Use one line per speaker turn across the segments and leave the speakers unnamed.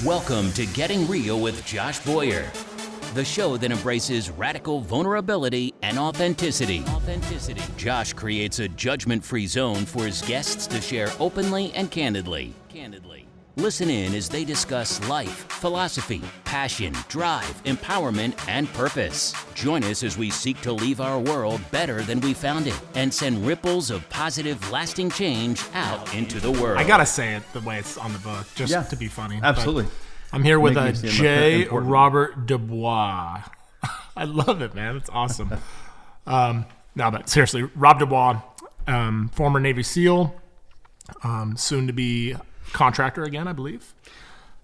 Welcome to Getting Real with Josh Boyer, the show that embraces radical vulnerability and authenticity. Josh creates a judgment-free zone for his guests to share openly and candidly. Listen in as they discuss life, philosophy, passion, drive, empowerment, and purpose. Join us as we seek to leave our world better than we found it and send ripples of positive, lasting change out into the world.
I gotta say it the way it's on the book, just to be funny.
Absolutely.
But I'm here with J. Robert DuBois. I love it, man. It's awesome. No, but seriously, Rob DuBois, former Navy SEAL, soon to be contractor again, I believe.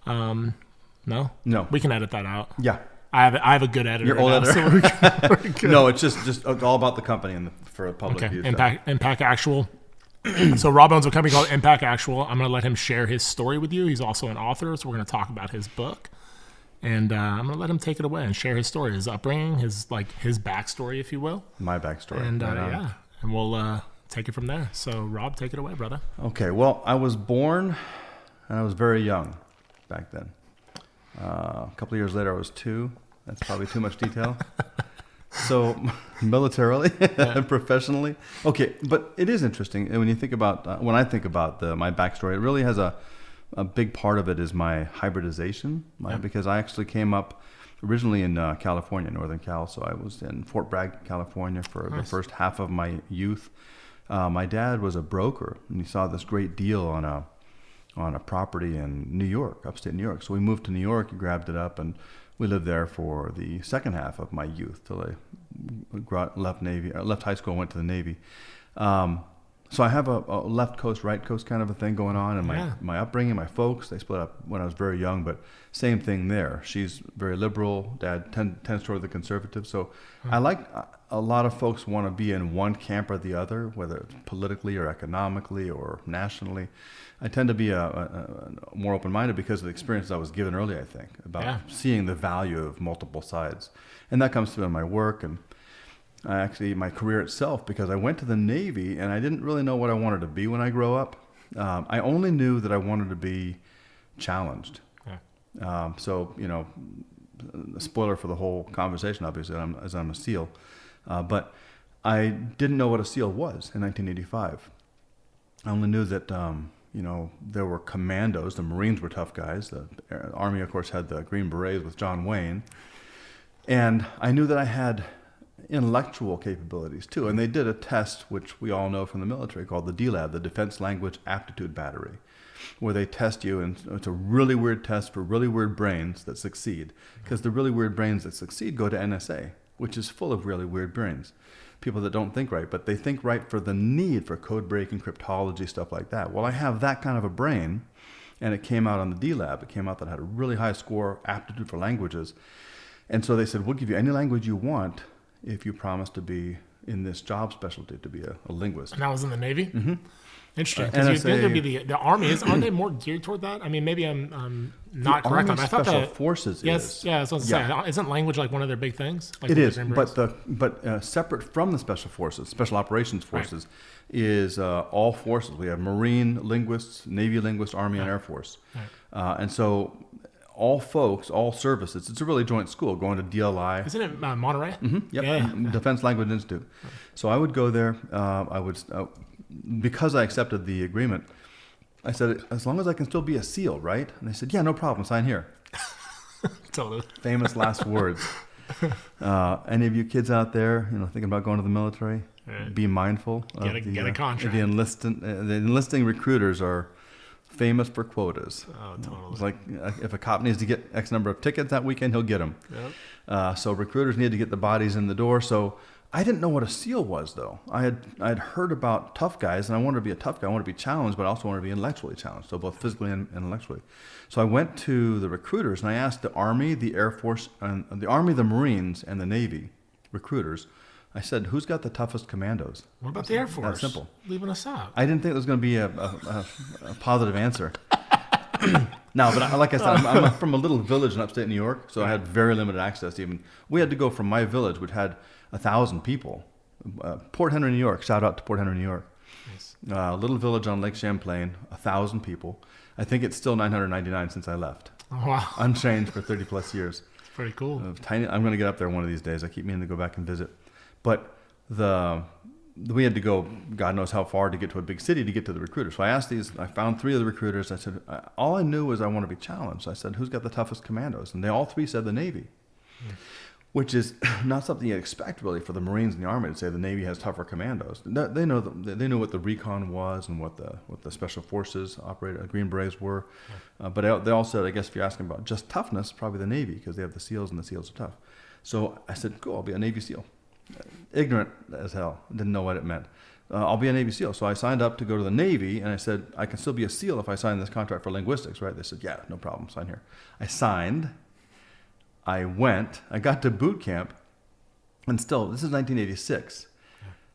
No, we can edit that out.
Yeah,
I have a good editor.
Your old editor.
So we're good.
No, it's just all about the company and for the public view.
Impact Actual. So Rob owns a company called Impact Actual. I'm going to let him share his story with you. He's also an author, so we're going to talk about his book, and I'm going to let him take it away and share his story, his upbringing, his backstory, if you will.
My backstory.
And and we'll take it from there. So Rob, take it away, brother.
Okay. Well, I was born, and I was very young back then. A couple of years later, I was 2. That's probably too much detail. So militarily and professionally. Okay, but it is interesting. And when you think about, when I think about my backstory, it really has a big part of it is my hybridization, because I actually came up originally in California, Northern Cal. So I was in Fort Bragg, California for the first half of my youth. My dad was a broker, and he saw this great deal on a property in New York, upstate New York. So we moved to New York, he grabbed it up, and we lived there for the second half of my youth till I left high school and went to the Navy. So I have a left coast, right coast kind of a thing going on, and my upbringing, my folks, they split up when I was very young, but same thing there. She's very liberal. Dad tends toward the conservative. So I like a lot of folks want to be in one camp or the other, whether it's politically or economically or nationally. I tend to be a more open-minded because of the experiences I was given early, I think, about seeing the value of multiple sides. And that comes through in my work and actually my career itself, because I went to the Navy and I didn't really know what I wanted to be when I grow up. I only knew that I wanted to be challenged. So, a spoiler for the whole conversation, obviously, as I'm a SEAL. But I didn't know what a SEAL was in 1985. I only knew that, there were commandos. The Marines were tough guys. The Army, of course, had the Green Berets with John Wayne. And I knew that I had intellectual capabilities, too. And they did a test, which we all know from the military, called the DLAB, the Defense Language Aptitude Battery, where they test you, and it's a really weird test for really weird brains that succeed, because the really weird brains that succeed go to NSA, which is full of really weird brains, people that don't think right, but they think right for the need for code breaking, cryptology, stuff like that. Well, I have that kind of a brain, and it came out on the DLAB. It came out that I had a really high score, aptitude for languages, and so they said, we'll give you any language you want if you promise to be in this job specialty, to be a linguist.
And that was in the Navy?
Mm-hmm.
Interesting, because you'd think it'd be the Army. Aren't they more geared toward that? I mean, maybe I'm not correct on that. I thought
Special Forces is.
Yeah, that's what I was saying. Isn't language like one of their big things? Like
it is, but separate from the Special Forces, Special Operations Forces, is all forces. We have Marine linguists, Navy linguists, Army and Air Force. And so all folks, all services, it's a really joint school, going to DLI.
Isn't it Monterey?
Mm-hmm, yep. Yeah. Defense Language Institute. So I would go there. Because I accepted the agreement, I said, as long as I can still be a SEAL, right? And they said, yeah, no problem, sign here.
Totally.
Famous last words. Any of you kids out there, thinking about going to the military, be mindful.
Get a contract.
The enlisting recruiters are famous for quotas.
Oh, totally.
It's like if a cop needs to get X number of tickets that weekend, he'll get them. Yep. So recruiters need to get the bodies in the door. So I didn't know what a SEAL was, though. I had heard about tough guys, and I wanted to be a tough guy. I wanted to be challenged, but I also wanted to be intellectually challenged, so both physically and intellectually. So I went to the recruiters, and I asked the Army, the Air Force, the Marines, and the Navy recruiters. I said, who's got the toughest commandos?
What about the Air Force?
That's simple.
Leaving us out.
I didn't think there was going to be a positive answer. No, but like I said, I'm from a little village in upstate New York, so I had very limited access. Even we had to go from my village, which had 1,000 people, Port Henry, New York. Shout out to Port Henry, New York. Nice. Little village on Lake Champlain, 1,000 people. I think it's still 999 since I left.
Oh, wow.
Unchanged for 30 plus years.
It's pretty cool.
Tiny. I'm going to get up there one of these days. I keep meaning to go back and visit. But we had to go God knows how far to get to a big city to get to the recruiter. So I found 3 of the recruiters. I said, all I knew was I want to be challenged. I said, who's got the toughest commandos? And they all 3 said the Navy, which is not something you expect really for the Marines and the Army to say the Navy has tougher commandos. They knew what the recon was and what the Special Forces Green Berets were. But they all said, I guess if you're asking about just toughness, probably the Navy, because they have the SEALs and the SEALs are tough. So I said, cool, I'll be a Navy SEAL. Ignorant as hell, didn't know what it meant. I'll be a Navy SEAL. So I signed up to go to the Navy, and I said, I can still be a SEAL if I sign this contract for linguistics, right? They said, yeah, no problem, sign here. I signed, I went, I got to boot camp, and still, this is 1986.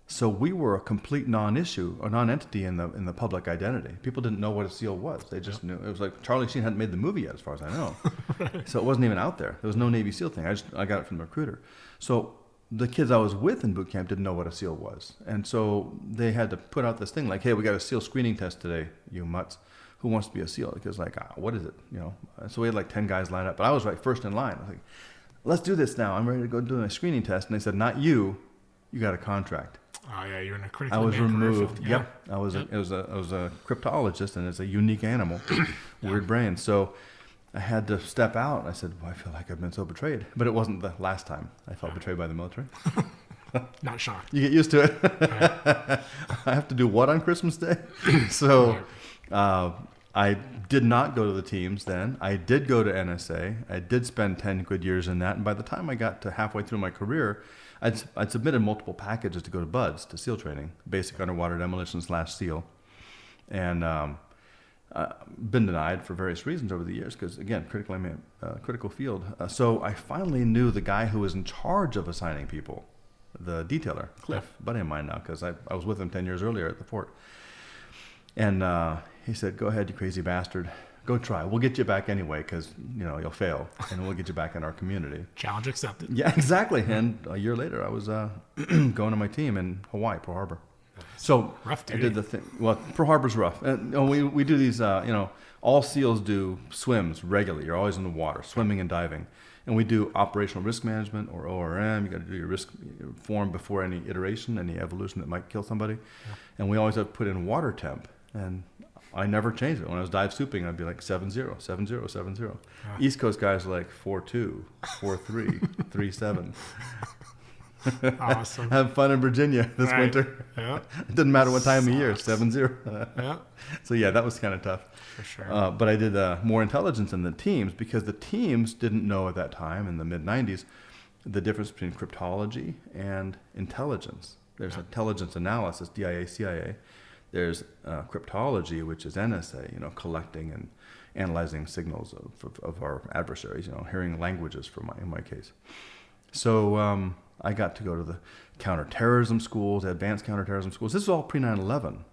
So we were a complete non-issue or non-entity in the public identity. People didn't know what a SEAL was. They just knew. It was like Charlie Sheen hadn't made the movie yet, as far as I know. Right. So it wasn't even out there. There was no Navy SEAL thing. I got it from the recruiter. So the kids I was with in boot camp didn't know what a SEAL was. And so they had to put out this thing like, hey, we got a SEAL screening test today, you mutts. Who wants to be a SEAL? Because like, what is it? So we had like 10 guys lined up, but I was like first in line. I was like, let's do this now. I'm ready to go do my screening test. And they said, not you. You got a contract.
Oh yeah, you're in a critical.
I was removed.
Yeah.
Yep. I was a cryptologist, and it's a unique animal, weird brain. So I had to step out. And I said, well, I feel like I've been so betrayed. But it wasn't the last time I felt betrayed by the military.
Not shocked.
You get used to it. Right. I have to do what on Christmas Day? So I did not go to the teams then. I did go to NSA. I did spend 10 good years in that. And by the time I got to halfway through my career, I'd submitted multiple packages to go to BUDS, to SEAL training, basic underwater demolition / SEAL. And been denied for various reasons over the years because, again, critical field. So I finally knew the guy who was in charge of assigning people, the detailer, Cliff, buddy of mine now, because I was with him 10 years earlier at the fort. And he said, go ahead, you crazy bastard. Go try. We'll get you back anyway because, you'll fail, and we'll get you back in our community.
Challenge accepted.
Yeah, exactly. And a year later, I was going to my team in Hawaii, Pearl Harbor. So
rough duty.
I did the thing. Well, Pearl Harbor's rough. And we do these, all SEALs do swims regularly. You're always in the water, swimming and diving. And we do operational risk management, or ORM. You got to do your risk form before any iteration, any evolution that might kill somebody. Yeah. And we always have to put in water temp. And I never changed it. When I was dive souping, I'd be like 7-0, 7-0, 7-0. Yeah. East Coast guys are like 4-2, 4-3, 3-7.
Awesome.
Have fun in Virginia this winter.
Yeah.
It doesn't matter what time of year, 7-0.
Yeah.
So yeah, that was kind of tough.
For sure.
But I did more intelligence in the teams because the teams didn't know at that time in the mid-90s the difference between cryptology and intelligence. There's intelligence analysis, DIA, CIA. There's cryptology, which is NSA, collecting and analyzing signals of our adversaries, hearing languages in my case. So I got to go to the counterterrorism schools, advanced counterterrorism schools. This was all pre-9/11.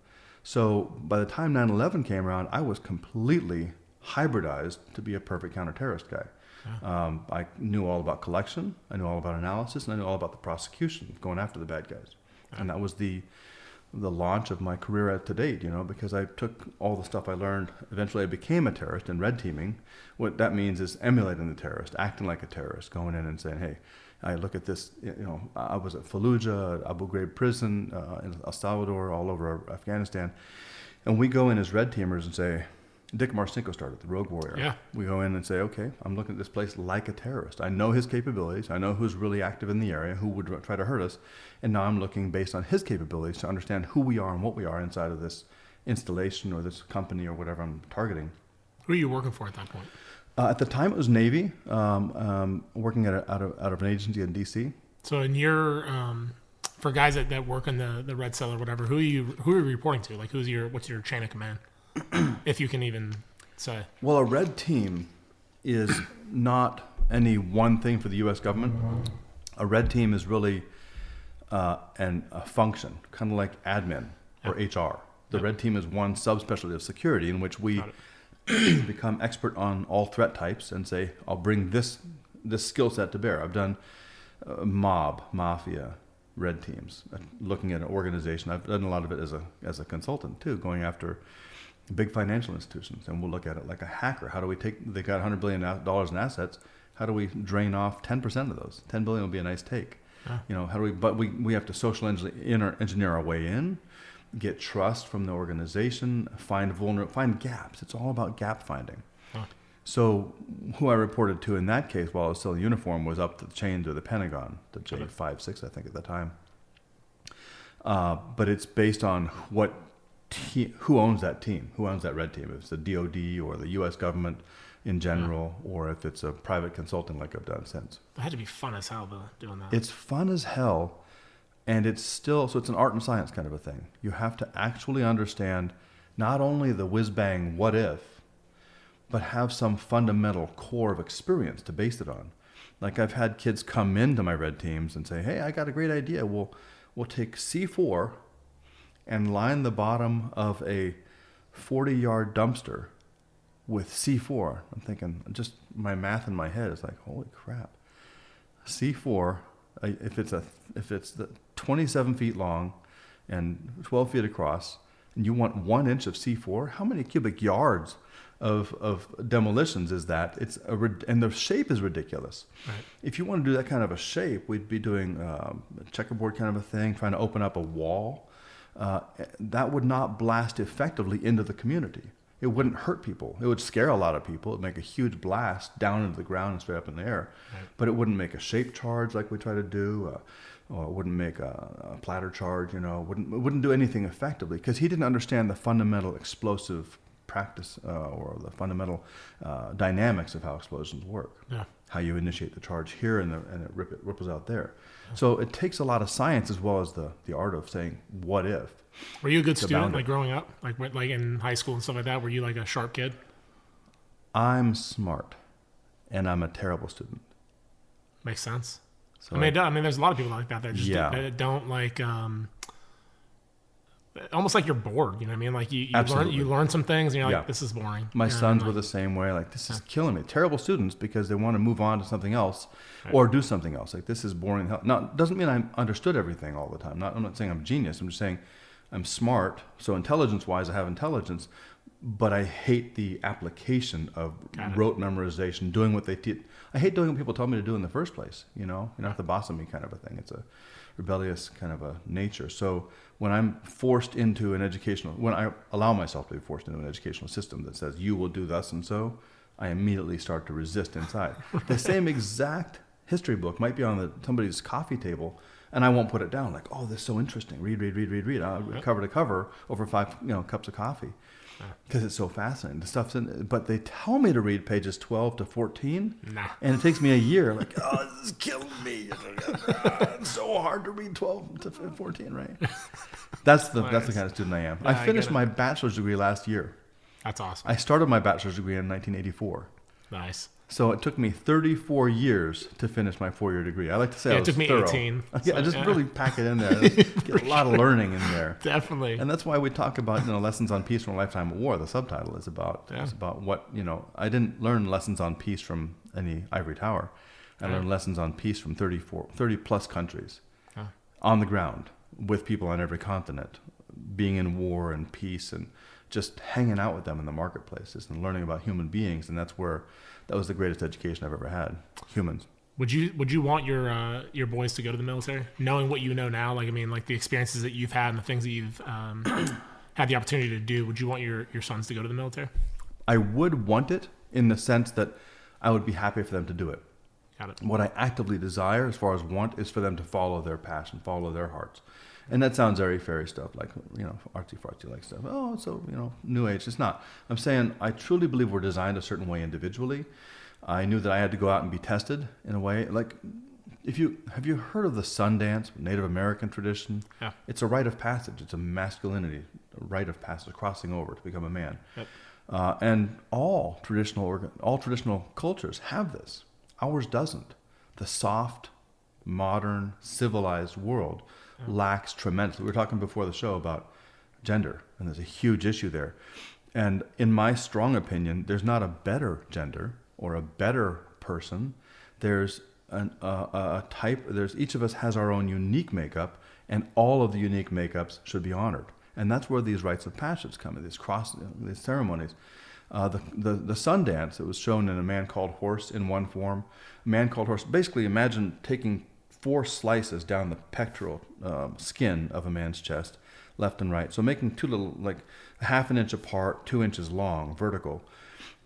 So by the time 9/11 came around, I was completely hybridized to be a perfect counterterrorist guy. Yeah. I knew all about collection, I knew all about analysis, and I knew all about the prosecution, going after the bad guys. Yeah. And that was the launch of my career to date, because I took all the stuff I learned. Eventually I became a terrorist in red teaming. What that means is emulating the terrorist, acting like a terrorist, going in and saying, hey, I look at this, I was at Fallujah, Abu Ghraib prison, in El Salvador, all over Afghanistan. And we go in as red teamers and say, Dick Marcinko started, the Rogue Warrior. Yeah. We go in and say, okay, I'm looking at this place like a terrorist. I know his capabilities. I know who's really active in the area, who would try to hurt us. And now I'm looking based on his capabilities to understand who we are and what we are inside of this installation or this company or whatever I'm targeting.
Who are you working for at that point?
At the time, it was Navy, working out of an agency in D.C.
So in your, for guys that work in the red cell or whatever, who are you reporting to? Like, what's your chain of command? If you can even say.
Well, a red team is not any one thing for the U.S. government. A red team is really a function, kind of like admin or HR. The red team is one subspecialty of security in which we become expert on all threat types and say, I'll bring this skill set to bear. I've done mafia, red teams, looking at an organization. I've done a lot of it as a consultant too, going after big financial institutions, and we'll look at it like a hacker. How do we they got $100 billion in assets. How do we drain off 10% of those? 10 billion would be a nice take. How do we have to social engineer our way in, get trust from the organization, find gaps. It's all about gap finding. So who I reported to in that case while I was still in uniform was up the chain to the Pentagon, the J56, I think at the time. But it's based on who owns that team, who owns that red team. If it's the DOD or the U.S. government in general, or if it's a private consulting like I've done since.
It had to be fun as hell though, doing that.
It's fun as hell, and it's an art and science kind of a thing. You have to actually understand not only the whiz-bang what if, but have some fundamental core of experience to base it on. Like I've had kids come into my red teams and say, hey, I got a great idea. We'll take C4 and line the bottom of a 40-yard dumpster with C4. I'm thinking, just my math in my head is like, holy crap. C4, if it's 27 feet long and 12 feet across, and you want 1 inch of C4, how many cubic yards of demolitions is that? And the shape is ridiculous. Right. If you want to do that kind of a shape, we'd be doing a checkerboard kind of a thing, trying to open up a wall. That would not blast effectively into the community. It wouldn't hurt people. It would scare a lot of people. It'd make a huge blast down into the ground and straight up in the air. Right. But it wouldn't make a shape charge like we try to do, or it wouldn't make a platter charge. It wouldn't do anything effectively because he didn't understand the fundamental explosive practice or the fundamental dynamics of how explosions work. Yeah. How you initiate the charge here and it ripples out there. Yeah. So it takes a lot of science as well as the art of saying what if.
Were you a good student like growing up, like in high school and stuff like that? Were you like a sharp kid?
I'm smart, and I'm a terrible student.
Makes sense. So I mean, there's a lot of people like that that don't like. Almost like you're bored, you know what I mean? Like you learn some things and you're like, this is boring.
My sons were the same way. Like, this is killing me. Terrible students because they want to move on to something else or do something else. Like, this is boring. Now, it doesn't mean I understood everything all the time. I'm not saying I'm a genius. I'm just saying I'm smart. So intelligence-wise, I have intelligence, but I hate the application of rote memorization, doing what they teach. I hate doing what people tell me to do in the first place. You're not the boss of me kind of a thing. It's a rebellious kind of a nature. So when I'm forced into when I allow myself to be forced into an educational system that says you will do thus and so, I immediately start to resist inside. The same exact history book might be on somebody's coffee table, and I won't put it down. Like, oh, this is so interesting. Read. Cover to cover over 5 cups of coffee. Because it's so fascinating. The stuff's in, but they tell me to read pages 12 to 14, and it takes me a year. Like, oh, this is killing me. It's so hard to read 12 to 14, right? That's the kind of student I am. Yeah, I finished my bachelor's degree last year.
That's awesome.
I started my bachelor's degree in 1984.
Nice.
So it took me 34 years to finish my 4-year degree. I like to say I was thorough. It took me 18.
So,
I just really pack it in there. Get a lot of learning in there.
Definitely.
And that's why we talk about lessons on peace from a lifetime of war. The subtitle is about what I didn't learn lessons on peace from any ivory tower. I learned lessons on peace from 30 plus countries on the ground with people on every continent, being in war and peace and just hanging out with them in the marketplaces and learning about human beings. And that was the greatest education I've ever had. Humans.
Would you want your boys to go to the military, knowing what you know now? Like, I mean, like the experiences that you've had and the things that you've had the opportunity to do. Would you want your sons to go to the military?
I would want it in the sense that I would be happy for them to do it.
Got it.
What I actively desire, as far as want, is for them to follow their passion, follow their hearts. And that sounds very fairy stuff, like, artsy-fartsy like stuff. Oh, so, new age. It's not. I'm saying I truly believe we're designed a certain way individually. I knew that I had to go out and be tested in a way. Like, have you heard of the sun dance, Native American tradition?
Yeah.
It's a rite of passage. It's a masculinity, a rite of passage, crossing over to become a man.
Yep.
And all traditional cultures have this. Ours doesn't. The soft, modern, civilized world lacks tremendously. We were talking before the show about gender, and there's a huge issue there. And in my strong opinion, there's not a better gender or a better person. There's a type. Each of us has our own unique makeup, and all of the unique makeups should be honored. And that's where these rites of passage come in, these ceremonies. The sun dance that was shown in A Man Called Horse in one form. A Man Called Horse, basically imagine taking 4 slices down the pectoral skin of a man's chest, left and right. So making 2 little, like half an inch apart, 2 inches long, vertical,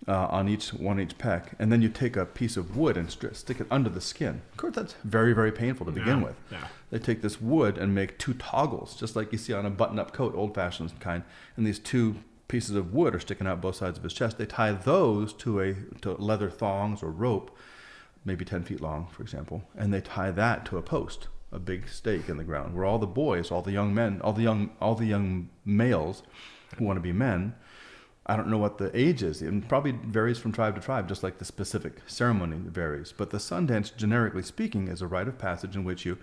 on each pec. And then you take a piece of wood and stick it under the skin. Of course, that's very, very painful to begin with.
Yeah.
They take this wood and make 2 toggles, just like you see on a button-up coat, old-fashioned kind. And these 2 pieces of wood are sticking out both sides of his chest. They tie those to leather thongs or rope, maybe 10 feet long, for example, and they tie that to a post, a big stake in the ground, where all the boys, all the young men, all the young males who want to be men. I don't know what the age is. It probably varies from tribe to tribe, just like the specific ceremony varies. But the sun dance, generically speaking, is a rite of passage in which you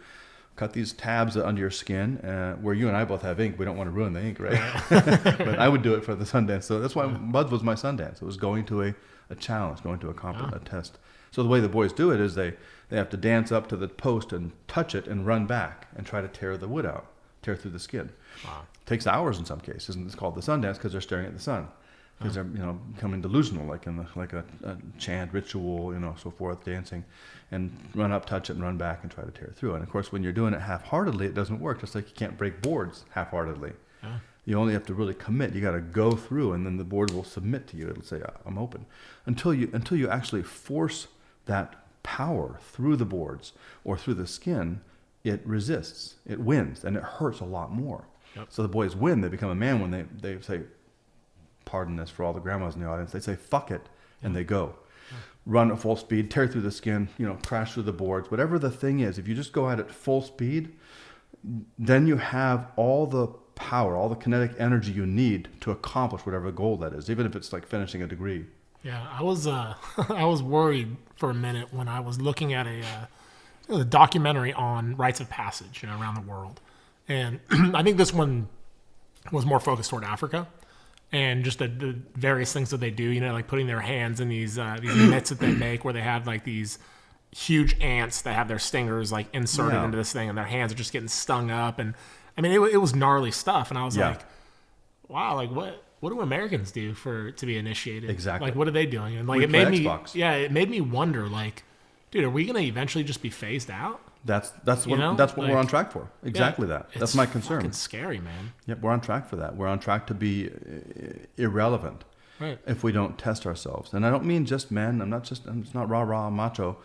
cut these tabs under your skin, where you and I both have ink. We don't want to ruin the ink, right? But I would do it for the sun dance. So that's why Buds was my sun dance. It was going to a challenge, going to a test. So the way the boys do it is they have to dance up to the post and touch it and run back and try to tear the wood out, tear through the skin. Wow. It takes hours in some cases, and it's called the sun dance because they're staring at the sun. Because they're becoming delusional, like a chant ritual, so forth, dancing, and run up, touch it, and run back and try to tear it through. And of course, when you're doing it half-heartedly, it doesn't work. Just like you can't break boards half-heartedly. Yeah. You only have to really commit. You got to go through, and then the board will submit to you. It'll say, "I'm open," until you actually force that power through the boards or through the skin. It resists. It wins, and it hurts a lot more. Yep. So the boys win. They become a man when they say, pardon this for all the grandmas in the audience, they say fuck it, and they go run at full speed, tear through the skin, crash through the boards, whatever the thing is. If you just go at it full speed, then you have all the power, all the kinetic energy you need to accomplish whatever goal that is, even if it's like finishing a degree.
Yeah, I was I was worried for a minute when I was looking at a documentary on rites of passage around the world, and I think this one was more focused toward Africa. And just the various things that they do, like putting their hands in these mitts that they make, where they have like these huge ants that have their stingers like inserted into this thing, and their hands are just getting stung up. And I mean, it was gnarly stuff. And I was like, wow, like what do Americans do to be initiated?
Exactly.
Like, what are they doing? And like, it made me wonder, like, dude, are we going to eventually just be phased out?
That's what we're on track for. Exactly that. That's my concern.
It's scary, man.
Yep, we're on track for that. We're on track to be irrelevant if we don't test ourselves. And I don't mean just men. It's not rah macho.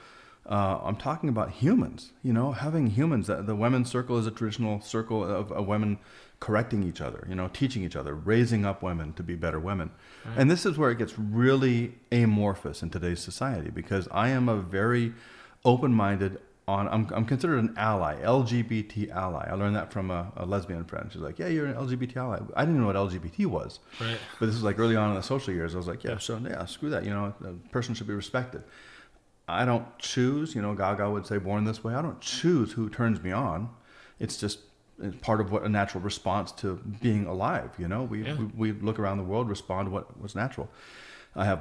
I'm talking about humans. Having humans. The women's circle is a traditional circle of women correcting each other. Teaching each other, raising up women to be better women. Right. And this is where it gets really amorphous in today's society, because I am a very open-minded. I'm considered an ally, LGBT ally. I learned that from a lesbian friend. She's like, "Yeah, you're an LGBT ally." I didn't know what LGBT was, right? But this was like early on in the social years. I was like, screw that. A person should be respected. I don't choose. Gaga would say, "Born this way." I don't choose who turns me on. It's part of what a natural response to being alive. We look around the world, respond to what was natural. I have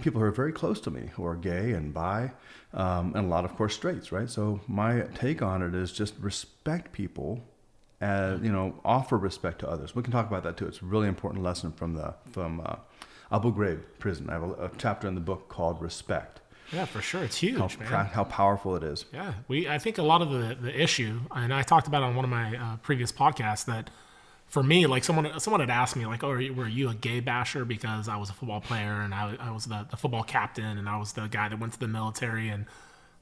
people who are very close to me who are gay and bi, and a lot, of course, straights, right? So my take on it is just respect people, offer respect to others. We can talk about that too. It's a really important lesson from Abu Ghraib prison. I have a chapter in the book called Respect.
Yeah, for sure. It's huge, man.
How powerful it is.
Yeah, I think a lot of the issue, and I talked about it on one of my previous podcasts, that for me, like someone had asked me, like, "Oh, were you a gay basher because I was a football player and I was the football captain and I was the guy that went to the military?" And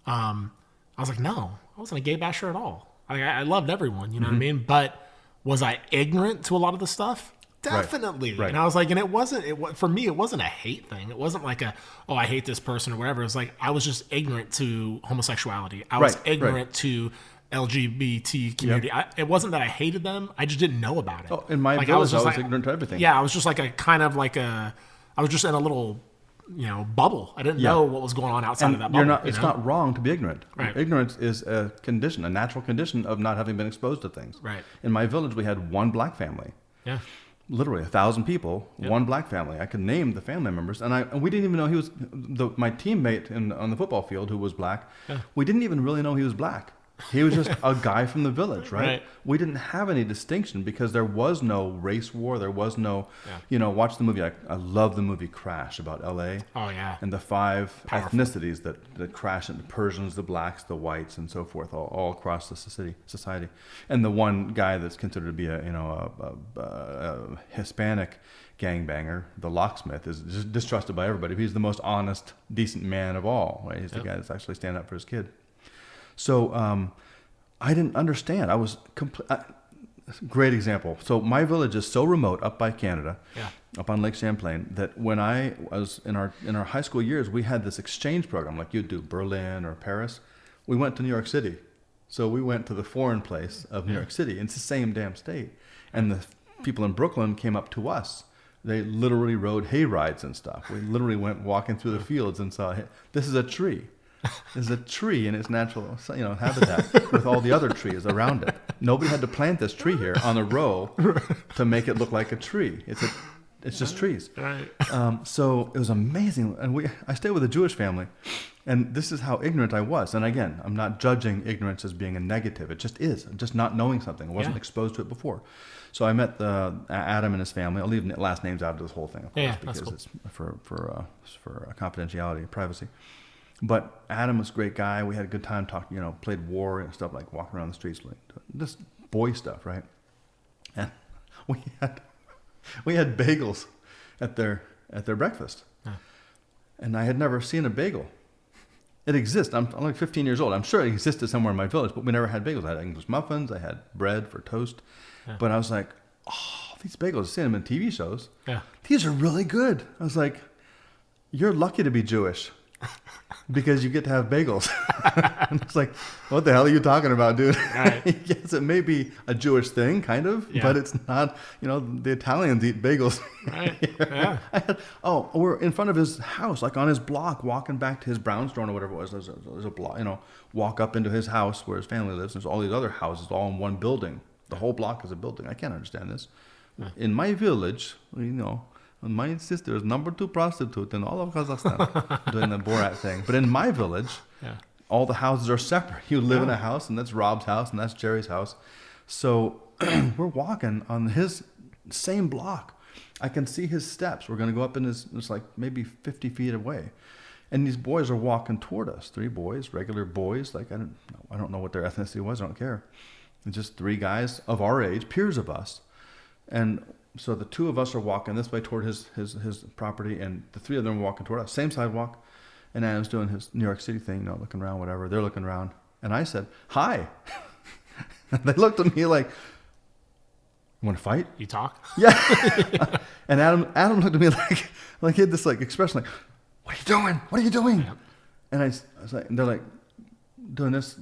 I was like, "No, I wasn't a gay basher at all. I loved everyone, you know what I mean? But was I ignorant to a lot of the stuff? Definitely." Right. And I was like, and for me, it wasn't a hate thing. It wasn't like I hate this person or whatever. It was like I was just ignorant to homosexuality. I was ignorant to LGBT community. Yep. It wasn't that I hated them. I just didn't know about it.
Oh, in my village, I was ignorant to everything.
Yeah, I was just like I was just in a little, bubble. I didn't know what was going on outside of that bubble.
It's not wrong to be ignorant. Right. Ignorance is a natural condition of not having been exposed to things.
Right.
In my village, we had one black family. Yeah. Literally 1,000 people, one black family. I could name the family members, and we didn't even know he was my teammate on the football field who was black. Yeah. We didn't even really know he was black. He was just a guy from the village, right?
Right.
We didn't have any distinction because there was no race war. There was no, watch the movie. I love the movie Crash about L.A.
Oh, yeah.
And the 5
Powerful.
ethnicities that crash into the Persians, the blacks, the whites, and so forth, all across the society. And the one guy that's considered to be a Hispanic gangbanger, the locksmith, is just distrusted by everybody. He's the most honest, decent man of all. Right? He's the guy that's actually standing up for his kid. So I didn't understand. I was great example. So my village is so remote up by Canada, up on Lake Champlain, that when I was in our high school years, we had this exchange program like you do, Berlin or Paris. We went to New York City. So we went to the foreign place of New York City. It's the same damn state. And the people in Brooklyn came up to us. They literally rode hay rides and stuff. We literally went walking through the fields and saw, this is a tree. There's a tree in its natural, habitat with all the other trees around it. Nobody had to plant this tree here on a row to make it look like a tree. It's just trees.
Right.
So it was amazing. And I stayed with a Jewish family, and this is how ignorant I was. And again, I'm not judging ignorance as being a negative. It just is. Just not knowing something. I wasn't exposed to it before. So I met Adam and his family. I'll leave last names out of this whole thing, of course, because it's for confidentiality and privacy. But Adam was a great guy. We had a good time talking, played war and stuff, like walking around the streets, like this boy stuff, right? And we had bagels at their breakfast. Huh. And I had never seen a bagel. It exists. I'm like 15 years old. I'm sure it existed somewhere in my village, but we never had bagels. I had English muffins. I had bread for toast. Yeah. But I was like, these bagels, I've seen them in TV shows. Yeah. These are really good. I was like, you're lucky to be Jewish. Because you get to have bagels. And it's like, what the hell are you talking about, dude? Right. Yes, it may be a Jewish thing, kind of, but it's not. The Italians eat bagels. Right. Yeah. We're in front of his house, like on his block, walking back to his brownstone or whatever it was. There's a block, walk up into his house where his family lives. There's all these other houses all in one building. The whole block is a building. I can't understand this. Right. In my village, my sister is number 2 prostitute in all of Kazakhstan, doing the Borat thing. But in my village, all the houses are separate. You live in a house, and that's Rob's house, and that's Jerry's house. So we're walking on his same block. I can see his steps. We're going to go up in it's like maybe 50 feet away. And these boys are walking toward us. 3 boys, regular boys. Like I don't know what their ethnicity was. I don't care. It's just 3 guys of our age, peers of us. And so the 2 of us are walking this way toward his property, and the 3 of them are walking toward us. Same sidewalk. And Adam's doing his New York City thing, looking around, whatever. They're looking around. And I said, hi. They looked at me like, you want to fight?
You talk?
Yeah. And Adam looked at me like he had this expression like, what are you doing? What are you doing? Yep. And I was like, and they're like doing this,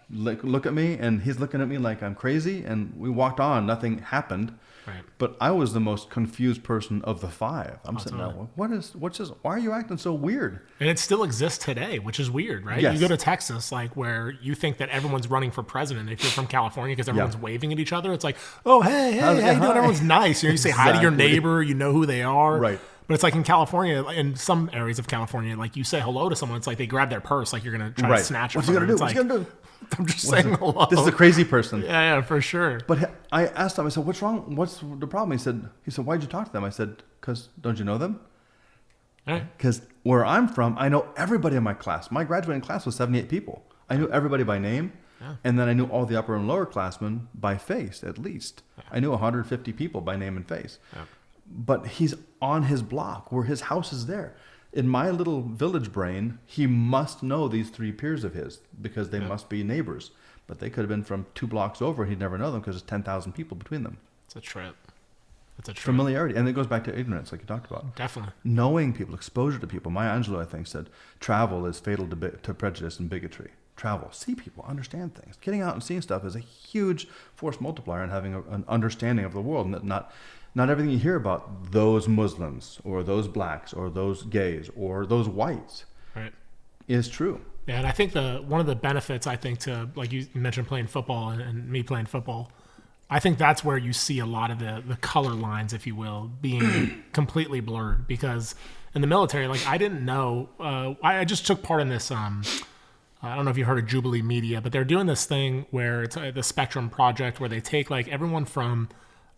look at me, and he's looking at me like I'm crazy. And we walked on. Nothing happened. Right. But I was the most confused person of the 5. I'm sitting there, what's this? Why are you acting so weird?
And it still exists today, which is weird, right? Yes. You go to Texas, where you think that everyone's running for president. If you're from California, because everyone's waving at each other, it's like, oh, hey, how you doing? Everyone's nice. You say hi to your neighbor, you know who they are. Right. But it's like in California, in some areas of California, you say hello to someone, it's like they grab their purse, like you're going to try to snatch it.
What's he going to do? What's he going to do?
I'm just saying hello.
This is a crazy person.
Yeah, for sure.
But I asked him, I said, what's wrong? What's the problem? He said, why'd you talk to them? I said, because don't you know them? Because where I'm from, I know everybody in my class. My graduating class was 78 people. I knew everybody by name. Yeah. And then I knew all the upper and lower classmen by face, at least. Yeah. I knew 150 people by name and face. Yeah. But he's on his block where his house is there. In my little village brain, he must know these 3 peers of his because they must be neighbors. But they could have been from 2 blocks over. He'd never know them because there's 10,000 people between them.
It's a trip.
Familiarity. And it goes back to ignorance, like you talked about.
Definitely. Knowing people, exposure to people. Maya Angelou, I think, said, travel is fatal to prejudice and bigotry. Travel. See people. Understand things. Getting out and seeing stuff is a huge force multiplier in having an understanding of the world. And not everything you hear about those Muslims or those blacks or those gays or those whites is true. Yeah, and I think one of the benefits, I think, to, like you mentioned, playing football and me playing football, I think that's where you see a lot of the color lines, if you will, being completely blurred. Because in the military, I didn't know, I just took part in this I don't know if you've heard of Jubilee Media, but they're doing this thing where it's the Spectrum Project, where they take like everyone from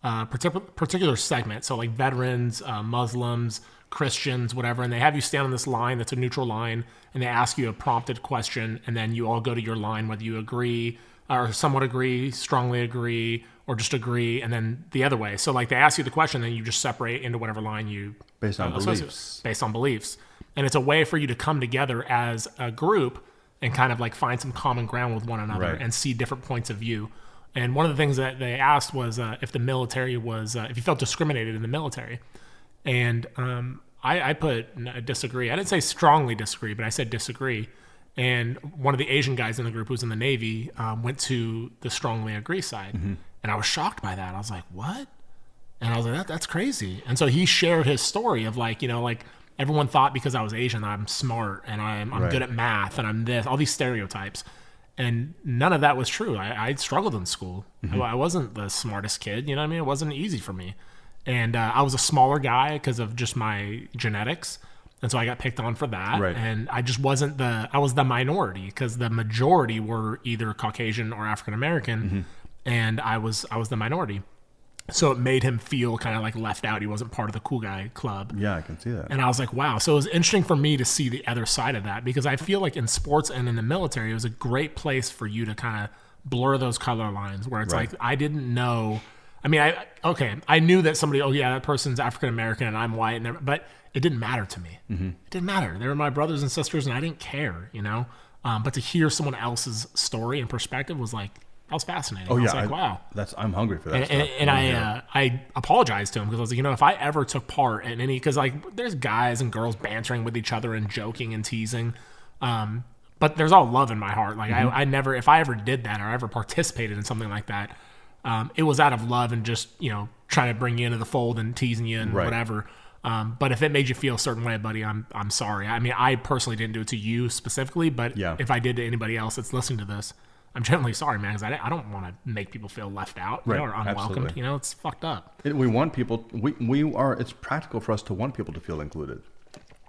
particular segment, so like veterans, Muslims, Christians, whatever, and they have you stand on this line that's a neutral line, and they ask you a prompted question, and then you all go to your line, whether you agree or somewhat agree, strongly agree, or just agree, and then the other way. So like they ask you the question, then you just separate into whatever line you
based on beliefs.
Based on beliefs, and it's a way for you to come together as a group and kind of like find some common ground with one another and see different points of view. And one of the things that they asked was if the military was, if you felt discriminated in the military. And I put disagree. I didn't say strongly disagree, but I said disagree. And one of the Asian guys in the group who's in the Navy went to the strongly agree side. And I was shocked by that. I was like, what? And I was like, that's crazy. And so he shared his story of like, you know, like everyone thought because I was Asian, I'm smart and I'm good at math and I'm this, all these stereotypes. And none of that was true. I struggled in school. I wasn't the smartest kid. You know what I mean? It wasn't easy for me. And I was a smaller guy because of just my genetics. And so I got picked on for that.
Right.
And I just wasn't I was the minority because the majority were either Caucasian or African-American. And I was the minority. So it made him feel kind of like left out. He wasn't part of the cool guy club.
Yeah, I can see that.
And I was like, wow. So it was interesting for me to see the other side of that because I feel like in sports and in the military, it was a great place for you to kind of blur those color lines where it's like, I didn't know. I mean, I knew that somebody, oh yeah, that person's African-American and I'm white, but it didn't matter to me. It didn't matter. They were my brothers and sisters and I didn't care, you know? But to hear someone else's story and perspective was like, that was fascinating.
Oh,
I
yeah.
was like, wow.
I'm hungry for that stuff.
And I apologized to him because I was like, you know, if I ever took part in any, because like there's guys and girls bantering with each other and joking and teasing, but there's all love in my heart. Like I never, if I ever did that or ever participated in something like that, it was out of love and just, you know, trying to bring you into the fold and teasing you and whatever. But if it made you feel a certain way, buddy, I'm sorry. I mean, I personally didn't do it to you specifically, but if I did to anybody else that's listening to this, I'm genuinely sorry, man, because I don't want to make people feel left out or unwelcomed.
Absolutely.
You know, it's fucked up.
We want people. It's practical for us to want people to feel included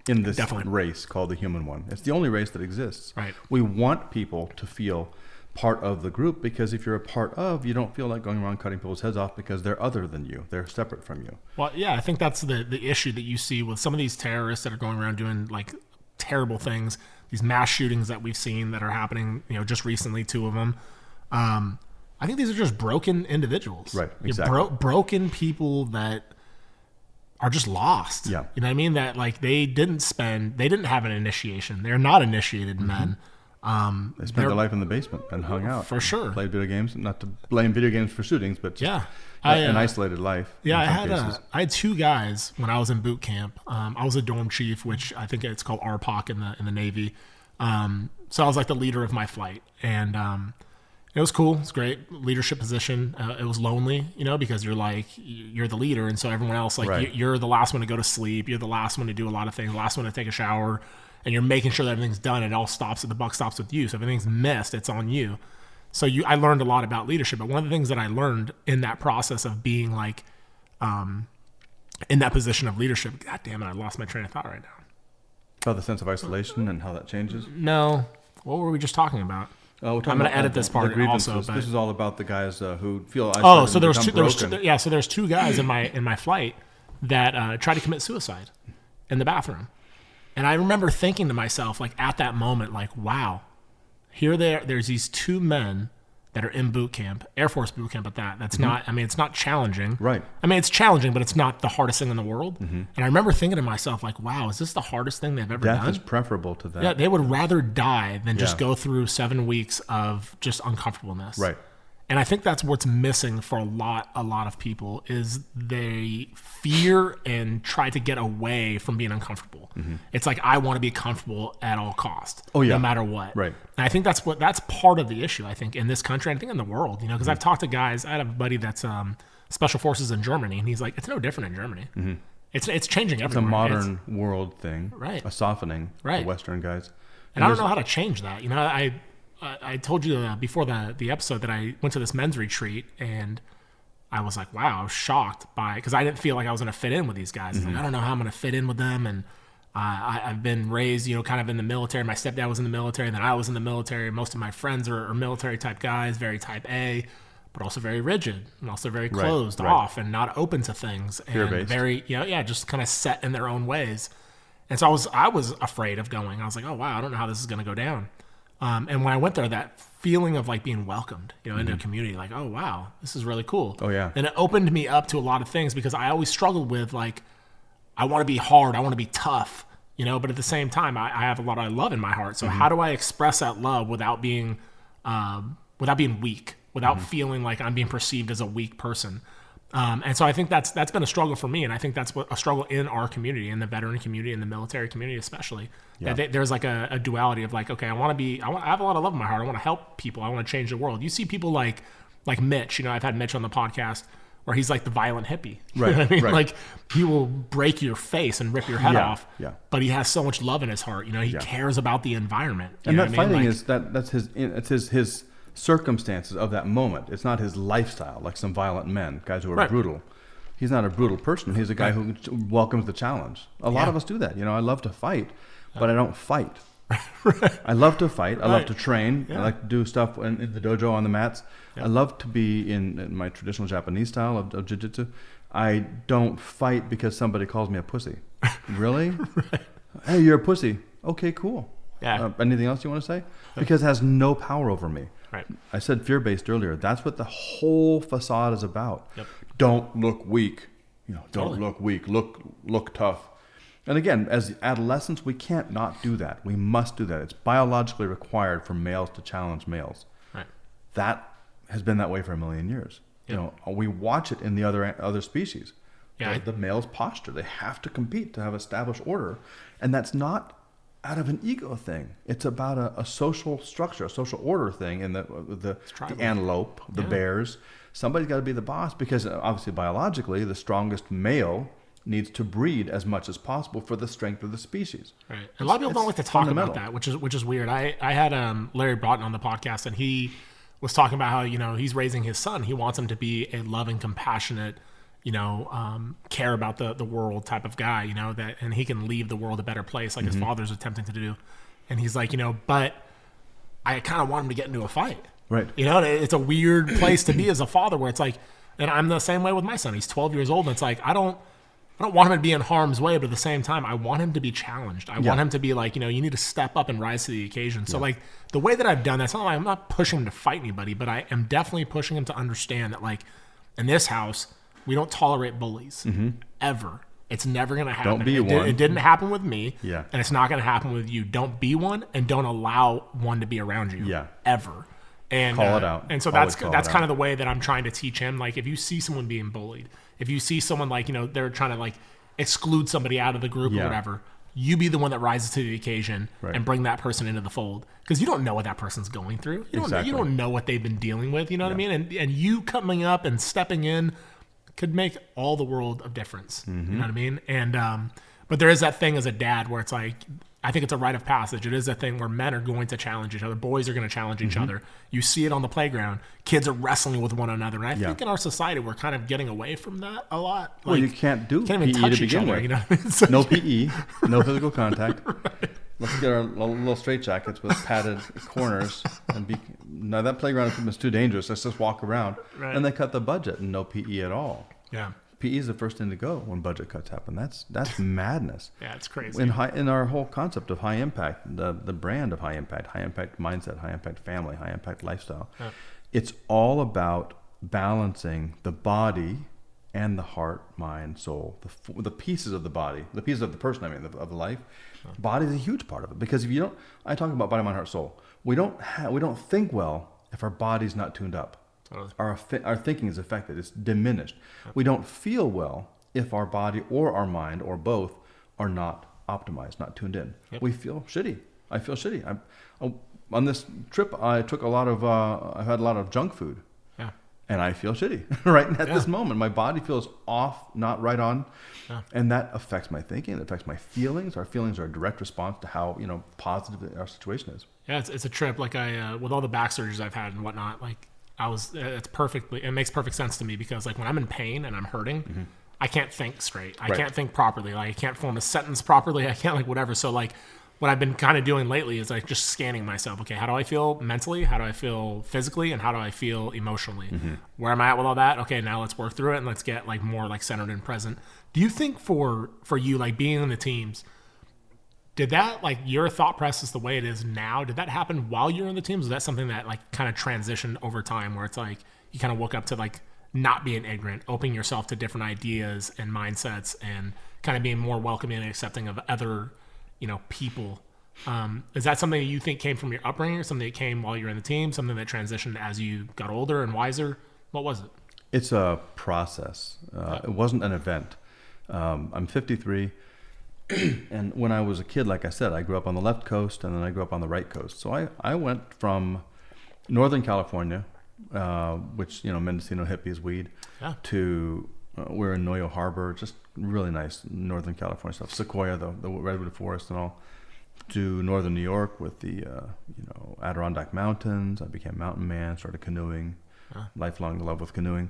in this race called the human one. It's the only race that exists.
Right.
We want people to feel part of the group because if you're a part of, you don't feel like going around cutting people's heads off because they're other than you. They're separate from you.
Well, yeah, I think that's the issue that you see with some of these terrorists that are going around doing like terrible things. These mass shootings that we've seen that are happening, you know, just recently, 2 of them. I think these are just broken individuals.
Right, exactly.
Broken people that are just lost.
Yeah.
You know what I mean? That like they didn't have an initiation. They're not initiated men.
They spent their life in the basement and hung out.
For sure.
Played video games, not to blame video games for shootings, but just an isolated life.
Yeah, I had 2 guys when I was in boot camp. I was a dorm chief, which I think it's called RPOC in the Navy. So I was like the leader of my flight, and it was cool. It's great leadership position. It was lonely, you know, because you're the leader, and so everyone else you're the last one to go to sleep. You're the last one to do a lot of things. The last one to take a shower, and you're making sure that everything's done. It all stops. The buck stops with you. So if everything's missed, it's on you. So I learned a lot about leadership, but one of the things that I learned in that process of being like, in that position of leadership, God damn it, I lost my train of thought right now.
About the sense of isolation and how that changes?
No. What were we just talking about?
I'm
going to edit this part also. But
this is all about the guys who feel isolated.
Oh, so there's 2 guys in my flight that tried to commit suicide in the bathroom. And I remember thinking to myself, like at that moment, like, wow, there's these 2 men that are in boot camp, Air Force boot camp at that. That's not, I mean, it's not challenging.
Right.
I mean, it's challenging, but it's not the hardest thing in the world. And I remember thinking to myself, like, wow, is this the hardest thing they've ever done?
Death is preferable to that.
Yeah, they would rather die than just go through 7 weeks of just uncomfortableness.
Right.
And I think that's what's missing for a lot of people is they fear and try to get away from being uncomfortable. It's like, I want to be comfortable at all costs, no matter what.
Right.
And I think that's part of the issue, I think, in this country, I think in the world, you know, because I've talked to guys, I had a buddy that's special forces in Germany, and he's like, it's no different in Germany. It's changing everywhere.
It's a modern world thing.
Right.
A softening for Western guys.
And I don't know how to change that. You know, I told you before the episode that I went to this men's retreat, and I was like, wow, I was shocked because I didn't feel like I was going to fit in with these guys. I was like, I don't know how I'm going to fit in with them. And I've been raised, kind of in the military. My stepdad was in the military, and then I was in the military. Most of my friends are military type guys, very type A, but also very rigid and also very closed off and not open to things.
Fear-based.
And very, just kind of set in their own ways. And so I was afraid of going. I was like, oh, wow, I don't know how this is going to go down. And when I went there, that feeling of like being welcomed, into a community, like, oh, wow, this is really cool.
Oh, yeah.
And it opened me up to a lot of things because I always struggled with like, I want to be hard. I want to be tough, but at the same time, I have a lot of love in my heart. So how do I express that love without being weak, without feeling like I'm being perceived as a weak person? And so I think that's been a struggle for me. And I think that's a struggle in our community, in the veteran community, in the military community, especially. Yeah. There's like a duality of like, okay, I have a lot of love in my heart. I want to help people. I want to change the world. You see people like Mitch, I've had Mitch on the podcast where he's like the violent hippie.
Right.
I mean?
Right.
Like he will break your face and rip your head off.
Yeah.
But he has so much love in his heart. He cares about the environment.
And that fighting is that's his circumstances of that moment. It's not his lifestyle, like some violent men, guys who are brutal. He's not a brutal person. He's a guy who welcomes the challenge. A lot of us do that. I love to fight, but I don't fight. I love to fight. I love to train. I like to do stuff in the dojo on the mats. I love to be in my traditional Japanese style of jiu-jitsu. I don't fight because somebody calls me a pussy. Really? Hey, you're a pussy. Okay, cool.
Yeah.
Anything else you want to say? Because it has no power over me.
Right.
I said fear-based earlier. That's what the whole facade is about.
Yep.
Don't look weak. Don't look weak. Look tough. And again, as adolescents, we can't not do that. We must do that. It's biologically required for males to challenge males.
Right.
That has been that way for a million years.
Yep.
We watch it in the other species.
Yeah.
The male's posture. They have to compete to have established order. And that's not out of an ego thing. It's about a social structure, a social order thing. And the antelope, the bears. Somebody's got to be the boss because obviously biologically, the strongest male needs to breed as much as possible for the strength of the species.
Right. A lot of people don't like to talk about that, which is weird. I had Larry Broughton on the podcast, and he was talking about how he's raising his son. He wants him to be a loving, compassionate, care about the world type of guy. And he can leave the world a better place, like his father's attempting to do. And he's like, but I kind of want him to get into a fight.
Right.
It's a weird place to be as a father, where it's like, and I'm the same way with my son. He's 12 years old, and it's like I don't want him to be in harm's way, but at the same time, I want him to be challenged. I want him to be like, you need to step up and rise to the occasion. So like the way that I've done that, I'm not pushing him to fight anybody, but I am definitely pushing him to understand that like in this house, we don't tolerate bullies ever. It's never going to happen.
Don't be one.
It didn't happen with me,
and
it's not going to happen with you. Don't be one, and don't allow one to be around you ever. And
call it out.
And so that's kind of the way that I'm trying to teach him. Like if you see someone being bullied, if you see someone like, they're trying to like exclude somebody out of the group or whatever, you be the one that rises to the occasion and bring that person into the fold. Because you don't know what that person's going through. You don't know what they've been dealing with. You know what I mean? And you coming up and stepping in could make all the world of difference. You know what I mean? And but there is that thing as a dad where it's like, I think it's a rite of passage. It is a thing where men are going to challenge each other. Boys are going to challenge each other. You see it on the playground. Kids are wrestling with one another. And I think in our society, we're kind of getting away from that a lot.
Well, you can't do
can't even
PE
touch
to
each
begin
other,
with.
Like,
no PE, no physical contact. Let's get our little straitjackets with padded corners. Now that playground equipment is too dangerous. Let's just walk around. Right. And they cut the budget and no PE at all.
Yeah.
PE is the first thing to go when budget cuts happen. That's madness.
Yeah, it's crazy.
In our whole concept of high impact, the brand of high impact mindset, high impact family, high impact lifestyle, it's all about balancing the body and the heart, mind, soul, the pieces of the body, the pieces of the person, of the life. Body is a huge part of it because if you don't, I talk about body, mind, heart, soul. We don't think well if our body's not tuned up. Our thinking is affected. It's diminished. We don't feel well if our body or our mind or both are not optimized, not tuned in. We feel shitty. I feel shitty. On this trip, I took I had a lot of junk food. Yeah. And I feel shitty right at this moment. My body feels off, not right on. Yeah. And that affects my thinking. It affects my feelings. Our feelings are a direct response to how positive our situation is.
Yeah, it's a trip. Like with all the back surgeries I've had and whatnot, like it makes perfect sense to me because like when I'm in pain and I'm hurting, I can't think straight. I can't think properly. Like I can't form a sentence properly. I can't like whatever. So like what I've been kind of doing lately is like just scanning myself. Okay, how do I feel mentally? How do I feel physically? And how do I feel emotionally? Where am I at with all that? Okay, now let's work through it and let's get like more like centered and present. Do you think for you, like being in the teams, did that, like your thought process the way it is now, did that happen while you're in the teams? Was that something that like kind of transitioned over time where it's like you kind of woke up to like not being ignorant, opening yourself to different ideas and mindsets and kind of being more welcoming and accepting of other, people? Is that something that you think came from your upbringing or something that came while you're in the team, something that transitioned as you got older and wiser? What was it?
It's a process. It wasn't an event. I'm 53. And when I was a kid, like I said, I grew up on the left coast and then I grew up on the right coast. So I went from Northern California, which, Mendocino hippies, weed, to we're in Noyo Harbor, just really nice Northern California stuff. Sequoia, the redwood forest and all, to Northern New York with the, Adirondack Mountains. I became a mountain man, started canoeing, lifelong love with canoeing.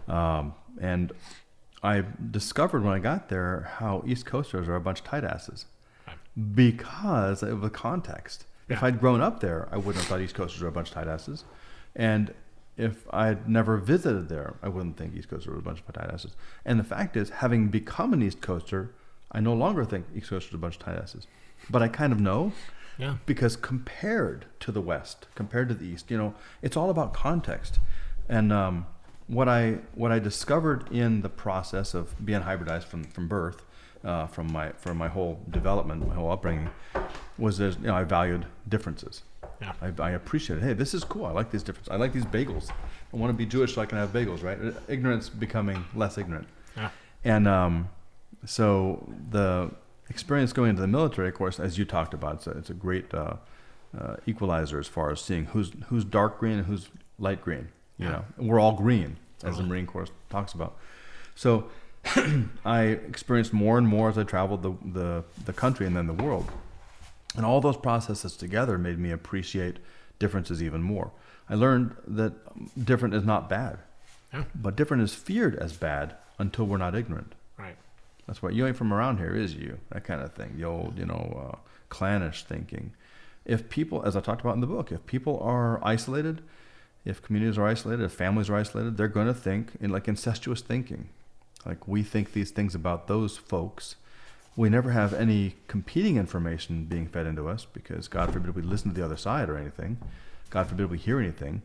And I discovered when I got there how East Coasters are a bunch of tight asses because of the context. Yeah. If I'd grown up there, I wouldn't have thought East Coasters were a bunch of tight asses. And if I'd never visited there, I wouldn't think East Coasters were a bunch of tight asses. And the fact is, having become an East Coaster, I no longer think East Coasters are a bunch of tight asses. But I kind of know because compared to the West, compared to the East, it's all about context. And what I discovered in the process of being hybridized from birth, from my whole development, my whole upbringing, was I valued differences. Yeah. I appreciated, hey, this is cool. I like these differences. I like these bagels. I want to be Jewish so I can have bagels, right? Ignorance becoming less ignorant. Yeah. And so the experience going into the military, of course, as you talked about, it's a great equalizer as far as seeing who's dark green and who's light green. We're all green, as the Marine Corps talks about. So I experienced more and more as I traveled the country and then the world. And all those processes together made me appreciate differences even more. I learned that different is not bad, but different is feared as bad until we're not ignorant. Right. That's why you ain't from around here, is you? That kind of thing. The old, clannish thinking. If people, as I talked about in the book, if people are isolated, if communities are isolated, if families are isolated, they're going to think in like incestuous thinking. Like we think these things about those folks. We never have any competing information being fed into us because God forbid we listen to the other side or anything. God forbid we hear anything.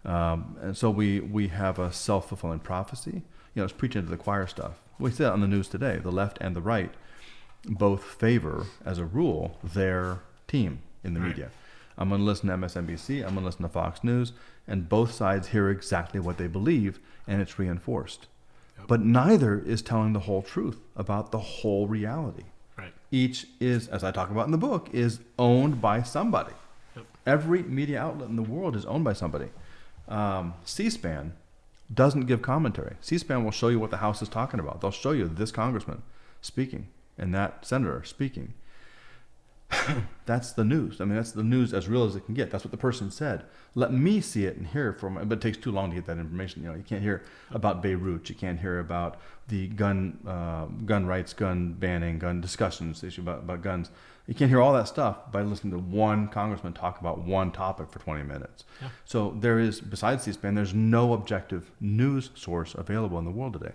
And so we have a self-fulfilling prophecy. It's preaching to the choir stuff. We see that on the news today. The left and the right both favor, as a rule, their team in the media. I'm going to listen to MSNBC. I'm going to listen to Fox News. And both sides hear exactly what they believe, and it's reinforced. Yep. But neither is telling the whole truth about the whole reality. Right. Each is, as I talk about in the book, is owned by somebody. Yep. Every media outlet in the world is owned by somebody. C-SPAN doesn't give commentary. C-SPAN will show you what the House is talking about. They'll show you this congressman speaking and that senator speaking. That's the news. I mean, that's the news as real as it can get. That's what the person said. Let me see it and hear it from it. But it takes too long to get that information. You can't hear about Beirut. You can't hear about the gun rights, gun banning, gun discussions, issue about guns. You can't hear all that stuff by listening to one congressman talk about one topic for 20 minutes. Yeah. So there is, besides C-SPAN, there's no objective news source available in the world today.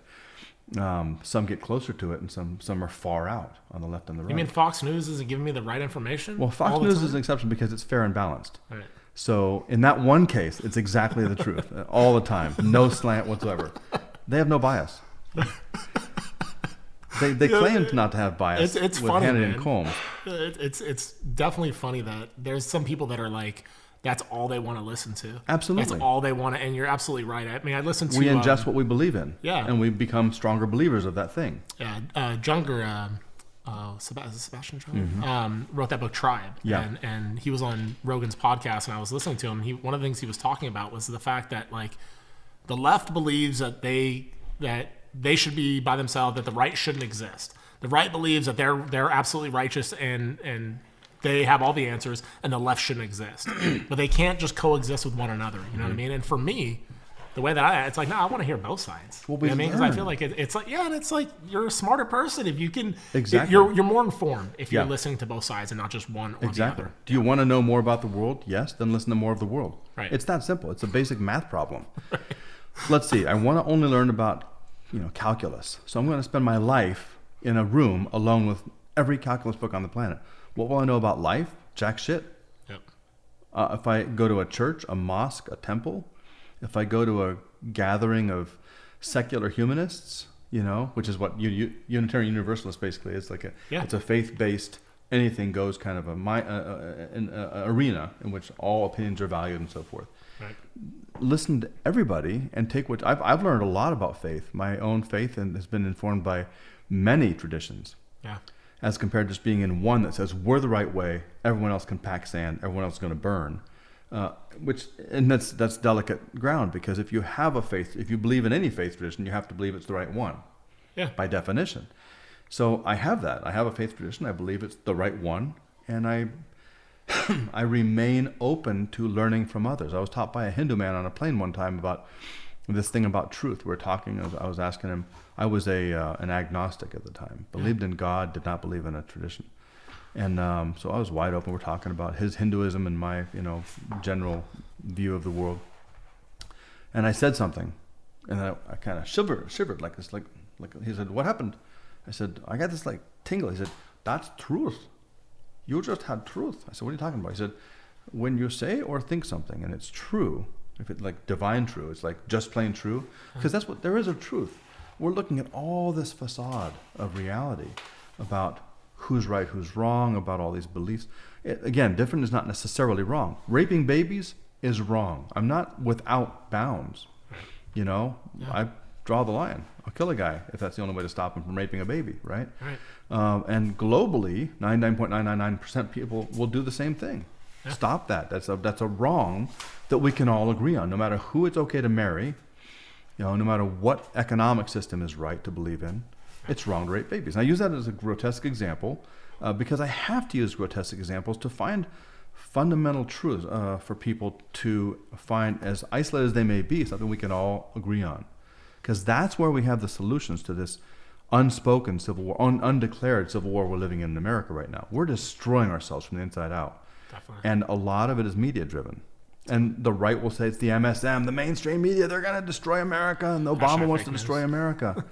Some get closer to it, and some are far out on the left and the right.
You mean Fox News isn't giving me the right information?
Well, Fox News is an exception because it's fair and balanced. Right. So in that one case, it's exactly the truth all the time, no slant whatsoever. They have no bias. They claim not to have bias.
It's
with
funny,
Hannity
man.
and Combs.
It's definitely funny that there's some people that are like, that's all they want to listen to.
Absolutely.
That's all they want to, and you're absolutely right. I mean, I listen to...
We ingest what we believe in.
Yeah.
And we become stronger believers of that thing.
Yeah. Junger, Sebastian Junger, wrote that book, Tribe.
Yeah.
And he was on Rogan's podcast, and I was listening to him. One of the things he was talking about was the fact that, like, the left believes that they should be by themselves, that the right shouldn't exist. The right believes that they're absolutely righteous and they have all the answers, and the left shouldn't exist. But they can't just coexist with one another. You know what I mean? And for me, the way that it's like, no, I want to hear both sides.
Well,
You know what I mean, because I feel like it's like, yeah, and it's like you're a smarter person if you can.
Exactly.
You're more informed if you're
Yeah.
listening to both sides and not just one or
Exactly.
the other.
Do you want to know more about the world? Yes, then listen to more of the world.
Right.
It's that simple. It's a basic math problem. Let's see. I want to only learn about, calculus. So I'm going to spend my life in a room alone with every calculus book on the planet. What will I know about life? Jack shit.
Yep.
If I go to a church, a mosque, a temple, if I go to a gathering of secular humanists, which is what Unitarian Universalist basically is, like it's a faith-based, anything goes kind of an arena in which all opinions are valued and so forth.
Right.
Listen to everybody and take what I've learned a lot about faith. My own faith and has been informed by many traditions.
Yeah.
As compared to just being in one that says we're the right way, everyone else can pack sand, everyone else is going to burn. That's delicate ground, because if you have a faith, if you believe in any faith tradition, you have to believe it's the right one.
Yeah.
By definition. So I have that. I have a faith tradition. I believe it's the right one, and I remain open to learning from others. I was taught by a Hindu man on a plane one time about this thing about truth. We were talking. I was asking him. I was an agnostic at the time. Believed in God, did not believe in a tradition. And so I was wide open. We're talking about his Hinduism and my, general view of the world. And I said something, and I kind of shivered like this. Like he said, "What happened?" I said, "I got this like tingle." He said, "That's truth. You just had truth." I said, "What are you talking about?" He said, "When you say or think something and it's true, if it's like divine true, it's like just plain true, because that's what there is of truth. We're looking at all this facade of reality about who's right, who's wrong, about all these beliefs. Again, different is not necessarily wrong. Raping babies is wrong. I'm not without bounds. I draw the line. I'll kill a guy if that's the only way to stop him from raping a baby, right?
Right.
And globally, 99.999% people will do the same thing. Yeah. Stop that. That's a wrong that we can all agree on, no matter who it's okay to marry, no matter what economic system is right to believe in. It's wrong to rape babies. And I use that as a grotesque example because I have to use grotesque examples to find fundamental truths for people to find, as isolated as they may be, something we can all agree on. Because that's where we have the solutions to this unspoken civil war, undeclared civil war we're living in America right now. We're destroying ourselves from the inside out.
Definitely. And
a lot of it is media driven. And the right will say it's the MSM, the mainstream media, they're going to destroy America, and Obama wants to destroy America.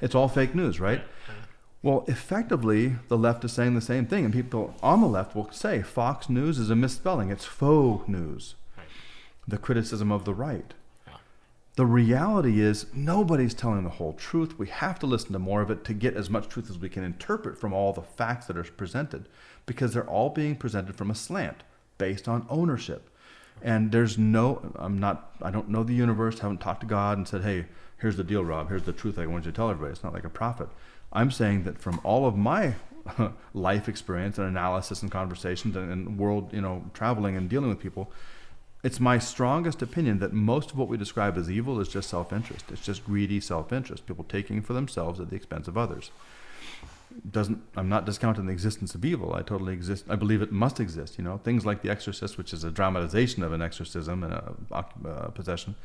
It's all fake news, right?
Yeah.
Well, effectively, the left is saying the same thing, and people on the left will say Fox News is a misspelling. It's faux news.
Right.
The criticism of the right.
Yeah.
The reality is nobody's telling the whole truth. We have to listen to more of it to get as much truth as we can interpret from all the facts that are presented, because they're all being presented from a slant based on ownership. And I don't know the universe, haven't talked to God and said, hey, here's the deal, Rob, here's the truth I want you to tell everybody. It's not like a prophet. I'm saying that from all of my life experience and analysis and conversations and world, traveling and dealing with people, it's my strongest opinion that most of what we describe as evil is just self-interest. It's just greedy self-interest, people taking for themselves at the expense of others. I'm not discounting the existence of evil. I believe it must exist. Things like The Exorcist, which is a dramatization of an exorcism and a possession.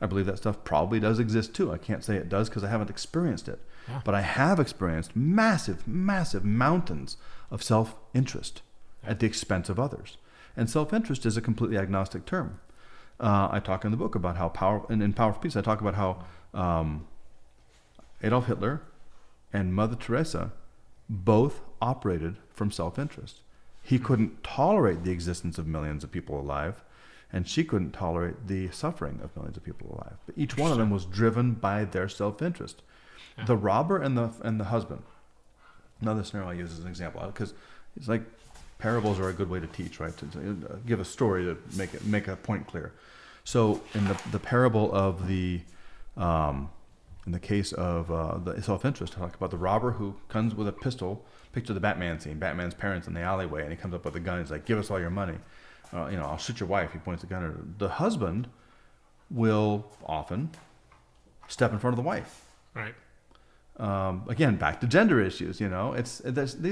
I believe that stuff probably does exist too. I can't say it does because I haven't experienced it. Yeah. But I have experienced massive, massive mountains of self-interest at the expense of others. And self-interest is a completely agnostic term. I talk in the book about how in Power of Peace, I talk about how Adolf Hitler and Mother Teresa both operated from self-interest. He couldn't tolerate the existence of millions of people alive, and she couldn't tolerate the suffering of millions of people alive. But each one of them was driven by their self-interest. Yeah. The robber and the husband. Another scenario I use as an example, because it's like parables are a good way to teach, right? To give a story to make a point clear. So in the parable of in the case of the self-interest, I talk about the robber who comes with a pistol. Picture the Batman scene, Batman's parents in the alleyway, and he comes up with a gun. He's like, give us all your money. I'll shoot your wife. He points the gun at her. The husband will often step in front of the wife.
Right.
Again, back to gender issues, these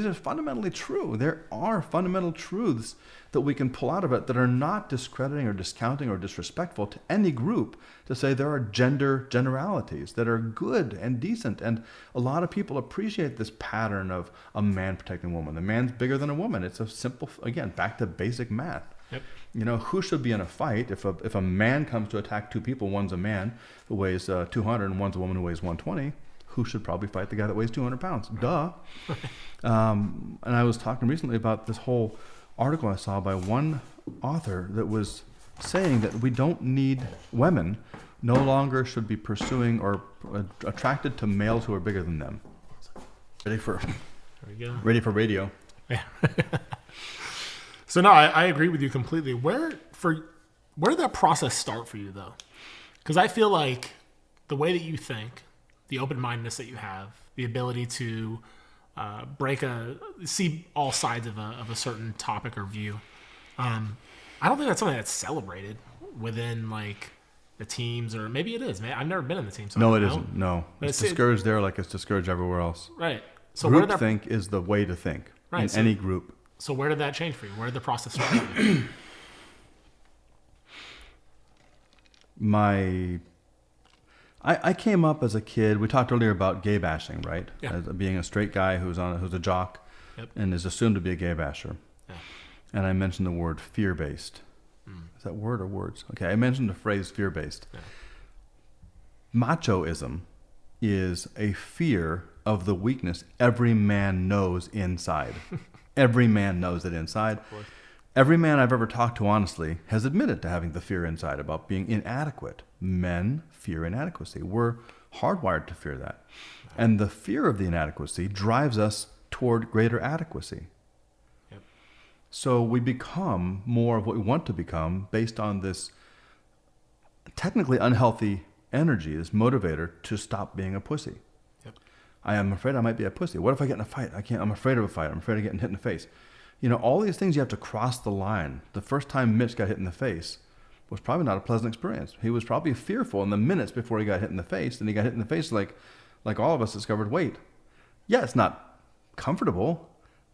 are fundamentally true. There are fundamental truths that we can pull out of it that are not discrediting or discounting or disrespectful to any group, to say there are gender generalities that are good and decent. And a lot of people appreciate this pattern of a man protecting a woman. The man's bigger than a woman. It's a simple, again, back to basic math.
Yep.
Who should be in a fight if a man comes to attack two people? One's a man who weighs 200 and one's a woman who weighs 120. Who should probably fight the guy that weighs 200 pounds? Duh. And I was talking recently about this whole article I saw by one author that was saying that we don't need women, no longer should be pursuing or attracted to males who are bigger than them. Ready for radio.
Yeah. So no, I agree with you completely. Where did that process start for you though? Because I feel like the way that you think, the open-mindedness that you have, the ability to see all sides of a certain topic or view. I don't think that's something that's celebrated within like the teams, or maybe it is. I've never been in the team. So
no, it isn't. No, it's discouraged there like it's discouraged everywhere else.
Right. So
groupthink is the way to think in any group.
So where did that change for you? Where did the process start for you?
I came up as a kid. We talked earlier about gay bashing, right?
Yeah.
As being a straight guy who's a jock,
yep.
and is assumed to be a gay basher.
Yeah.
And I mentioned the word fear-based. Is that word or words? Okay, I mentioned the phrase fear-based.
Yeah.
Machoism is a fear of the weakness every man knows inside. Every man knows it inside. Every man I've ever talked to, honestly, has admitted to having the fear inside about being inadequate. Men fear inadequacy. We're hardwired to fear that. And the fear of the inadequacy drives us toward greater adequacy.
Yep.
So we become more of what we want to become based on this technically unhealthy energy, this motivator to stop being a pussy.
Yep.
I am afraid I might be a pussy. What if I get in a fight? I'm afraid of a fight. I'm afraid of getting hit in the face. All these things you have to cross the line. The first time Mitch got hit in the face was probably not a pleasant experience. He was probably fearful in the minutes before he got hit in the face, and he got hit in the face like all of us discovered weight. Yeah, it's not comfortable,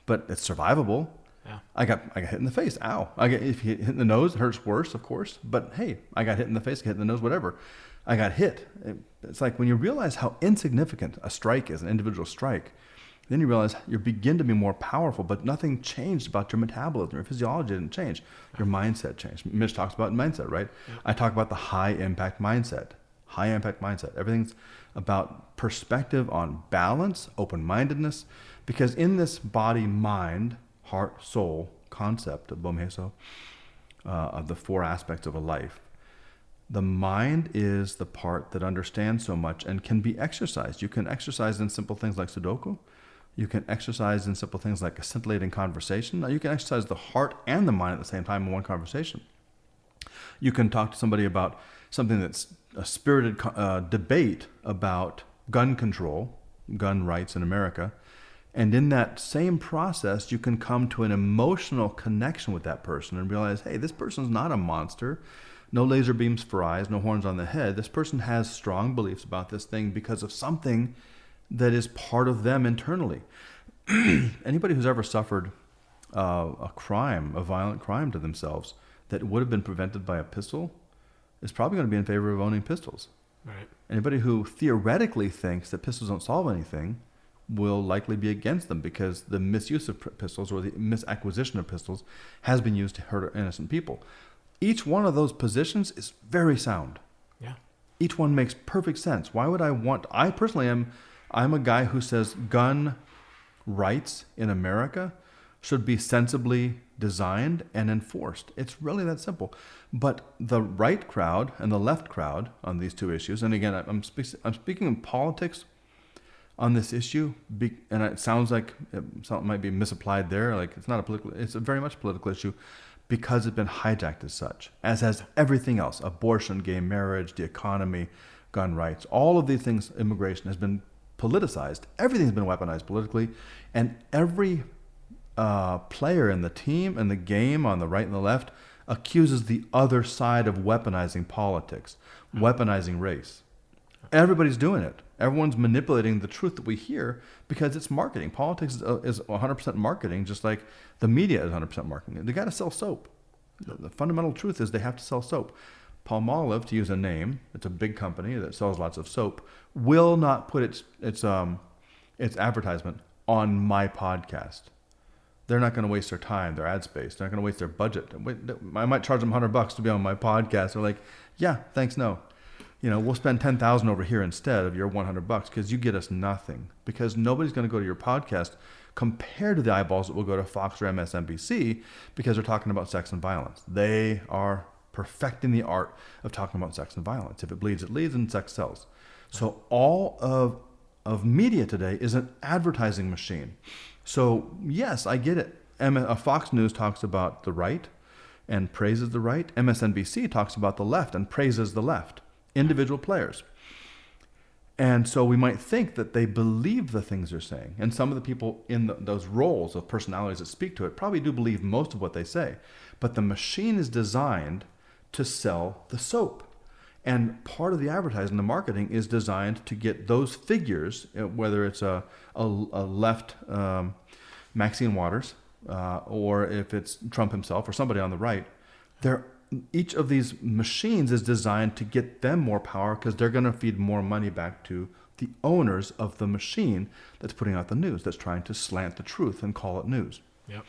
but it's survivable.
Yeah.
I got hit in the face. Ow. If you hit in the nose, it hurts worse, of course. But hey, I got hit in the face, hit in the nose, whatever. I got hit. It's like when you realize how insignificant a strike is, an individual strike, then you realize you begin to be more powerful, but nothing changed about your metabolism. Your physiology didn't change. Your mindset changed. Mitch talks about mindset, right? Yeah. I talk about the high impact mindset. High impact mindset. Everything's about perspective on balance, open-mindedness, because in this body, mind, heart, soul concept of Bomheso, of the four aspects of a life, the mind is the part that understands so much and can be exercised. You can exercise in simple things like Sudoku. You can exercise in simple things like a scintillating conversation. Now, you can exercise the heart and the mind at the same time in one conversation. You can talk to somebody about something that's a spirited debate about gun control, gun rights in America. And in that same process, you can come to an emotional connection with that person and realize, hey, this person's not a monster. No laser beams for eyes, no horns on the head. This person has strong beliefs about this thing because of something that is part of them internally. Anybody who's ever suffered a violent crime to themselves that would have been prevented by a pistol is probably going to be in favor of owning pistols.
Right.
Anybody who theoretically thinks that pistols don't solve anything will likely be against them because the misuse of pistols or the misacquisition of pistols has been used to hurt innocent people. Each one of those positions is very sound.
Yeah.
Each one makes perfect sense. Why would I personally I'm a guy who says gun rights in America should be sensibly designed and enforced. It's really that simple. But the right crowd and the left crowd on these two issues, and again, I'm speaking in politics on this issue, and it sounds like it might be misapplied there. Like it's a very much political issue because it's been hijacked as such, as has everything else: abortion, gay marriage, the economy, gun rights. All of these things, immigration has been politicized. Everything's been weaponized politically, and every player in the team and the game on the right and the left accuses the other side of weaponizing politics, weaponizing race. Everybody's doing it. Everyone's manipulating the truth that we hear because it's marketing. Politics is 100% marketing, just like the media is 100% marketing. They got to sell soap. The fundamental truth is they have to sell soap. Palmolive, to use a name, it's a big company that sells lots of soap, will not put its advertisement on my podcast. They're not going to waste their time, their ad space. They're not going to waste their budget. I might charge them $100 to be on my podcast. They're like, yeah, thanks, no. We'll spend $10,000 over here instead of your $100 because you get us nothing. Because nobody's going to go to your podcast compared to the eyeballs that will go to Fox or MSNBC because they're talking about sex and violence. They are perfecting the art of talking about sex and violence. If it bleeds, it leads, and sex sells. So all of media today is an advertising machine. So yes, I get it. Fox News talks about the right and praises the right. MSNBC talks about the left and praises the left. Individual players. And so we might think that they believe the things they're saying. And some of the people in those roles of personalities that speak to it probably do believe most of what they say. But the machine is designed to sell the soap. And part of the advertising, the marketing, is designed to get those figures, whether it's a left Maxine Waters, or if it's Trump himself or somebody on the right, each of these machines is designed to get them more power because they're going to feed more money back to the owners of the machine that's putting out the news, that's trying to slant the truth and call it news.
Yep,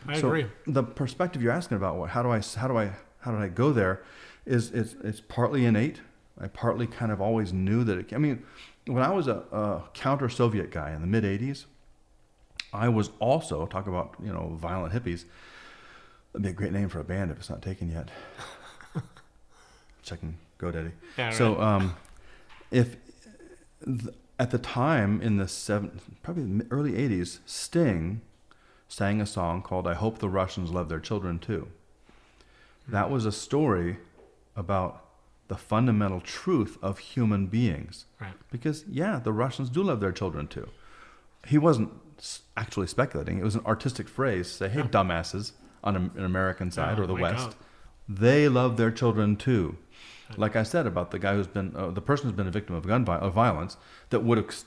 I agree.
The perspective you're asking about, how did I go there, is it's partly innate. I partly kind of always knew that. When I was a counter-Soviet guy in the mid '80s, I was also talk about violent hippies. That'd be a great name for a band if it's not taken yet. Checking GoDaddy. Yeah, right. So, at the time in probably the early '80s, Sting sang a song called "I Hope the Russians Love Their Children Too." That was a story about the fundamental truth of human beings.
Right.
Because the Russians do love their children too. He wasn't actually speculating. It was an artistic phrase to say, "Hey, dumbasses." On an American side or the West, they love their children too. Like I said about the guy who's been, the person who's been a victim of violence, that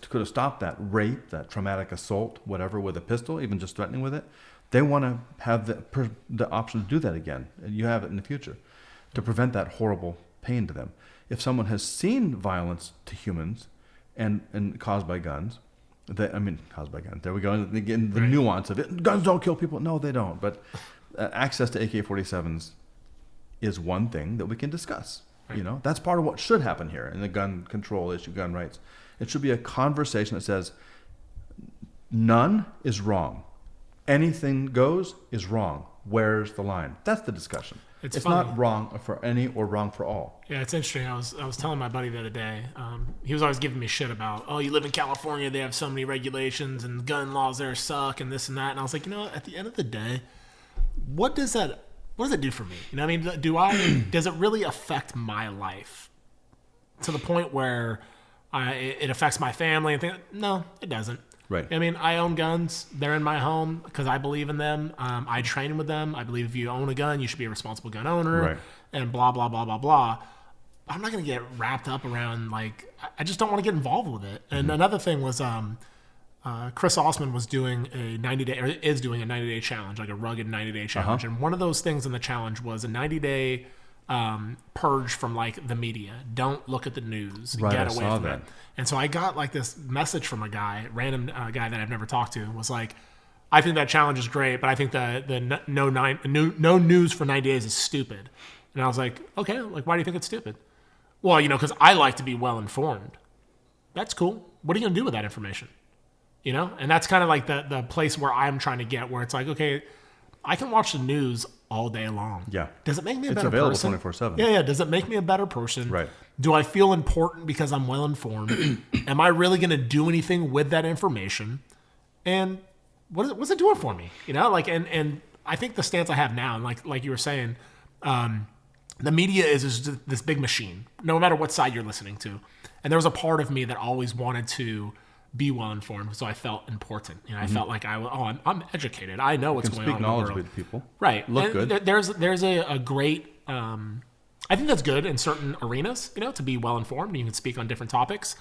could have stopped that rape, that traumatic assault, whatever, with a pistol, even just threatening with it. They want to have the option to do that again, and you have it in the future, to prevent that horrible pain to them. If someone has seen violence to humans and caused by guns, caused by guns. There we go. Again, the nuance of it. Guns don't kill people. No, they don't. But access to AK-47s is one thing that we can discuss. Right. That's part of what should happen here in the gun control issue, gun rights. It should be a conversation that says none is wrong. Anything goes is wrong. Where's the line? That's the discussion. It's not wrong for any or wrong for all.
Yeah, it's interesting. I was telling my buddy the other day. He was always giving me shit about, you live in California, they have so many regulations and gun laws there suck and this and that. And I was like, at the end of the day, what does that do for me? Does it really affect my life to the point where it affects my family and things? No, it doesn't.
Right.
I own guns. They're in my home because I believe in them. I train with them. I believe if you own a gun, you should be a responsible gun owner.
Right.
And blah, blah, blah, blah, blah. I'm not going to get wrapped up around, I just don't want to get involved with it. And another thing was Chris Osman was doing a 90-day challenge, like a rugged 90-day challenge. And one of those things in the challenge was a 90-day purge from the media. Don't look at the news.
Right,
get away from
that.
it. And so I got this message from a random guy that I've never talked to, was like, I think that challenge is great, but I think the no news for 90 days is stupid. And I was like, okay, why do you think it's stupid? Well, because I like to be well informed. That's cool. What are you going to do with that information? And that's kind of the place where I'm trying to get, where it's like, okay, I can watch the news all day long.
Yeah.
Does it make me a better person?
It's available 24/7.
Yeah. Does it make me a better person?
Right.
Do I feel important because I'm well informed? Am I really going to do anything with that information? And what's it doing for me? And I think the stance I have now, and like you were saying, the media is this big machine, no matter what side you're listening to. And there was a part of me that always wanted to be well informed, so I felt important. I felt like I'm educated. I know what's going on in the world.
Speak knowledge with people.
Right.
Look
and
good.
There's a great. I think that's good in certain arenas. To be well informed, and you can speak on different topics.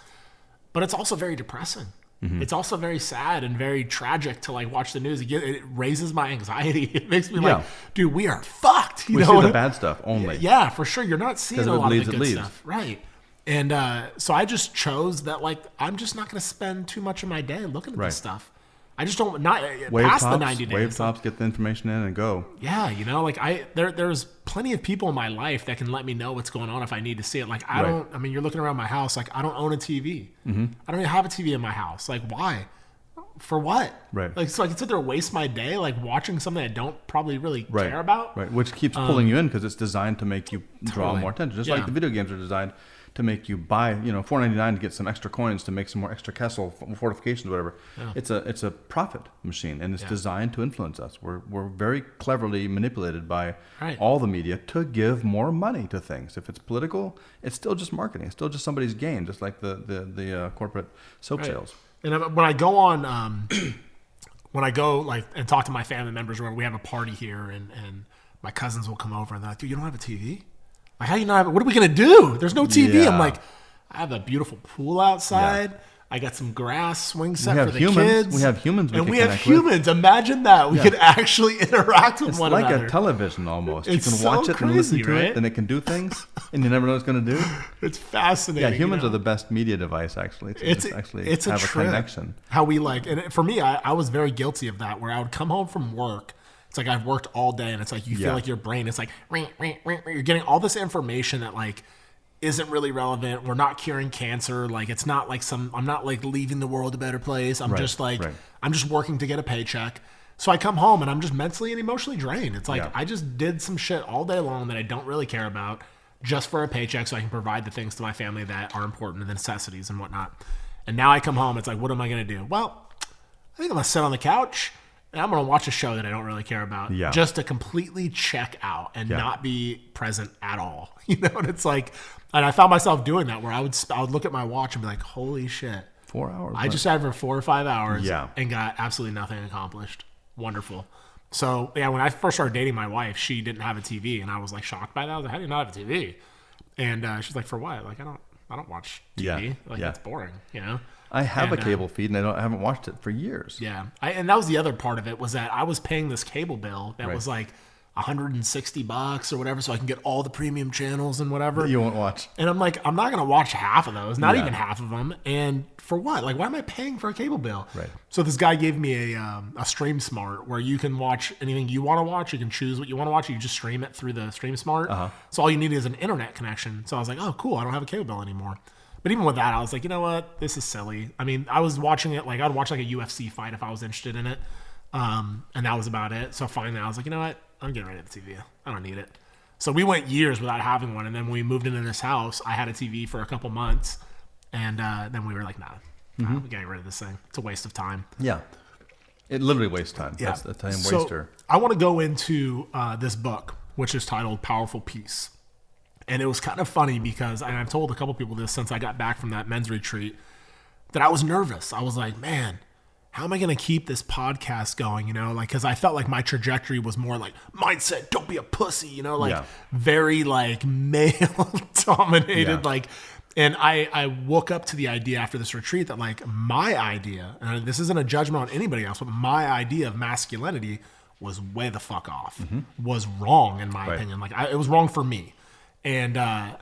but it's also very depressing.
Mm-hmm.
It's also very sad and very tragic to like watch the news. It raises my anxiety. It makes me like, dude, we are fucked.
We see the bad stuff only.
Yeah, for sure. You're not seeing a lot of the good
leads.
stuff. Right. And so I just chose that, like, I'm just not going to spend too much of my day looking at this stuff. I just don't, not past the 90 days.
Wave tops, get the information in and go.
Yeah, you know, like there's plenty of people in my life that can let me know what's going on if I need to see it. Like I mean, you're looking around my house, like I don't own a TV. Mm-hmm. I don't even have a TV in my house. Like why? For what?
Right.
Like, so I can sit there and waste my day like watching something I don't probably really care about.
Right. Which keeps pulling you in because it's designed to make you draw more attention. Just like the video games are designed to make you buy, $4.99 to get some extra coins to make some more extra castle fortifications, whatever. Yeah. It's a profit machine, and it's designed to influence us. We're very cleverly manipulated by all the media to give more money to things. If it's political, it's still just marketing. It's still just somebody's gain, just like the corporate soap sales.
And when I go on, like and talk to my family members, where we have a party here, and my cousins will come over and they're like, "Dude, you don't have a TV? Like, how do you not have it? What are we going to do? There's no TV."
Yeah.
I'm like, I have a beautiful pool outside. Yeah. I got some grass swing set for the
humans.
kids.
We have humans.
We have humans. With. Imagine that. We could actually interact with one another.
It's like a television almost.
It's
you can watch
so
it
crazy,
and listen to
right?
it, and it can do things, and you never know what it's going to do.
It's fascinating.
Yeah, humans are the best media device, actually.
It's
have a connection.
How we like, and for me, I was very guilty of that, where I would come home from work. It's like I've worked all day, and it's like you feel like your brain is like, you're getting all this information that like isn't really relevant. We're not curing cancer. Like it's not like I'm not like leaving the world a better place. I'm just like, I'm just working to get a paycheck. So I come home and I'm just mentally and emotionally drained. It's like I just did some shit all day long that I don't really care about just for a paycheck so I can provide the things to my family that are important, the necessities and whatnot. And now I come home, it's like, what am I going to do? Well, I think I'm going to sit on the couch and I'm going to watch a show that I don't really care about just to completely check out and not be present at all. You know, and it's like, and I found myself doing that where I would look at my watch and be like, holy shit.
4 hours.
I just sat for 4 or 5 hours and got absolutely nothing accomplished. Wonderful. So, yeah, when I first started dating my wife, she didn't have a TV, and I was like shocked by that. I was like, how do you not have a TV? And she's like, for what? Like, I don't watch TV. Like, it's boring, you know?
I have a cable feed, and I haven't watched it for years.
Yeah. And that was the other part of it, was that I was paying this cable bill that was like $160 or whatever, so I can get all the premium channels and whatever.
You won't watch.
And I'm like, I'm not going to watch half of those, not even half of them. And for what? Like, why am I paying for a cable bill?
Right.
So this guy gave me a Stream Smart where you can watch anything you want to watch. You can choose what you want to watch. You just stream it through the Stream Smart. Uh-huh. So all you need is an internet connection. So I was like, oh, cool. I don't have a cable bill anymore. But even with that, I was like, you know what? This is silly. I mean, I was watching it, like I'd watch like a UFC fight if I was interested in it. And that was about it. So finally I was like, you know what? I'm getting rid of the TV. I don't need it. So we went years without having one. And then when we moved into this house, I had a TV for a couple months. And then we were like, nah, we're getting rid of this thing. It's a waste of time.
Yeah. It literally wastes time. Yeah. That's a time waster.
So I want to go into this book, which is titled Powerful Peace. And it was kind of funny because, and I've told a couple people this since I got back from that men's retreat, that I was nervous. I was like, man, how am I going to keep this podcast going? You know, like, because I felt like my trajectory was more like mindset, don't be a pussy, you know, like very like male dominated, like, and I woke up to the idea after this retreat that like my idea, and this isn't a judgment on anybody else, but my idea of masculinity was way the fuck off, was wrong in my opinion. Like it was wrong for me. And I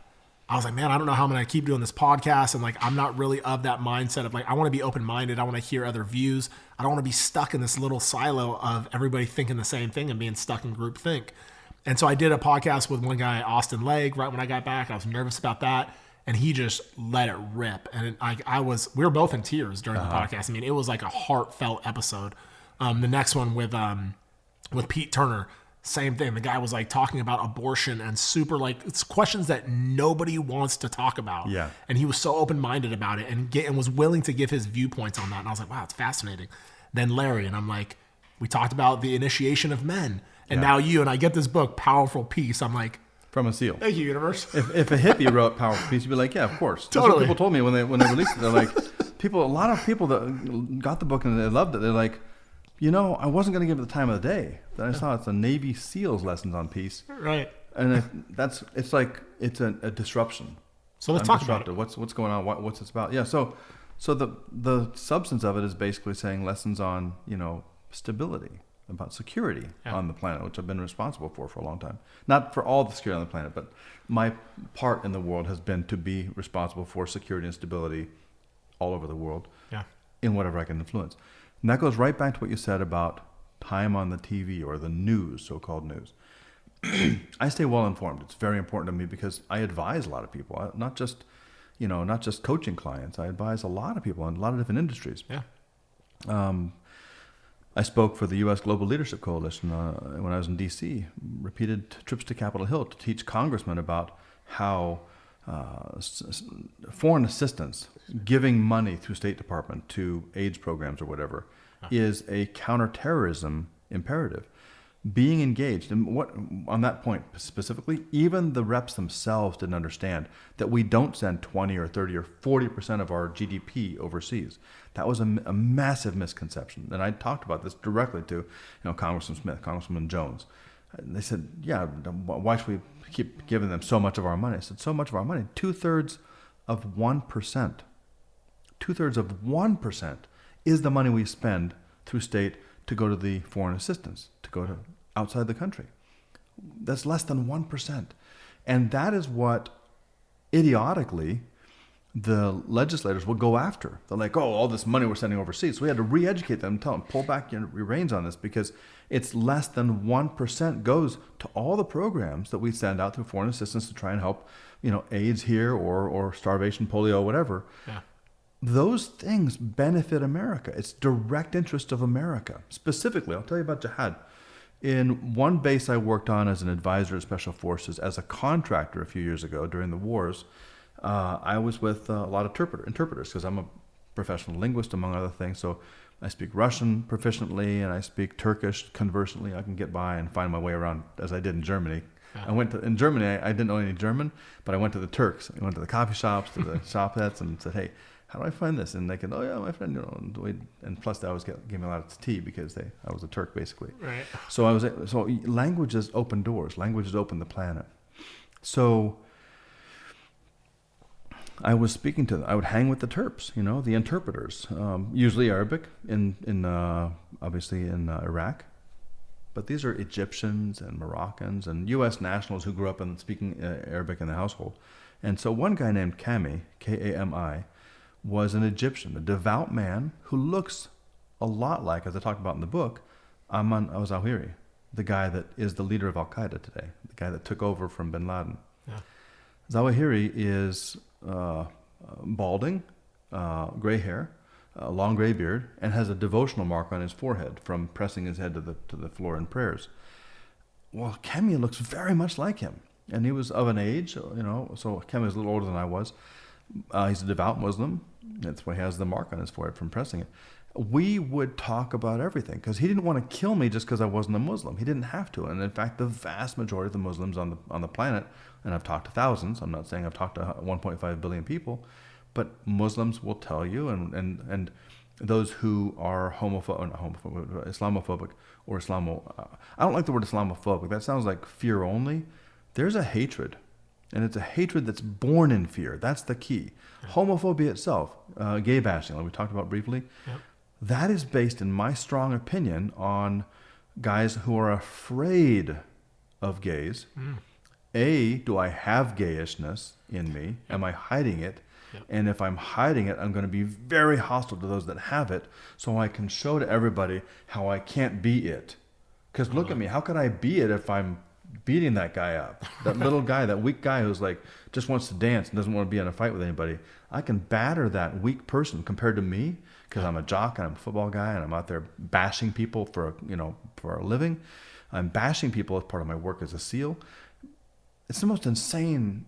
was like, man, I don't know how I'm going to keep doing this podcast. And like, I'm not really of that mindset of like, I want to be open-minded. I want to hear other views. I don't want to be stuck in this little silo of everybody thinking the same thing and being stuck in group think. And so I did a podcast with one guy, Austin Legg, right when I got back. I was nervous about that. And he just let it rip. And we were both in tears during the podcast. I mean, it was like a heartfelt episode. The next one with Pete Turner, same thing. The guy was like talking about abortion and super like it's questions that nobody wants to talk about. Yeah. And he was so open-minded about it and was willing to give his viewpoints on that. And I was like, wow, it's fascinating. Then Larry, and I'm like, we talked about the initiation of men. And now you, and I get this book, Powerful Peace. I'm like,
from a SEAL.
Thank you, universe.
If a hippie wrote Powerful Peace, you'd be like, yeah, of course.
Totally.
That's what people told me when they released it. They're like, a lot of people that got the book and they loved it. They're like, you know, I wasn't going to give it the time of the day. Then I saw it's a Navy SEALs lessons on peace. Right. And it's a disruption.
So let's talk about it.
What's going on? What's it's about? Yeah. So So the substance of it is basically saying lessons on, stability, about security on the planet, which I've been responsible for a long time. Not for all the security on the planet, but my part in the world has been to be responsible for security and stability all over the world in whatever I can influence. And that goes right back to what you said about time on the TV or the news, so-called news. I stay well informed. It's very important to me because I advise a lot of people, not just coaching clients. I advise a lot of people in a lot of different industries. I spoke for the U.S. Global Leadership Coalition when I was in D.C., repeated trips to Capitol Hill to teach congressmen about how foreign assistance, giving money through State Department to AIDS programs or whatever, is a counterterrorism imperative. Being engaged, and what on that point specifically, even the reps themselves didn't understand that we don't send 20 or 30 or 40% of our GDP overseas. That was a massive misconception. And I talked about this directly to Congressman Smith, Congressman Jones. And they said, why should we keep giving them so much of our money? I said, so much of our money, 2/3 of 1%. 2/3 of 1% is the money we spend through state to go to the foreign assistance, to go to outside the country. That's less than 1%. And that is what idiotically the legislators will go after. They're like, all this money we're sending overseas. So we had to re-educate them and tell them, pull back your reins on this because it's less than 1% goes to all the programs that we send out through foreign assistance to try and help, AIDS here or starvation, polio, whatever. Those things benefit America. It's direct interest of America. Specifically, I'll tell you about jihad. In one base I worked on as an advisor to Special Forces, as a contractor a few years ago during the wars, I was with a lot of interpreters because I'm a professional linguist, among other things. So I speak Russian proficiently and I speak Turkish conversantly. I can get by and find my way around as I did in Germany. In Germany, I didn't know any German, but I went to the Turks. I went to the coffee shops, to the shopettes, and said, hey, how do I find this? And they can, my friend, and plus they always gave me a lot of tea because I was a Turk basically.
Right.
So languages open doors. Languages open the planet. So I was speaking to them. I would hang with the Terps, the interpreters, usually Arabic obviously in Iraq. But these are Egyptians and Moroccans and U.S. nationals who grew up speaking Arabic in the household. And so one guy named Kami, Kami, was an Egyptian, a devout man who looks a lot like, as I talked about in the book, Ayman al-Zawahiri, the guy that is the leader of Al-Qaeda today, the guy that took over from bin Laden. Zawahiri is balding, gray hair, a long gray beard, and has a devotional mark on his forehead from pressing his head to the floor in prayers. Well, Kami looks very much like him, and he was of an age, so Kami is a little older than I was. He's a devout Muslim. That's why he has the mark on his forehead from pressing it. We would talk about everything because he didn't want to kill me just because I wasn't a Muslim. He didn't have to. And in fact, the vast majority of the Muslims on the planet, and I've talked to thousands, I'm not saying I've talked to 1.5 billion people, but Muslims will tell you, and those who are Islamophobic or I don't like the word Islamophobic. That sounds like fear only. There's a hatred. And it's a hatred that's born in fear. That's the key. Homophobia itself, gay bashing, like we talked about briefly, that is based, in my strong opinion, on guys who are afraid of gays. Do I have gayishness in me? Am I hiding it? And if I'm hiding it, I'm going to be very hostile to those that have it so I can show to everybody how I can't be it. Because look at me. How could I be it if I'm beating that guy up, that little guy, that weak guy who's like just wants to dance and doesn't want to be in a fight with anybody? I can batter that weak person compared to me because I'm a jock and I'm a football guy and I'm out there bashing people for a living. I'm bashing people as part of my work as a SEAL. It's the most insane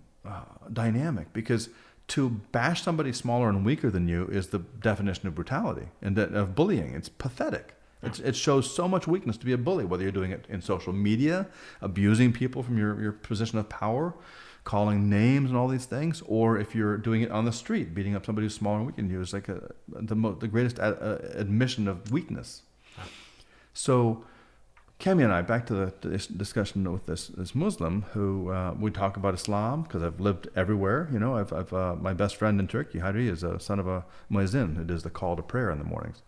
dynamic because to bash somebody smaller and weaker than you is the definition of brutality and of bullying. It's pathetic. It shows so much weakness to be a bully, whether you're doing it in social media, abusing people from your position of power, calling names and all these things, or if you're doing it on the street, beating up somebody who's smaller and weaker than you is like the greatest admission of weakness. So Kemi and I, back to this discussion with this Muslim who we talk about Islam because I've lived everywhere. You know, I've my best friend in Turkey, Hayri, is a son of a muezzin who does the call to prayer in the mornings.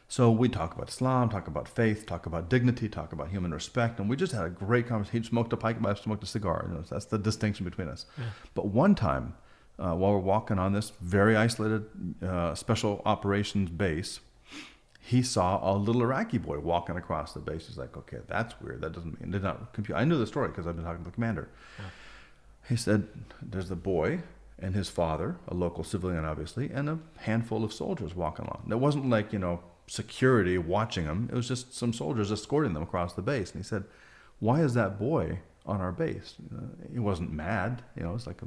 So we talk about Islam, talk about faith, talk about dignity, talk about human respect, and we just had a great conversation. He smoked a pipe, I smoked a cigar. You know, that's the distinction between us. Yeah. But one time, while we're walking on this very isolated special operations base, he saw a little Iraqi boy walking across the base. He's like, okay, that's weird. That doesn't mean, did not compute. I knew the story because I've been talking to the commander. Yeah. He said, there's the boy and his father, a local civilian, obviously, and a handful of soldiers walking along. It wasn't like, you know, security watching them. It was just some soldiers escorting them across the base. And he said, why is that boy on our base? He wasn't mad. You know, it's like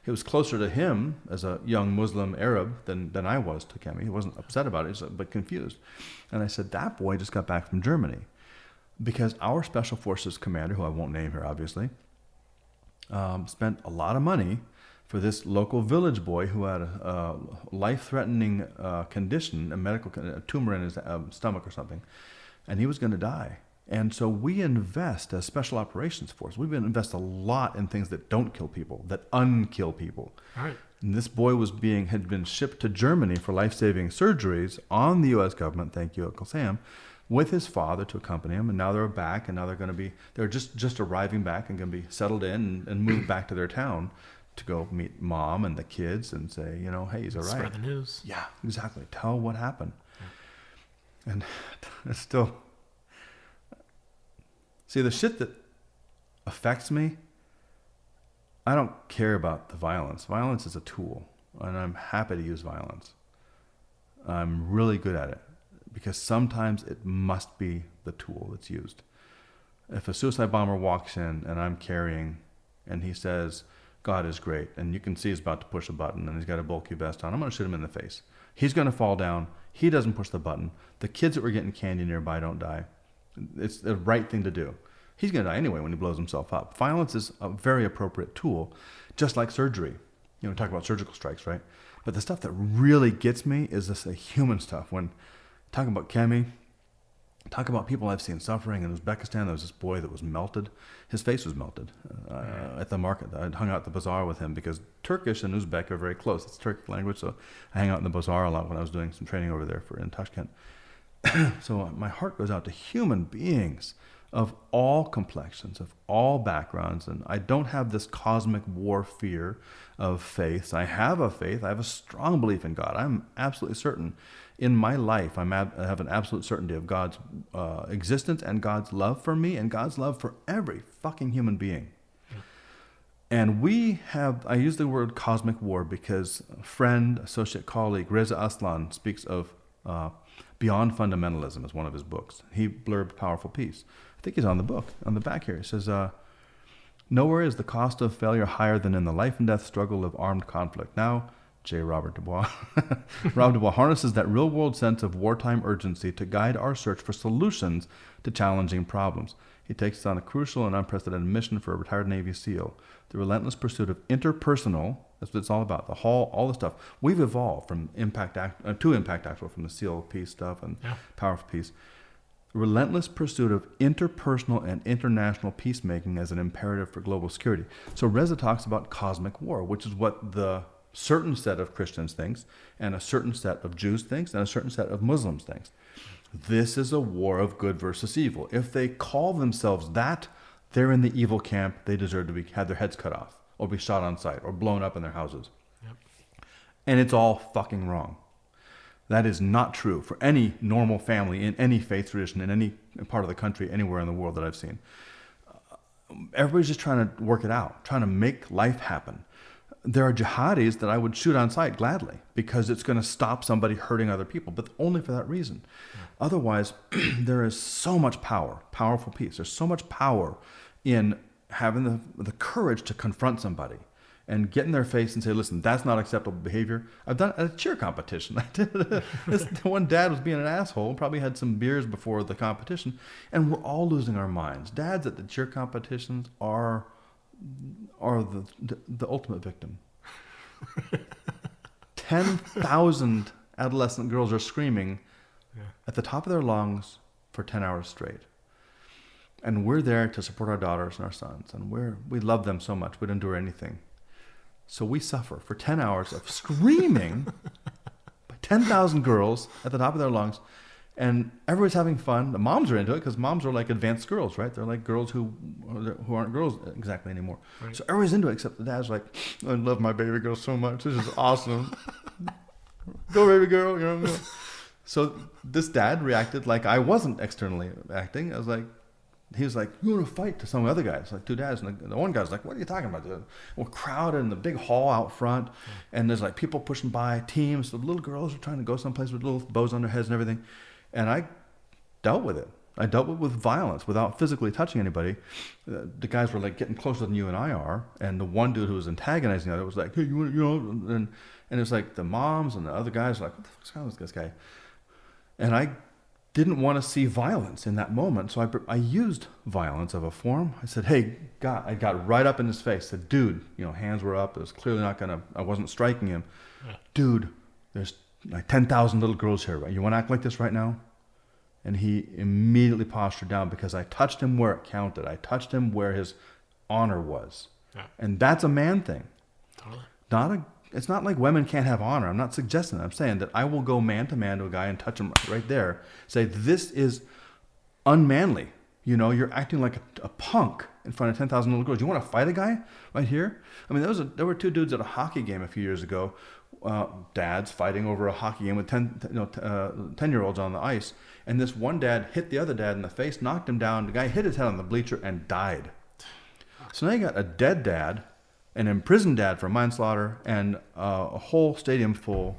it was closer to him as a young Muslim Arab than I was to Kemi. He wasn't upset about it, but confused. And I said, that boy just got back from Germany because our Special Forces commander, who I won't name here, obviously, spent a lot of money for this local village boy who had a life-threatening condition, a tumor in his stomach or something, and he was going to die. And so we invest as Special Operations Force. We invest a lot in things that don't kill people, that unkill people. Right. And this boy had been shipped to Germany for life-saving surgeries on the U.S. government, thank you, Uncle Sam, with his father to accompany him. And now they're back, and now they're just arriving back and going to be settled in and moved back to their town to go meet mom and the kids and say, you know, hey, he's all right.
Spread the news.
Yeah, exactly. Tell what happened. Yeah. And it's still... See, the shit that affects me, I don't care about the violence. Violence is a tool, and I'm happy to use violence. I'm really good at it because sometimes it must be the tool that's used. If a suicide bomber walks in and I'm carrying, and he says, God is great, and you can see he's about to push a button, and he's got a bulky vest on, I'm going to shoot him in the face. He's going to fall down. He doesn't push the button. The kids that were getting candy nearby don't die. It's the right thing to do. He's going to die anyway when he blows himself up. Violence is a very appropriate tool, just like surgery. You know, we talk about surgical strikes, right? But the stuff that really gets me is this human stuff. When talking about Kemi, talk about people I've seen suffering in Uzbekistan. There was this boy that was melted. His face was melted at the market. I hung out at the bazaar with him because Turkish and Uzbek are very close. It's Turkic language, so I hang out in the bazaar a lot when I was doing some training over there in Tashkent. So my heart goes out to human beings of all complexions, of all backgrounds, and I don't have this cosmic war fear of faith. I have a faith. I have a strong belief in God. I'm absolutely certain in my life I have an absolute certainty of God's existence and God's love for me and God's love for every fucking human being. And I use the word cosmic war because a friend, associate colleague, Reza Aslan speaks of Beyond Fundamentalism as one of his books. He blurbed Powerful Peace. I think he's on the book, on the back here. He says, nowhere is the cost of failure higher than in the life and death struggle of armed conflict. Now, Robert DuBois. Rob DuBois harnesses that real-world sense of wartime urgency to guide our search for solutions to challenging problems. He takes us on a crucial and unprecedented mission for a retired Navy SEAL. The relentless pursuit of interpersonal, that's what it's all about, all the stuff. We've evolved from to Impact Actual, from the SEAL peace stuff and Powerful Peace. Relentless pursuit of interpersonal and international peacemaking as an imperative for global security. So Reza talks about cosmic war, which is what the certain set of Christians thinks, and a certain set of Jews thinks, and a certain set of Muslims thinks. This is a war of good versus evil. If they call themselves that, they're in the evil camp. They deserve to have their heads cut off, or be shot on sight, or blown up in their houses. Yep. And it's all fucking wrong. That is not true for any normal family in any faith tradition in any part of the country, anywhere in the world that I've seen. Everybody's just trying to work it out, trying to make life happen. There are jihadis that I would shoot on sight gladly because it's going to stop somebody hurting other people, but only for that reason. Yeah. Otherwise, there is so much power, powerful peace. There's so much power in having the courage to confront somebody and get in their face and say, listen, that's not acceptable behavior. I've done it at a cheer competition. I did this one dad was being an asshole, probably had some beers before the competition, and we're all losing our minds. Dads at the cheer competitions are the ultimate victim. 10,000 adolescent girls are screaming at the top of their lungs for 10 hours straight. And we're there to support our daughters and our sons. And we love them so much. We'd endure anything. So we suffer for 10 hours of screaming by 10,000 girls at the top of their lungs. And everybody's having fun. The moms are into it because moms are like advanced girls, right? They're like girls who aren't girls exactly anymore. Right. So everybody's into it except the dad's like, I love my baby girl so much. This is awesome. Go, baby girl. You know. So this dad reacted like I wasn't externally acting. He was like, you want to fight to some other guys, like two dads. And the one guy's like, what are you talking about? We're crowded in the big hall out front. And there's like people pushing by, teams. The little girls are trying to go someplace with little bows on their heads and everything. And I dealt with it. I dealt with violence without physically touching anybody. The guys were like getting closer than you and I are. And the one dude who was antagonizing the other was like, hey, you want to, you know, and it's like the moms and the other guys were like, what the fuck's wrong with this guy? And I didn't want to see violence in that moment. So I used violence of a form. I said, hey, God, I got right up in his face. I said, dude, you know, hands were up. It was clearly I wasn't striking him. Yeah. Dude, there's like 10,000 little girls here, right? You want to act like this right now? And he immediately postured down because I touched him where it counted. I touched him where his honor was. Yeah. And that's a man thing. Totally. It's not like women can't have honor. I'm not suggesting that. I'm saying that I will go man to man to a guy and touch him right there. Say, this is unmanly. You know, you're acting like a punk in front of 10,000 little girls. You want to fight a guy right here? I mean, there were two dudes at a hockey game a few years ago, dads fighting over a hockey game with 10-year-olds on the ice. And this one dad hit the other dad in the face, knocked him down. The guy hit his head on the bleacher and died. So now you got a dead dad, an imprisoned dad for manslaughter, and a whole stadium full,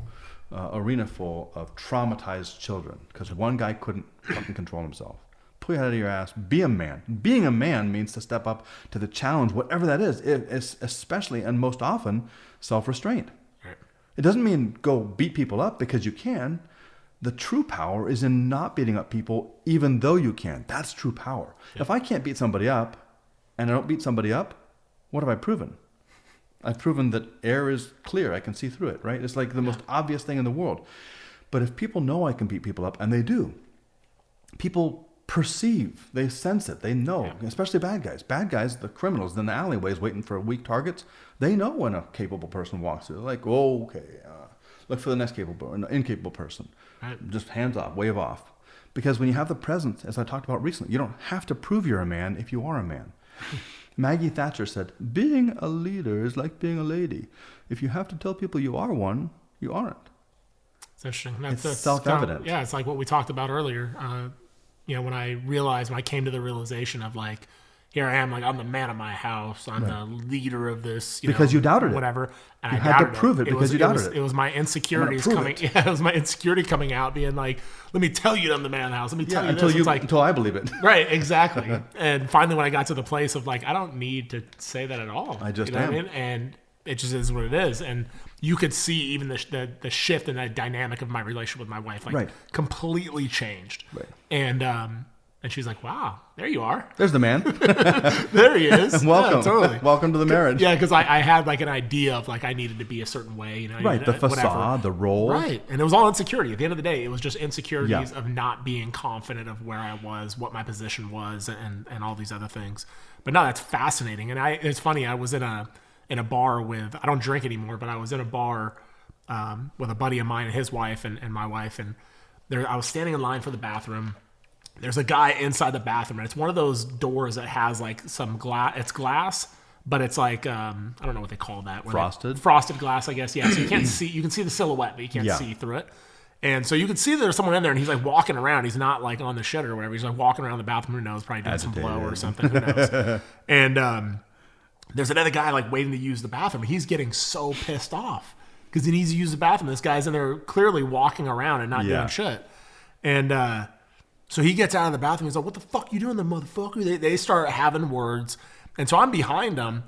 arena full of traumatized children because one guy couldn't fucking control himself. Pull your head out of your ass. Be a man. Being a man means to step up to the challenge, whatever that is. It's especially and most often self-restraint. Right. It doesn't mean go beat people up because you can. The true power is in not beating up people even though you can. That's true power. Yeah. If I can't beat somebody up and I don't beat somebody up, what have I proven? I've proven that air is clear. I can see through it, right? It's like the most obvious thing in the world. But if people know I can beat people up, and they do, people perceive, they sense it, they know, especially bad guys. Bad guys, the criminals in the alleyways waiting for weak targets, they know when a capable person walks through. They're like, oh, okay, look for the next incapable person. Right. Just hands off, wave off. Because when you have the presence, as I talked about recently, you don't have to prove you're a man if you are a man. Maggie Thatcher said, being a leader is like being a lady. If you have to tell people you are one, you aren't.
It's interesting.
It's self-evident.
Kind of, it's like what we talked about earlier. When I came to the realization of like, here I am, like I'm the man of my house. I'm the leader of this.
Because you doubted it.
Whatever. And
you had to prove it because you doubted it.
It was my insecurities coming. Yeah, it was my insecurity coming out, being like, let me tell you I'm the man of the house. Let me tell you this.
Until I believe it.
Right, exactly. And finally, when I got to the place of like, I don't need to say that at all.
I just
am.
What I
mean? And it just is what it is. And you could see even the shift in the dynamic of my relationship with my wife, like completely changed.
Right.
And she's like, wow, there you are.
There's the man.
There he is.
Welcome.
Yeah, totally.
Welcome to the marriage.
Yeah, because I had like an idea of like I needed to be a certain way.
Right, the facade, the role.
Right. And it was all insecurity. At the end of the day, it was just insecurities of not being confident of where I was, what my position was, and all these other things. But no, that's fascinating. And it's funny, I was in a bar with, I don't drink anymore, but I was in a bar with a buddy of mine and his wife and my wife. And I was standing in line for the bathroom. There's a guy inside the bathroom, and it's one of those doors that has like some glass. It's glass, but it's like I don't know what they call that. Frosted glass, I guess. Yeah, so you can't see. You can see the silhouette, but you can't see through it. And so you can see there's someone in there, and he's like walking around. He's not like on the shit or whatever. He's like walking around the bathroom. Who knows? Probably doing some blow or something. Who knows? And there's another guy like waiting to use the bathroom. He's getting so pissed off because he needs to use the bathroom. This guy's in there clearly walking around and not doing shit. And so he gets out of the bathroom. He's like, what the fuck you doing, the motherfucker? They start having words. And so I'm behind them,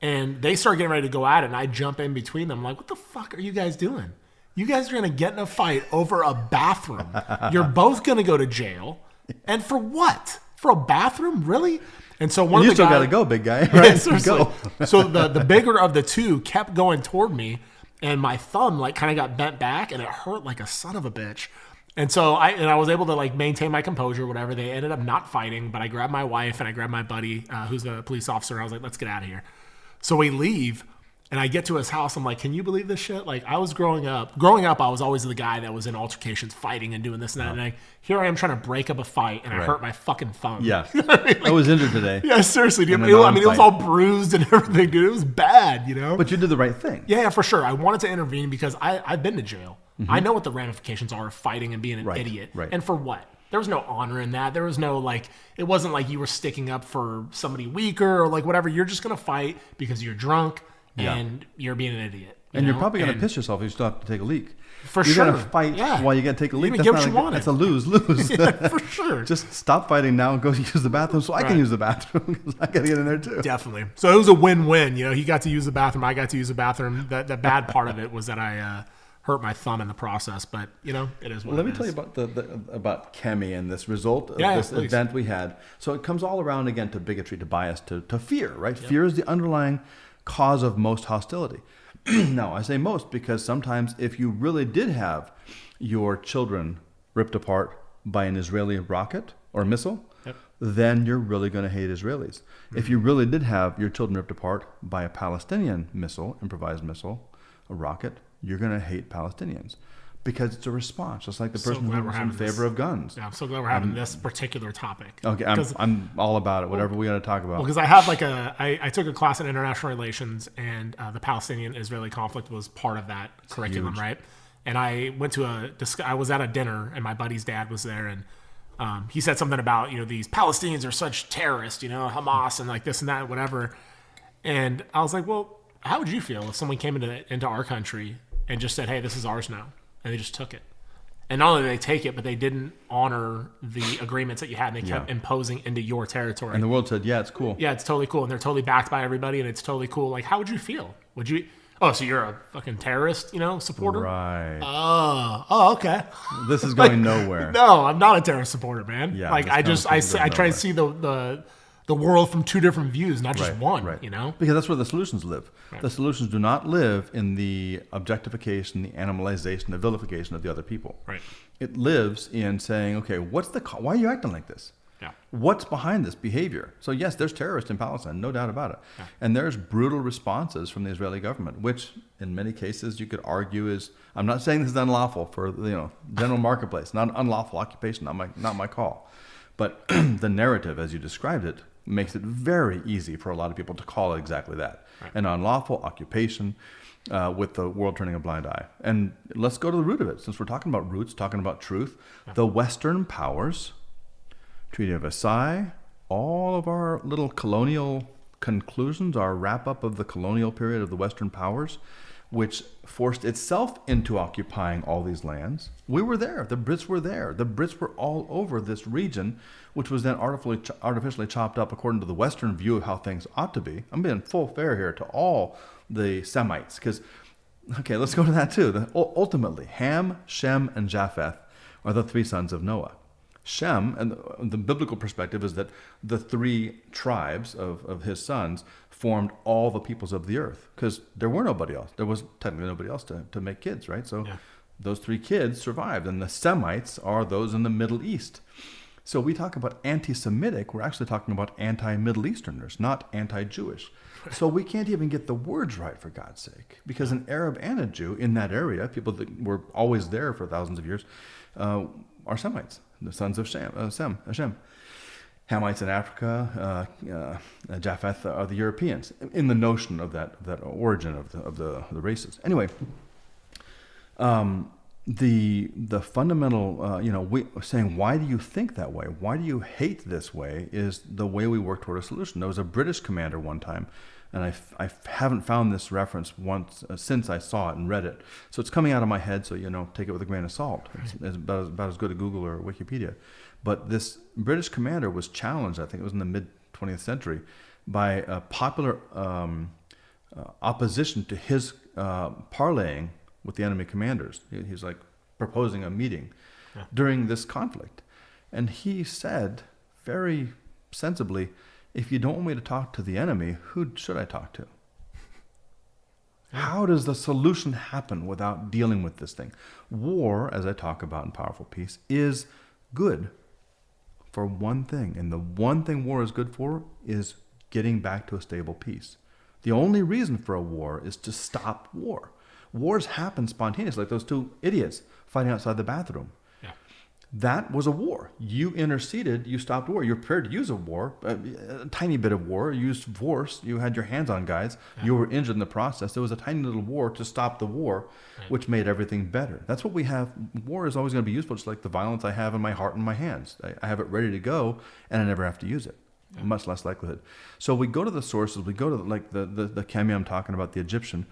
and they start getting ready to go at it, and I jump in between them. I'm like, what the fuck are you guys doing? You guys are going to get in a fight over a bathroom. You're both going to go to jail. And for what? For a bathroom? Really? And so
you still got to go, big guy.
Right? Go. So the bigger of the two kept going toward me, and my thumb like kind of got bent back, and it hurt like a son of a bitch. And so I was able to like maintain my composure, whatever. They ended up not fighting, but I grabbed my wife and I grabbed my buddy, who's a police officer. And I was like, let's get out of here. So we leave. And I get to his house. I'm like, can you believe this shit? Like, I was growing up, I was always the guy that was in altercations, fighting and doing this and that. And here I am trying to break up a fight, and I hurt my fucking thumb.
Yeah.
You know what I mean? Like,
I was injured today.
Yeah, seriously, dude. It was all bruised and everything, dude. It was bad, you know?
But you did the right thing.
Yeah, for sure. I wanted to intervene because I've been to jail. Mm-hmm. I know what the ramifications are of fighting and being an idiot. Right. And for what? There was no honor in that. There was no, like, it wasn't like you were sticking up for somebody weaker or, like, whatever. You're just going to fight because you're drunk. And you're being an idiot.
You're probably going to piss yourself if you still have to take a leak.
For sure.
You're going to fight while you got to take a leak. That's a lose-lose.
Yeah, for sure.
Just stop fighting now and go use the bathroom so I can use the bathroom because I got to get in there too.
Definitely. So it was a win-win. You know, he got to use the bathroom. I got to use the bathroom. The bad part of it was that I hurt my thumb in the process. But, you know, it is what it is.
Let me tell you about Kemi and this result of this event we had. So it comes all around again to bigotry, to bias, to fear, right? Yep. Fear is the underlying cause of most hostility. Now, I say most because sometimes if you really did have your children ripped apart by an Israeli rocket or missile, then you're really going to hate Israelis. Mm-hmm. If you really did have your children ripped apart by a Palestinian missile, improvised missile, a rocket, you're going to hate Palestinians. Because it's a response, just like the person who's in favor of guns.
Yeah, I'm so glad we're having this particular topic.
Okay, I'm all about it. Whatever we got to talk about.
Well, because I have I took a class in international relations, and the Palestinian-Israeli conflict was part of that curriculum, right? And I went to I was at a dinner, and my buddy's dad was there, and he said something about, you know, these Palestinians are such terrorists, you know, Hamas and like this and that, whatever. And I was like, well, how would you feel if someone came into our country and just said, hey, this is ours now? And they just took it. And not only did they take it, but they didn't honor the agreements that you had. And they kept imposing into your territory.
And the world said, yeah, it's cool.
Yeah, it's totally cool. And they're totally backed by everybody. And it's totally cool. Like, how would you feel? Would you... Oh, so you're a fucking terrorist, you know, supporter?
Right.
Oh, okay.
This is going nowhere.
No, I'm not a terrorist supporter, man.
Yeah,
like, I try to see the world from two different views, not just one, you know?
Because that's where the solutions live. Right. The solutions do not live in the objectification, the animalization, the vilification of the other people.
Right.
It lives in saying, okay, why are you acting like this?
Yeah.
What's behind this behavior? So yes, there's terrorists in Palestine, no doubt about it. Yeah. And there's brutal responses from the Israeli government, which in many cases you could argue is, I'm not saying this is unlawful for, you know, general marketplace, not unlawful occupation, not my call. But the narrative, as you described it, makes it very easy for a lot of people to call it exactly that. Right. An unlawful occupation with the world turning a blind eye. And let's go to the root of it. Since we're talking about roots, talking about truth, the Western powers, Treaty of Versailles, all of our little colonial conclusions, our wrap-up of the colonial period of the Western powers, which forced itself into occupying all these lands. We were there. The Brits were there. The Brits were all over this region, which was then artificially chopped up according to the Western view of how things ought to be. I'm being full fair here to all the Semites, because, okay, let's go to that too. Ultimately, Ham, Shem, and Japheth are the three sons of Noah. Shem, and the biblical perspective is that the three tribes of his sons formed all the peoples of the earth, because there were nobody else. There was technically nobody else to make kids, right? So those three kids survived, and the Semites are those in the Middle East. So we talk about anti-Semitic, we're actually talking about anti-Middle Easterners, not anti-Jewish. So we can't even get the words right, for God's sake, because an Arab and a Jew in that area, people that were always there for thousands of years, are Semites, the sons of Shem. Hamites in Africa, Japheth are the Europeans, in the notion of that origin of the races. Anyway, the fundamental, saying, why do you think that way? Why do you hate this way? Is the way we work toward a solution. There was a British commander one time, and I haven't found this reference once since I saw it and read it. So it's coming out of my head, so, take it with a grain of salt. It's about as good as Google or Wikipedia. But this British commander was challenged, I think it was in the mid-20th century, by a popular opposition to his parleying with the enemy commanders. He's like proposing a meeting during this conflict. And he said very sensibly, if you don't want me to talk to the enemy, who should I talk to? How does the solution happen without dealing with this thing? War, as I talk about in Powerful Peace, is good for one thing. And the one thing war is good for is getting back to a stable peace. The only reason for a war is to stop war. Wars happen spontaneously, like those two idiots fighting outside the bathroom.
Yeah.
That was a war. You interceded, you stopped war. You're prepared to use a war, a tiny bit of war. You used force. You had your hands on guys. Yeah. You were injured in the process. There was a tiny little war to stop the war, right, which made everything better. That's what we have. War is always going to be useful, just like the violence I have in my heart and my hands. I have it ready to go, and I never have to use it. Yeah. Much less likelihood. So we go to the sources. We go to like the Kemi I'm talking about, the Egyptian,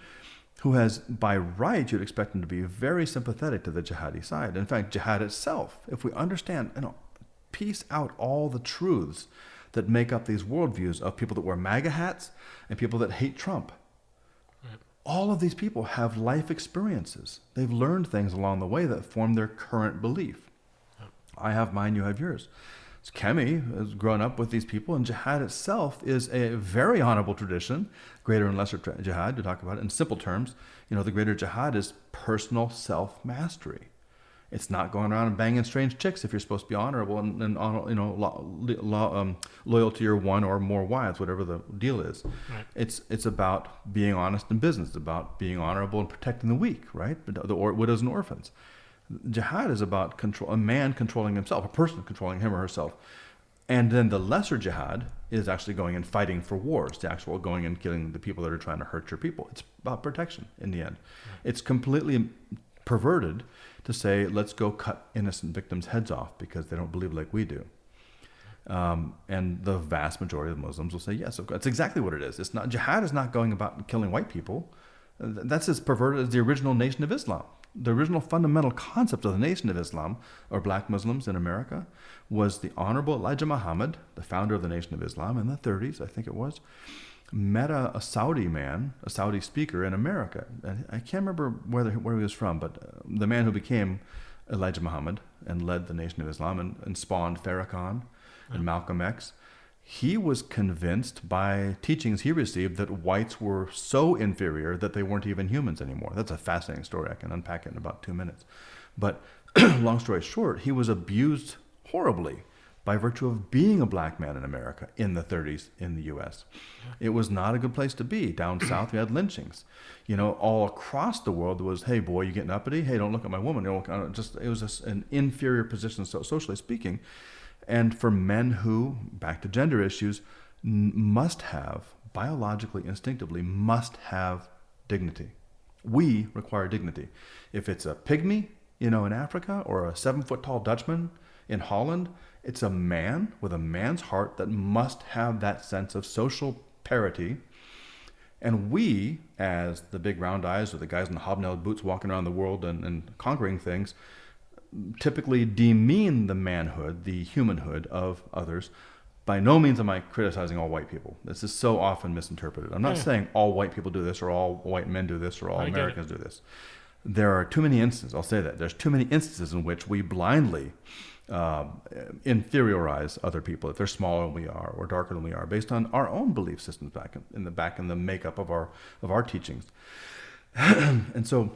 who has, by right, you'd expect him to be very sympathetic to the jihadi side. In fact, jihad itself, if we understand, piece out all the truths that make up these worldviews of people that wear MAGA hats and people that hate Trump. Right. All of these people have life experiences. They've learned things along the way that form their current belief. Right. I have mine, you have yours. Kemi has grown up with these people, and jihad itself is a very honorable tradition, greater and lesser jihad, to talk about it in simple terms. The greater jihad is personal self-mastery. It's not going around and banging strange chicks if you're supposed to be honorable and loyal to your one or more wives, whatever the deal is. Right. It's about being honest in business. It's about being honorable and protecting the weak, right? The widows and orphans. Jihad is about a man controlling himself, a person controlling him or herself. And then the lesser jihad is actually going and fighting for wars, the actual going and killing the people that are trying to hurt your people. It's about protection in the end. Right. It's completely perverted to say, let's go cut innocent victims' heads off because they don't believe like we do. And the vast majority of Muslims will say, yes, that's exactly what it is. It's not, jihad is not going about killing white people. That's as perverted as the original Nation of Islam. The original fundamental concept of the Nation of Islam, or black Muslims in America, was the Honorable Elijah Muhammad, the founder of the Nation of Islam in the 30s, I think it was, met a Saudi man, a Saudi speaker in America. And I can't remember where he was from, but the man who became Elijah Muhammad and led the Nation of Islam and spawned Farrakhan and Malcolm X, he was convinced by teachings he received that whites were so inferior that they weren't even humans anymore. That's a fascinating story. I can unpack it in about 2 minutes. But long story short, he was abused horribly by virtue of being a black man in America in the 30s in the U.S. It was not a good place to be. Down south, we had lynchings. All across the world, there was, hey, boy, you getting uppity? Hey, don't look at my woman. It was just an inferior position, socially speaking. And for men who, back to gender issues, must have, biologically, instinctively, must have dignity. We require dignity. If it's a pygmy, in Africa, or a 7-foot-tall Dutchman in Holland, it's a man with a man's heart that must have that sense of social parity. And we, as the big round eyes or the guys in the hobnailed boots walking around the world and conquering things, typically demean the manhood, the humanhood of others. By no means am I criticizing all white people. This is so often misinterpreted. I'm not saying all white people do this or all white men do this or all Americans do this. There are too many instances, I'll say that. There's too many instances in which we blindly inferiorize other people if they're smaller than we are or darker than we are based on our own belief systems back in the makeup of our teachings. And so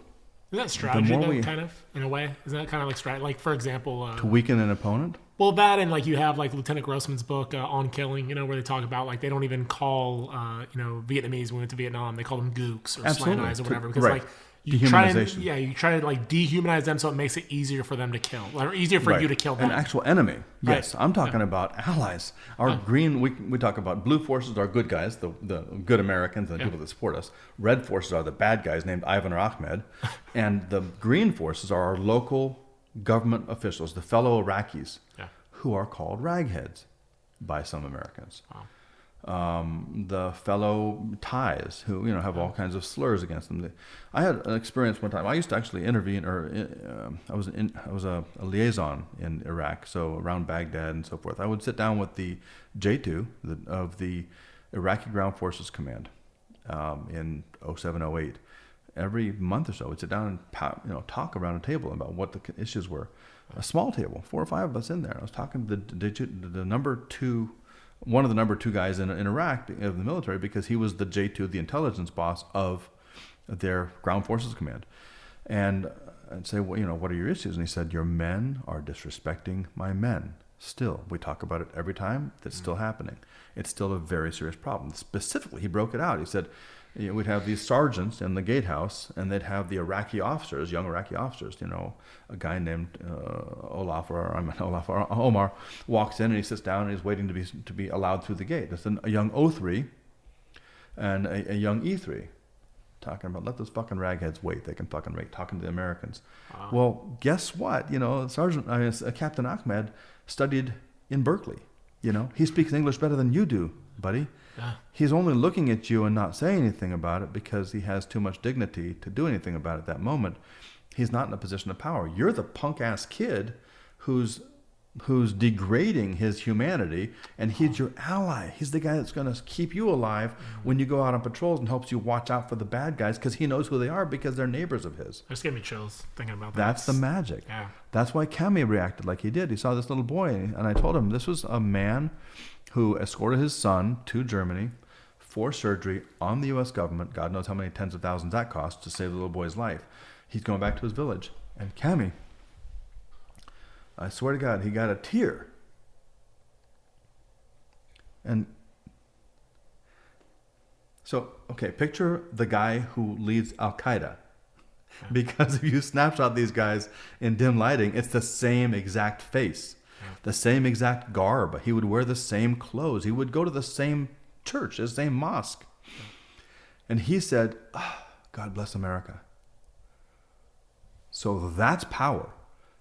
isn't that strategy, though, kind of, in a way? Isn't that kind of like strategy? Like, for example...
to weaken an opponent?
Well, that and, you have, Lieutenant Grossman's book, On Killing, where they talk about, they don't even call, Vietnamese when we went to Vietnam. They call them gooks or slant eyes or whatever. Because, you try to dehumanize them so it makes it easier for them to kill. Or easier for you to kill them.
An actual enemy. Yes. Right. I'm talking about allies. Our green, we talk about blue forces are good guys, the good Americans and the people that support us. Red forces are the bad guys named Ivan or Ahmed. And the green forces are our local government officials, the fellow Iraqis, who are called ragheads by some Americans. Wow. The fellow Thais who have all kinds of slurs against them. I had an experience one time. I used to actually intervene, I was a liaison in Iraq, so around Baghdad and so forth. I would sit down with the J2 of the Iraqi Ground Forces Command in 07, 08. Every month or so, we'd sit down and talk around a table about what the issues were. A small table, 4 or 5 of us in there. I was talking to the number 2. One of the number 2 guys in Iraq of the military, because he was the J2, the intelligence boss of their ground forces command. And I'd say, well, what are your issues? And he said, your men are disrespecting my men. Still, we talk about it every time. That's still happening. It's still a very serious problem. Specifically, he broke it out. He said, we'd have these sergeants in the gatehouse, and they'd have the Iraqi officers, young Iraqi officers. A guy named Omar walks in and he sits down and he's waiting to be allowed through the gate. There's a young O3 and a young E3 talking about, let those fucking ragheads wait. They can fucking wait. Talking to the Americans. Wow. Well, guess what? Captain Ahmed studied in Berkeley. He speaks English better than you do, buddy. Yeah. He's only looking at you and not saying anything about it because he has too much dignity to do anything about it at that moment. He's not in a position of power. You're the punk-ass kid who's degrading his humanity, and he's your ally. He's the guy that's going to keep you alive when you go out on patrols and helps you watch out for the bad guys because he knows who they are because they're neighbors of his.
Just gave me chills thinking about that.
That's the magic. Yeah. That's why Cami reacted like he did. He saw this little boy, and I told him this was a man who escorted his son to Germany for surgery on the U.S. government. God knows how many tens of thousands that cost to save the little boy's life. He's going back to his village. And Cami, I swear to God, he got a tear. And so, okay, picture the guy who leads Al-Qaeda. Because if you snapshot these guys in dim lighting, it's the same exact face, the same exact garb. He would wear the same clothes. He would go to the same church, the same mosque. And he said, God bless America. So that's power.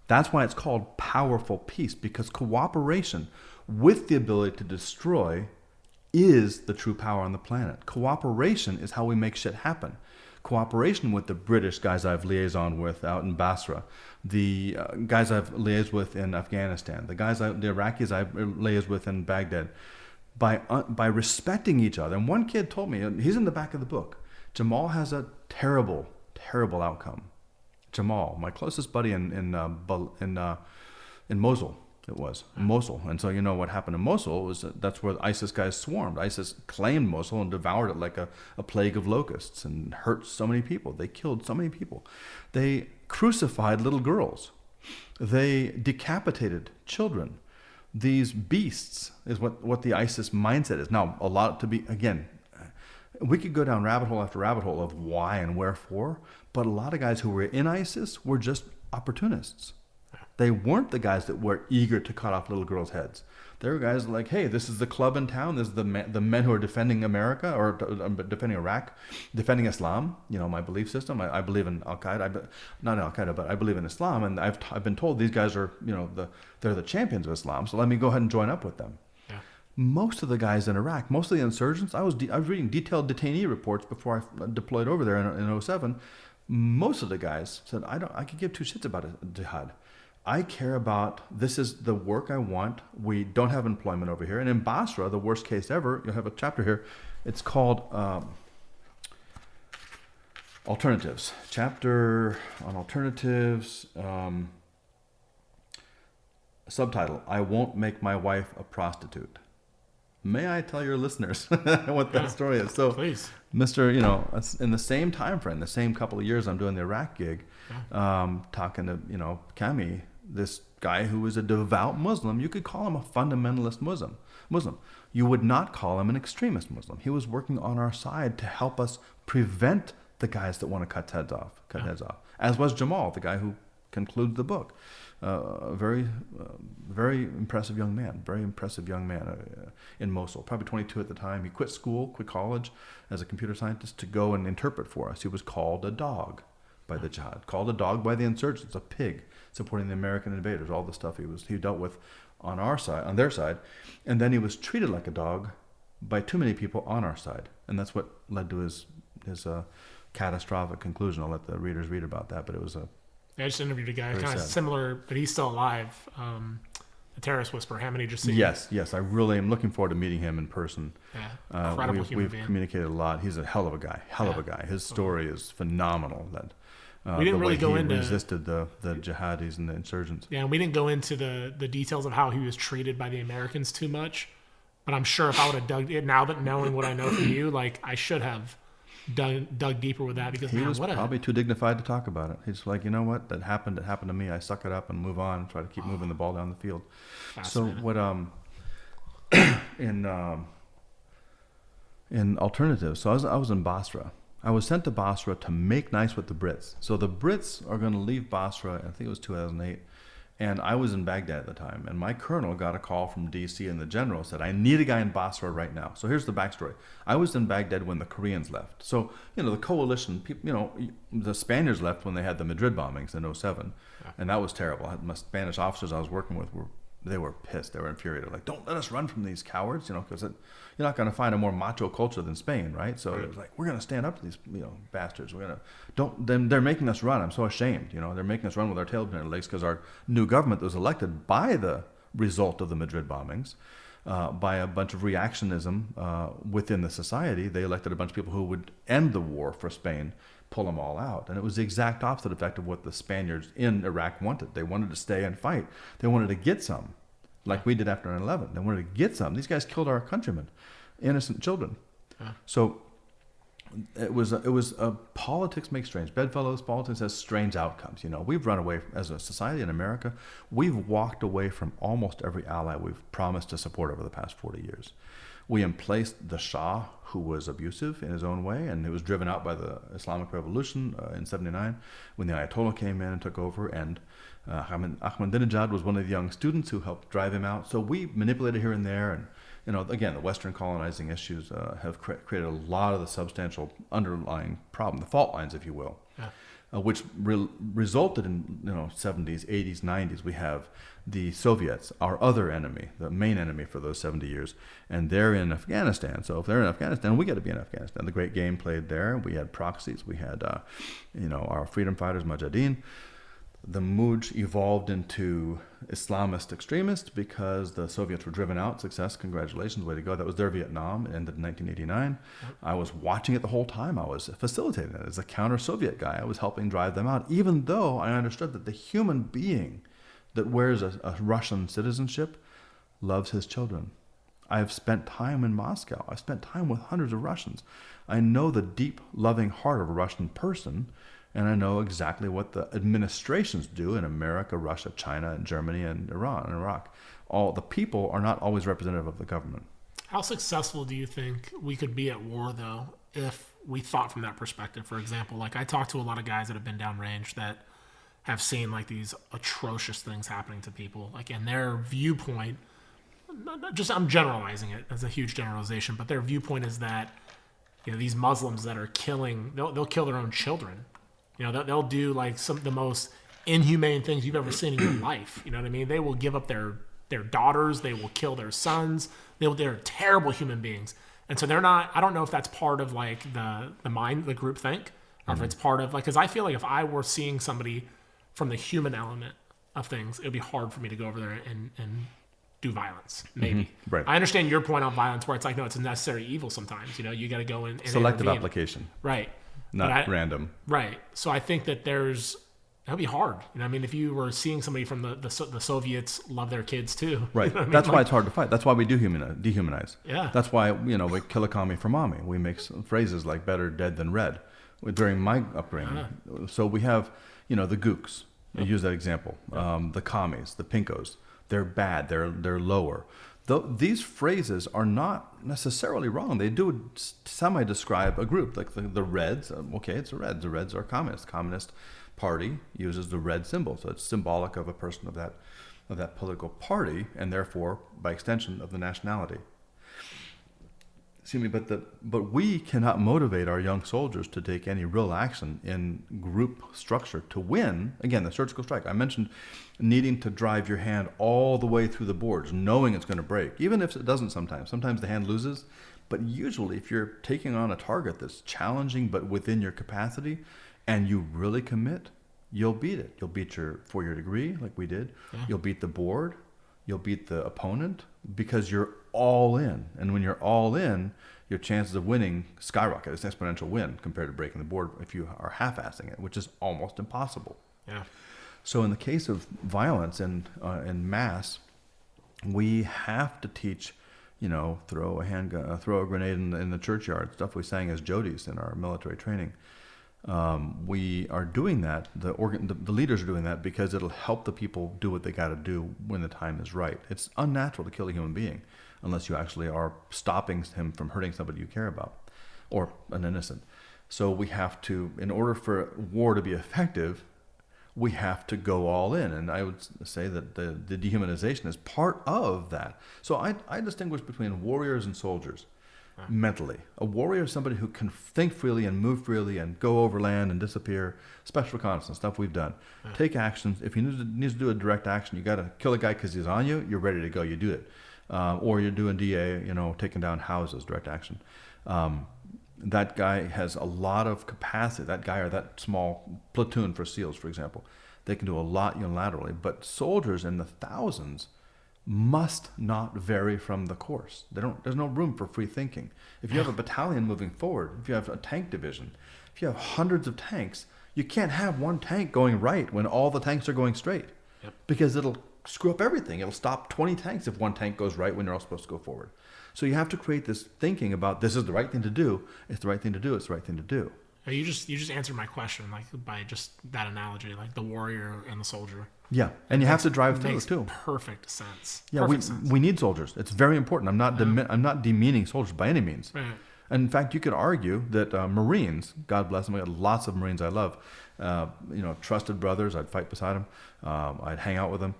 That's why it's called powerful peace, because cooperation with the ability to destroy is the true power on the planet. Cooperation is how we make shit happen. Cooperation with the British guys I've liaisoned with out in Basra, the guys I've liaised with in Afghanistan, the Iraqis I've liaised with in Baghdad, by respecting each other. And one kid told me, he's in the back of the book, Jamal has a terrible, terrible outcome. Jamal, my closest buddy in Mosul, it was Mosul, and so what happened in Mosul was that's where the ISIS guys swarmed. ISIS claimed Mosul and devoured it like a plague of locusts and hurt so many people. They killed so many people. They crucified little girls. They decapitated children. These beasts is what the ISIS mindset is. Now, we could go down rabbit hole after rabbit hole of why and wherefore, but a lot of guys who were in ISIS were just opportunists. They weren't the guys that were eager to cut off little girls' heads. They were guys like, hey, this is the club in town. This is the men who are defending America or defending Iraq, defending Islam. My belief system. I believe in Al-Qaeda. Not Al-Qaeda, but I believe in Islam. And I've been told these guys are, they're the champions of Islam. So let me go ahead and join up with them. Most of the guys in Iraq, most of the insurgents, I was reading detailed detainee reports before I deployed over there in 2007. Most of the guys said, I could give two shits about a jihad. I care about, this is the work I want. We don't have employment over here. And in Basra, the worst case ever, you'll have a chapter here. It's called Alternatives. Chapter on alternatives. Subtitle, I won't make my wife a prostitute. May I tell your listeners what that story is? So,
please.
It's in the same time frame, the same couple of years I'm doing the Iraq gig, talking to, Cami, this guy who is a devout Muslim. You could call him a fundamentalist Muslim. You would not call him an extremist Muslim. He was working on our side to help us prevent the guys that want to cut heads off, as was Jamal, the guy who concludes the book. Very impressive young man in Mosul, probably 22 at the time. He quit college as a computer scientist to go and interpret for us. He was called a dog by the jihad, called a dog by the insurgents, a pig supporting the American invaders, all the stuff he dealt with on their side. And then he was treated like a dog by too many people on our side. And that's what led to his catastrophic conclusion. I'll let the readers read about that, but it was
I just interviewed a guy kind of similar, but he's still alive. The terrorist whisperer, Hamid Jassim.
Yes. I really am looking forward to meeting him in person.
Yeah, incredible human being.
We've communicated a lot. He's a hell of a guy. His story is phenomenal.
We didn't really go into
resisted the jihadis and the insurgents.
Yeah, and we didn't go into the details of how he was treated by the Americans too much. But I'm sure if I would have dug it now, that knowing what I know from you, I should have dug deeper with that because
he was
what
probably too dignified to talk about it. He's like, you know what, that happened. It happened to me. I suck it up and move on. Try to keep moving the ball down the field. So what in alternatives, so I was in Basra. I was sent to Basra to make nice with the Brits. So the Brits are going to leave Basra, I think it was 2008, and I was in Baghdad at the time, and my colonel got a call from D.C. and the general said, I need a guy in Basra right now. So here's the backstory. I was in Baghdad when the Koreans left. So, the coalition, the Spaniards left when they had the Madrid bombings in 2007, and that was terrible. My Spanish officers I was working with they were pissed. They were infuriated. Like, don't let us run from these cowards, because you're not going to find a more macho culture than Spain, right? So it was like, we're going to stand up to these, bastards. We're going to they're making us run. I'm so ashamed. They're making us run with our tail between our legs because our new government was elected by the result of the Madrid bombings, by a bunch of reactionism within the society. They elected a bunch of people who would end the war for Spain, pull them all out. And it was the exact opposite effect of what the Spaniards in Iraq wanted. They wanted to stay and fight. They wanted to get some, like we did after 9/11. They wanted to get some. These guys killed our countrymen, innocent children. Yeah. So it was politics makes strange. Bedfellows, politics has strange outcomes. We've run away as a society in America. We've walked away from almost every ally we've promised to support over the past 40 years. We emplaced the Shah, who was abusive in his own way, and it was driven out by the Islamic Revolution in 79 when the Ayatollah came in and took over, and Ahmadinejad was one of the young students who helped drive him out. So we manipulated here and there, and again, the Western colonizing issues have created a lot of the substantial underlying problem, the fault lines, if you will. Yeah. Which resulted in 70s, 80s, 90s. We have the Soviets, our other enemy, the main enemy for those 70 years, and they're in Afghanistan. So if they're in Afghanistan, we got to be in Afghanistan. The great game played there. We had proxies. We had our freedom fighters, Mujahideen. The Muj evolved into Islamist extremists because the Soviets were driven out. Success, congratulations, way to go. That was their Vietnam. It ended in 1989. Yep. I was watching it the whole time. I was facilitating it as a counter-Soviet guy. I was helping drive them out, even though I understood that the human being that wears a Russian citizenship loves his children. I have spent time in Moscow. I've spent time with hundreds of Russians. I know the deep, loving heart of a Russian person, and I know exactly what the administrations do in America, Russia, China, and Germany, and Iran, and Iraq. All the people are not always representative of the government.
How successful do you think we could be at war, though, if we thought from that perspective? For example, like I talked to a lot of guys that have been downrange that have seen like these atrocious things happening to people. Like in their viewpoint, I'm generalizing it as a huge generalization, but their viewpoint is that these Muslims that are killing, they'll kill their own children. They'll do like some of the most inhumane things you've ever seen in your life. You know what I mean? They will give up their daughters. They will kill their sons. They're terrible human beings. And so they're not, I don't know if that's part of like the mind, the group think, or if it's part of like, because I feel like if I were seeing somebody from the human element of things, it would be hard for me to go over there and do violence, maybe.
Mm-hmm. Right.
I understand your point on violence where it's like, no, it's a necessary evil sometimes. You got to go in and
selective
intervene.
application.
Right.
Not random.
Right. So I think that that'd be hard. If you were seeing somebody from the Soviets love their kids too.
Right. That's why it's hard to fight. That's why we do dehumanize.
Yeah.
That's why, we kill a commie for mommy. We make some phrases like better dead than red during my upbringing. Uh-huh. So we have, the gooks. I use that example. The commies, the pinkos. They're bad. They're lower. These phrases are not necessarily wrong. They do semi-describe a group, like the Reds. Okay, it's the Reds. The Reds are communists. Communist Party uses the red symbol, so it's symbolic of a person of that political party, and therefore, by extension, of the nationality. Excuse me, but we cannot motivate our young soldiers to take any real action in group structure to win. Again, the surgical strike. I mentioned needing to drive your hand all the way through the boards, knowing it's going to break, even if it doesn't sometimes. Sometimes the hand loses, but usually if you're taking on a target that's challenging but within your capacity and you really commit, you'll beat it. You'll beat your 4-year degree like we did. Yeah. You'll beat the board. You'll beat the opponent because you're all in. And when you're all in, your chances of winning skyrocket. It's an exponential win compared to breaking the board if you are half-assing it, which is almost impossible.
Yeah.
So in the case of violence and mass, we have to teach throw a handgun, throw a grenade in the churchyard, stuff we sang as jodies in our military training. We are doing that. The leaders are doing that because it'll help the people do what they got to do when the time is right. It's unnatural to kill a human being unless you actually are stopping him from hurting somebody you care about or an innocent. So we have to, in order for war to be effective, we have to go all in. And I would say that the dehumanization is part of that. So I distinguish between warriors and soldiers mentally. A warrior is somebody who can think freely and move freely and go over land and disappear. Special reconnaissance, stuff we've done. Take actions. If you need to do a direct action, you got to kill a guy because he's on you, you're ready to go. You do it. Or you're doing DA, taking down houses, direct action. That guy has a lot of capacity. That guy or that small platoon for SEALs, for example, they can do a lot unilaterally. But soldiers in the thousands must not vary from the course. There's no room for free thinking. If you have a battalion moving forward, if you have a tank division, if you have hundreds of tanks, you can't have one tank going right when all the tanks are going straight. Yep. Because it'll screw up everything. It'll stop 20 tanks if one tank goes right when they're all supposed to go forward. So you have to create this thinking about this is the right thing to do. It's the right thing to do. It's the right thing to do.
You just answered my question, like by just that analogy, like the warrior and the soldier.
Yeah, and you have to drive through too.
Perfect sense.
Yeah, we need soldiers. It's very important. I'm not demeaning soldiers by any means. Right. And in fact, you could argue that Marines, God bless them, I got lots of Marines I love. Trusted brothers. I'd fight beside them. I'd hang out with them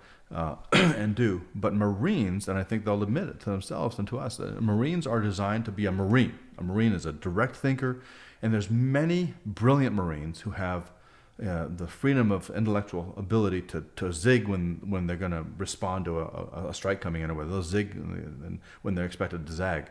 and do. But Marines, and I think they'll admit it to themselves and to us, Marines are designed to be a Marine. A Marine is a direct thinker, and there's many brilliant Marines who have the freedom of intellectual ability to zig when they're going to respond to a strike coming in, or whether they'll zig when they're expected to zag.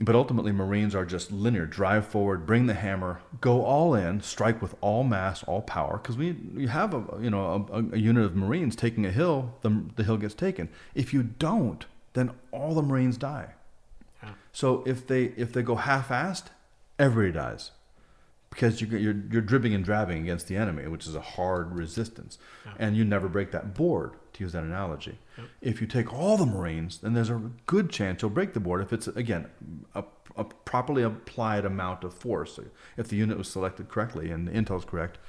But ultimately, Marines are just linear. Drive forward, bring the hammer, go all in, strike with all mass, all power. Because you have a unit of Marines taking a hill, the hill gets taken. If you don't, then all the Marines die. Yeah. So if they go half-assed, everybody dies. Because you're dribbling and drabbing against the enemy, which is a hard resistance. Yeah. And you never break that board, to use that analogy. Yep. If you take all the Marines, then there's a good chance you'll break the board if it's, again, a properly applied amount of force. So if the unit was selected correctly and the intel's correct,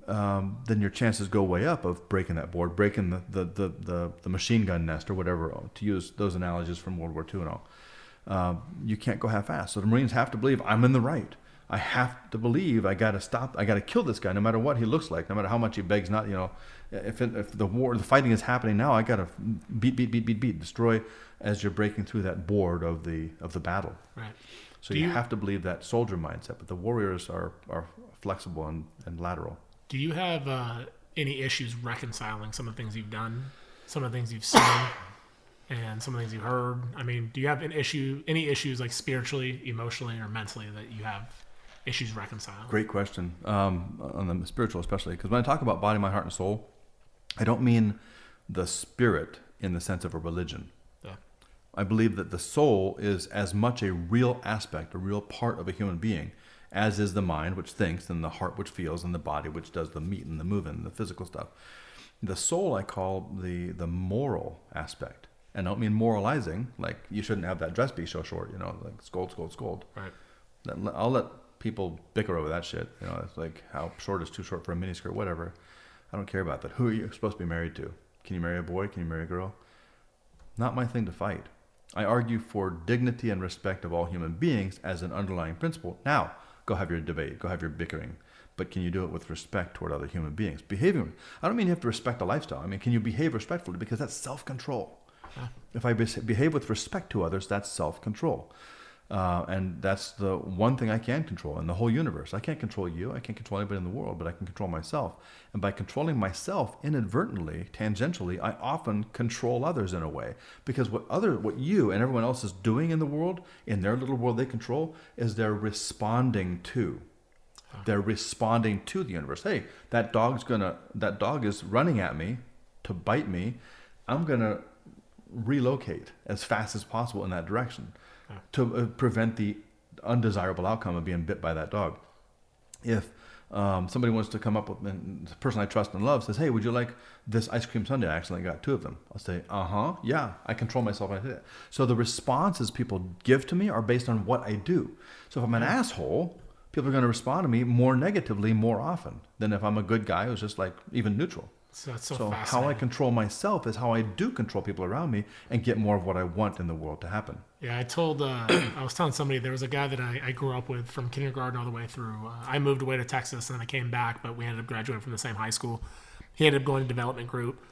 then your chances go way up of breaking that board, breaking the machine gun nest or whatever, to use those analogies from World War II and all. You can't go half-assed. So the Marines have to believe, I'm in the right. I have to believe I got to stop. I got to kill this guy, no matter what he looks like, no matter how much he begs not. If the fighting is happening now, I got to beat, destroy as you're breaking through that board of the battle. Right. So you have to believe that soldier mindset, but the warriors are flexible and lateral.
Do you have any issues reconciling some of the things you've done, some of the things you've seen, and some of the things you've heard? I mean, do you have any issues like spiritually, emotionally, or mentally that you have issues reconciling?
Great question. On the spiritual especially, because when I talk about body, mind, heart, and soul, I don't mean the spirit in the sense of a religion. Yeah. I believe that the soul is as much a real aspect, a real part of a human being, as is the mind, which thinks, and the heart, which feels, and the body, which does the meat and the moving and the physical stuff. The soul I call the moral aspect. And I don't mean moralizing, like you shouldn't have that dress piece so short, like scold. Right. I'll let people bicker over that shit. It's like how short is too short for a miniskirt, whatever. I don't care about that. Who are you supposed to be married to? Can you marry a boy? Can you marry a girl? Not my thing to fight. I argue for dignity and respect of all human beings as an underlying principle. Now, go have your debate, go have your bickering. But can you do it with respect toward other human beings? Behaving. I don't mean you have to respect a lifestyle. I mean, can you behave respectfully? Because that's self-control. If I behave with respect to others, that's self-control. And that's the one thing I can control in the whole universe. I can't control you. I can't control anybody in the world, but I can control myself. And by controlling myself inadvertently, tangentially, I often control others in a way. Because what you and everyone else is doing in the world, in their little world they control, is they're responding to. They're responding to the universe. Hey, that dog is running at me to bite me. I'm going to relocate as fast as possible in that direction to prevent the undesirable outcome of being bit by that dog. If Somebody wants to come up with, and the person I trust and love says, hey, would you like this ice cream sundae? I accidentally got 2 of them. I'll say, yeah, I control myself when I do that. So the responses people give to me are based on what I do. So if I'm an asshole, people are going to respond to me more negatively more often than if I'm a good guy who's just like even neutral.
So that's so
how
fascinating.
I control myself is how I do control people around me and get more of what I want in the world to happen.
Yeah, I was telling somebody, there was a guy that I grew up with from kindergarten all the way through. I moved away to Texas and then I came back, but we ended up graduating from the same high school. He ended up going to development group,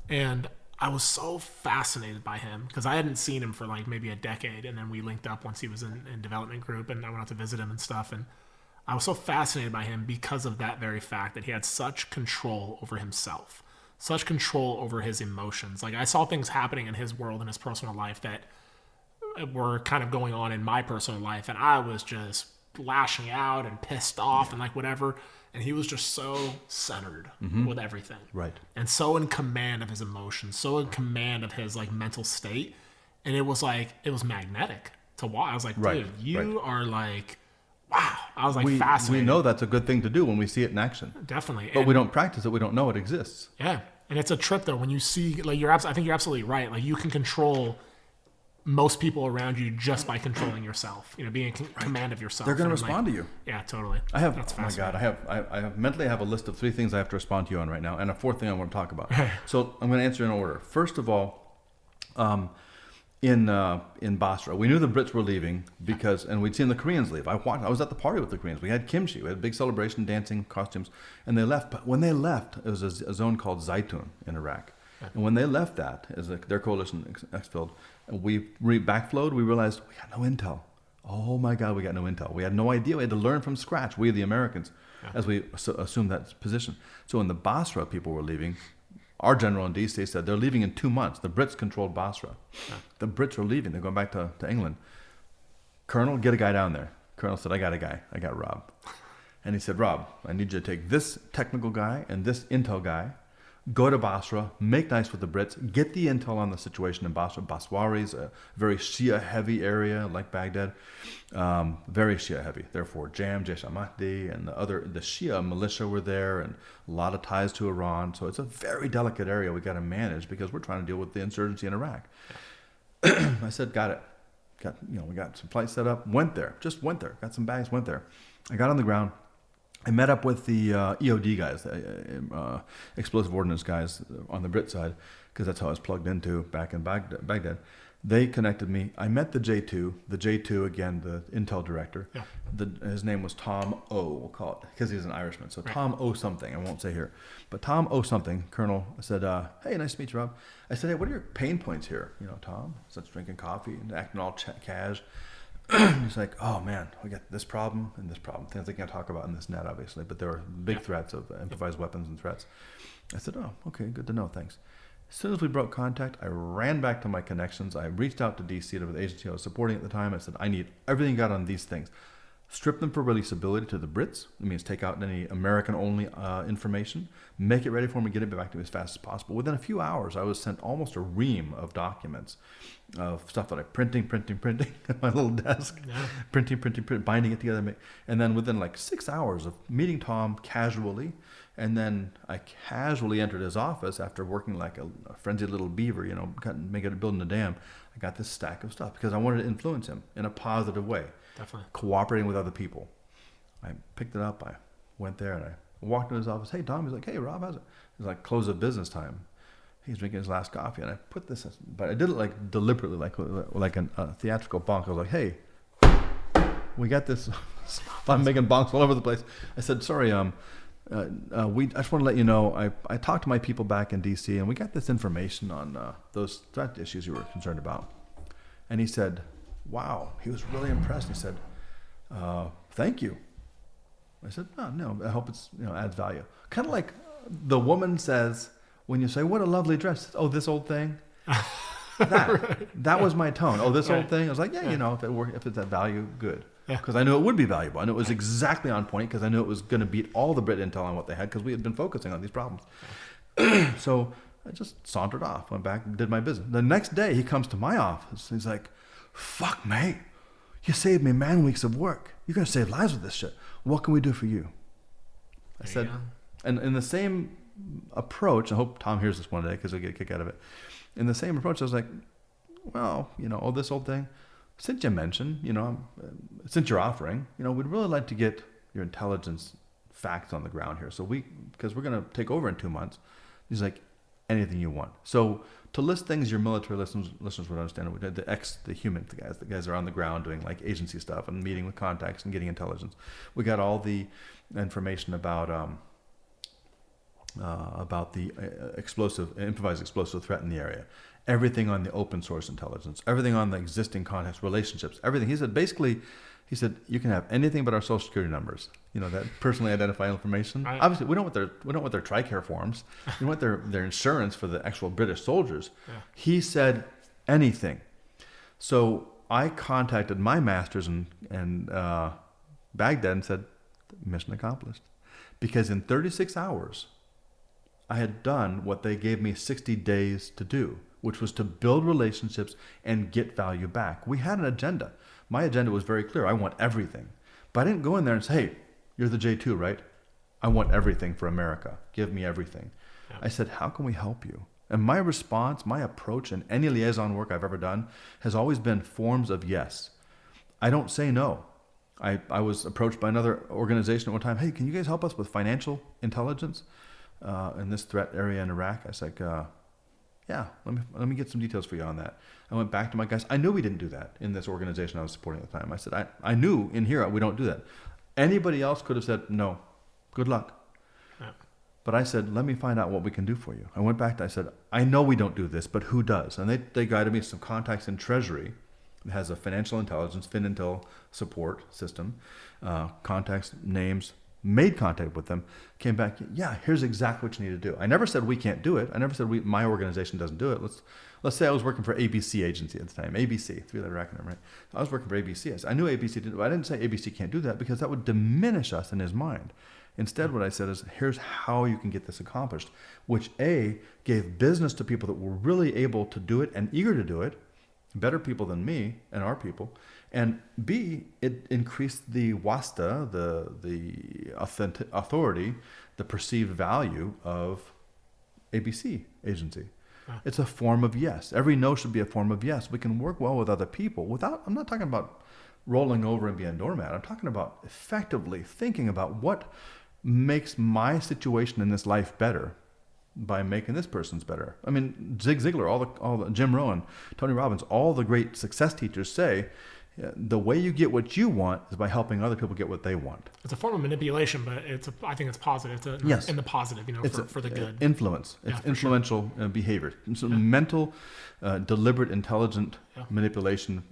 and I was so fascinated by him because I hadn't seen him for like maybe a decade, and then we linked up once he was in development group, and I went out to visit him and stuff, and I was so fascinated by him because of that very fact that he had such control over himself, such control over his emotions. Like I saw things happening in his world, in his personal life that were kind of going on in my personal life, and I was just lashing out and pissed off and like whatever, and he was just so centered with everything,
right,
and so in command of his emotions, so in command of his like mental state, and it was magnetic to watch. I was like, dude, you are like, wow. I was like fascinated.
We know that's a good thing to do when we see it in action.
Definitely.
But we don't practice it. We don't know it exists.
Yeah. And it's a trip though when you see, like, I think you're absolutely right. Like you can control most people around you just by controlling yourself, being in command of yourself.
They're going to respond to you.
Yeah, totally.
That's fascinating. I have mentally a list of 3 things I have to respond to you on right now, and a 4th thing I want to talk about. So I'm going to answer in order. First of all, in Basra, we knew the Brits were leaving and we'd seen the Koreans leave. I was at the party with the Koreans. We had kimchi. We had a big celebration, dancing, costumes, and they left. But when they left, it was a zone called Zaytun in Iraq. And when they left that, as their coalition exfilled, and we backflowed, we realized we got no intel. Oh my God, we got no intel. We had no idea. We had to learn from scratch, we the Americans, as we assumed that position. So when the Basra people were leaving, our general in D.C. said they're leaving in 2 months. The Brits controlled Basra. The Brits are leaving. They're going back to England. Colonel, get a guy down there. Colonel said, I got a guy. I got Rob. And he said, Rob, I need you to take this technical guy and this intel guy, go to Basra, make nice with the Brits, get the intel on the situation in Basra. Baswari is a very Shia-heavy area, like Baghdad. Very Shia-heavy. Therefore, Jaish al-Mahdi and the Shia militia were there, and a lot of ties to Iran. So it's a very delicate area we got to manage because we're trying to deal with the insurgency in Iraq. I said, got it. We got some flights set up. Went there. Got some bags. Went there. I got on the ground. I met up with the EOD guys, the explosive ordnance guys on the Brit side, because that's how I was plugged into back in Baghdad. They connected me. I met the J2. The J2, again, the intel director. Yeah. His name was Tom O, we'll call it, because he's an Irishman. So Tom O something, I won't say here. But Tom O something, Colonel, said, hey, nice to meet you, Rob. I said, hey, what are your pain points here? Tom, starts drinking coffee and acting all cash. He's like, oh man, we got this problem and this problem. Things I can't talk about in this net, obviously, but there were big threats of improvised weapons and threats. I said, oh, okay, good to know, thanks. As soon as we broke contact, I ran back to my connections. I reached out to DC, to the agency I was supporting at the time. I said, I need everything you got on these things. Strip them for releasability to the Brits. It means take out any American-only information. Make it ready for me, get it back to me as fast as possible. Within a few hours, I was sent almost a ream of documents of stuff that I printing at my little desk. Yeah. Printing, binding it together. And then within like 6 hours of meeting Tom casually, and then I casually entered his office after working like a frenzied little beaver, building a dam. I got this stack of stuff because I wanted to influence him in a positive way.
Definitely.
Cooperating with other people. I picked it up. I went there and I walked into his office. Hey, Tom. He's like, hey, Rob, how's it? He's like, close of business time. He's drinking his last coffee. And I put this, but I did it like deliberately, like a theatrical bonk. I was like, hey, we got this. I'm making bonks all over the place. I said, sorry, I just want to let you know, I talked to my people back in D.C. and we got this information on those threat issues you were concerned about. And he said, wow, he was really impressed. He said, thank you. I said, no, I hope it's, adds value. Kind of like the woman says, when you say, what a lovely dress. Oh, this old thing. That was my tone. Oh, this old thing. I was like, if it's that value, good. Because I knew it would be valuable. I knew it was exactly on point because I knew it was going to beat all the Brit intel on what they had because we had been focusing on these problems. So I just sauntered off, went back, did my business. The next day, he comes to my office. He's like, fuck, mate. You saved me man weeks of work. You're going to save lives with this shit. What can we do for you? I said, and in the same approach, I hope Tom hears this one day because he'll get a kick out of it. In the same approach, I was like, well, this old thing, since you mentioned, since you're offering, we'd really like to get your intelligence facts on the ground here. So because we're going to take over in 2 months. He's like, anything you want. So to list things your military listeners would understand, the human, the guys that are on the ground doing like agency stuff and meeting with contacts and getting intelligence. We got all the information about the improvised explosive threat in the area. Everything on the open source intelligence, everything on the existing contacts, relationships, everything. He said, you can have anything but our social security numbers. That personally identified information. Obviously, we don't want their TRICARE forms. We want their insurance for the actual British soldiers. Yeah. He said anything. So I contacted my masters in Baghdad and said, mission accomplished. Because in 36 hours, I had done what they gave me 60 days to do, which was to build relationships and get value back. We had an agenda. My agenda was very clear. I want everything. But I didn't go in there and say, hey, you're the J2, right? I want everything for America. Give me everything. Yeah. I said, how can we help you? And my response, my approach in any liaison work I've ever done has always been forms of yes. I don't say no. I was approached by another organization at one time. Hey, can you guys help us with financial intelligence in this threat area in Iraq? I was like, yeah, let me get some details for you on that. I went back to my guys. I knew we didn't do that in this organization I was supporting at the time. I said, I knew in here we don't do that. Anybody else could have said, no, good luck. Yeah. But I said, let me find out what we can do for you. I went back to, I said, I know we don't do this, but who does? And they guided me to some contacts in Treasury. It has a financial intelligence, FinIntel support system, contacts, names, made contact with them, came back, yeah, here's exactly what you need to do. I never said we can't do it. I never said my organization doesn't do it. Let's say I was working for ABC agency at the time, ABC, 3-letter acronym, right? I was working for ABC. I knew ABC didn't, I didn't say ABC can't do that because that would diminish us in his mind. Instead, what I said is, here's how you can get this accomplished, which A, gave business to people that were really able to do it and eager to do it, better people than me and our people, and B, it increased the wasta, the authority, the perceived value of ABC agency. Yeah. It's a form of yes. Every no should be a form of yes. We can work well with other people I'm not talking about rolling over and being a doormat. I'm talking about effectively thinking about what makes my situation in this life better by making this person's better. I mean, Zig Ziglar, all the Jim Rohn, Tony Robbins, all the great success teachers say, the way you get what you want is by helping other people get what they want.
It's a form of manipulation, but I think it's positive. It's in the positive, for the good.
Influence. It's influential behavior. So mental, deliberate, intelligent manipulation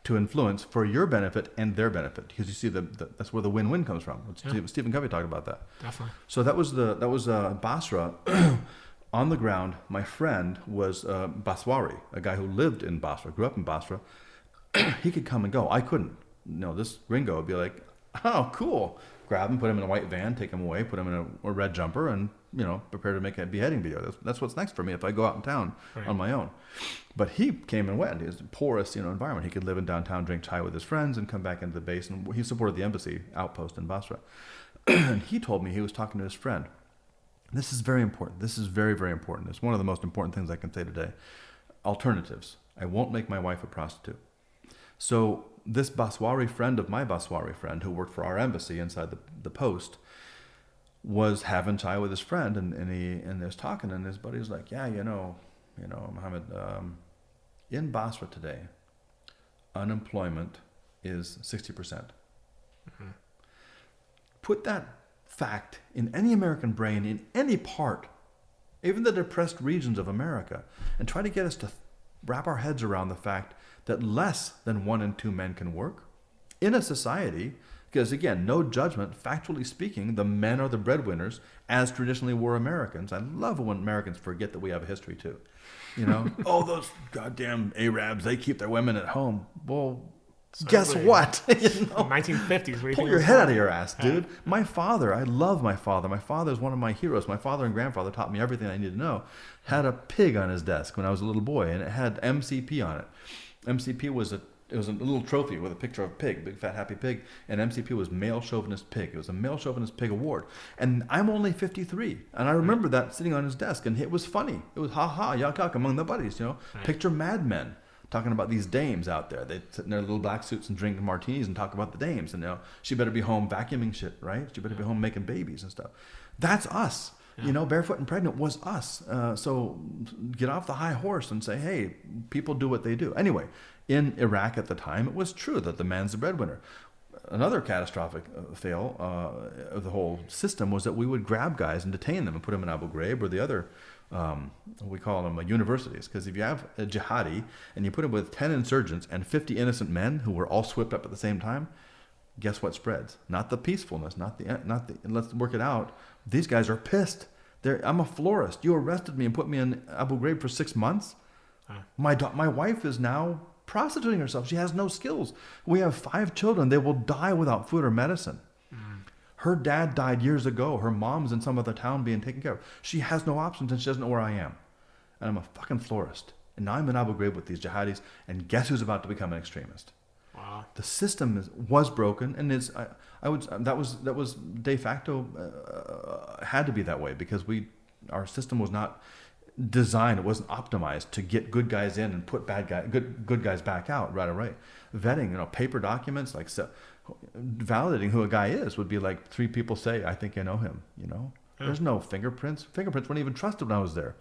to influence for your benefit and their benefit. Because you see, that's where the win-win comes from. Stephen Covey talked about that.
Definitely.
So that was Basra. On the ground, my friend was Baswari, a guy who lived in Basra, grew up in Basra. He could come and go. I couldn't. This gringo would be like, oh, cool. Grab him, put him in a white van, take him away, put him in a red jumper, and, prepare to make a beheading video. That's what's next for me if I go out in town on my own. But he came and went. He was a porous, environment. He could live in downtown, drink chai with his friends, and come back into the base. And he supported the embassy outpost in Basra. And he told me he was talking to his friend. This is very important. This is very, very important. It's one of the most important things I can say today. Alternatives. I won't make my wife a prostitute. So this Baswari friend of my Baswari friend who worked for our embassy inside the post was having chai with his friend, and he was talking, and his buddy was like, yeah, Mohammed, in Basra today, unemployment is 60%. Mm-hmm. Put that fact in any American brain, in any part, even the depressed regions of America, and try to get us to wrap our heads around the fact that less than 1 in 2 men can work in a society, because again, no judgment, factually speaking, the men are the breadwinners, as traditionally were Americans. I love when Americans forget that we have a history too. Oh, those goddamn Arabs, they keep their women at home. Well, guess what?
1950s.
Pull your head out of your ass, dude. My father, I love my father. My father is one of my heroes. My father and grandfather taught me everything I needed to know. Had a pig on his desk when I was a little boy, and it had MCP on it. MCP was It was a little trophy with a picture of a pig, big fat happy pig, and MCP was male chauvinist pig. It was a male chauvinist pig award, and I'm only 53, and I remember that sitting on his desk, and it was funny. It was ha ha yuck yuck among the buddies, you know. Right. Picture Mad Men talking about these dames out there. They sit in their little black suits and drink martinis and talk about the dames, and you know, she better be home vacuuming shit, right? She better be home making babies and stuff. That's us. Yeah. You know, barefoot and pregnant was us. So get off the high horse and say, hey, people do what they do. Anyway, in Iraq at the time, it was true that the man's the breadwinner. Another catastrophic fail of the whole system was that we would grab guys and detain them and put them in Abu Ghraib or the other, we call them universities. Because if you have a jihadi and you put him with 10 insurgents and 50 innocent men who were all swept up at the same time, guess what spreads? Not the peacefulness, not the let's work it out. These guys are pissed. I'm a florist. You arrested me and put me in Abu Ghraib for 6 months. My wife is now prostituting herself. She has no skills. We have 5 children. They will die without food or medicine. Her dad died years ago. Her mom's in some other town being taken care of. She has no options and she doesn't know where I am. And I'm a fucking florist. And now I'm in Abu Ghraib with these jihadis. And guess who's about to become an extremist? Wow. The system was broken, and that was de facto had to be that way because our system was not designed, it wasn't optimized to get good guys in and put good guys back out right away. Vetting, you know, paper documents like validating who a guy is would be like 3 people say, I think I know him. You know, there's no fingerprints. Fingerprints weren't even trusted when I was there.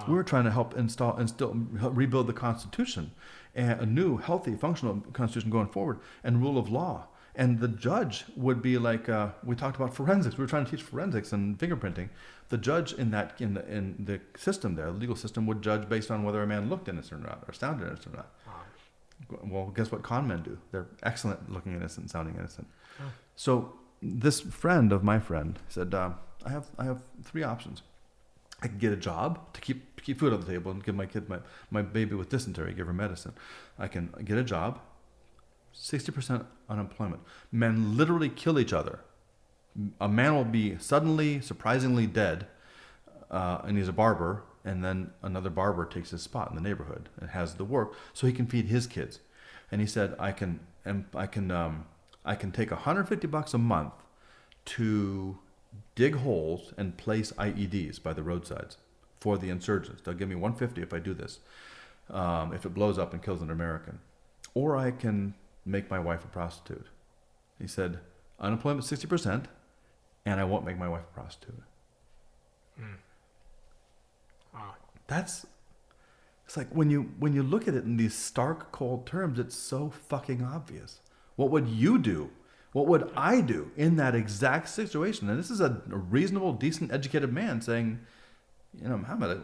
We were trying to help rebuild the Constitution. And a new, healthy, functional constitution going forward, and rule of law. And the judge would be like, we talked about forensics. We were trying to teach forensics and fingerprinting. The judge in the system there, the legal system, would judge based on whether a man looked innocent or not, or sounded innocent or not. Wow. Well, guess what con men do? They're excellent looking innocent, and sounding innocent. Oh. So this friend of my friend said, I have 3 options. I can get a job to keep food on the table and give my kid, my baby with dysentery, give her medicine. I can get a job, 60% unemployment. Men literally kill each other. A man will be suddenly, surprisingly dead, and he's a barber, and then another barber takes his spot in the neighborhood and has the work so he can feed his kids. And he said, I can take $150 a month to dig holes and place IEDs by the roadsides for the insurgents. They'll give me $150 if I do this, if it blows up and kills an American. Or I can make my wife a prostitute. He said, unemployment 60%, and I won't make my wife a prostitute. Wow. It's like when you look at it in these stark, cold terms, it's so fucking obvious. What would you do? What would I do in that exact situation? And this is a reasonable, decent, educated man saying, you know, Muhammad,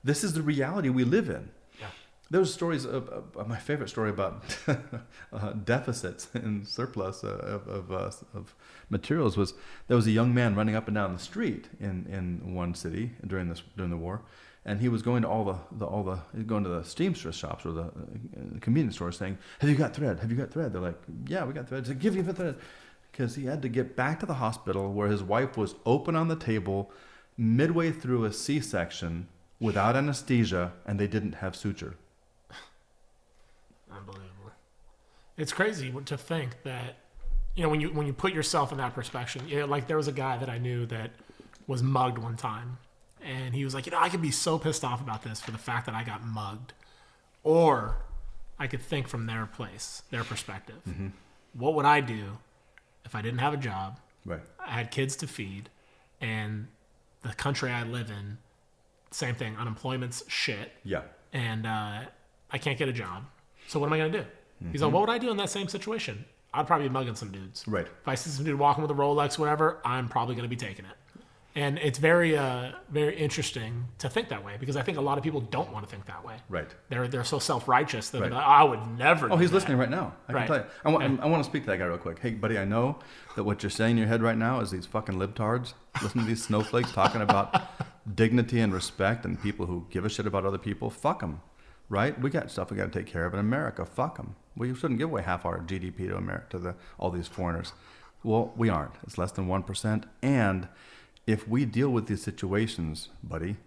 this is the reality we live in. Yeah. There's stories my favorite story about deficits and surplus of materials was there was a young man running up and down the street in one city during the war, and he was going to going to the seamstress shops or the convenience stores saying, have you got thread? Have you got thread? They're like, yeah, we got thread. He said, give me the thread. Because he had to get back to the hospital where his wife was open on the table midway through a C-section without anesthesia, and they didn't have suture.
Unbelievable. It's crazy to think that, you know, when you put yourself in that perspective, you know, like there was a guy that I knew that was mugged one time. And he was like, you know, I could be so pissed off about this for the fact that I got mugged. Or I could think from their perspective. Mm-hmm. What would I do if I didn't have a job? Right. I had kids to feed. And the country I live in, same thing. Unemployment's shit. Yeah. And I can't get a job. So what am I going to do? Mm-hmm. He's like, what would I do in that same situation? I'd probably be mugging some dudes. Right. If I see some dude walking with a Rolex, whatever, I'm probably going to be taking it. And it's very, very interesting to think that way because I think a lot of people don't want to think that way. Right. They're so self-righteous that they're like, I would never. Oh,
he's
that.
Listening right now. I can tell you. I want to speak to that guy real quick. Hey, buddy, I know that what you're saying in your head right now is these fucking libtards. Listen to these snowflakes talking about dignity and respect and people who give a shit about other people. Fuck them. Right? We got stuff we got to take care of in America. Fuck them. We shouldn't give away half our GDP to America to all these foreigners. Well, we aren't. It's less than 1%. And if we deal with these situations, buddy,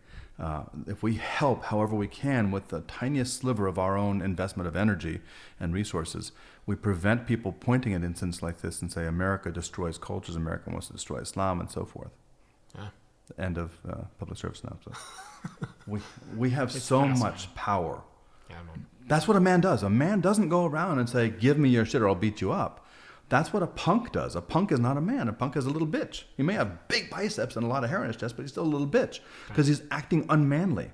if we help however we can with the tiniest sliver of our own investment of energy and resources, we prevent people pointing at incidents like this and say, America destroys cultures, America wants to destroy Islam, and so forth. Yeah. The end of public service announcement. we have so much power.
Yeah, man.
That's what a man does. A man doesn't go around and say, give me your shit or I'll beat you up. That's what a punk does. A punk is not a man. A punk is a little bitch. He may have big biceps and a lot of hair on his chest, but he's still a little bitch because he's acting unmanly.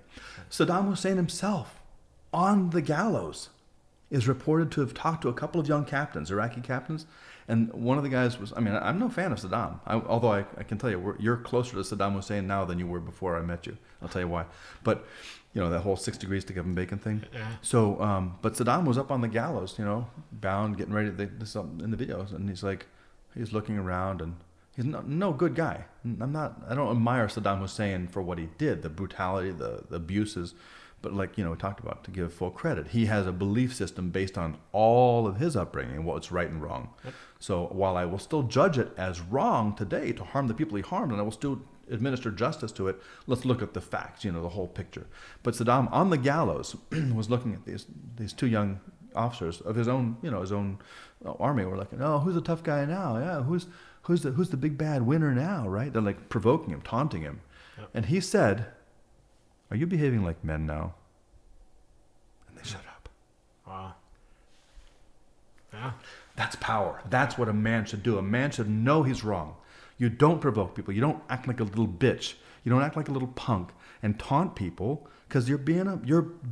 Saddam Hussein himself, on the gallows, is reported to have talked to a couple of young captains, Iraqi captains, and one of the guys was, I'm no fan of Saddam, although I can tell you, you're closer to Saddam Hussein now than you were before I met you. I'll tell you why. But, that whole 6 degrees to Kevin Bacon thing.
Yeah.
So, but Saddam was up on the gallows, bound, getting ready to this in the videos, and he's looking around, and he's no good guy. I don't admire Saddam Hussein for what he did, the brutality, the abuses, but we talked about, to give full credit, he has a belief system based on all of his upbringing, what's right and wrong. Yep. So while I will still judge it as wrong today to harm the people he harmed, and I will still administer justice to it, let's look at the facts, the whole picture. But Saddam, on the gallows, was looking at these 2 young officers of his own, his own army. Were like, oh, who's the tough guy now? Yeah, who's the big bad winner now, right? They're like provoking him, taunting him. Yep. And he said, are you behaving like men now? And they shut up.
Wow. Yeah.
That's power. That's what a man should do. A man should know he's wrong. You don't provoke people. You don't act like a little bitch. You don't act like a little punk and taunt people because you're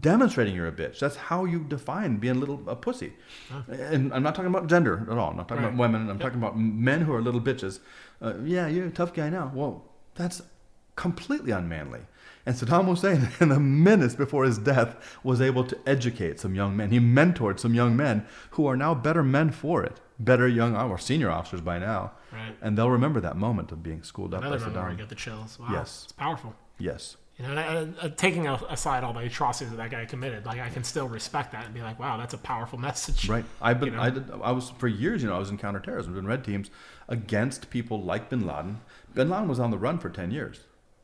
demonstrating you're a bitch. That's how you define being a pussy. Huh. And I'm not talking about gender at all. I'm not talking about women. I'm talking about men who are little bitches. Yeah, you're a tough guy now. Well, that's completely unmanly. And Saddam Hussein, in the minutes before his death, was able to educate some young men. He mentored some young men who are now better men for it. Better young or senior officers by now. Right. And they'll remember that moment of being schooled up by Saddam.
Another get the chills. Wow.
Yes.
It's powerful.
Yes.
Taking aside all the atrocities that guy committed, I can still respect that and be like, wow, that's a powerful message.
Right. I was for years, I was in counterterrorism, in red teams against people like Bin Laden. Bin Laden was on the run for 10 years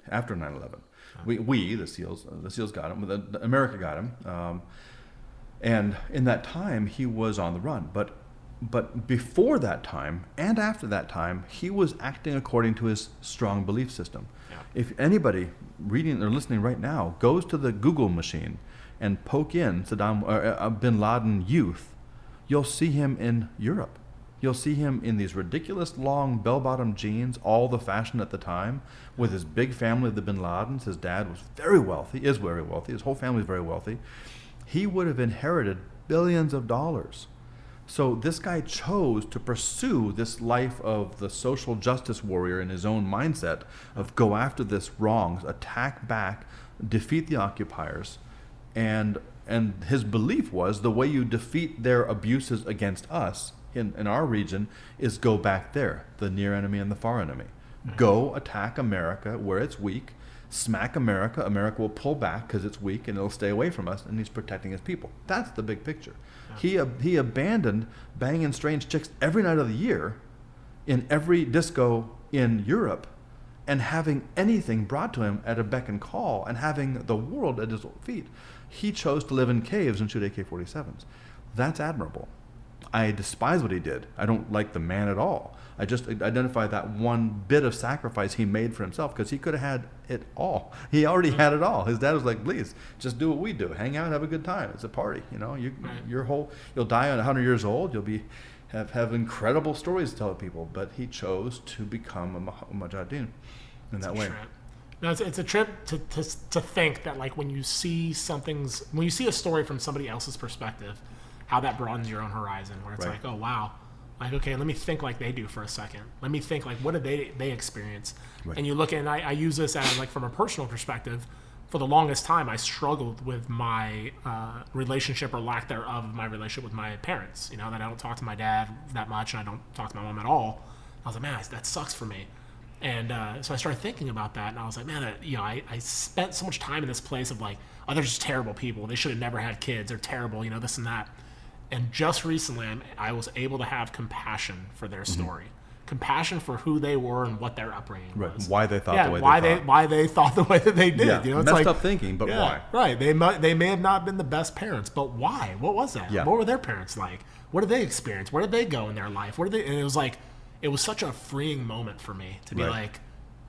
after 9/11. We the SEALs got him. America got him, and in that time he was on the run. But before that time and after that time, he was acting according to his strong belief system. Yeah. If anybody reading or listening right now goes to the Google machine and poke in Bin Laden youth, you'll see him in Europe. You'll see him in these ridiculous long bell-bottom jeans, all the fashion at the time, with his big family of the Bin Ladens. His dad was very wealthy, is very wealthy. His whole family is very wealthy. He would have inherited billions of dollars. So this guy chose to pursue this life of the social justice warrior in his own mindset of go after this wrongs, attack back, defeat the occupiers, and his belief was the way you defeat their abuses against us in our region is go back there, the near enemy and the far enemy. Mm-hmm. Go attack America where it's weak, smack America. America will pull back because it's weak and it'll stay away from us, and he's protecting his people. That's the big picture. Yeah. He abandoned banging strange chicks every night of the year in every disco in Europe and having anything brought to him at a beck and call and having the world at his feet. He chose to live in caves and shoot AK-47s. That's admirable. I despise what he did. I don't like the man at all. I just identify that one bit of sacrifice he made for himself because he could have had it all. He already had it all. His dad was like, please, just do what we do. Hang out, have a good time. It's a party. You'll die at 100 years old. You'll have incredible stories to tell people. But he chose to become a mujahideen in that way.
No, it's a trip to think that when you see a story from somebody else's perspective, how that broadens your own horizon, where it's like, oh, wow. Okay, let me think like they do for a second. Let me think what did they experience? Right. And you look at, and I use this as from a personal perspective. For the longest time, I struggled with my relationship or lack thereof of my relationship with my parents. That I don't talk to my dad that much, and I don't talk to my mom at all. I was like, man, that sucks for me. And so I started thinking about that, and I was like, man, I spent so much time in this place of oh, they're just terrible people. They should have never had kids. They're terrible, this and that. And just recently, I was able to have compassion for their story compassion for who they were and what their upbringing was.
Why they thought the way they thought.
Why they thought the way that they did.
Yeah.
You know, it's
messed up thinking, but why?
Right. They may have not been the best parents, but why? What was that?
Yeah.
What were their parents like? What did they experience? Where did they go in their life? And it was like, it was such a freeing moment for me to be like,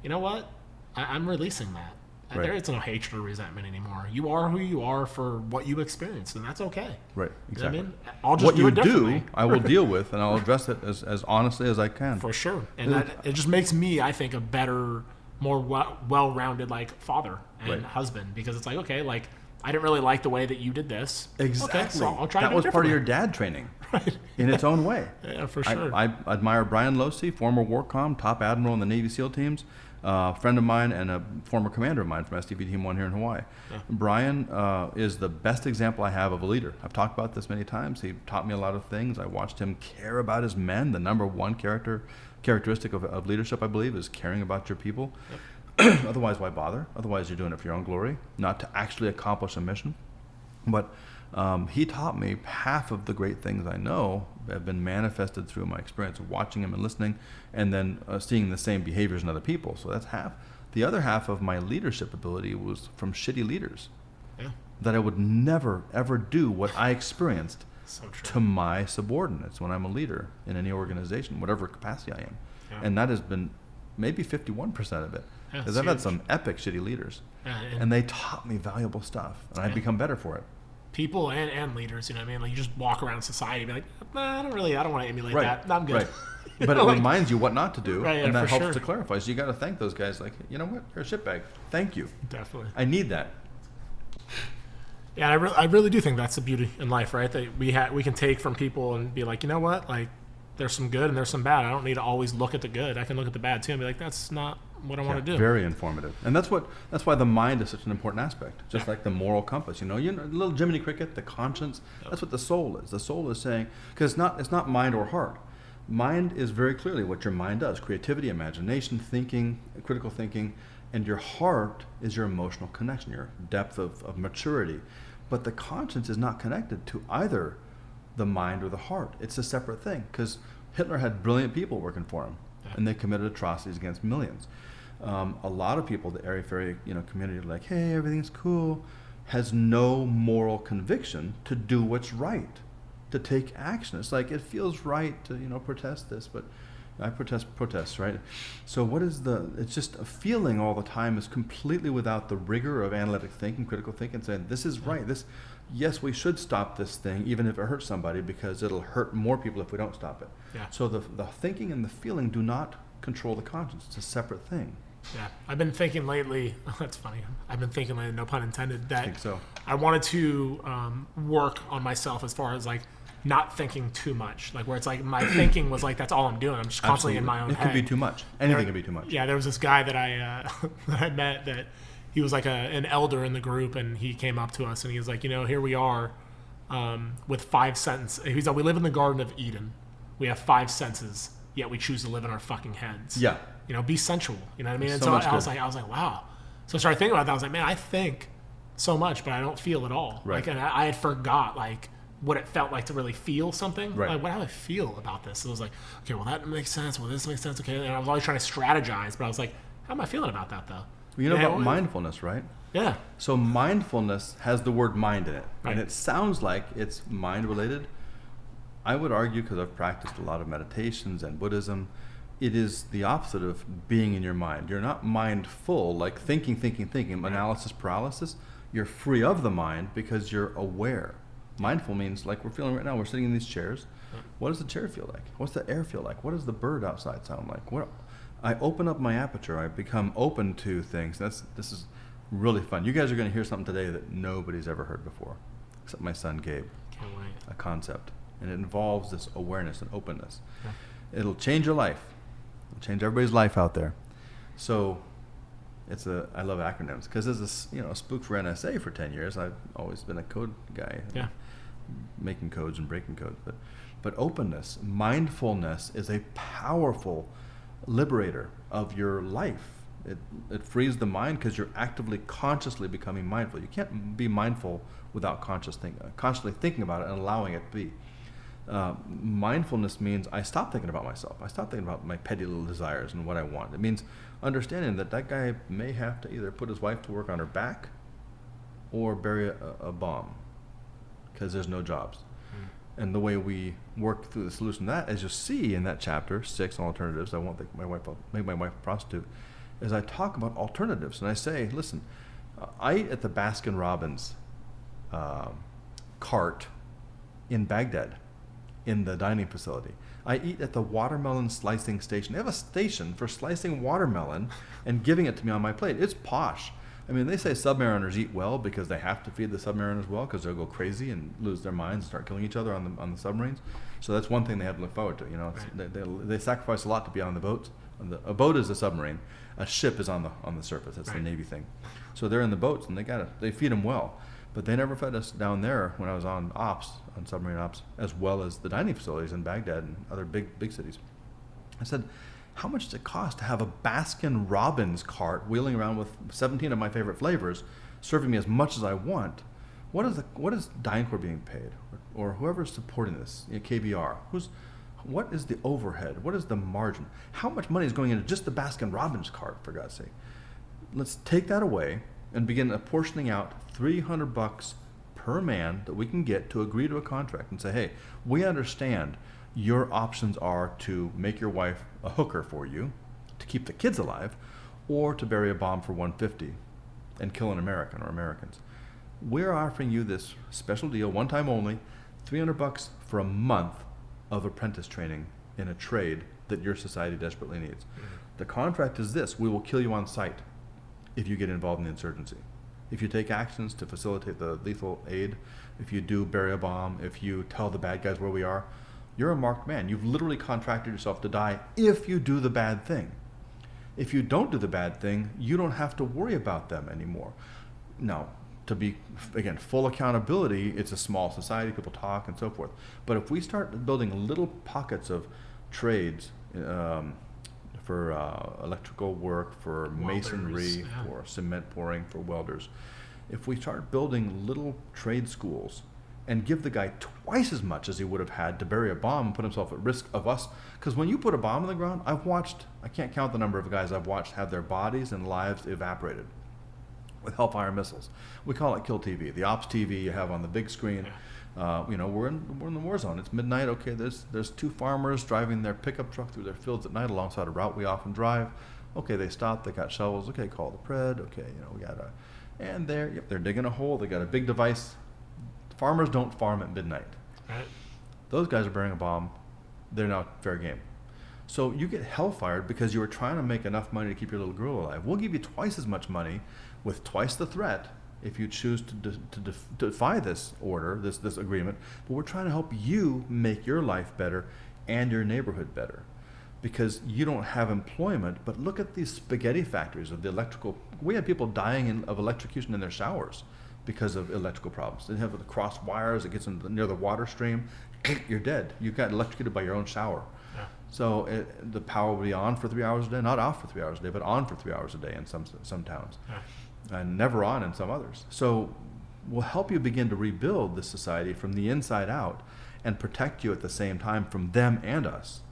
you know what? I'm releasing that.
Right.
There is no hatred or resentment anymore. You are who you are for what you experienced, and that's okay.
Right, exactly.
You know what I mean? I'll just do it differently.
I will deal with, and I'll address it as honestly as I can.
For sure. And it just makes me, I think, a better, more well-rounded like father and husband, because it's like, okay, like, I didn't really like the way that you did this.
Exactly.
Okay, so I'll try to
that
do
was
it
part of
differently.
your dad training, in its own way.
Yeah, for sure.
I admire Brian Losey, former WARCOM, top admiral in the Navy SEAL teams, friend of mine and a former commander of mine from SDV Team 1 here in Hawaii. Yeah. Brian is the best example I have of a leader. I've talked about this many times. He taught me a lot of things. I watched him care about his men. The number one characteristic of leadership, I believe, is caring about your people. Yep. Otherwise, why bother? Otherwise, you're doing it for your own glory, not to actually accomplish a mission. But he taught me half of the great things I know have been manifested through my experience of watching him and listening, and then seeing the same behaviors in other people. So that's half. The other half of my leadership ability was from shitty leaders. Yeah. That I would never, ever do what I experienced to my subordinates when I'm a leader in any organization, whatever capacity I am. Yeah. And that has been maybe 51% of it. Because I've had some epic shitty leaders. Yeah, and they taught me valuable stuff, and I've become better for it.
People and leaders, you know what I mean? Like, you just walk around society and be like, nah, I don't want to emulate that. No, I'm good.
Right. But it reminds you what not to do,
and
that helps to clarify. So you got to thank those guys. Like, you know what? You're a shitbag. Thank you.
Definitely.
I need that.
Yeah, I really do think that's the beauty in life, right? That we can take from people and be like, you know what? Like, there's some good and there's some bad. I don't need to always look at the good. I can look at the bad too and be like, that's not what I want to do.
Very informative. And that's why the mind is such an important aspect. Just like the moral compass, you know, little Jiminy Cricket, the conscience, that's what the soul is. The soul is saying, because it's not mind or heart. Mind is very clearly what your mind does: creativity, imagination, thinking, critical thinking, and your heart is your emotional connection, your depth of maturity. But the conscience is not connected to either the mind or the heart. It's a separate thing, because Hitler had brilliant people working for him, and they committed atrocities against millions. A lot of people, the airy-fairy community, are like, hey, everything's cool, has no moral conviction to do what's right, to take action. It's like, it feels right to protest this, but I protests, right? So what is it's just a feeling all the time, is completely without the rigor of analytic thinking, critical thinking, saying this is right, yes, we should stop this thing, even if it hurts somebody, because it'll hurt more people if we don't stop it. Yeah. So the thinking and the feeling do not control the conscience. It's a separate thing.
Yeah, I've been thinking lately, that's funny, I've been thinking lately, no pun intended, that
I think so.
I wanted to work on myself as far as like not thinking too much, like where it's like my thinking was like, that's all I'm doing, I'm just constantly in my own head.
It can be too much. Anything can be too much.
Yeah, there was this guy that I met that he was like an elder in the group, and he came up to us and he was like, here we are with 5 sentences. He's like, we live in the Garden of Eden. We have 5 senses, yet we choose to live in our fucking heads. Yeah. Be sensual. You know what I mean? And so I was like, wow. So I started thinking about that. I was like, man, I think so much, but I don't feel at all. Right. Like, and I had forgot like what it felt like to really feel something. Right. Like, what do I feel about this? So I was like, okay, well, that makes sense. Well, this makes sense. Okay. And I was always trying to strategize, but I was like, how am I feeling about that though?
You know about mindfulness, right?
Yeah.
So mindfulness has the word mind in it. Right. And it sounds like it's mind related. I would argue, because I've practiced a lot of meditations and Buddhism, it is the opposite of being in your mind. You're not mindful, like thinking, analysis paralysis. You're free of the mind because you're aware. Mindful means, like we're feeling right now, we're sitting in these chairs. What does the chair feel like? What's the air feel like? What does the bird outside sound like? I open up my aperture. I become open to things. This is really fun. You guys are going to hear something today that nobody's ever heard before, except my son Gabe.
Can't wait.
A concept. And it involves this awareness and openness. Yeah. It'll change your life. It'll change everybody's life out there. So I love acronyms, because as a spook for NSA for 10 years, I've always been a code guy. Yeah. Making codes and breaking codes. But openness, mindfulness is a powerful liberator of your life. It frees the mind, because you're actively, consciously becoming mindful. You can't be mindful without consciously thinking about it and allowing it to be. Mindfulness means I stop thinking about myself. I stop thinking about my petty little desires and what I want. It means understanding that that guy may have to either put his wife to work on her back or bury a bomb because there's no jobs. And the way we work through the solution to that, as you see in that chapter 6 on alternatives, I won't make my wife a prostitute, is I talk about alternatives. And I say, listen, I eat at the Baskin Robbins cart in Baghdad in the dining facility. I eat at the watermelon slicing station. They have a station for slicing watermelon and giving it to me on my plate. It's posh. I mean, they say submariners eat well because they have to feed the submariners well because they'll go crazy and lose their minds and start killing each other on the submarines. So that's one thing they have to look forward to. You know, they sacrifice a lot to be on the boats. A boat is a submarine. A ship is on the surface. That's the Navy thing. So they're in the boats and they feed them well. But they never fed us down there when I was on submarine ops, as well as the dining facilities in Baghdad and other big cities. I said, how much does it cost to have a Baskin Robbins cart wheeling around with 17 of my favorite flavors, serving me as much as I want? What is DynCorp being paid, or whoever's supporting this? KBR. What is the overhead? What is the margin? How much money is going into just the Baskin Robbins cart, for God's sake? Let's take that away and begin apportioning out $300 per man that we can get to agree to a contract and say, hey, we understand your options are to make your wife a hooker for you to keep the kids alive, or to bury a bomb for $150 and kill an American or Americans. We're offering you this special deal, one time only, $300 for a month of apprentice training in a trade that your society desperately needs. The contract is this: we will kill you on sight if you get involved in the insurgency. If you take actions to facilitate the lethal aid, if you do bury a bomb, if you tell the bad guys where we are, you're a marked man. You've literally contracted yourself to die if you do the bad thing. If you don't do the bad thing, you don't have to worry about them anymore. Now, to be, again, full accountability, it's a small society, people talk and so forth. But if we start building little pockets of trades for electrical work, for masonry, for cement pouring, for welders, if we start building little trade schools and give the guy twice as much as he would have had to bury a bomb and put himself at risk of us. Because when you put a bomb in the ground, I can't count the number of guys I've watched have their bodies and lives evaporated with Hellfire missiles. We call it Kill TV, the ops TV you have on the big screen. We're in the war zone. It's midnight. Okay, there's two farmers driving their pickup truck through their fields at night alongside a route we often drive. Okay, they stop. They got shovels. Okay, call the pred. Okay, we got and they're digging a hole. They got a big device. Farmers don't farm at midnight. Right. Those guys are burying a bomb. They're now fair game. So you get hellfired because you were trying to make enough money to keep your little girl alive. We'll give you twice as much money with twice the threat if you choose to defy this order, this agreement. But we're trying to help you make your life better and your neighborhood better, because you don't have employment. But look at these spaghetti factories of the electrical. We had people dying of electrocution in their showers because of electrical problems. They have the cross wires, it gets near the water stream, you're dead. You got electrocuted by your own shower. Yeah. So the power will be on for 3 hours a day, not off for 3 hours a day, but on for 3 hours a day in some towns, and never on in some others. So we'll help you begin to rebuild this society from the inside out and protect you at the same time from them and us,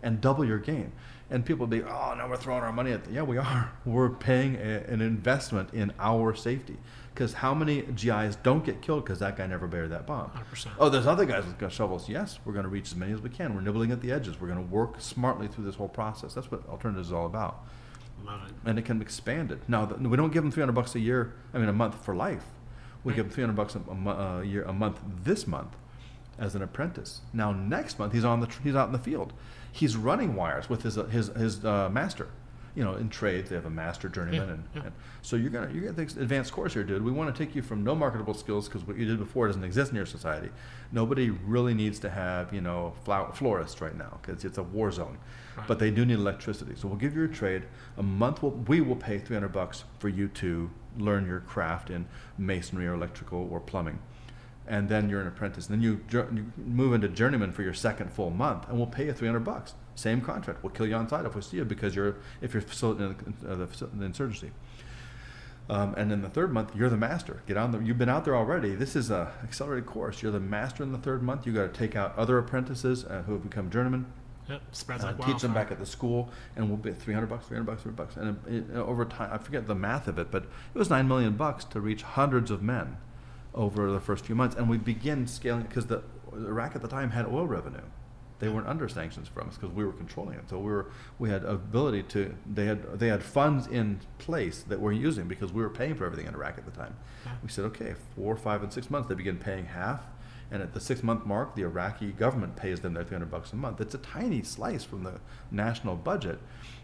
and double your gain. And people will be, oh, now we're throwing our money at yeah, we are. We're paying an investment in our safety. Because how many GIs don't get killed because that guy never buried that bomb?
100%.
Oh, there's other guys with shovels. Yes, we're going to reach as many as we can. We're nibbling at the edges. We're going to work smartly through this whole process. That's what alternatives is all about.
Love it.
And it can be expanded. Now, we don't give them $300 a month for life. We give them $300 a month this month as an apprentice. Now, next month he's out in the field. He's running wires with his master. In trades they have a master, journeyman, and so you get this advanced course here, dude. We want to take you from no marketable skills, because what you did before doesn't exist in your society. Nobody really needs to have florists right now, because it's a war zone. Right. But they do need electricity, so we'll give you a trade. A month we will pay $300 for you to learn your craft in masonry or electrical or plumbing, and then you're an apprentice. And then you move into journeyman for your second full month, and we'll pay you $300. Same contract. We'll kill you on sight if we see you, because if you're facilitating the insurgency. And in the third month, you're the master. Get on you've been out there already. This is a accelerated course. You're the master in the third month. You got to take out other apprentices who have become journeymen.
Yep, spreads like
teach them
wildfire.
back at the school, and we'll be $300, $300. And over time, I forget the math of it, but it was $9 million to reach hundreds of men over the first few months. And we begin scaling because the Iraq at the time had oil revenue. They weren't under sanctions from us because we were controlling it. So we had ability to. They had funds in place that we're using because we were paying for everything in Iraq at the time.
Yeah.
We said, okay, 4, 5, and 6 months. They begin paying half. And at the 6-month mark, the Iraqi government pays them their $300 a month. It's a tiny slice from the national budget,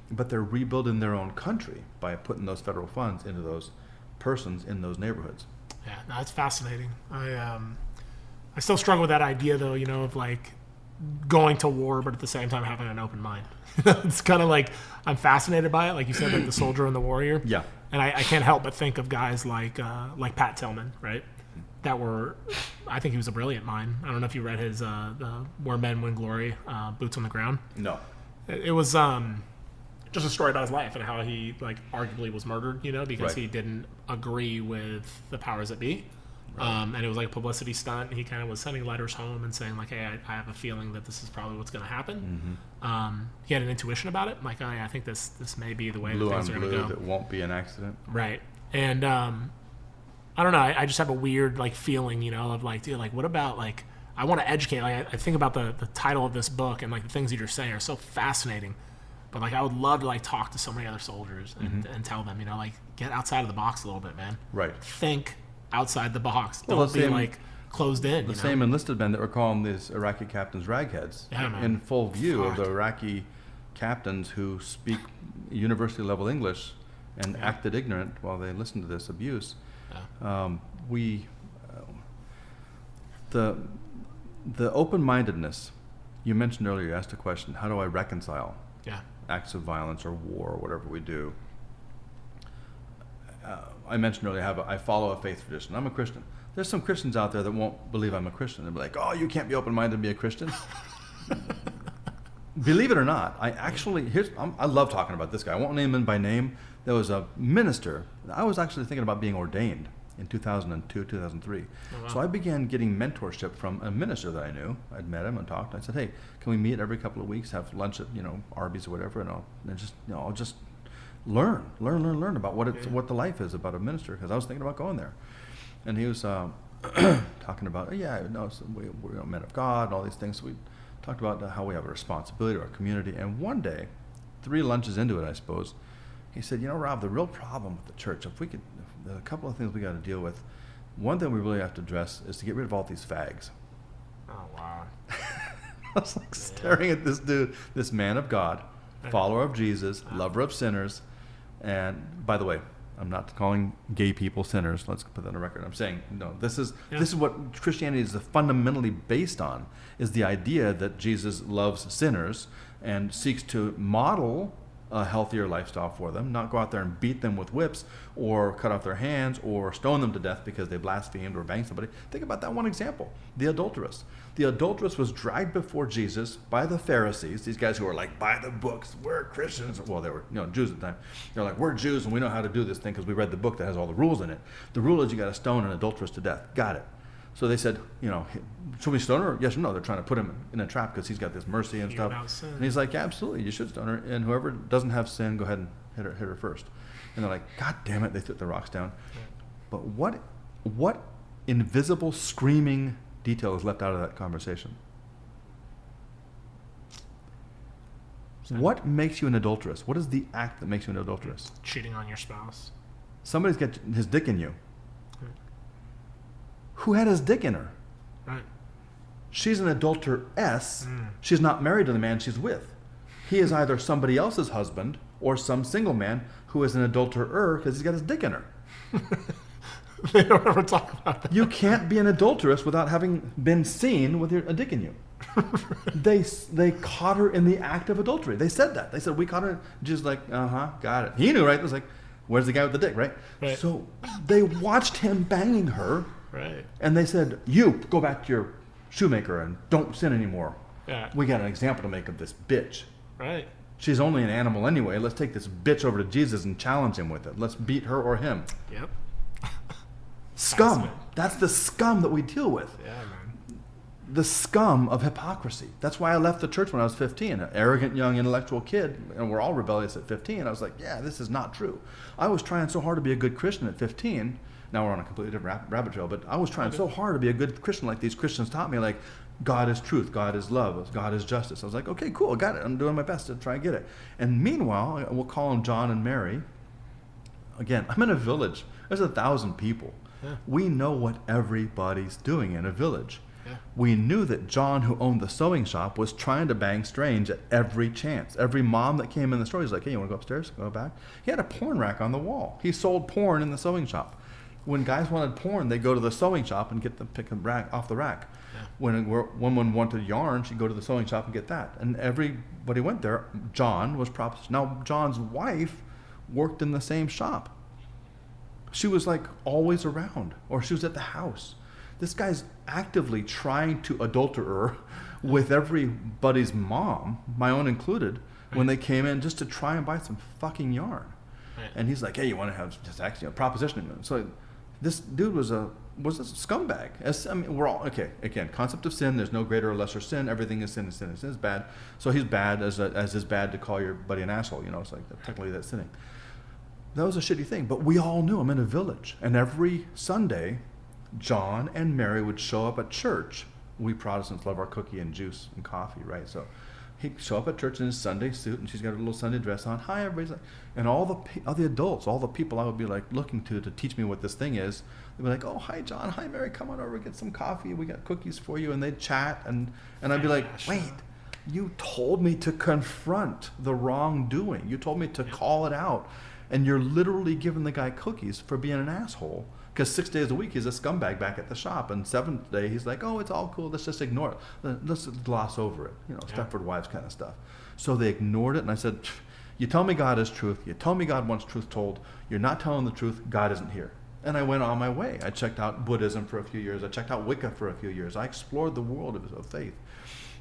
but they're rebuilding their own country by putting those federal funds into those persons in those neighborhoods.
Yeah, no, it's fascinating. I still struggle with that idea, though, of like going to war, but at the same time having an open mind. It's kind of like I'm fascinated by it, like you said, like the soldier and the warrior.
Yeah.
And I can't help but think of guys like Pat Tillman, right? That were, I think he was a brilliant mind. I don't know if you read his the Where Men Win Glory, Boots on the Ground.
No.
It was just a story about his life and how he like arguably was murdered, because he didn't agree with the powers that be. And it was like a publicity stunt. He kind of was sending letters home and saying like, hey, I have a feeling that this is probably what's going to happen. Mm-hmm. He had an intuition about it. Like, oh, yeah, I think this may be the way that things are going to go.
That won't be an accident.
Right. And I don't know. I just have a weird like feeling, of like, dude, like what about like I want to educate. Like I think about the title of this book and like the things that you're saying are so fascinating. But like I would love to like talk to so many other soldiers and tell them, like get outside of the box a little bit, man.
Right.
Think outside the box.
Well,
Don't be like closed in.
The same enlisted men that were calling these Iraqi captains ragheads in full view of the Iraqi captains who speak university level English and acted ignorant while they listened to this abuse. The open-mindedness you mentioned earlier, you asked a question, how do I reconcile acts of violence or war or whatever we do? I mentioned earlier I follow a faith tradition. I'm a Christian. There's some Christians out there that won't believe I'm a Christian. They'll be like, oh, you can't be open-minded and be a Christian. Believe it or not, I love talking about this guy. I won't name him by name. There was a minister. I was actually thinking about being ordained in 2002, 2003. Oh, wow. So I began getting mentorship from a minister that I knew. I'd met him and talked. I said, hey, can we meet every couple of weeks, have lunch at Arby's or whatever, and I'll just learn about what the life is about a minister, because I was thinking about going there. And he was talking about, we're men of God and all these things. So we talked about how we have a responsibility to our community. And one day, 3 lunches into it, I suppose, he said, Rob, the real problem with the church, there's a couple of things we got to deal with. One thing we really have to address is to get rid of all these fags.
Oh, wow.
I was like staring at this dude, this man of God, follower of Jesus, lover of sinners. And by the way, I'm not calling gay people sinners. Let's put that on the record. I'm saying, no, this is what Christianity is fundamentally based on, is the idea that Jesus loves sinners and seeks to model a healthier lifestyle for them, not go out there and beat them with whips or cut off their hands or stone them to death because they blasphemed or banged somebody. Think about that one example, the adulteress. The adulteress was dragged before Jesus by the Pharisees, these guys who were like, by the books, we're Christians. Well, they were Jews at the time. They're like, we're Jews and we know how to do this thing because we read the book that has all the rules in it. The rule is you got to stone an adulteress to death. Got it. So they said, should we stone her? Yes or no? They're trying to put him in a trap because he's got this mercy and stuff. And he's like, yeah, absolutely, you should stone her. And whoever doesn't have sin, go ahead and hit her first. And they're like, God damn it, they threw the rocks down. But what invisible screaming detail is left out of that conversation? What makes you an adulteress? What is the act that makes you an adulteress?
Cheating on your spouse.
Somebody's got his dick in you. Who had his dick in her?
Right.
She's an adulteress. She's not married to the man she's with. He is either somebody else's husband or some single man who is an adulterer because he's got his dick in her.
They don't ever talk about that.
You can't be an adulteress without having been seen with a dick in you. They caught her in the act of adultery. They said that. They said, we caught her. Just like, got it. He knew, right? It was like, where's the guy with the dick, right? So they watched him banging her.
Right.
And they said, you go back to your shoemaker and don't sin anymore.
Yeah.
We got an example to make of this bitch.
Right.
She's only an animal anyway. Let's take this bitch over to Jesus and challenge him with it. Let's beat her or him.
Yep.
Scum. That's the scum that we deal with.
Yeah, man.
The scum of hypocrisy. That's why I left the church when I was 15. An arrogant young intellectual kid, and we're all rebellious at 15. I was like, yeah, this is not true. I was trying so hard to be a good Christian at 15. Now we're on a completely different rabbit trail, but I was trying so hard to be a good Christian like these Christians taught me, like, God is truth, God is love, God is justice. I was like, okay, cool, got it. I'm doing my best to try and get it. And meanwhile, we'll call them John and Mary. Again, I'm in a village. There's 1,000 people.
Yeah.
We know what everybody's doing in a village.
Yeah.
We knew that John, who owned the sewing shop, was trying to bang Strange at every chance. Every mom that came in the store, he's like, hey, you want to go upstairs? Go back? He had a porn rack on the wall. He sold porn in the sewing shop. When guys wanted porn, they go to the sewing shop and get the pick and rack off the rack. Yeah. When a woman wanted yarn, she'd go to the sewing shop and get that. And everybody went there. John was proposition. Now, John's wife worked in the same shop. She was like always around, or she was at the house. This guy's actively trying to adulter her with everybody's mom, my own included, when they came in just to try and buy some fucking yarn. Right. And he's like, hey, you want to have just actually propositioning them. So this dude was a scumbag. I mean, we're all, okay, again, concept of sin, there's no greater or lesser sin. Everything is sin, and sin, and sin is bad. So he's bad as is bad to call your buddy an asshole. You know, it's like technically that's sinning. That was a shitty thing, but we all knew him in a village. And every Sunday, John and Mary would show up at church. We Protestants love our cookie and juice and coffee, right? So he'd show up at church in his Sunday suit, and she's got a little Sunday dress on. Hi, everybody's like, and all the adults, all the people I would be like looking to teach me what this thing is, they'd be like, oh, hi, John, hi, Mary, come on over, get some coffee. We got cookies for you. And they'd chat, and I'd be like, wait, you told me to confront the wrongdoing. You told me to call it out. And you're literally giving the guy cookies for being an asshole. Because 6 days a week, he's a scumbag back at the shop. And 7th day, he's like, oh, it's all cool. Let's just ignore it. Let's gloss over it. You know, Stepford Wives kind of stuff. So they ignored it. And I said, you tell me God is truth. You tell me God wants truth told. You're not telling the truth. God isn't here. And I went on my way. I checked out Buddhism for a few years. I checked out Wicca for a few years. I explored the world of faith.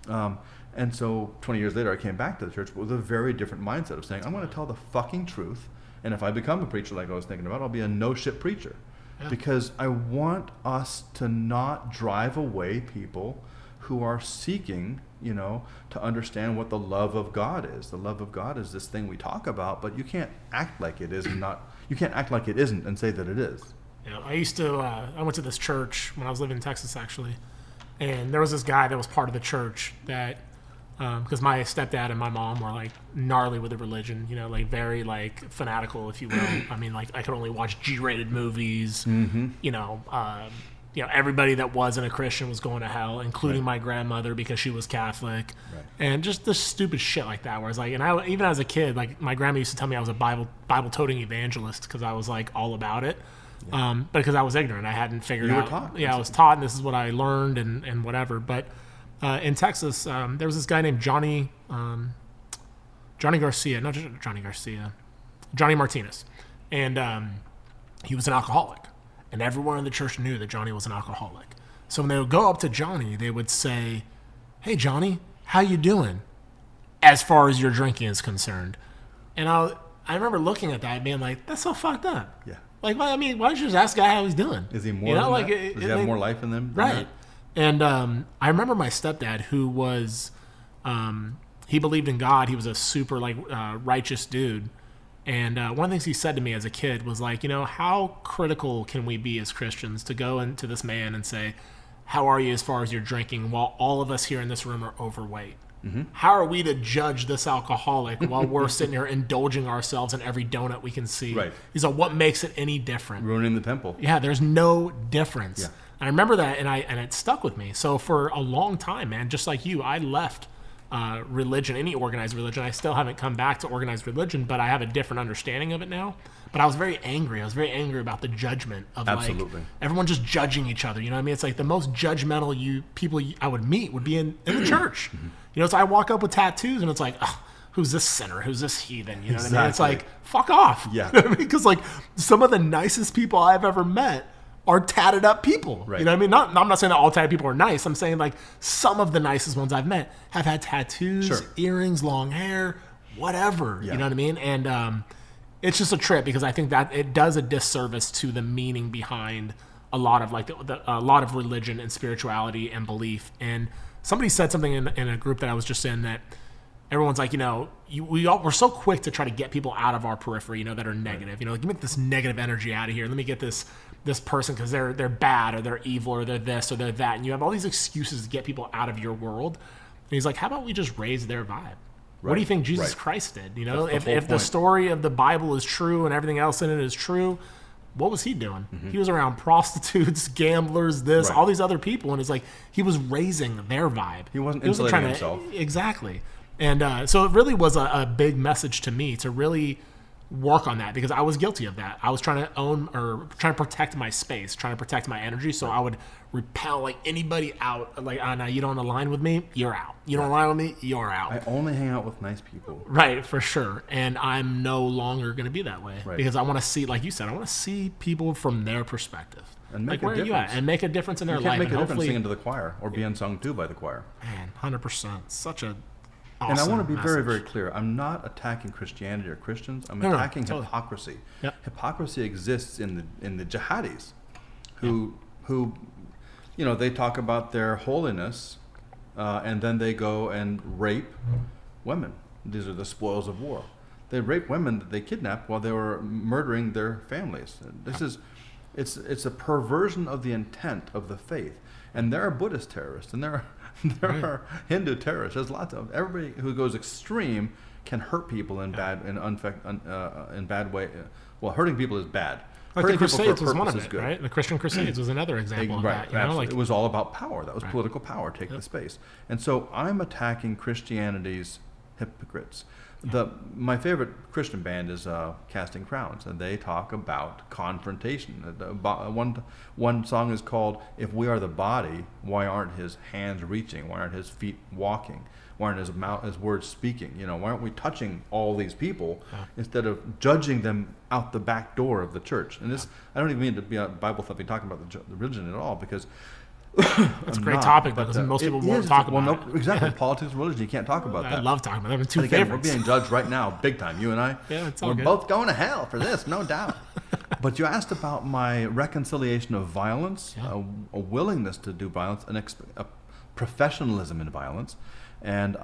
And so 20 years later, I came back to the church with a very different mindset of saying, I'm going to tell the fucking truth. And if I become a preacher like I was thinking about, I'll be a no-shit preacher. Yeah. Because I want us to not drive away people who are seeking, you know, to understand what the love of God is. The love of God is this thing we talk about, but you can't act like it is you can't act like it isn't and say that it is.
Yeah, I went to this church when I was living in Texas, actually. And there was this guy that was part of the church that, because my stepdad and my mom were like gnarly with the religion, you know, like very like fanatical, if you will. I mean, like I could only watch G-rated movies. Mm-hmm. You know, everybody that wasn't a Christian was going to hell, including my grandmother because she was Catholic, and just this stupid shit like that. Where it's like, and I even as a kid, like my grandma used to tell me I was a Bible-toting evangelist because I was like all about it. Yeah. Because I was ignorant, I hadn't figured out. You were taught. Yeah, I was taught, and this is what I learned, and whatever. But in Texas, there was this guy named Johnny Garcia, not just Johnny Garcia, Johnny Martinez, and he was an alcoholic, and everyone in the church knew that Johnny was an alcoholic. So when they would go up to Johnny, they would say, "Hey, Johnny, how you doing? As far as your drinking is concerned," and I remember looking at that and being like, "That's so fucked up." Yeah. Like, I mean, why don't you just ask the guy how he's doing?
Is he more than that? Does he have more life in them?
Right. And I remember my stepdad, who was, he believed in God. He was a super, righteous dude. And one of the things he said to me as a kid was like, you know, how critical can we be as Christians to go into this man and say, how are you as far as your drinking, while all of us here in this room are overweight? Mm-hmm. How are we to judge this alcoholic while we're sitting here indulging ourselves in every donut we can see? Right. He's like, what makes it any different?
Ruining the temple.
Yeah, there's no difference. Yeah. And I remember that, and it stuck with me. So for a long time, man, just like you, I left religion, any organized religion. I still haven't come back to organized religion, but I have a different understanding of it now. But I was very angry. I was very angry about the judgment of like everyone just judging each other. You know what I mean? It's like the most judgmental people I would meet would be in the church. You know, so I walk up with tattoos and it's like, oh, who's this sinner? Who's this heathen? You know what I mean? It's like, fuck off. Yeah. You know what I mean? Because like some of the nicest people I've ever met are tatted up people. Right. You know what I mean? I'm not saying that all tatted people are nice. I'm saying like some of the nicest ones I've met have had tattoos, earrings, long hair, whatever.
Yeah.
You know what I mean? And it's just a trip because I think that it does a disservice to the meaning behind a lot of a lot of religion and spirituality and belief. And somebody said something in a group that I was just in that everyone's like, we're so quick to try to get people out of our periphery, that are negative. Like, get this negative energy out of here. Let me get this person because they're bad or they're evil or they're this or they're that. And you have all these excuses to get people out of your world. And he's like, how about we just raise their vibe? Right. What do you think Jesus Christ did? If the story of the Bible is true and everything else in it is true, what was he doing? Mm-hmm. He was around prostitutes, gamblers, all these other people. And it's like he was raising their vibe.
He wasn't insulating himself.
Exactly. And so it really was a big message to me to really work on that because I was guilty of that. I was trying to protect my space, trying to protect my energy. So I would repel anybody out. You don't align with me, you're out. You don't align with me, you're out.
I only hang out with nice people.
Right, for sure. And I'm no longer going to be that way because I want to see, like you said, I want to see people from their perspective.
And make
where
a difference.
Are you at? And make a difference in their life.
You can't make a difference singing to the choir or being sung to by the choir.
Man, 100%. Such a awesome
and I want to be
message.
very, very clear. I'm not attacking Christianity or Christians. I'm attacking hypocrisy.
Yep.
Hypocrisy exists in the jihadis, who they talk about their holiness, and then they go and rape women. These are the spoils of war. They rape women that they kidnapped while they were murdering their families. It's a perversion of the intent of the faith. And there are Buddhist terrorists, and there are Hindu terrorists. There's lots of everybody who goes extreme can hurt people in bad way. Well, hurting people is bad.
Like
Hurting
the Crusades was one of
is
it,
good.
right? The Christian Crusades was another example of that.
It was all about power. That was political power. Take the space. And so I'm attacking Christianity's hypocrites. My favorite Christian band is Casting Crowns, and they talk about confrontation. One song is called "If We Are the Body, Why Aren't His Hands Reaching? Why aren't His Feet Walking? Why aren't His words speaking? Why aren't we touching all these people instead of judging them out the back door of the church?" And this, I don't even mean to be a Bible thumping talking about the religion at all, because
that's a great topic, because most people won't talk about it.
Exactly. Politics and religion, you can't talk about that.
I love talking about them. Two
again,
favorites.
we're being judged right now, big time. You and I,
we're
both going to hell for this, no doubt. But you asked about my reconciliation of violence, a willingness to do violence, a professionalism in violence. And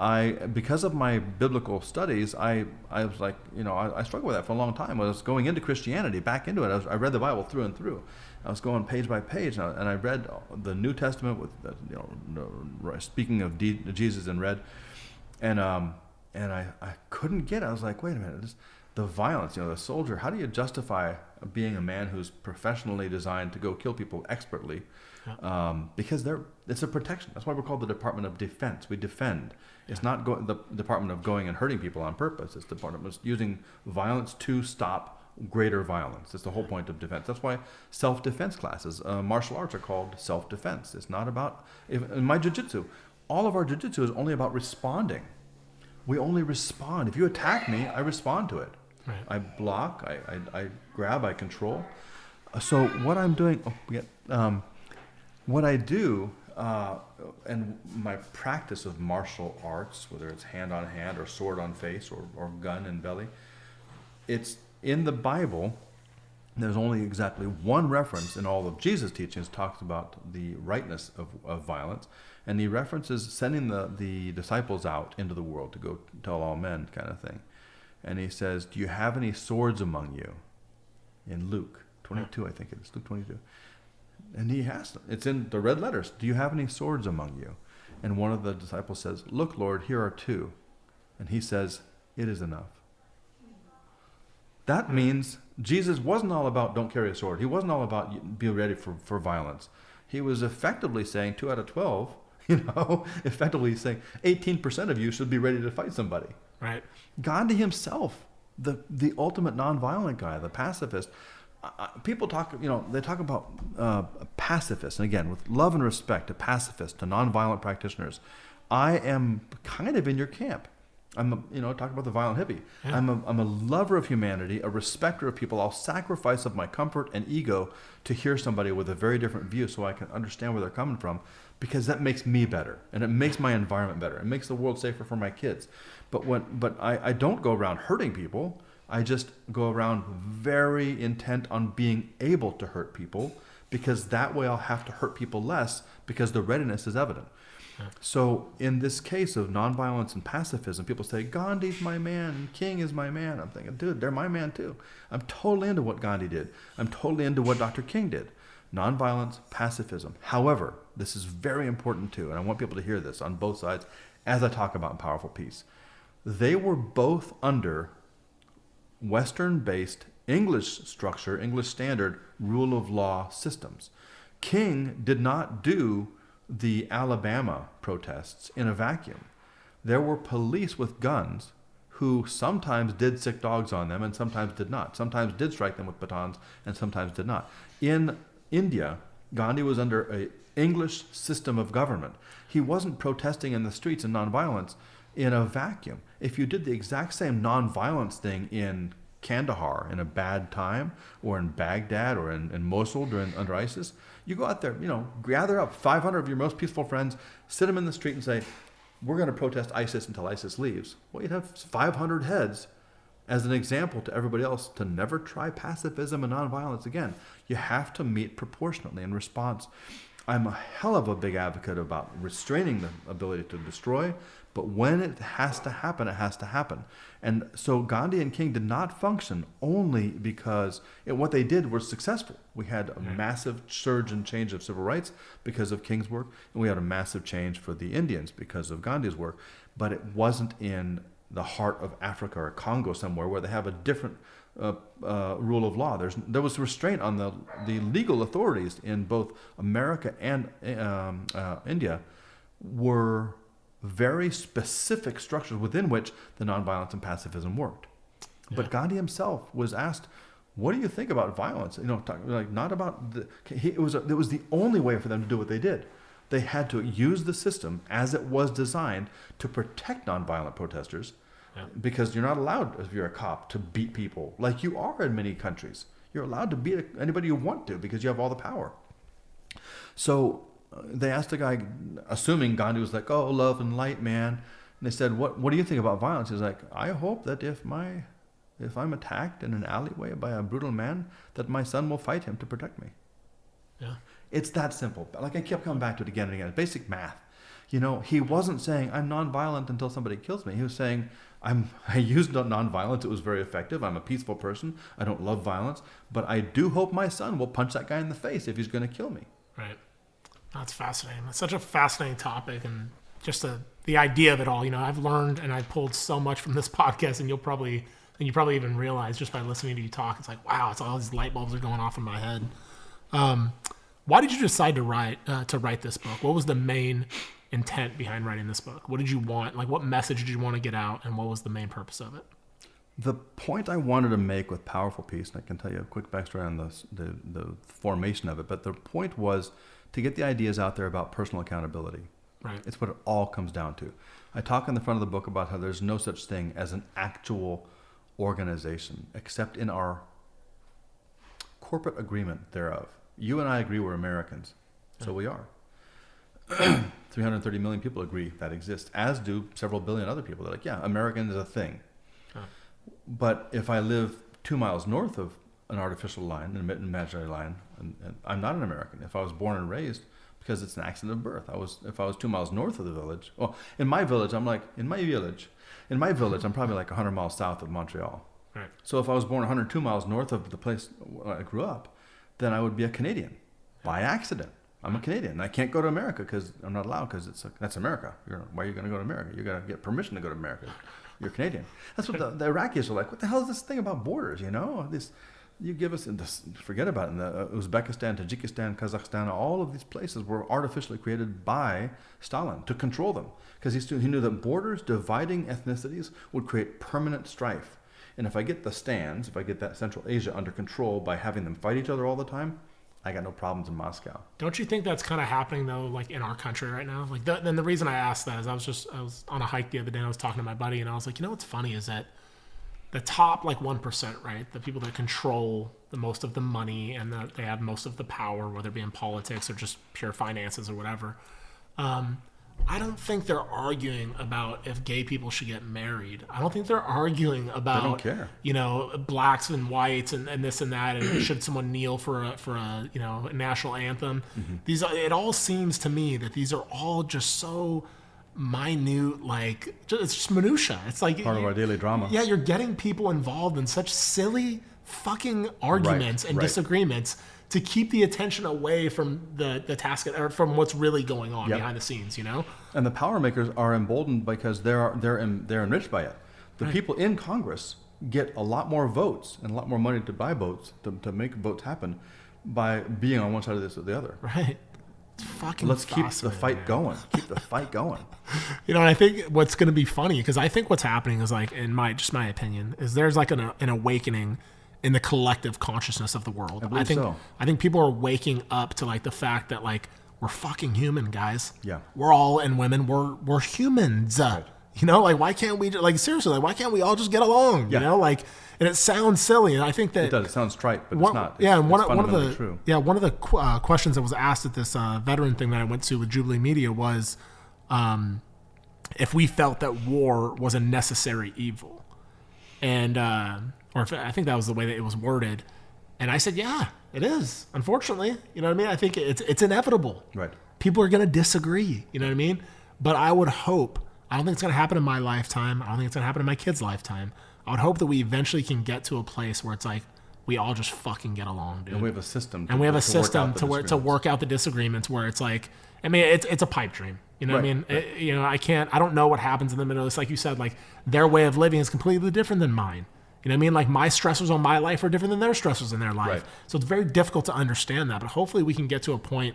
because of my biblical studies, I was like, I struggled with that for a long time. I was going into Christianity, back into it. I read the Bible through and through. I was going page by page, and I read the New Testament with, speaking of Jesus in red, and I couldn't get it. I was like, wait a minute, the violence, the soldier. How do you justify being a man who's professionally designed to go kill people expertly? Because it's a protection. That's why we're called the Department of Defense. We defend. It's not the Department of going and hurting people on purpose. It's the Department of using violence to stop greater violence. It's the whole point of defense. That's why self-defense classes, martial arts, are called self-defense. It's not about, in my jiu-jitsu, all of our jiu-jitsu is only about responding. We only respond. If you attack me, I respond to it. Right. I block, I grab, I control. So what I'm doing, what I do, and my practice of martial arts, whether it's hand on hand or sword on face or gun in belly, it's in the Bible. There's only exactly one reference in all of Jesus' teachings talks about the rightness of violence, and he references sending the disciples out into the world to go tell all men, kind of thing. And he says, "Do you have any swords among you?" In Luke 22, I think it is, Luke 22. And he asked them, it's in the red letters, "Do you have any swords among you?" And one of the disciples says, "Look, Lord, here are 2. And he says, "It is enough." That means Jesus wasn't all about don't carry a sword. He wasn't all about be ready for violence. He was effectively saying 2 out of 12, effectively saying 18% of you should be ready to fight somebody.
Right.
Gandhi himself, the ultimate nonviolent guy, the pacifist. People talk, they talk about pacifists, and again, with love and respect to pacifists, to nonviolent practitioners. I am kind of in your camp. talk about the violent hippie.
Yeah.
I'm a lover of humanity, a respecter of people. I'll sacrifice of my comfort and ego to hear somebody with a very different view so I can understand where they're coming from, because that makes me better and it makes my environment better. It makes the world safer for my kids. But I don't go around hurting people. I just go around very intent on being able to hurt people, because that way I'll have to hurt people less, because the readiness is evident. So in this case of nonviolence and pacifism, people say, Gandhi's my man, King is my man. I'm thinking, dude, they're my man too. I'm totally into what Gandhi did. I'm totally into what Dr. King did. Nonviolence, pacifism. However, this is very important too, and I want people to hear this on both sides as I talk about Powerful Peace. They were both under Western-based English structure, English standard, rule of law systems. King did not do the Alabama protests in a vacuum. There were police with guns who sometimes did sick dogs on them and sometimes did not. Sometimes did strike them with batons and sometimes did not. In India, Gandhi was under an English system of government. He wasn't protesting in the streets in nonviolence in a vacuum. If you did the exact same nonviolence thing in Kandahar in a bad time, or in Baghdad, or in Mosul under ISIS, you go out there, gather up 500 of your most peaceful friends, sit them in the street and say, we're going to protest ISIS until ISIS leaves. Well, you'd have 500 heads as an example to everybody else to never try pacifism and nonviolence again. You have to meet proportionately in response. I'm a hell of a big advocate about restraining the ability to destroy, but when it has to happen, it has to happen. And so Gandhi and King did not function only because what they did was successful. We had a massive surge and change of civil rights because of King's work, and we had a massive change for the Indians because of Gandhi's work, but it wasn't in the heart of Africa or Congo somewhere where they have a different rule of law. There was restraint on the legal authorities in both America and India were very specific structures within which the nonviolence and pacifism worked. Yeah. But Gandhi himself was asked, what do you think about violence? Not about it was the only way for them to do what they did. They had to use the system as it was designed to protect nonviolent protesters, because you're not allowed, if you're a cop, to beat people like you are in many countries. You're allowed to beat anybody you want to because you have all the power. So they asked the guy, assuming Gandhi was like, oh, love and light, man. And they said, what do you think about violence? He's like, I hope that if I'm attacked in an alleyway by a brutal man, that my son will fight him to protect me. Yeah. It's that simple. Like, I kept coming back to it again and again. Basic math. He wasn't saying, I'm nonviolent until somebody kills me. He was saying, I used nonviolence. It was very effective. I'm a peaceful person. I don't love violence. But I do hope my son will punch that guy in the face if he's going to kill me.
Right. That's fascinating. It's such a fascinating topic, and just the idea of it all. I've learned and I've pulled so much from this podcast, and you probably even realize just by listening to you talk, it's like, wow, it's all these light bulbs are going off in my head. Why did you decide to write this book? What was the main intent behind writing this book? What did you want? Like, what message did you want to get out, and what was the main purpose of it?
The point I wanted to make with Powerful Peace, and I can tell you a quick backstory on the formation of it, but the point was to get the ideas out there about personal accountability.
Right.
It's what it all comes down to. I talk in the front of the book about how there's no such thing as an actual organization, except in our corporate agreement thereof. You and I agree we're Americans, so we are. 330 million people agree that exists, as do several billion other people. They're like, yeah, American is a thing. Huh. But if I live 2 miles north of an artificial line, an imaginary line, and I'm not an American. If I was born and raised, because it's an accident of birth. If I was 2 miles north of the village, in my village, I'm probably like 100 miles south of Montreal. Right. So if I was born 102 miles north of the place where I grew up, then I would be a Canadian by accident. I'm a Canadian, and I can't go to America because I'm not allowed, because that's America. Why are you going to go to America? You got to get permission to go to America. You're Canadian. That's what the Iraqis are like. What the hell is this thing about borders? You give us, forget about it. In the Uzbekistan, Tajikistan, Kazakhstan, all of these places were artificially created by Stalin to control them, because he knew that borders dividing ethnicities would create permanent strife. And if I get that Central Asia under control by having them fight each other all the time, I got no problems in Moscow.
Don't you think that's kind of happening though, like in our country right now? Like, then the reason I asked that is I was on a hike the other day and I was talking to my buddy and I was like, what's funny is that the top like 1%, right? The people that control the most of the money and they have most of the power, whether it be in politics or just pure finances or whatever. I don't think they're arguing about if gay people should get married. I don't think they're arguing about,
they don't care.
Blacks and whites and this and that, and should someone kneel for a national anthem. Mm-hmm. It all seems to me that these are all just so minute, like it's just minutia. It's like
part of our daily drama.
Yeah, you're getting people involved in such silly fucking arguments and disagreements to keep the attention away from the task or from what's really going on behind the scenes,
And the power makers are emboldened because they're enriched by it. The people in Congress get a lot more votes and a lot more money to buy votes to make votes happen by being on one side of this or the other.
Right. It's fucking
Let's keep the fight going. Keep the fight going.
And I think what's going to be funny, because I think what's happening is like, in my opinion, is there's like an awakening in the collective consciousness of the world.
I
think people are waking up to like the fact that like we're fucking human, guys.
Yeah.
We're all, and women, we're humans. Right. Like why can't we seriously, like why can't we all just get along? Yeah. And it sounds silly, and I think that
it does. It sounds trite, but it's not.
And one of the
true.
Questions that was asked at this veteran thing that I went to with Jubilee Media was if we felt that war was a necessary evil, and or if, I think that was the way that it was worded, and I said, yeah, it is. Unfortunately, you know what I mean. I think it's inevitable.
Right.
People are going to disagree. You know what I mean. But I would hope. I don't think it's going to happen in my lifetime. I don't think it's going to happen in my kid's lifetime. I would hope that we eventually can get to a place where it's like we all just fucking get along, dude.
And we have a system.
To work out the disagreements where it's like, I mean, it's a pipe dream. You know what I mean? Right. I don't know what happens in the Middle East. Like you said, like their way of living is completely different than mine. You know what I mean? Like my stressors on my life are different than their stressors in their life. Right. So it's very difficult to understand that. But hopefully we can get to a point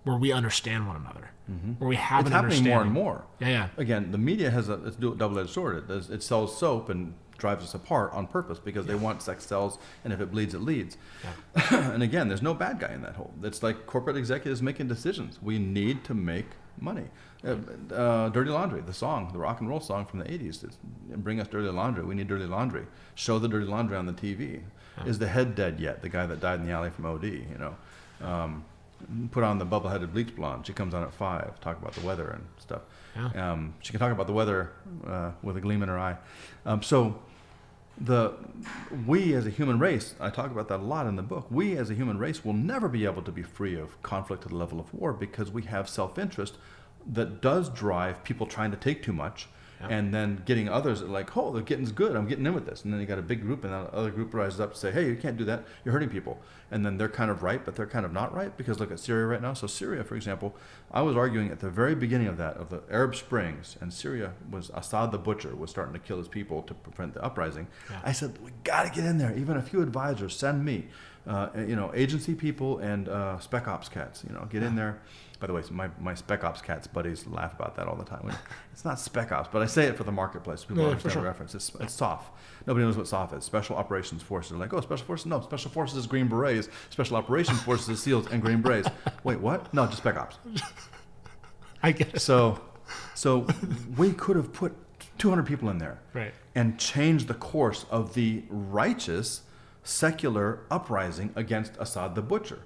where we understand one another, where we have an understanding.
It's happening more and more.
Yeah.
Again, the media has it's a double-edged sword. It sells soap and drives us apart on purpose because they want sex sells, and if it bleeds, it leads. Yeah. And again, there's no bad guy in that whole. It's like corporate executives making decisions. We need to make money. Dirty Laundry, the song, the rock and roll song from the 80s. Bring us dirty laundry. We need dirty laundry. Show the dirty laundry on the TV. Yeah. Is the head dead yet? The guy that died in the alley from OD, Put on the bubble-headed bleach blonde. She comes on at 5, talk about the weather and stuff. Yeah. She can talk about the weather with a gleam in her eye. We as a human race, I talk about that a lot in the book, we as a human race will never be able to be free of conflict to the level of war because we have self-interest that does drive people trying to take too much. Yeah. And then getting others like, oh, the getting's good, I'm getting in with this. And then you got a big group, and that other group rises up to say, hey, you can't do that, you're hurting people. And then they're kind of right, but they're kind of not right, because look at Syria right now. So Syria, for example, I was arguing at the very beginning of the Arab Springs, and Syria was, Assad the Butcher was starting to kill his people to prevent the uprising. Yeah. I said, we got to get in there. Even a few advisors, send me, agency people and spec ops cats, get in there. By the way, my Spec Ops cats buddies laugh about that all the time. It's not Spec Ops, but I say it for the marketplace. People understand the reference. It's SOF. Nobody knows what SOF is. Special Operations Forces. They're like, oh, Special Forces? No, Special Forces is Green Berets. Special Operations Forces is SEALs and Green Berets. Wait, what? No, just Spec Ops.
I get it.
So we could have put 200 people in there and changed the course of the righteous, secular uprising against Assad the Butcher.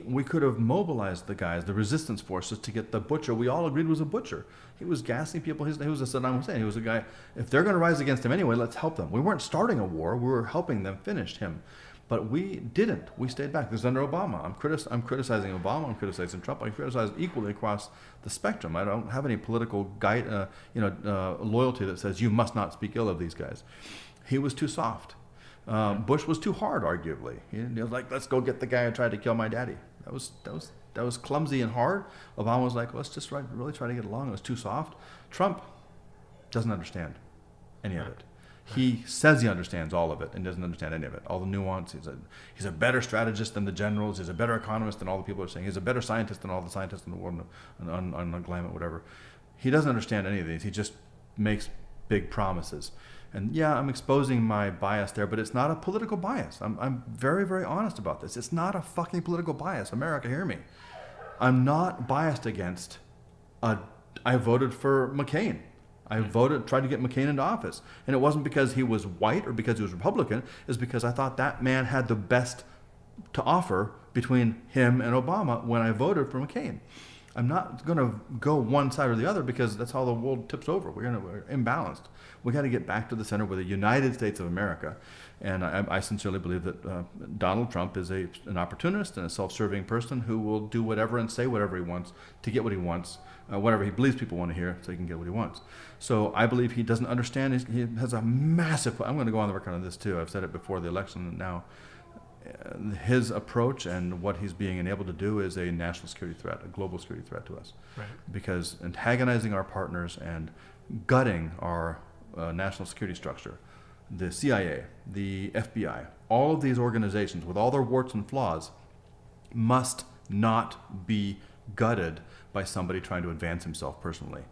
We could have mobilized the guys, the resistance forces, to get the butcher. We all agreed was a butcher. He was gassing people. He was a Saddam Hussein. He was a guy. If they're going to rise against him anyway, let's help them. We weren't starting a war. We were helping them finish him. But we didn't. We stayed back. This is under Obama. I'm criticizing Obama. I'm criticizing Trump. I criticize equally across the spectrum. I don't have any political loyalty that says you must not speak ill of these guys. He was too soft. Bush was too hard, arguably. He was like, let's go get the guy who tried to kill my daddy. That was clumsy and hard. Obama was like, let's just really try to get along. It was too soft. Trump doesn't understand any of it. He says he understands all of it and doesn't understand any of it. All the nuance. He's a better strategist than the generals. He's a better economist than all the people are saying. He's a better scientist than all the scientists in the world on climate, whatever. He doesn't understand any of these. He just makes big promises. And yeah, I'm exposing my bias there, but it's not a political bias. I'm very, very honest about this. It's not a fucking political bias. America, hear me. I'm not biased against. I voted for McCain. I tried to get McCain into office. And it wasn't because he was white or because he was Republican. It's because I thought that man had the best to offer between him and Obama when I voted for McCain. I'm not going to go one side or the other because that's how the world tips over. We're imbalanced. We got to get back to the center with the United States of America. And I sincerely believe that Donald Trump is an opportunist and a self-serving person who will do whatever and say whatever he wants to get what he wants, whatever he believes people want to hear so he can get what he wants. So I believe he doesn't understand. He has a massive, I'm going to go on the record on this too. I've said it before the election and now. His approach and what he's being enabled to do is a national security threat, a global security threat to us.
Right.
Because antagonizing our partners and gutting our national security structure, the CIA, the FBI, all of these organizations with all their warts and flaws must not be gutted by somebody trying to advance himself personally.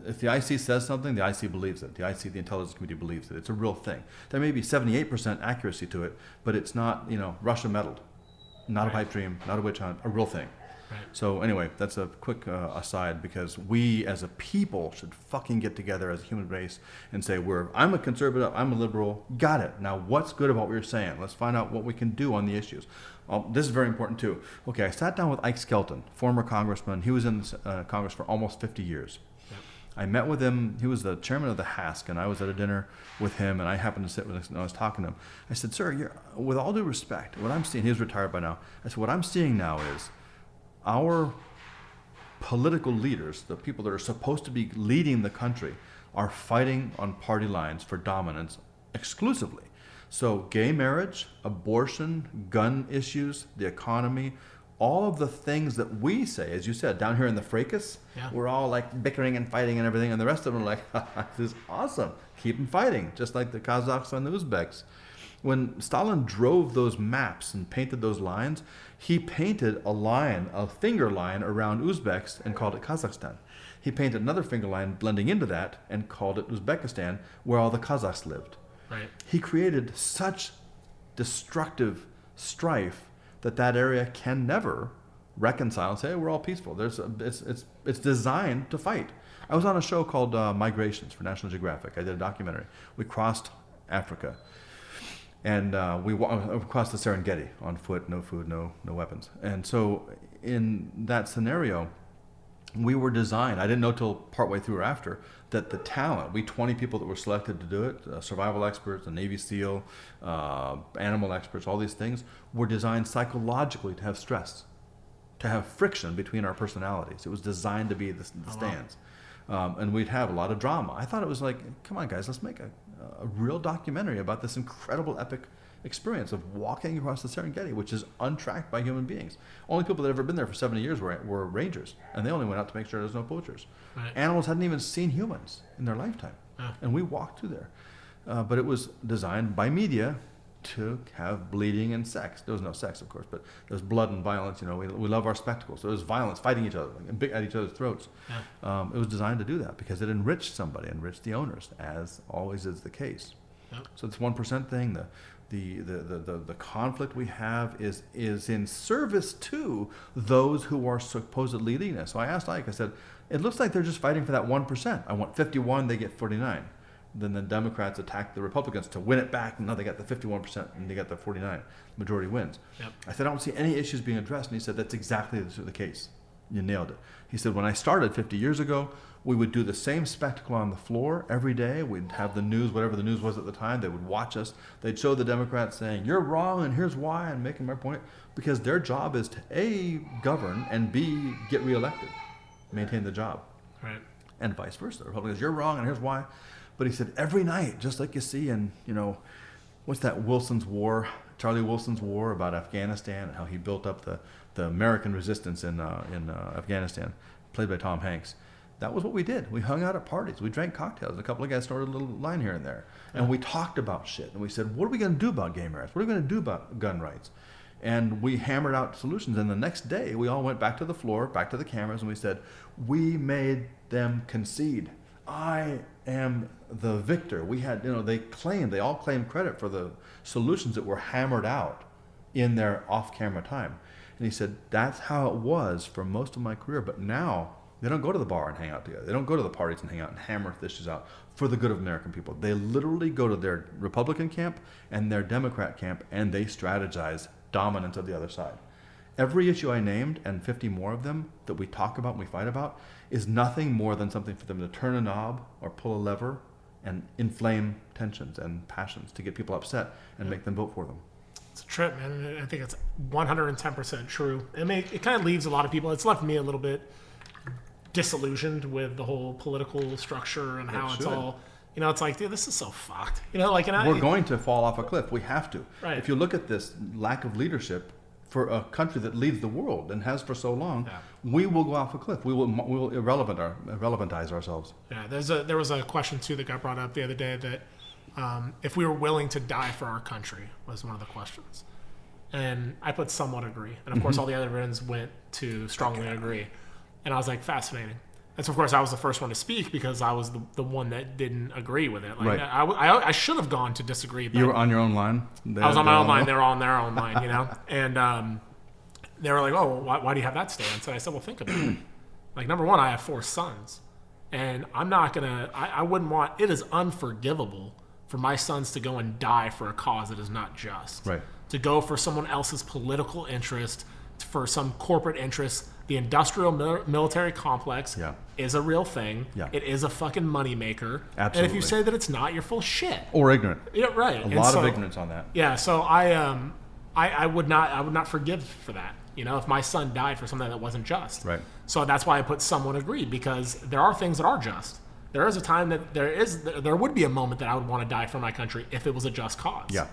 If the IC says something, the IC believes it. The IC, the intelligence community, believes it. It's a real thing. There may be 78% accuracy to it, but it's not, Russia meddled. Not a pipe dream, not a witch hunt, a real thing.
Right.
So anyway, that's a quick aside because we as a people should fucking get together as a human race and say, I'm a conservative, I'm a liberal, got it. Now what's good about what you're saying? Let's find out what we can do on the issues. This is very important too. Okay, I sat down with Ike Skelton, former congressman. He was in Congress for almost 50 years.
Yep.
I met with him. He was the chairman of the HASC, and I was at a dinner with him, and I happened to sit with him, and I was talking to him. I said, sir, with all due respect, what I'm seeing, he's retired by now. I said, what I'm seeing now is our political leaders, the people that are supposed to be leading the country, are fighting on party lines for dominance exclusively. So gay marriage, abortion, gun issues, the economy, all of the things that we say, as you said, down here in the fracas, we're all like bickering and fighting and everything, and the rest of them are like, this is awesome, keep them fighting, just like the Kazakhs and the Uzbeks. When Stalin drove those maps and painted those lines, he painted a finger line around Uzbeks and called it Kazakhstan. He painted another finger line blending into that and called it Uzbekistan, where all the Kazakhs lived.
Right.
He created such destructive strife that area can never reconcile and say, hey, we're all peaceful. It's designed to fight. I was on a show called Migrations for National Geographic. I did a documentary. We crossed Africa. And we crossed the Serengeti on foot, no food, no weapons. And so in that scenario, we were designed, I didn't know till partway through or after, that the talent, we 20 people that were selected to do it, survival experts, a Navy SEAL, animal experts, all these things, were designed psychologically to have stress, to have friction between our personalities. It was designed to be the stands. And we'd have a lot of drama. I thought it was like, come on guys, let's make a real documentary about this incredible epic experience of walking across the Serengeti, which is untracked by human beings. Only people that had ever been there for 70 years were rangers, and they only went out to make sure there's no poachers.
Right.
Animals hadn't even seen humans in their lifetime, and we walked through there. But it was designed by media to have bleeding and sex. There was no sex, of course, but there's blood and violence. We love our spectacles. So there was violence, fighting each other, at each other's throats. It was designed to do that because it enriched somebody, enriched the owners, as always is the case. So it's 1% thing. The conflict we have is in service to those who are supposedly leading us. So I asked Ike, I said, it looks like they're just fighting for that 1%. I want 51, they get 49. Then the Democrats attack the Republicans to win it back, and now they got the 51% and they got the 49. Majority wins. Yep. I said, I don't see any issues being addressed. And he said, that's exactly the case. You nailed it. He said, when I started 50 years ago, we would do the same spectacle on the floor every day. We'd have the news, whatever the news was at the time. They would watch us. They'd show the Democrats saying, you're wrong, and here's why, and making my point. Because their job is to, A, govern, and B, get reelected, maintain the job.
Right.
And vice versa. The Republicans, you're wrong, and here's why. But he said, every night, just like you see in, what's that Charlie Wilson's war about Afghanistan and how he built up the American resistance in Afghanistan, played by Tom Hanks. That was what we did. We hung out at parties. We drank cocktails. And a couple of guys snorted a little line here and there. And we talked about shit. And we said, what are we going to do about gay marriage? What are we going to do about gun rights? And we hammered out solutions. And the next day, we all went back to the floor, back to the cameras, and we said, we made them concede. I am the victor. We had, they all claimed credit for the solutions that were hammered out in their off-camera time. And he said, that's how it was for most of my career. But now they don't go to the bar and hang out together. They don't go to the parties and hang out and hammer issues out for the good of American people. They literally go to their Republican camp and their Democrat camp, and they strategize dominance of the other side. Every issue I named, and 50 more of them that we talk about and we fight about, is nothing more than something for them to turn a knob or pull a lever and inflame tensions and passions to get people upset and make them vote for them.
It's a trip, man. And I think it's 110% true. I mean, it kind of leaves a lot of people. It's left me a little bit disillusioned with the whole political structure and how it's all. It's like, dude, this is so fucked. We're
going to fall off a cliff. We have to.
Right.
If you look at this lack of leadership for a country that leads the world and has for so long, we will go off a cliff. We will irrelevantise ourselves.
Yeah. There was a question too that got brought up the other day that if we were willing to die for our country was one of the questions, and I put somewhat agree, and of course all the other friends went to strongly agree, and I was like, fascinating. And so of course I was the first one to speak because I was the one that didn't agree with it. Like, right. I should have gone to disagree. But
you were on your own line?
I was on my own line. They were on their own line, and they were like, oh, why do you have that stance? And I said, well, think about it. Like, number one, I have 4 sons, and I'm not gonna. I wouldn't want. It is unforgivable for my sons to go and die for a cause that is not just.
Right.
To go for someone else's political interest, for some corporate interest. The industrial military complex is a real thing. Yeah. It is a fucking moneymaker.
Absolutely.
And if you say that it's not, you're full of shit.
Or ignorant.
Yeah, right.
A lot of ignorance on that.
Yeah, so I would not forgive for that. If my son died for something that wasn't just.
Right.
So that's why I put somewhat agreed, because there are things that are just. There is a time that there would be a moment that I would want to die for my country if it was a just cause.
Yeah.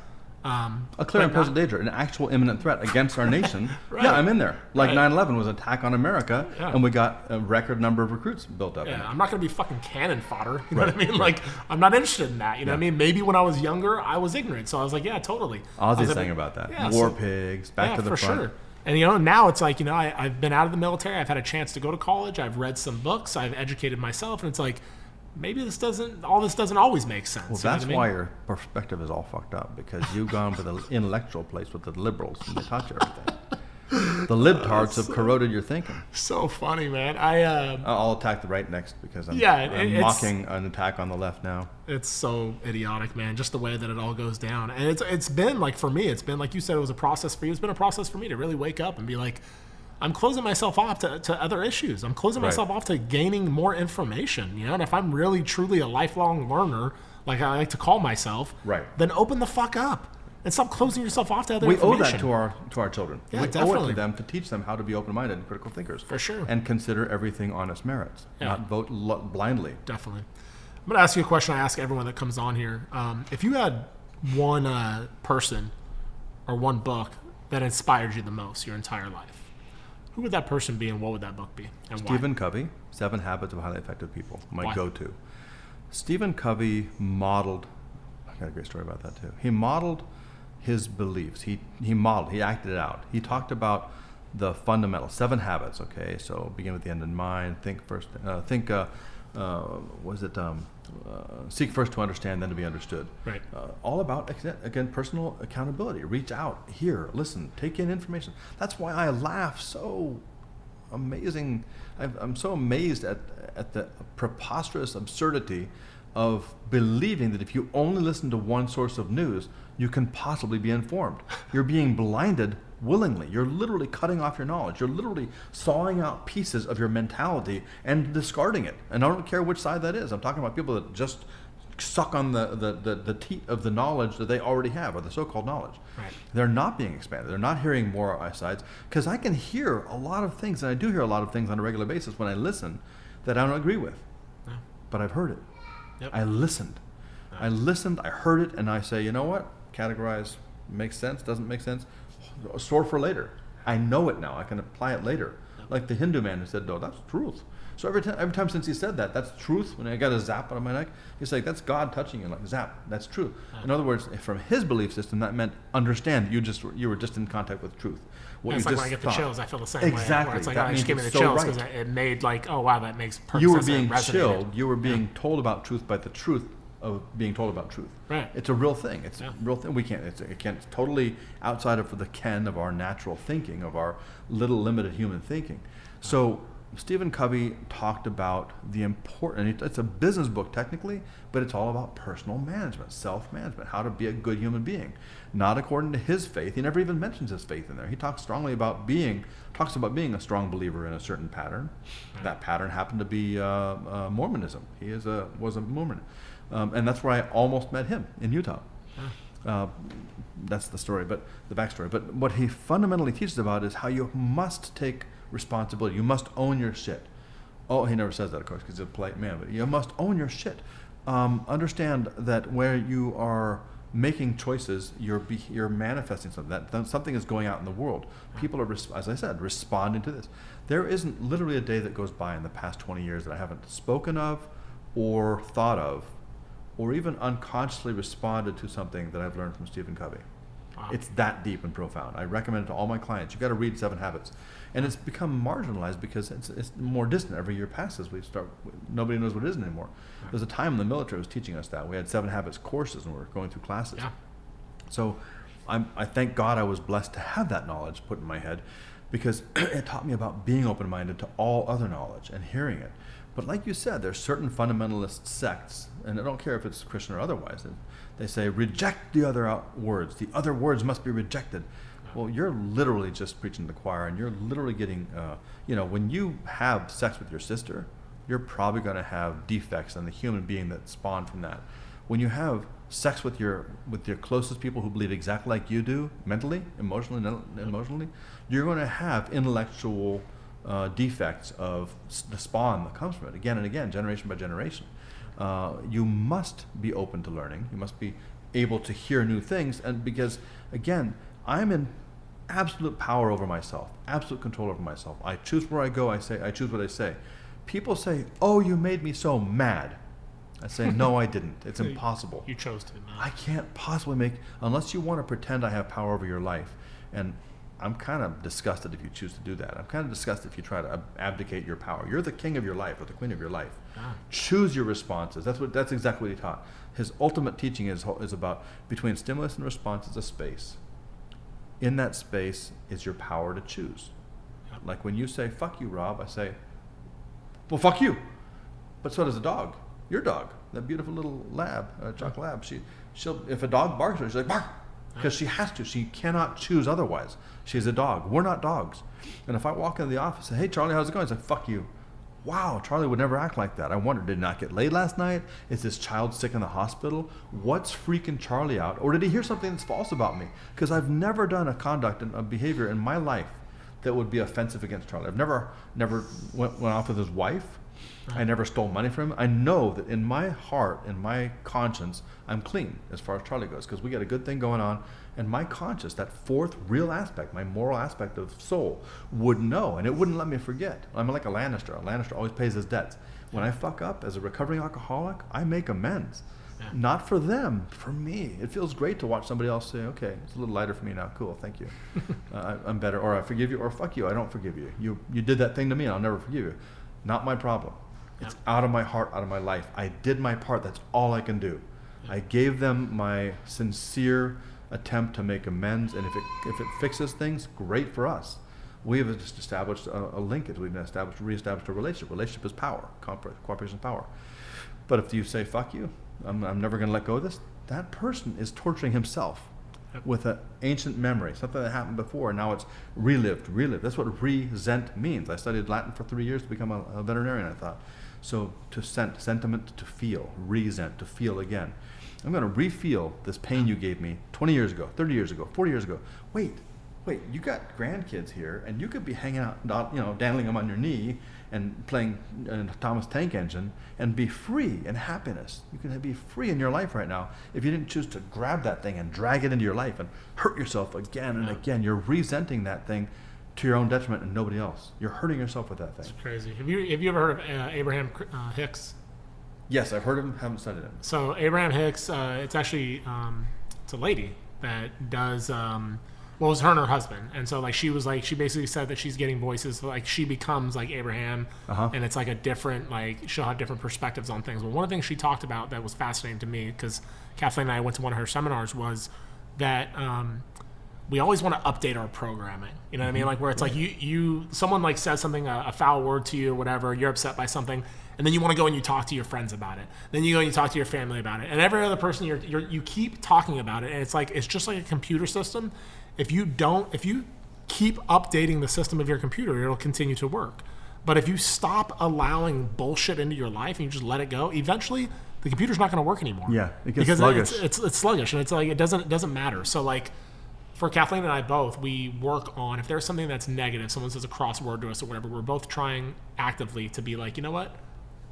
A clear and present danger, an actual imminent threat against our nation. Right. Yeah, I'm in there. Like 9/11 was an attack on America, and we got a record number of recruits built up.
Yeah, I'm not going to be fucking cannon fodder. You know what I mean? Like, I'm not interested in that. You know what I mean? Maybe when I was younger, I was ignorant, so I was like, yeah, totally.
Ozzy's saying about that. Yeah, War pigs, back to the front.
Sure. And now it's like, I've been out of the military. I've had a chance to go to college. I've read some books. I've educated myself, and it's like, maybe this doesn't always make sense.
Well, that's why your perspective is all fucked up, because you've gone to the intellectual place with the liberals and they taught you everything. The libtards have corroded your thinking.
So funny, man.
I'll attack the right next because I'm mocking an attack on the left now.
It's so idiotic, man. Just the way that it all goes down, and it's been like, for me, it's been like you said, it was a process for you. It's been a process for me to really wake up and be like, I'm closing myself off to other issues. I'm closing myself off to gaining more information, And if I'm really, truly a lifelong learner, like I like to call myself, then open the fuck up and stop closing yourself off to other information.
We owe that to our children.
Yeah,
we
definitely.
owe it to them to teach them how to be open-minded and critical thinkers.
For sure.
And consider everything on its merits, not vote blindly.
Definitely. I'm going to ask you a question I ask everyone that comes on here. If you had one person or one book that inspired you the most your entire life, who would that person be, and what would that book be, and
Stephen Covey, 7 Habits of Highly Effective People, my go-to. Stephen Covey modeled, I got a great story about that too. He modeled his beliefs. He acted it out. He talked about the fundamental 7 habits, okay? So begin with the end in mind, seek first to understand, then to be understood.
Right.
All about, again, personal accountability. Reach out, hear, listen, take in information. That's why I laugh so amazing. I'm so amazed at the preposterous absurdity of believing that if you only listen to one source of news, you can possibly be informed. You're being blinded willingly. You're literally cutting off your knowledge. You're literally sawing out pieces of your mentality and discarding it. And I don't care which side that is. I'm talking about people that just suck on the teat of the knowledge that they already have, or the so-called knowledge.
Right.
They're not being expanded. They're not hearing more sides. Because I can hear a lot of things, and I do hear a lot of things on a regular basis when I listen that I don't agree with. Yeah. But I've heard it. Yep. I listened. I heard it, and I say, you know what? Categorize, makes sense, doesn't make sense. Store for later. I know it now. I can apply it later. Like the Hindu man who said, no, that's truth. So every time since he said that, that's truth. When I got a zap on my neck, he's like, that's God touching you, like zap. That's true. In other words, from his belief system, that meant understand you were just in contact with truth.
What it's like when I get the chills, I feel the same
exactly.
way. Where it's like,
that
oh, just give me the
so
chills
right.
because it made like, oh wow, that makes perfect
you were
sense.
being
chilled.
You were being told about truth by the truth of being told about truth.
Right.
It's a real thing. It's a real thing. We can't. It's totally outside of the ken of our natural thinking, of our little limited human thinking. So Stephen Covey talked about the important. It's a business book technically, but it's all about personal management, self-management, how to be a good human being, not according to his faith. He never even mentions his faith in there. He talks about being a strong believer in a certain pattern. That pattern happened to be Mormonism. He was a Mormon. And that's where I almost met him, in Utah. That's the story, but the backstory. But what he fundamentally teaches about is how you must take responsibility. You must own your shit. Oh, he never says that, of course, because he's a polite man, but you must own your shit. Understand that where you are making choices, you're manifesting something. That something is going out in the world. People are, as I said, responding to this. There isn't literally a day that goes by in the past 20 years that I haven't spoken of or thought of or even unconsciously responded to something that I've learned from Stephen Covey. Wow. It's that deep and profound. I recommend it to all my clients. You got to read 7 Habits. And it's become marginalized because it's more distant. Every year passes, nobody knows what it is anymore. Right. There's a time in the military was teaching us that. We had 7 Habits courses and we were going through classes. Yeah. So I thank God I was blessed to have that knowledge put in my head because it taught me about being open-minded to all other knowledge and hearing it. But like you said, there's certain fundamentalist sects, and I don't care if it's Christian or otherwise, they say, reject the other words. The other words must be rejected. Well, you're literally just preaching to the choir, and you're literally getting, when you have sex with your sister, you're probably going to have defects in the human being that spawned from that. When you have sex with your closest people who believe exactly like you do, mentally, emotionally, you're going to have intellectual defects of the spawn that comes from it, again and again, generation by generation. You must be open to learning. You must be able to hear new things, and because, again, I'm in absolute power over myself, absolute control over myself. I choose where I go. I choose what I say. People say, "Oh, you made me so mad." I say, "No, I didn't. It's impossible.
You chose to.
I can't possibly unless you want to pretend I have power over your life." And I'm kind of disgusted if you choose to do that. I'm kind of disgusted if you try to abdicate your power. You're the king of your life or the queen of your life. Choose your responses. That's exactly what he taught. His ultimate teaching is about between stimulus and response is a space. In that space is your power to choose. Like when you say, "Fuck you, Rob," I say, "Well, fuck you." But so does a dog. Your dog, that beautiful little lab, Chuck Lab. She'll if a dog barks at her, she's like, "Bark." Because she has to. She cannot choose otherwise. She's a dog. We're not dogs. And if I walk into the office and say, "Hey, Charlie, how's it going?" I say, "Fuck you." Wow, Charlie would never act like that. I wonder, did he not get laid last night? Is this child sick in the hospital? What's freaking Charlie out? Or did he hear something that's false about me? Because I've never done a conduct and a behavior in my life that would be offensive against Charlie. I've never went off with his wife. I never stole money from him. I know that in my heart, in my conscience, I'm clean as far as Charlie goes because we got a good thing going on. And my conscience, that fourth real aspect, my moral aspect of soul, would know, and it wouldn't let me forget. I'm like a Lannister. A Lannister always pays his debts. When I fuck up as a recovering alcoholic, I make amends. Yeah. Not for them, for me. It feels great to watch somebody else say, "Okay, it's a little lighter for me now. Cool, thank you. I'm better." Or "I forgive you," or "Fuck you, I don't forgive you. You did that thing to me, and I'll never forgive you." Not my problem. It's out of my heart, out of my life. I did my part. That's all I can do. I gave them my sincere attempt to make amends, and if it fixes things, great for us. We have just established a linkage. We've reestablished a relationship. Relationship is power. Cooperation is power. But if you say, "Fuck you, I'm never going to let go of this," that person is torturing himself with an ancient memory, something that happened before, and now it's relived. That's what resent means. I studied Latin for 3 years to become a veterinarian, I thought. So to sentiment, to feel, resent, to feel again. I'm going to re-feel this pain you gave me 20 years ago, 30 years ago, 40 years ago. Wait, you got grandkids here, and you could be hanging out, dandling them on your knee and playing Thomas Tank Engine and be free in happiness. You can be free in your life right now if you didn't choose to grab that thing and drag it into your life and hurt yourself again and again. You're resenting that thing to your own detriment and nobody else. You're hurting yourself with that thing.
It's crazy. Have you ever heard of Abraham Hicks?
Yes, I've heard of him, haven't studied him.
So Abraham Hicks, it's actually it's a lady that does well, it was her and her husband, and so like she basically said that she's getting voices, like she becomes like Abraham, and it's like a different, like she'll have different perspectives on things. But one of the things she talked about that was fascinating to me, because Kathleen and I went to one of her seminars, was that we always want to update our programming. You know what I mean? Like where it's like someone like says something, a foul word to you or whatever, you're upset by something, and then you want to go and you talk to your friends about it. Then you go and you talk to your family about it, and every other person you keep talking about it, and it's just like a computer system. If you keep updating the system of your computer, it'll continue to work. But if you stop allowing bullshit into your life and you just let it go, eventually the computer's not going to work anymore.
Yeah, it gets sluggish.
It's sluggish, and it's like it doesn't matter. So like for Kathleen and I both, we work on, if there's something that's negative, someone says a crossword to us or whatever, we're both trying actively to be like, you know what?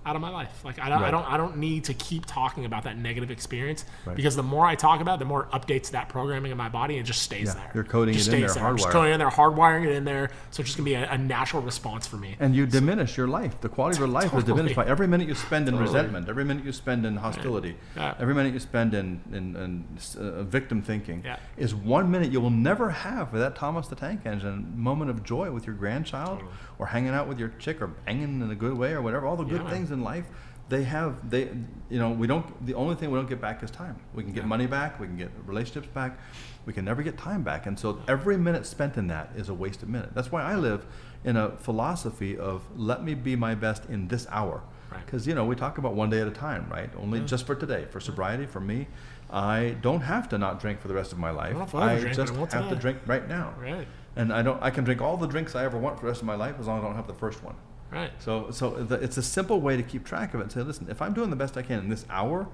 Out of my life. Like I don't need to keep talking about that negative experience, because the more I talk about it, the more it updates that programming in my body, and it just stays there.
You're coding it in there,
I'm just coding it in there, hardwiring it in there, so it's just gonna be a natural response for me.
And you diminish your life. The quality of your life is diminished by every minute you spend in resentment, every minute you spend in hostility, every minute you spend in victim thinking is 1 minute you will never have for that Thomas the Tank Engine moment of joy with your grandchild, or hanging out with your chick, or banging in a good way, or whatever. All the good things in life, the only thing we don't get back is time. We can get money back, we can get relationships back, we can never get time back. And so every minute spent in that is a wasted minute. That's why I live in a philosophy of let me be my best in this hour. Because we talk about one day at a time, right? Only just for today, for sobriety, for me. I don't have to not drink for the rest of my life. I just have to drink right now. Right. And I can drink all the drinks I ever want for the rest of my life, as long as I don't have the first one. Right. So it's a simple way to keep track of it and say, listen, if I'm doing the best I can in this hour,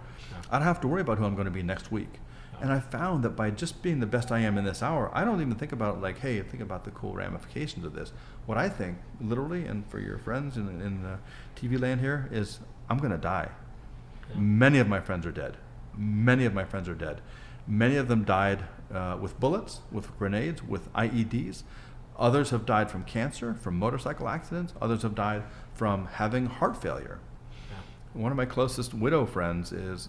I don't have to worry about who I'm going to be next week. And I found that by just being the best I am in this hour, I don't even think about it like, hey, think about the cool ramifications of this. What I think, literally, and for your friends in TV land here, is I'm going to die. Many of my friends are dead. Many of them died with bullets, with grenades, with IEDs. Others have died from cancer, from motorcycle accidents. Others have died from having heart failure. One of my closest widow friends is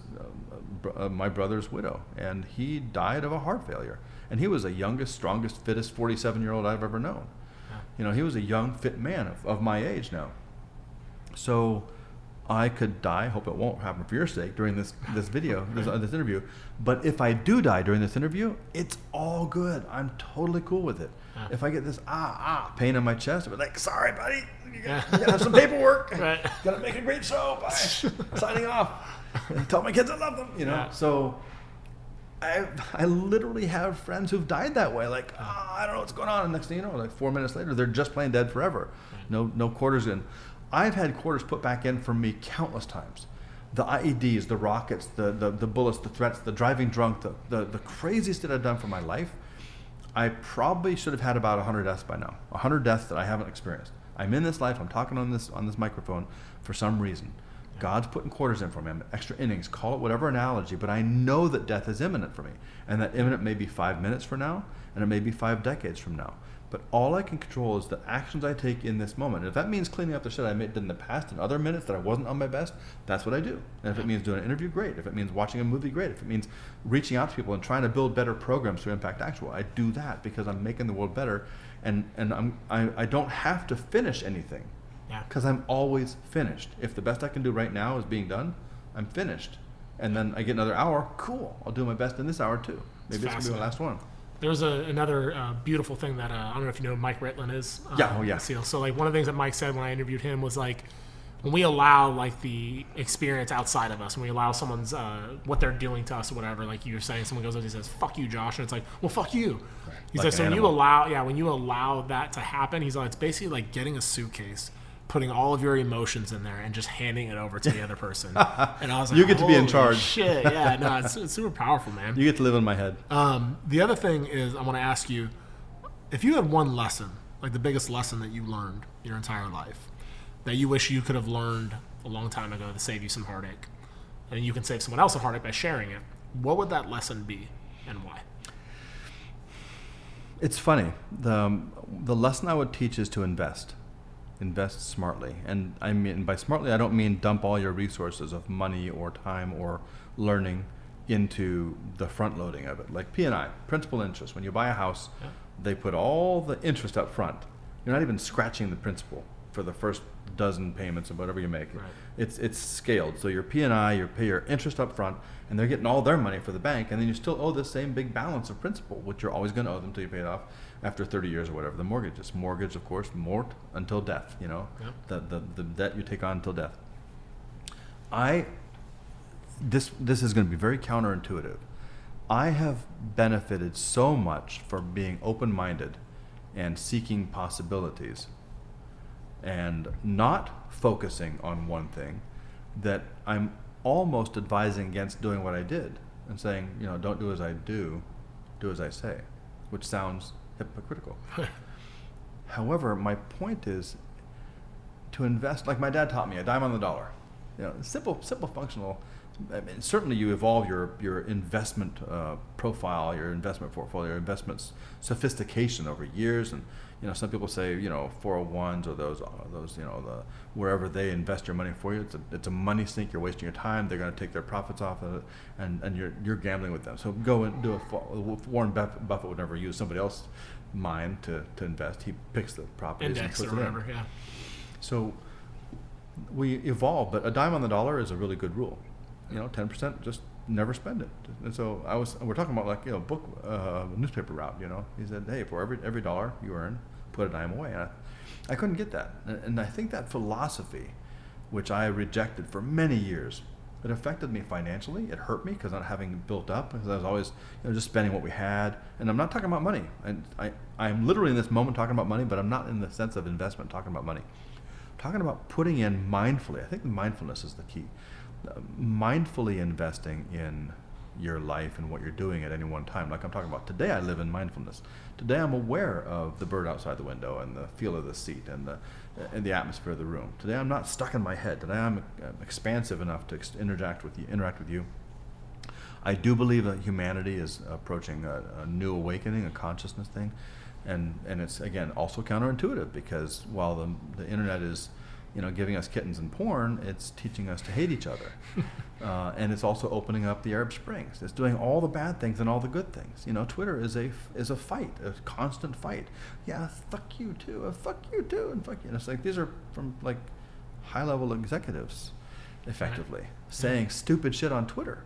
my brother's widow, and he died of a heart failure. And he was the youngest, strongest, fittest 47-year-old I've ever known. He was a young, fit man of my age now. So I could die, hope it won't happen for your sake during this video, this interview. But if I do die during this interview, it's all good. I'm totally cool with it. If I get this pain in my chest, I'll be like, sorry, buddy, you gotta have some paperwork. Gotta make a great show. Bye. Signing off. Tell my kids I love them. So I literally have friends who've died that way. Like, I don't know what's going on. And next thing you know, like 4 minutes later, they're just plain dead forever. No quarters in. I've had quarters put back in for me countless times. The IEDs, the rockets, the bullets, the threats, the driving drunk, the craziest that I've done for my life. I probably should have had about 100 deaths by now. 100 deaths that I haven't experienced. I'm in this life. I'm talking on this microphone for some reason. God's putting quarters in for me. I'm extra innings. Call it whatever analogy. But I know that death is imminent for me. And that imminent may be 5 minutes from now, and it may be 5 decades from now. But all I can control is the actions I take in this moment. And if that means cleaning up the shit I did in the past and other minutes that I wasn't on my best, that's what I do. And if it means doing an interview, great. If it means watching a movie, great. If it means reaching out to people and trying to build better programs to impact actual, I do that because I'm making the world better. And I don't have to finish anything because I'm always finished. If the best I can do right now is being done, I'm finished. And then I get another hour, cool. I'll do my best in this hour too. Maybe it's going to be my last one.
There's another beautiful thing that I don't know if you know who Mike Ritlin is. SEAL. So like one of the things that Mike said when I interviewed him was like, when we allow like the experience outside of us, when we allow someone's what they're doing to us or whatever, like you were saying, someone goes up and he says, "Fuck you, Josh," and it's like, well, fuck you. He's like, so when you allow that to happen, he's like, it's basically like getting a suitcase, putting all of your emotions in there and just handing it over to the other person. And I was like,
you get to be in charge.
Shit, yeah, no, it's super powerful, man.
You get to live in my head.
The other thing is, I want to ask you, if you had one lesson, like the biggest lesson that you learned your entire life, that you wish you could have learned a long time ago to save you some heartache, and you can save someone else a heartache by sharing it, what would that lesson be and why?
It's funny. The lesson I would teach is to invest. Invest smartly. And I mean, by smartly, I don't mean dump all your resources of money or time or learning into the front loading of it. Like P&I, principal interest. When you buy a house, they put all the interest up front. You're not even scratching the principal for the first dozen payments of whatever you make.
Right.
It's scaled. So your P&I, you pay your interest up front, and they're getting all their money for the bank, and then you still owe the same big balance of principal, which you're always going to owe them until you pay it off after 30 years or whatever. The mortgage is mortgage, of course, mort until death. You know, the debt you take on until death. This is going to be very counterintuitive. I have benefited so much from being open-minded and seeking possibilities and not focusing on one thing, that I'm almost advising against doing what I did and saying, don't do as I do as I say, which sounds hypocritical. However, my point is to invest, like my dad taught me, a dime on the dollar. Simple, functional. I mean, certainly you evolve your investment profile, your investment portfolio, your investment sophistication over years, and some people say 401s or those the wherever they invest your money for you, it's a money sink. You're wasting your time. They're going to take their profits off of it, and you're gambling with them. So go and do Warren Buffett would never use somebody else's mind to invest. He picks the properties
Index
and puts
or
it in.
whatever. Yeah.
So we evolve, but a dime on the dollar is a really good rule. 10%, just never spend it. And so we're talking about like, newspaper route, He said, hey, for every dollar you earn, put a dime away. And I couldn't get that. And I think that philosophy, which I rejected for many years, it affected me financially. It hurt me because not having built up, because I was always, just spending what we had. And I'm not talking about money. And I'm literally in this moment talking about money, but I'm not in the sense of investment talking about money. I'm talking about putting in mindfully. I think mindfulness is the key. Mindfully investing in your life and what you're doing at any one time. Like I'm talking about today, I live in mindfulness. Today I'm aware of the bird outside the window and the feel of the seat and the atmosphere of the room. Today I'm not stuck in my head. Today I'm expansive enough to interact with you. I do believe that humanity is approaching a new awakening, a consciousness thing, and it's again also counterintuitive, because while the internet is giving us kittens and porn, it's teaching us to hate each other. And it's also opening up the Arab Springs. It's doing all the bad things and all the good things. Twitter is a fight, a constant fight. Yeah, fuck you too, and fuck you too, and fuck you. And it's like these are from like high-level executives, effectively, saying stupid shit on Twitter.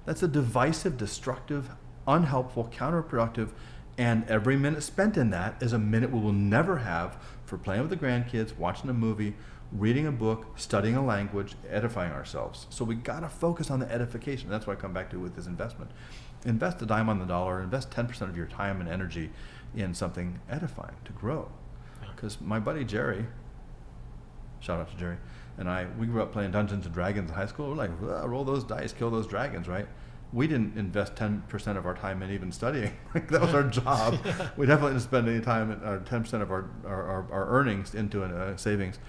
That's a divisive, destructive, unhelpful, counterproductive, and every minute spent in that is a minute we will never have for playing with the grandkids, watching a movie, reading a book, studying a language, edifying ourselves. So we got to focus on the edification. That's what I come back to with this investment. Invest a dime on the dollar, invest 10% of your time and energy in something edifying to grow. Because my buddy Jerry, shout out to Jerry, and we grew up playing Dungeons and Dragons in high school. We're like, roll those dice, kill those dragons, right? We didn't invest 10% of our time in even studying. That was our job. We definitely didn't spend any time, 10% of our earnings into savings.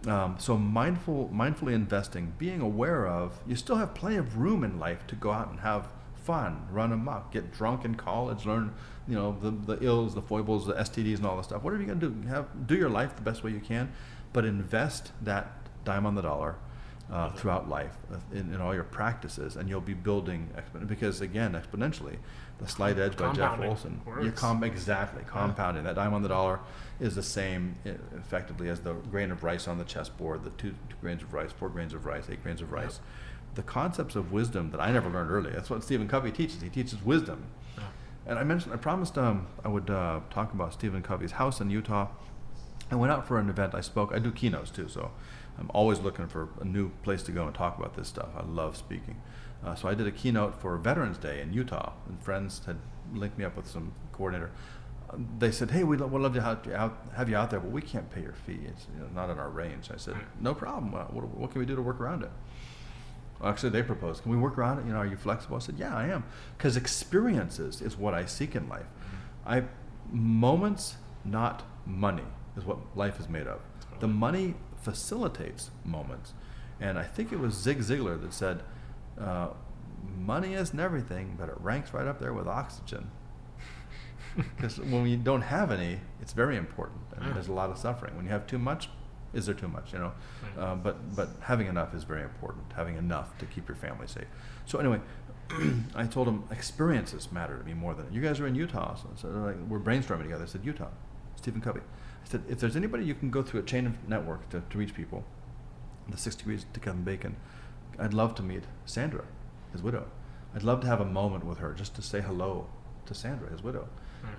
So mindfully investing, being aware of, you still have plenty of room in life to go out and have fun, run amok, get drunk in college, learn, the ills, the foibles, the STDs, and all this stuff. Whatever you're going to do, do your life the best way you can, but invest that dime on the dollar throughout life in all your practices, and you'll be building because again, exponentially, the Slight Edge by Jeff Olson. Compounding. That dime on the dollar is the same effectively as the grain of rice on the chessboard, the two grains of rice, 4 grains of rice, 8 grains of rice. The concepts of wisdom that I never learned early. That's what Stephen Covey teaches. He teaches wisdom. And I promised I would talk about Stephen Covey's house in Utah. I went out for an event. I spoke. I do keynotes too, so I'm always looking for a new place to go and talk about this stuff. I love speaking. So I did a keynote for Veterans Day in Utah, and friends had linked me up with some coordinator. They said, hey, we'd love to have you out there, but we can't pay your fee. It's not in our range. I said, no problem. What can we do to work around it? Well, actually, they proposed, can we work around it? Are you flexible? I said, yeah, I am. Because experiences is what I seek in life. Moments, not money, is what life is made of. The money facilitates moments. And I think it was Zig Ziglar that said, money isn't everything, but it ranks right up there with oxygen. Because when you don't have any, it's very important. And there's a lot of suffering. When you have too much, is there too much? But having enough is very important. Having enough to keep your family safe. So anyway, I told him experiences matter to me more than you guys are in Utah. So like, we're brainstorming together. I said Utah, Stephen Covey. I said if there's anybody you can go through a chain of network to reach people, the 6 degrees to Kevin Bacon, I'd love to meet Sandra, his widow. I'd love to have a moment with her just to say hello to Sandra, his widow,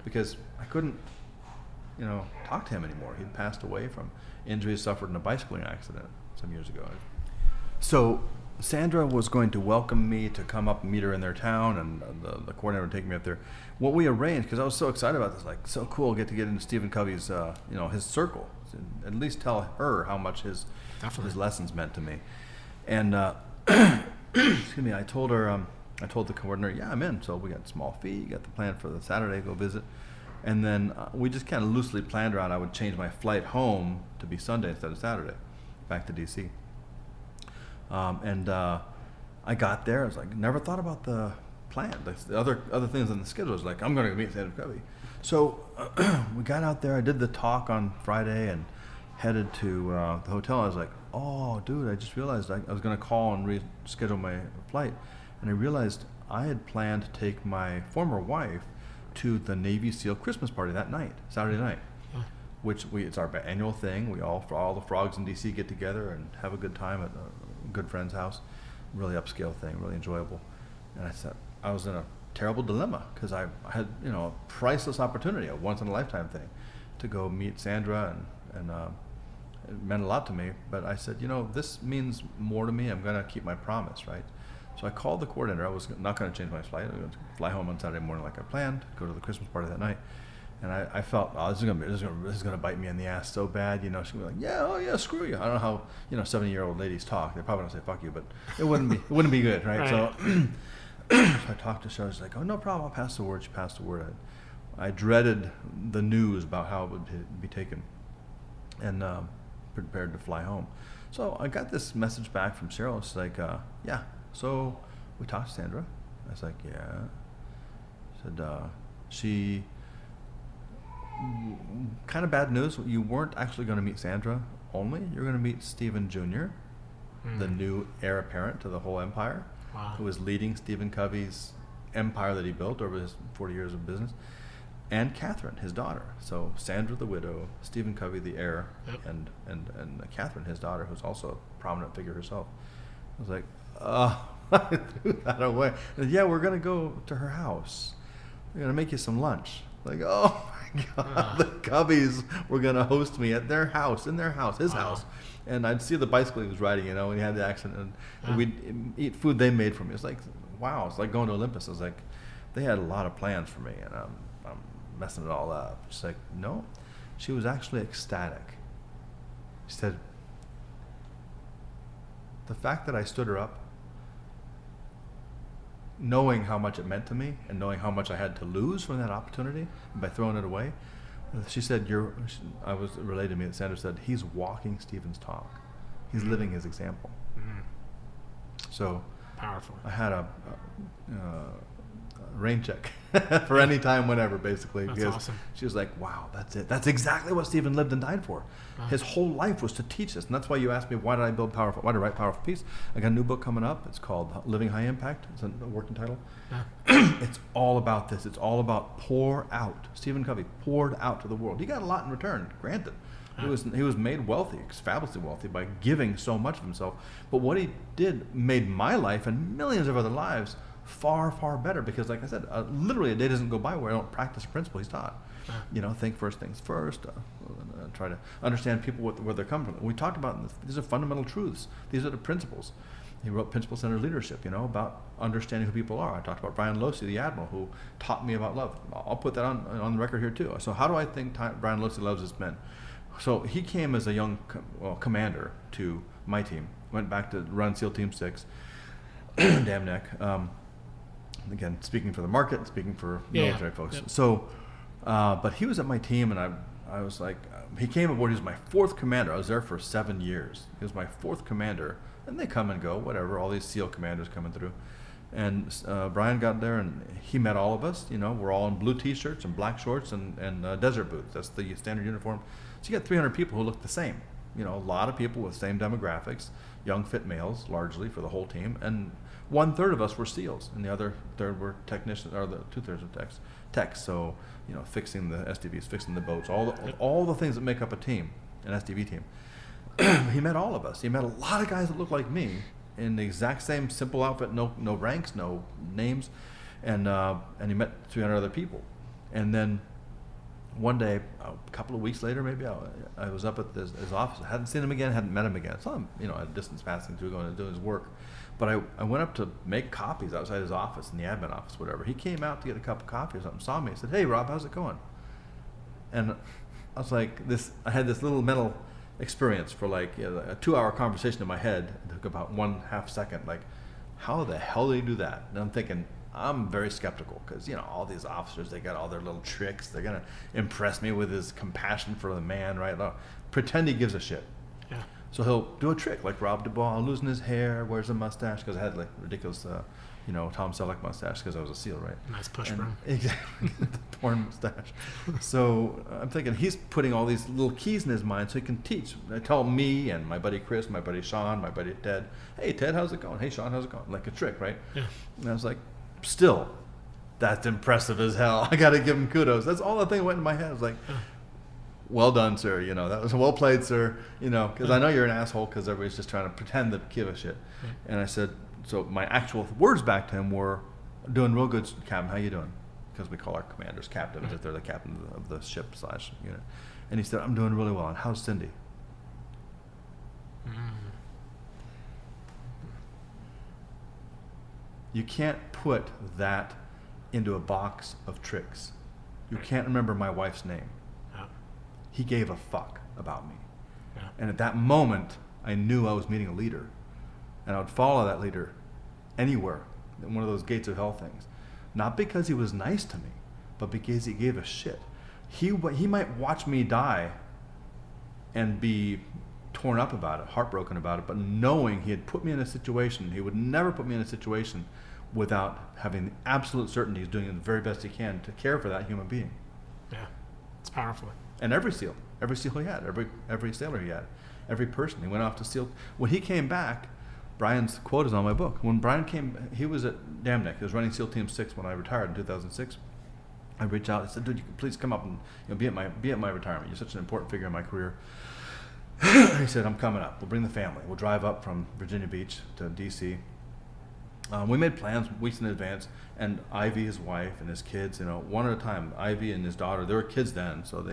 because I couldn't, talk to him anymore. He'd passed away from injuries suffered in a bicycling accident some years ago. So Sandra was going to welcome me to come up and meet her in their town, and the coordinator would take me up there. What we arranged, because I was so excited about this, like so cool, get into Stephen Covey's, his circle, and at least tell her how much his lessons meant to me. And excuse me, I told her, I told the coordinator, yeah, I'm in. So we got a small fee, got the plan for the Saturday, go visit. And then we just kind of loosely planned around I would change my flight home to be Sunday instead of Saturday, back to D.C. I got there. I was like, never thought about the plan. The other things on the schedule was like, I'm going to meet Sandra Covey. So we got out there. I did the talk on Friday and headed to the hotel. I was like, oh, dude, I just realized I was going to call and reschedule my flight. And I realized I had planned to take my former wife to the Navy SEAL Christmas party that night, Saturday night, which it's our annual thing. We all the frogs in D.C. get together and have a good time at a good friend's house. Really upscale thing, really enjoyable. And I said, I was in a terrible dilemma because I had, a priceless opportunity, a once-in-a-lifetime thing, to go meet Sandra, and it meant a lot to me. But I said, this means more to me. I'm going to keep my promise, right? So I called the coordinator. I was not going to change my flight. I was going to fly home on Saturday morning like I planned, go to the Christmas party that night. And I felt, this is going to bite me in the ass so bad. She's going to be like, yeah, screw you. I don't know how 70-year-old ladies talk. They probably don't say fuck you, but it wouldn't be good, right? So I talked to her. She's like, oh, no problem. I'll pass the word. She passed the word. I dreaded the news about how it would be taken, and prepared to fly home. So I got this message back from Cheryl. She's like, yeah. So we talked to Sandra. I was like, yeah. Said she kind of bad news. You weren't actually going to meet Sandra only. You're going to meet Stephen Jr., the new heir apparent to the whole empire, who is leading Stephen Covey's empire that he built over his 40 years of business, and Catherine, his daughter. So Sandra, the widow, Stephen Covey, the heir, and Catherine, his daughter, who's also a prominent figure herself. I was like, I threw that away. And yeah, we're going to go to her house. We're going to make you some lunch. Like, oh my God, the Coveys were going to host me at their house, his house. And I'd see the bicycle he was riding, and he had the accident, and we'd eat food they made for me. It's like, wow, it's like going to Olympus. I was like, they had a lot of plans for me, and I'm messing it all up. She's like, no. She was actually ecstatic. She said, the fact that I stood her up, knowing how much it meant to me and knowing how much I had to lose from that opportunity by throwing it away, she said, I was relayed to me that Sandra said, he's walking Stephen's talk. He's living his example. So
powerful.
I had a rain check for any time, whenever, basically.
That's
because
awesome.
She was like, wow, that's it. That's exactly what Stephen lived and died for. His whole life was to teach us. And that's why you asked me, why did I write Powerful Peace? I got a new book coming up. It's called Living High Impact. It's a working title. It's all about this. It's all about pour out. Stephen Covey poured out to the world. He got a lot in return, granted. He was made wealthy, fabulously wealthy, by giving so much of himself. But what he did made my life and millions of other lives far, far better, because, like I said, literally a day doesn't go by where I don't practice a principle he's taught. Think first things first. Try to understand people where they're coming from. We talked about this. These are fundamental truths. These are the principles. He wrote Principle-Centered Leadership, about understanding who people are. I talked about Brian Losey, the admiral, who taught me about love. I'll put that on the record here too. So how do I think Brian Losey loves his men? So he came as a young commander to my team. Went back to run SEAL Team 6. Damn neck. Again, speaking for the market, speaking for military folks. Yep. So, but he was at my team, and I was like, he came aboard. He was my fourth commander. I was there for 7 years. He was my fourth commander, and they come and go, whatever. All these SEAL commanders coming through, And Brian got there, and he met all of us. We're all in blue T-shirts and black shorts and desert boots. That's the standard uniform. So you got 300 people who look the same. A lot of people with same demographics, young, fit males, largely for the whole team. And 1/3 of us were SEALs, and the other third were technicians, or the 2/3 of techs. So fixing the SDVs, fixing the boats, all the things that make up a team, an SDV team. He met all of us. He met a lot of guys that looked like me in the exact same simple outfit, no ranks, no names, and he met 300 other people. And then one day, a couple of weeks later, maybe I was up at his office. I hadn't seen him again, hadn't met him again. So I'm at a distance passing through, going to do his work. But I went up to make copies outside his office, in the admin office, whatever. He came out to get a cup of coffee or something, saw me, said, "Hey, Rob, how's it going?" And I was like, I had this little mental experience for like a 2-hour conversation in my head. It took about 1/2 second. Like, how the hell do you do that? And I'm thinking, I'm very skeptical because all these officers, they got all their little tricks. They're gonna impress me with his compassion for the man, right? Pretend he gives a shit.
Yeah.
So he'll do a trick like Rob DuBois, losing his hair, wears a mustache, because I had like ridiculous, Tom Selleck mustache because I was a SEAL, right?
Nice push for him.
Exactly, the porn mustache. So I'm thinking he's putting all these little keys in his mind so he can teach. I tell me and my buddy Chris, my buddy Sean, my buddy Ted, "Hey Ted, how's it going? Hey Sean, how's it going?" Like a trick, right?
Yeah.
And I was like, still, that's impressive as hell. I got to give him kudos. That's all the thing that went in my head. I was like, well done, sir. That was well played, sir. Because I know you're an asshole because everybody's just trying to pretend to give a shit. And I said, so my actual words back to him were, "Doing real good, Captain. How you doing?" Because we call our commanders captain, if they're the captain of the ship / unit. And he said, "I'm doing really well. And how's Cindy?" You can't put that into a box of tricks. You can't remember my wife's name. He gave a fuck about me. Yeah. And at that moment, I knew I was meeting a leader. And I would follow that leader anywhere, in one of those gates of hell things. Not because he was nice to me, but because he gave a shit. He might watch me die and be torn up about it, heartbroken about it, but knowing he had put me in a situation, he would never put me in a situation without having the absolute certainty he's doing the very best he can to care for that human being.
Yeah, it's powerful.
And every SEAL he had, every sailor he had, every person. He went off to SEAL. When he came back, Brian's quote is on my book. When Brian came, he was at Damneck. He was running SEAL Team 6 when I retired in 2006. I reached out and said, "Dude, you can please come up and be at my retirement. You're such an important figure in my career." He said, "I'm coming up. We'll bring the family. We'll drive up from Virginia Beach to D.C." We made plans weeks in advance, and Ivy, his wife, and his kids, one at a time. Ivy and his daughter, they were kids then, so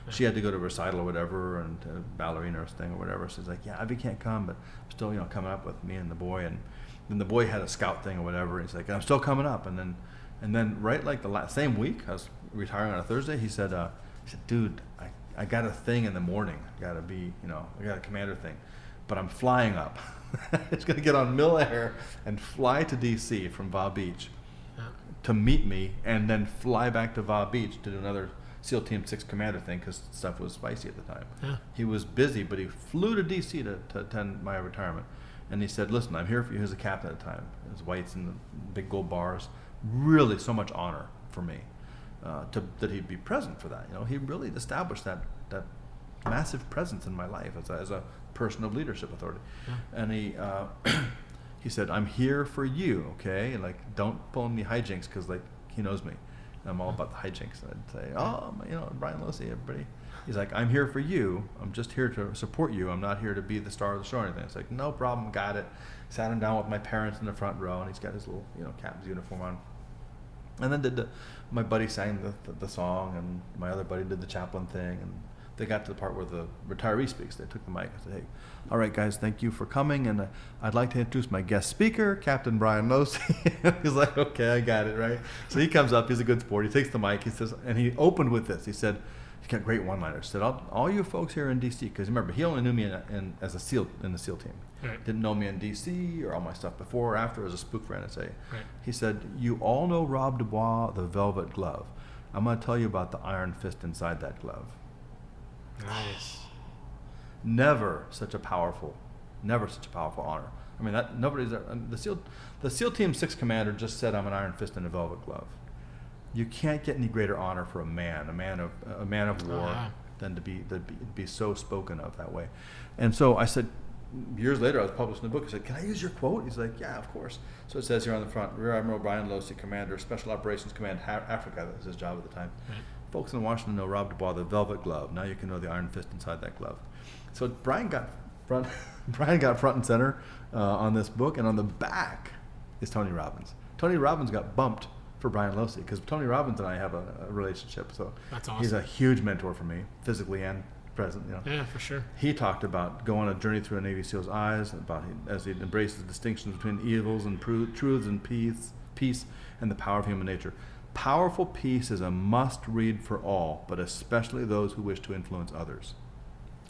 she had to go to a recital or whatever, and a ballerina thing or whatever. So she's like, "Yeah, Ivy can't come, but I'm still, coming up with me and the boy." And then the boy had a scout thing or whatever. And he's like, "I'm still coming up." And then right like the same week, I was retiring on a Thursday. He said, "Dude, I got a thing in the morning. I got a commander thing, but I'm flying up. It's going to get on Mill Air and fly to D.C. from Va Beach to meet me, and then fly back to Va Beach to do another SEAL Team 6 commander thing because stuff was spicy at the time." Yeah. He was busy, but he flew to D.C. to attend my retirement. And he said, "Listen, I'm here for you." He was a captain at the time. His whites and the big gold bars. Really so much honor for me that he'd be present for that. He really established that massive presence in my life as a person of leadership authority. Yeah. And he said, "I'm here for you, okay? And like, don't pull any hijinks because like he knows me. I'm all about the hijinks." And I'd say, "Oh, Brian Losey, everybody." He's like, "I'm here for you. I'm just here to support you. I'm not here to be the star of the show or anything." It's like, "No problem, got it." Sat him down with my parents in the front row, and he's got his little, captain's uniform on. And then my buddy sang the song, and my other buddy did the chaplain thing, and they got to the part where the retiree speaks. They took the mic and said, "Hey, all right, guys, thank you for coming, and I'd like to introduce my guest speaker, Captain Brian Losey." He's like, "Okay, I got it," right? So he comes up, he's a good sport, he takes the mic, he says, and he opened with this. He said, he's got great one-liners. He said, all you folks here in D.C., because remember, he only knew me as a SEAL in the SEAL team. Right. Didn't know me in D.C. or all my stuff before or after as a spook for NSA. Right. He said, "You all know Rob DuBois, the velvet glove. I'm going to tell you about the iron fist inside that glove." Nice. Never such a powerful honor. I mean, that nobody's the SEAL Team 6 commander just said, "I'm an iron fist and a velvet glove." You can't get any greater honor for a man of war, than to be so spoken of that way. And so I said, years later, I was publishing a book. I said, "Can I use your quote?" He's like, "Yeah, of course." So it says here on the front, Rear Admiral Brian Losey, Commander, Special Operations Command, Africa. That was his job at the time. Right. Folks in Washington know Rob DuBois, the velvet glove. Now you can know the iron fist inside that glove. So Brian got front and center on this book, and on the back is Tony Robbins. Tony Robbins got bumped for Brian Losey because Tony Robbins and I have a relationship. So
that's awesome.
He's a huge mentor for me, physically and present.
Yeah, for sure.
He talked about going on a journey through a Navy SEAL's eyes, as he embraced the distinctions between evils and truths and peace and the power of human nature. Powerful Peace is a must-read for all, but especially those who wish to influence others.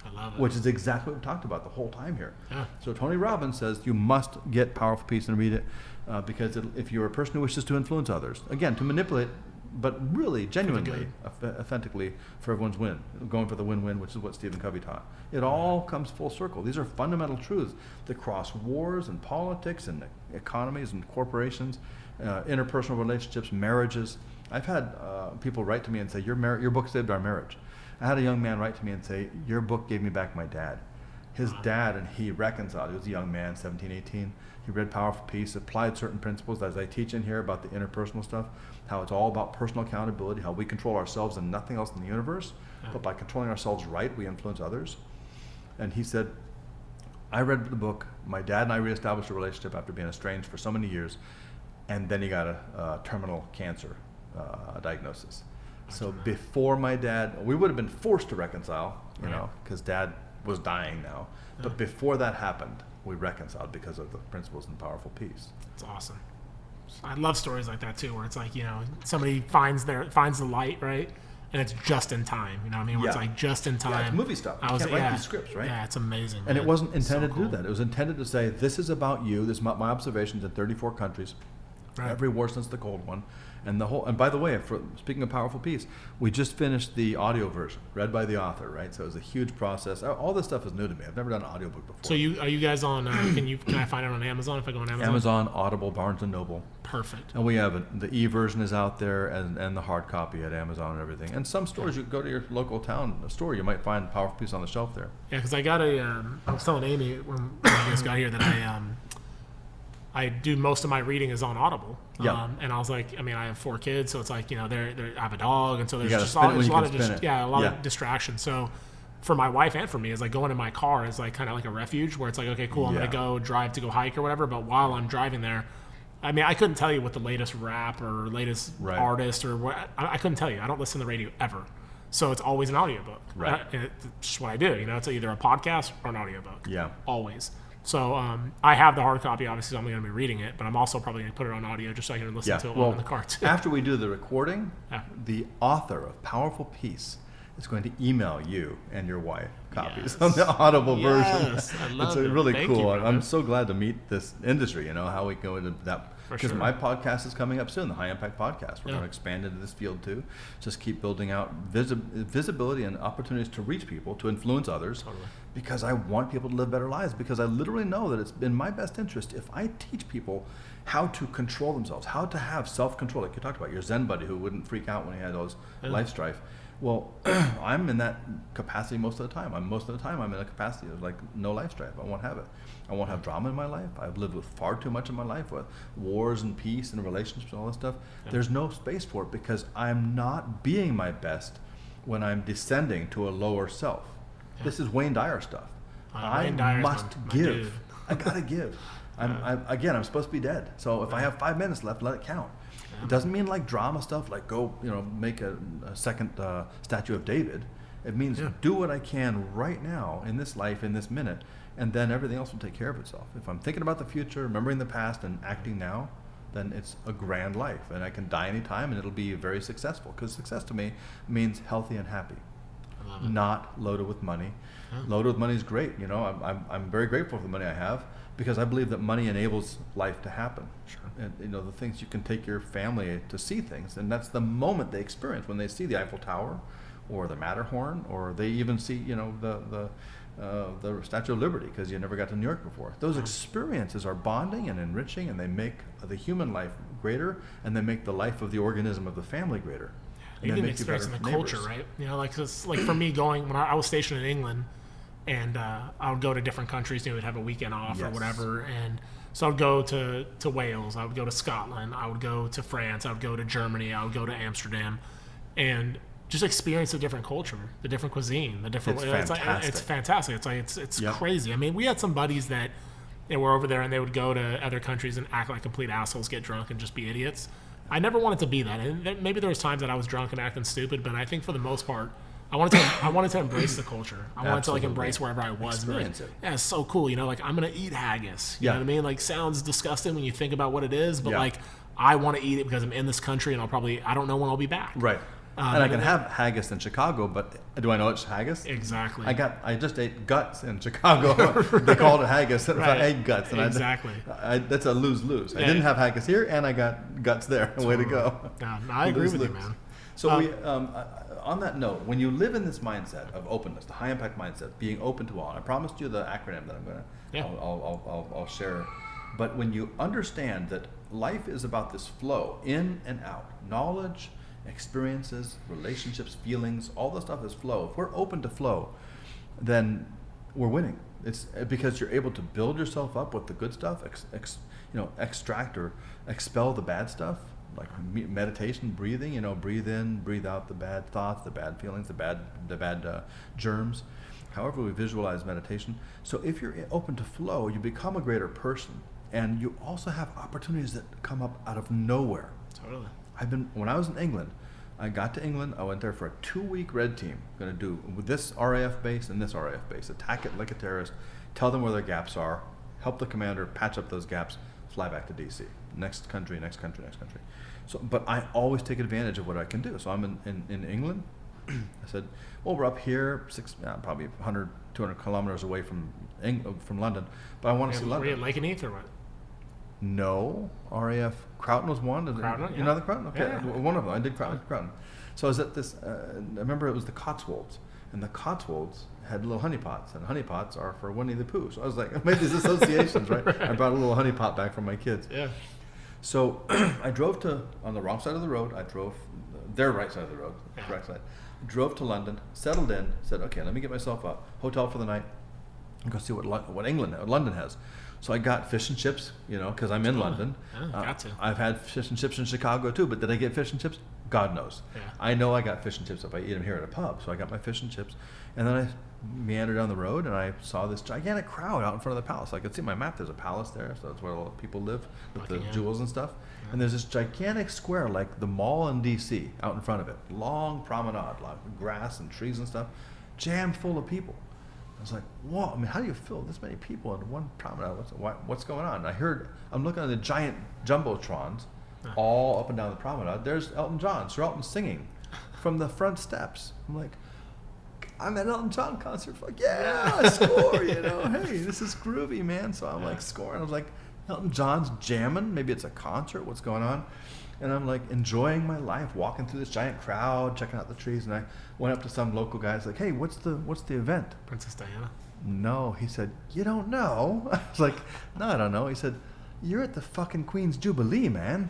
I love it.
Which is exactly what we talked about the whole time here.
Yeah.
So Tony Robbins says you must get Powerful Peace and read it because if you're a person who wishes to influence others, again, to manipulate, but really, genuinely, authentically, for everyone's win, going for the win-win, which is what Stephen Covey taught. It all comes full circle. These are fundamental truths that cross wars and politics and economies and corporations, interpersonal relationships, marriages. I've had people write to me and say, your book saved our marriage. I had a young man write to me and say, your book gave me back my dad. His dad and he reconciled. He was a young man, 17, 18. He read Powerful Peace, applied certain principles, as I teach in here about the interpersonal stuff, how it's all about personal accountability, how we control ourselves and nothing else in the universe, but by controlling ourselves right, we influence others. And he said, I read the book, my dad and I reestablished a relationship after being estranged for so many years, and then he got a terminal cancer diagnosis. So before my dad, we would have been forced to reconcile, because dad was dying now. But before that happened, we reconciled because of the principles in Powerful Peace.
It's awesome. I love stories like that too, where it's like, somebody finds the light, right? And it's just in time. You know what I mean? Where it's like just in time.
Yeah, it's movie stuff. You can't write these scripts, right?
Yeah, it's amazing.
And it wasn't intended to do that. It was intended to say, this is about you. This is my observations in 34 countries. Right. Every war since the Cold One. And by the way, speaking of Powerful Peace, we just finished the audio version, read by the author, right? So it was a huge process. All this stuff is new to me. I've never done an audiobook before.
So are you guys on, can I find it on Amazon if I go on Amazon?
Amazon, Audible, Barnes & Noble.
Perfect.
And we have the e-version is out there and the hard copy at Amazon and everything. And some stores, you go to your local town store, you might find Powerful Peace on the shelf there.
Yeah, because I got I was telling Amy when you guys got here that I do most of my reading is on Audible. And I was like, I have 4 kids, so it's like, I have a dog, and so there's just a lot of distraction. So for my wife and for me, it's like going in my car is like kind of like a refuge where it's like, okay, cool, I'm going to drive to go hike or whatever. But while I'm driving there, I couldn't tell you what the latest rap or latest artist or what, I couldn't tell you. I don't listen to the radio ever. So it's always an audiobook.
Right.
And it's just what I do. It's either a podcast or an audiobook.
Yeah.
Always. So I have the hard copy, obviously, so I'm going to be reading it, but I'm also probably going to put it on audio just so I can listen to it while I'm in the car, too.
After we do the recording, the author of Powerful Peace is going to email you and your wife copies of the Audible version.
I love it.
It's really
Thank
cool.
you,
I'm so glad to meet this industry, how we go into that. Because my podcast is coming up soon, the High Impact Podcast. We're going to expand into this field too. Just keep building out visibility and opportunities to reach people, to influence others.
Totally.
Because I want people to live better lives. Because I literally know that it's in my best interest if I teach people how to control themselves, how to have self-control. Like you talked about, your Zen buddy who wouldn't freak out when he had all his life strife. Well, I'm in that capacity most of the time. Most of the time I'm in a capacity of like no life strife. I won't have it. I won't have drama in my life. I've lived with far too much in my life with wars and peace and relationships and all that stuff. There's no space for it because I'm not being my best when I'm descending to a lower self. This is Wayne Dyer stuff. I must give. I gotta give. I'm supposed to be dead. So if I have 5 minutes left, let it count. It doesn't mean like drama stuff, like go, make a second statue of David. It means do what I can right now in this life, in this minute, and then everything else will take care of itself. If I'm thinking about the future, remembering the past, and acting now, then it's a grand life, and I can die anytime, and it'll be very successful. Because success to me means healthy and happy, not loaded with money. Loaded with money is great. I'm very grateful for the money I have because I believe that money enables life to happen.
Sure.
And the things you can take your family to see things, and that's the moment they experience when they see the Eiffel Tower, or the Matterhorn, or they even see the the Statue of Liberty because you never got to New York before. Those experiences are bonding and enriching, and they make the human life greater, and they make the life of the organism of the family greater.
Even experiencing the culture, right? You know, like for me going when I was stationed in England, and I would go to different countries. You know, we'd have a weekend off or whatever, and so I would go to Wales, I would go to Scotland, I would go to France, I would go to Germany, I would go to Amsterdam, and just experience the different culture, the different cuisine, the different.
It's fantastic.
It's fantastic. It's crazy. I mean, we had some buddies that were over there, and they would go to other countries and act like complete assholes, get drunk, and just be idiots. I never wanted to be that. And maybe there was times that I was drunk and acting stupid, but I think for the most part, I wanted to embrace the culture. I wanted to like embrace wherever I was.
Experience it.
Yeah, it's so cool. You know, like I'm gonna eat haggis. You know what I mean? Like sounds disgusting when you think about what it is, but like I want to eat it because I'm in this country, and I don't know when I'll be back.
Right. And I can have haggis in Chicago, but do I know it's haggis?
Exactly.
I just ate guts in Chicago. They called it haggis. And I ate guts. And
exactly.
That's a lose-lose. I didn't have haggis here, and I got guts there. Way to go.
No, I agree with you, man.
So on that note, when you live in this mindset of openness, the high-impact mindset, being open to all, and I promised you the acronym that I'm going to, I'll share. But when you understand that life is about this flow, in and out, knowledge, experiences, relationships, feelings, all the stuff is flow. If we're open to flow, then we're winning. It's because you're able to build yourself up with the good stuff, extract or expel the bad stuff, like meditation, breathing. Breathe in, breathe out the bad thoughts, the bad feelings, the bad germs. However we visualize meditation. So if you're open to flow, you become a greater person, and you also have opportunities that come up out of nowhere.
Totally.
When I was in England, I got to England, I went there for a 2-week red team. Going to do with this RAF base and this RAF base, attack it like a terrorist, tell them where their gaps are, help the commander patch up those gaps, fly back to DC. Next country. So, but I always take advantage of what I can do. So I'm in England. I said, well, we're up here, probably 100, 200 kilometers away from London, but I want to see London.
Were you at Lake and Heath or what?
No, RAF Crown was one.
Crown,
you know the Crown? Okay,
yeah.
One of them. I did Crown. So I was at this. I remember it was the Cotswolds, and the Cotswolds had little honeypots, and honeypots are for Winnie the Pooh. So I was like, I made these associations, right? I brought a little honeypot back for my kids.
Yeah.
So I drove on the wrong side of the road. I drove their right side of the road, correct side. Drove to London, settled in, said, okay, let me get myself a hotel for the night, and go see what London has. So I got fish and chips, because I'm in London.
Got to.
I've had fish and chips in Chicago too, but did I get fish and chips? God knows.
Yeah.
I know I got fish and chips if I eat them here at a pub. So I got my fish and chips, and then I meandered down the road, and I saw this gigantic crowd out in front of the palace. I could see my map. There's a palace there, so that's where a lot of people live with the jewels and stuff. Yeah. And there's this gigantic square, like the mall in D.C., out in front of it. Long promenade, a lot of grass and trees and stuff, jammed full of people. I was like, whoa, how do you fill this many people in one promenade? What's going on? And I'm looking at the giant jumbotrons all up and down the promenade. There's Elton John, Sir Elton singing from the front steps. I'm like, I'm at Elton John concert. Like, I score, hey, this is groovy, man. So I'm like scoring. I was like, Elton John's jamming. Maybe it's a concert. What's going on? And I'm like enjoying my life, walking through this giant crowd, checking out the trees. And I went up to some local guy. I was like, hey, what's the event?
Princess Diana?
No. He said, you don't know? I was like, no, I don't know. He said, you're at the fucking Queen's Jubilee, man.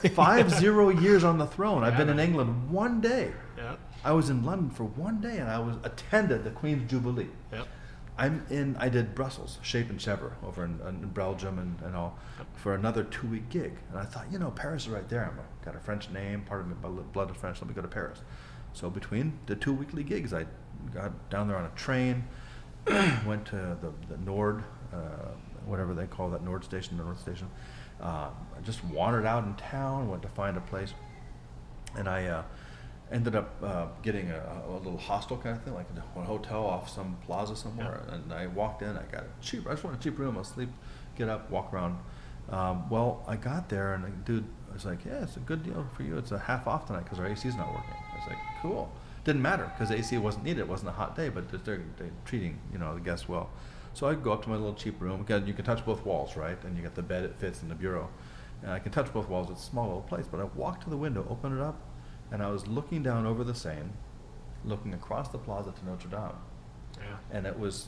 50 years on the throne. I've been in England one day.
Yeah.
I was in London for one day, and I attended the Queen's Jubilee.
Yep.
I did Brussels, Shape and Chevre over in Belgium and all for another 2-week gig. And I thought, Paris is right there. I've got a French name, part of my blood is French, let me go to Paris. So between the 2 weekly gigs, I got down there on a train, went to the Nord, whatever they call that Nord Station. I just wandered out in town, went to find a place, and I ended up getting a little hostel kind of thing, like a hotel off some plaza somewhere. Yeah. And I walked in, I just want a cheap room, I'll sleep, get up, walk around. Well, I got there, and the dude was like, yeah, it's a good deal for you. It's a half off tonight because our AC's not working. I was like, cool. Didn't matter because the AC wasn't needed. It wasn't a hot day, but they're treating the guests well. So I go up to my little cheap room. Again, you can touch both walls, right? And you got the bed, it fits, and the bureau. And I can touch both walls. It's a small little place. But I walked to the window, opened it up, and I was looking down over the Seine, looking across the plaza to Notre Dame. And it was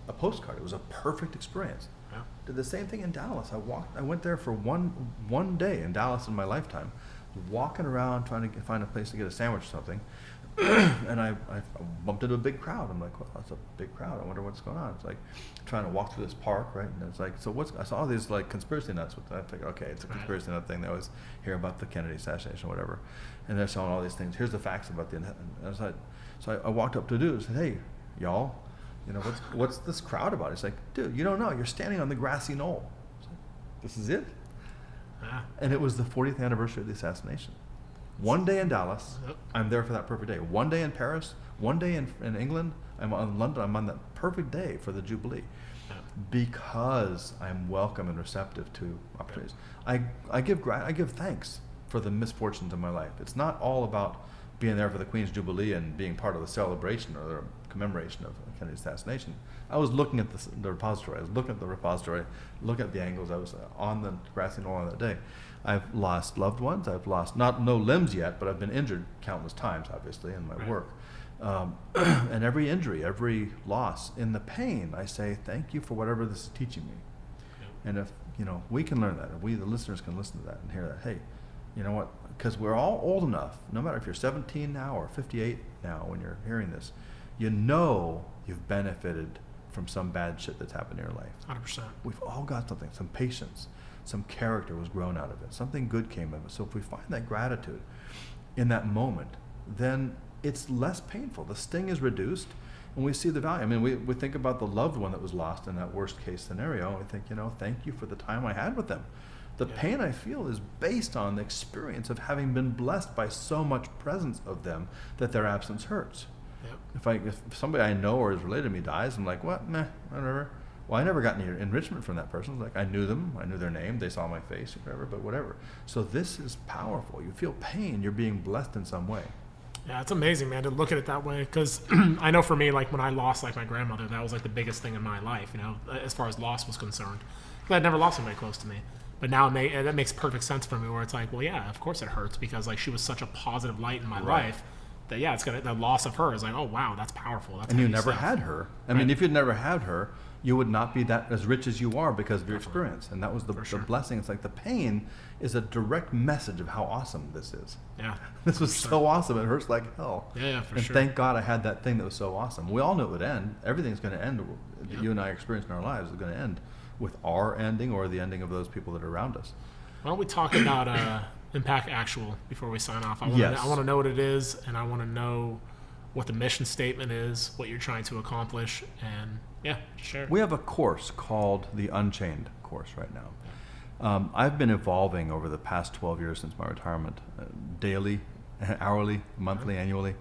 a postcard. It was a perfect experience.
Yeah.
Did the same thing in Dallas. I went there for one day in Dallas in my lifetime, walking around trying to find a place to get a sandwich or something. And I bumped into a big crowd. I'm like, well, that's a big crowd. I wonder what's going on. It's like trying to walk through this park, right? And it's like, so I saw all these like conspiracy nuts with that. I figured, okay, it's a conspiracy nut thing. They always hear about the Kennedy assassination or whatever. And they're selling all these things. Here's the facts about the, and I was like, so I walked up to a dude and said, hey, y'all, you know, what's this crowd about? He's like, dude, you don't know. You're standing on the grassy knoll. I was like, this is it? And it was the 40th anniversary of the assassination. One day in Dallas, I'm there for that perfect day. One day in Paris, one day in England, I'm in London, I'm on that perfect day for the Jubilee. Because I'm welcome and receptive to opportunities. I give thanks for the misfortunes of my life. It's not all about being there for the Queen's Jubilee and being part of the celebration or the commemoration of Kennedy's assassination. I was looking at the repository. I was looking at the repository, looking at the angles. I was on the grassy knoll on that day. I've lost loved ones. I've lost no limbs yet, but I've been injured countless times, obviously, in my work. And every injury, every loss, in the pain, I say thank you for whatever this is teaching me. And if we can learn that, if we the listeners can listen to that and hear that, hey, you know what? Because we're all old enough. No matter if you're 17 now or 58 now, when you're hearing this, you've benefited from some bad shit that's happened in your life.
100%.
We've all got something, some patience, some character was grown out of it. Something good came of it. So if we find that gratitude in that moment, then it's less painful. The sting is reduced, and we see the value. I mean, we think about the loved one that was lost in that worst case scenario, and we think, thank you for the time I had with them. The pain I feel is based on the experience of having been blessed by so much presence of them that their absence hurts. If somebody I know or is related to me dies, I'm like, what? Meh, whatever. Well, I never got any enrichment from that person. Like, I knew them, I knew their name, they saw my face, or whatever, but whatever. So this is powerful. You feel pain, you're being blessed in some way.
Yeah, it's amazing, man, to look at it that way. Because I know for me, like when I lost like my grandmother, that was like the biggest thing in my life, as far as loss was concerned. Because I'd never lost somebody close to me. But now that makes perfect sense for me, where it's like, well, yeah, of course it hurts, because like she was such a positive light in my life that the loss of her is like, oh wow, that's powerful. That's
and you never had her. I mean, if you'd never had her, you would not be that as rich as you are because of your experience. And that was the blessing. It's like the pain is a direct message of how awesome this is.
Yeah.
This was so awesome. It hurts like hell.
Yeah, for
and
sure.
Thank God I had that thing that was so awesome. We all knew it would end. Everything's going to end that you and I experience in our lives is going to end with our ending or the ending of those people that are around us.
Why don't we talk about Impact Actual before we sign off? I want to know what it is, and I want to know what the mission statement is, what you're trying to accomplish, and share.
We have a course called the Unchained course right now. I've been evolving over the past 12 years since my retirement, daily, hourly, monthly, annually.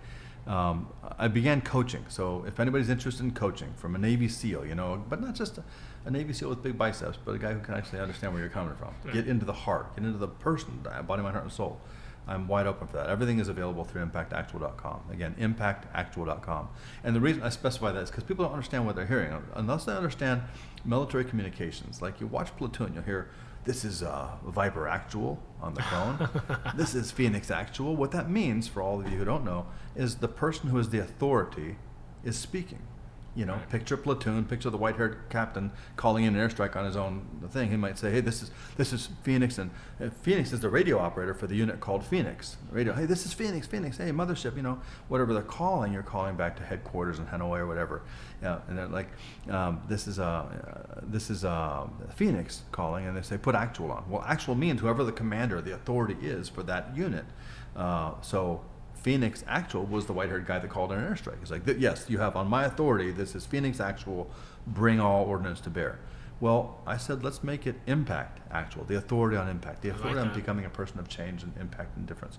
I began coaching. So if anybody's interested in coaching from a Navy SEAL, but not just a Navy SEAL with big biceps, but a guy who can actually understand where you're coming from. Yeah. Get into the heart, get into the person, body, mind, heart, and soul. I'm wide open for that. Everything is available through impactactual.com. Again, impactactual.com. And the reason I specify that is because people don't understand what they're hearing. Unless they understand military communications, like you watch Platoon, you'll hear, this is Viper Actual on the phone. This is Phoenix Actual. What that means, for all of you who don't know, is the person who is the authority is speaking. Picture Platoon, picture the white-haired captain calling in an airstrike on his own thing. He might say, hey, this is Phoenix, and Phoenix is the radio operator for the unit called Phoenix. Radio, hey, this is Phoenix, hey, mothership, whatever they're calling, you're calling back to headquarters in Hanoi or whatever. And they're like, this is Phoenix calling, and they say, put Actual on. Well, Actual means whoever the commander, the authority is for that unit. So Phoenix Actual was the white-haired guy that called in an airstrike. He's like, yes, you have on my authority, this is Phoenix Actual, bring all ordnance to bear. Well, I said, let's make it Impact Actual, the authority on impact, the authority on becoming a person of change and impact and difference.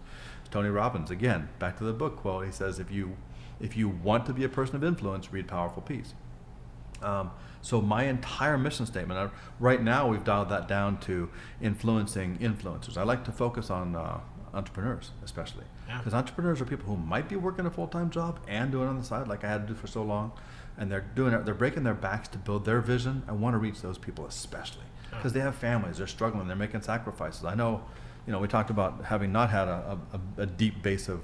Tony Robbins, again, back to the book quote, he says, if you want to be a person of influence, read Powerful Peace. So my entire mission statement, right now we've dialed that down to influencing influencers. I like to focus on entrepreneurs, especially. Because entrepreneurs are people who might be working a full-time job and doing it on the side, like I had to do for so long, and they're breaking their backs to build their vision. I want to reach those people especially because they have families, they're struggling, they're making sacrifices. I know, we talked about having not had a deep base of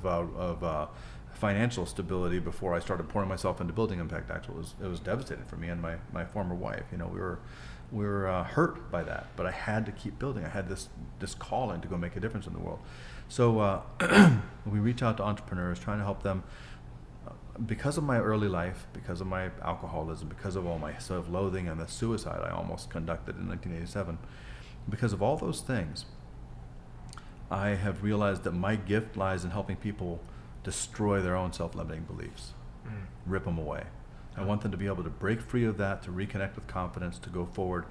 financial stability before I started pouring myself into building Impact Actual. It was devastating for me and my former wife. You know, we were hurt by that, but I had to keep building. I had this calling to go make a difference in the world. So we reach out to entrepreneurs, trying to help them. Because of my early life, because of my alcoholism, because of all my self-loathing and the suicide I almost conducted in 1987, because of all those things, I have realized that my gift lies in helping people destroy their own self-limiting beliefs, rip them away. I want them to be able to break free of that, to reconnect with confidence, to go forward,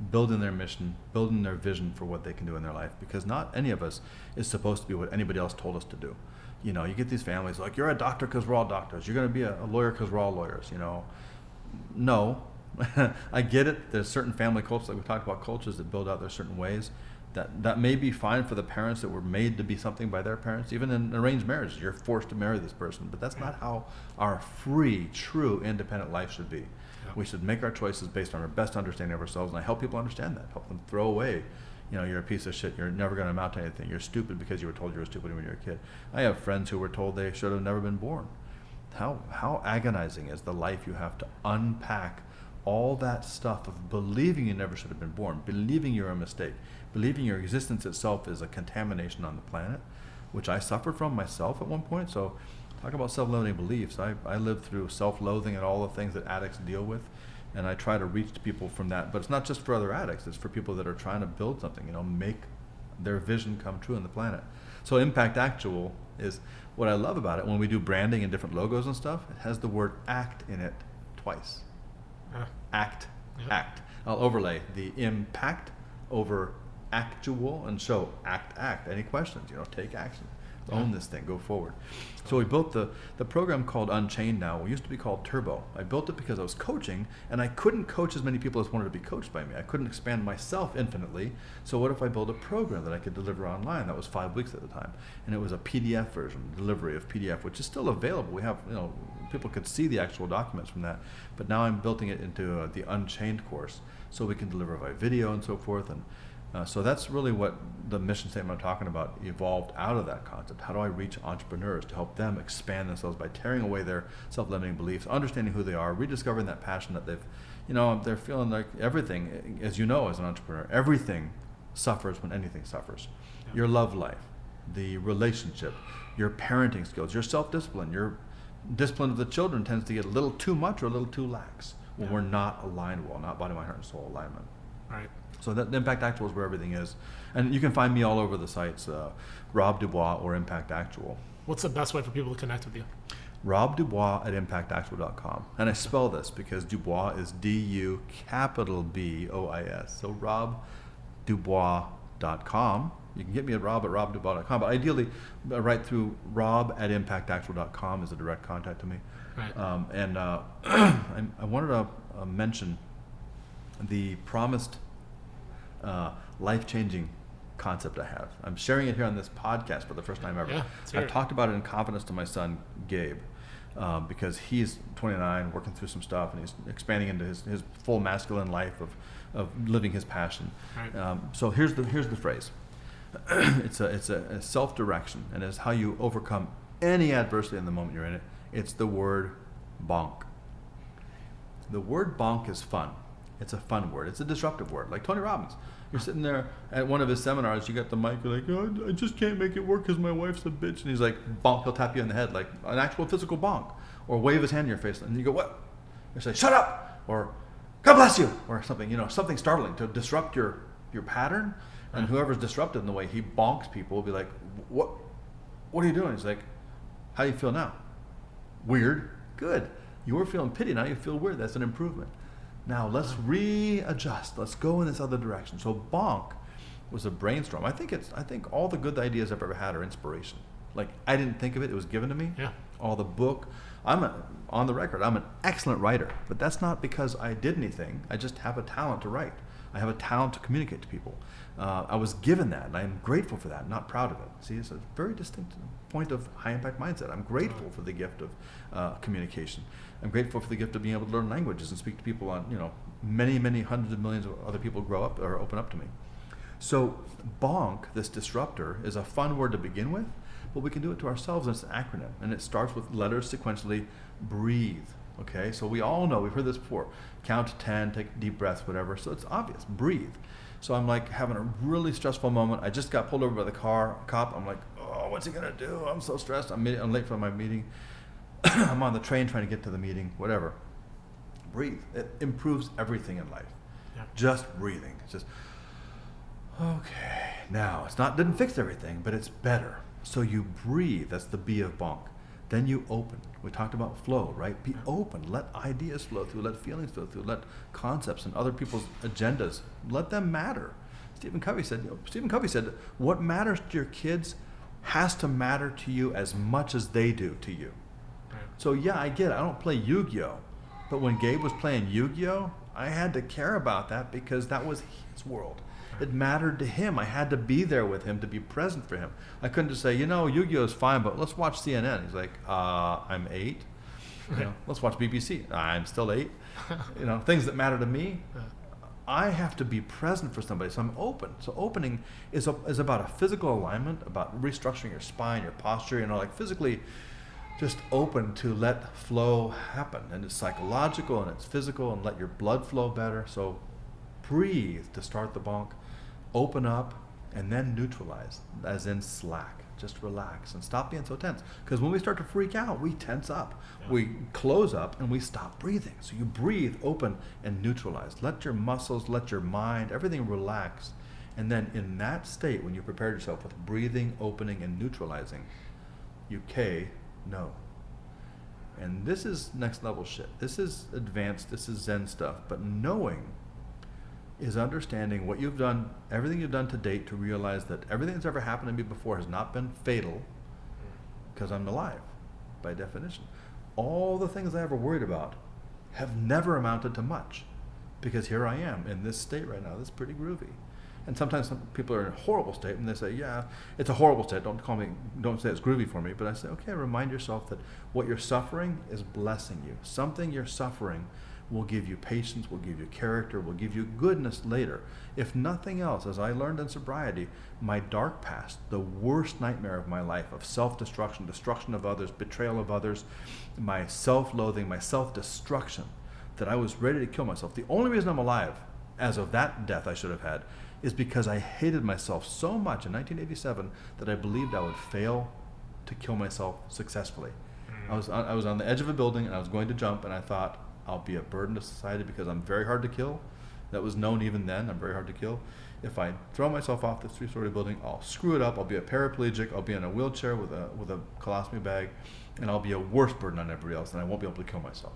building their mission, building their vision for what they can do in their life, because not any of us is supposed to be what anybody else told us to do. You know, you get these families like, you're a doctor because we're all doctors. You're going to be a lawyer because we're all lawyers, you know. No. I get it. There's certain family cultures, like we talked about, cultures that build out their certain ways. That may be fine for the parents that were made to be something by their parents. Even in arranged marriages, you're forced to marry this person. But that's not how our free, true, independent life should be. Yeah. We should make our choices based on our best understanding of ourselves. And I help people understand that. Help them throw away, you know, you're a piece of shit. You're never going to amount to anything. You're stupid because you were told you were stupid when you were a kid. I have friends who were told they should have never been born. How agonizing is the life you have to unpack all that stuff of believing you never should have been born, believing you're a mistake, believing your existence itself is a contamination on the planet, which I suffered from myself at one point. So talk about self-limiting beliefs. I lived through self-loathing and all the things that addicts deal with. And I try to reach people from that. But it's not just for other addicts. It's for people that are trying to build something, you know, make their vision come true on the planet. So Impact Actual is what I love about it. When we do branding and different logos and stuff, it has the word ACT in it twice. ACT, yep. ACT. I'll overlay the impact over actual and show act. Any questions? You know, take action. Own this thing, go forward. So we built the program called Unchained now. It used to be called Turbo. I built it because I was coaching, and I couldn't coach as many people as wanted to be coached by me. I couldn't expand myself infinitely. So what if I built a program that I could deliver online? That was 5 weeks at the time. And it was a PDF version, delivery of PDF, which is still available. We have, you know, people could see the actual documents from that. But now I'm building it into the Unchained course, so we can deliver by video and so forth. And so that's really what the mission statement I'm talking about evolved out of that concept. How do I reach entrepreneurs to help them expand themselves by tearing away their self-limiting beliefs, understanding who they are, rediscovering that passion that they've, you know, they're feeling like everything, as you know, as an entrepreneur, everything suffers when anything suffers. Yeah. Your love life, the relationship, your parenting skills, your self-discipline, your discipline of the children tends to get a little too much or a little too lax when we're not aligned well, not body, mind, heart, and soul alignment.
Right.
So the Impact Actual is where everything is. And you can find me all over the sites, Rob DuBois or Impact Actual.
What's the best way for people to connect with you?
Rob DuBois at impactactual.com. And I spell this because Dubois is D-U capital B-O-I-S. So robdubois.com. You can get me at robdubois.com. But ideally, right through rob at impactactual.com is a direct contact to me.
Right.
I wanted to mention the promised life-changing concept I have. I'm sharing it here on this podcast for the first time ever.
Yeah,
I've talked about it in confidence to my son, Gabe, because he's 29, working through some stuff, and he's expanding into his full masculine life of living his passion.
Right.
So here's the phrase. It's a self-direction, and it's how you overcome any adversity in the moment you're in it. It's the word bonk. The word bonk is fun. It's a fun word. It's a disruptive word. Like Tony Robbins. You're sitting there at one of his seminars, you got the mic, you're like, oh, I just can't make it work because my wife's a bitch. And he's like, bonk, he'll tap you in the head, like an actual physical bonk. Or wave his hand in your face. And you go, what? You say, shut up! Or, God bless you! Or something, you know, something startling to disrupt your pattern. And whoever's disrupted in the way he bonks people will be like, what are you doing? He's like, how do you feel now? Weird. Good. You were feeling pity, now you feel weird. That's an improvement. Now let's readjust. Let's go in this other direction. So bonk was a brainstorm. I think all the good ideas I've ever had are inspiration. Like I didn't think of it; it was given to me.
Yeah.
All the book. On the record, I'm an excellent writer, but that's not because I did anything. I just have a talent to write. I have a talent to communicate to people. I was given that, and I'm grateful for that. I'm not proud of it. See, it's a very distinct point of high impact mindset. I'm grateful for the gift of communication. I'm grateful for the gift of being able to learn languages and speak to people on, you know, many, many hundreds of millions of other people grow up or open up to me. So bonk, this disruptor, is a fun word to begin with, but we can do it to ourselves, and it's an acronym, and it starts with letters sequentially. Breathe. Okay, so we all know, we've heard this before. Count to 10, take deep breaths, whatever. So it's obvious. Breathe. So I'm like having a really stressful moment. I just got pulled over by the cop. I'm like, oh, what's he gonna do? I'm so stressed. I'm late for my meeting. I'm on the train trying to get to the meeting. Whatever. Breathe. It improves everything in life.
Yeah.
Just breathing. It's just okay. Now didn't fix everything, but it's better. So you breathe. That's the B of bonk. Then you open. We talked about flow, right? Be open. Let ideas flow through. Let feelings flow through. Let concepts and other people's agendas, let them matter. Stephen Covey said, what matters to your kids has to matter to you as much as they do to you. So yeah, I get it. I don't play Yu-Gi-Oh! But when Gabe was playing Yu-Gi-Oh!, I had to care about that because that was his world. It mattered to him. I had to be there with him to be present for him. I couldn't just say, Yu-Gi-Oh! Is fine, but let's watch CNN. He's like, I'm 8. Let's watch BBC. I'm still 8. Things that matter to me. I have to be present for somebody, so I'm open. So opening is about a physical alignment, about restructuring your spine, your posture, physically just open to let flow happen. And it's psychological and it's physical, and let your blood flow better. So breathe to start the bonk, open up, and then neutralize, as in slack. Just relax and stop being so tense. Because when we start to freak out, we tense up. Yeah. We close up and we stop breathing. So you breathe, open, and neutralize. Let your muscles, let your mind, everything relax. And then in that state, when you prepare yourself with breathing, opening, and neutralizing, you know. And this is next level shit. This is advanced, this is Zen stuff. But knowing is understanding what you've done, everything you've done to date, to realize that everything that's ever happened to me before has not been fatal, because I'm alive, by definition. All the things I ever worried about have never amounted to much, because here I am in this state right now. That's pretty groovy. And sometimes some people are in a horrible state, and they say, yeah, it's a horrible state. Don't say it's groovy for me. But I say, okay, remind yourself that what you're suffering is blessing you. Something you're suffering will give you patience, will give you character, will give you goodness later. If nothing else, as I learned in sobriety, my dark past, the worst nightmare of my life, of self-destruction, destruction of others, betrayal of others, my self-loathing, my self-destruction, that I was ready to kill myself. The only reason I'm alive, as of that death I should have had, is because I hated myself so much in 1987 that I believed I would fail to kill myself successfully. I was on the edge of a building, and I was going to jump, and I thought, I'll be a burden to society because I'm very hard to kill. That was known even then. I'm very hard to kill. If I throw myself off this 3-story building, I'll screw it up. I'll be a paraplegic. I'll be in a wheelchair with a colostomy bag, and I'll be a worse burden on everybody else, and I won't be able to kill myself.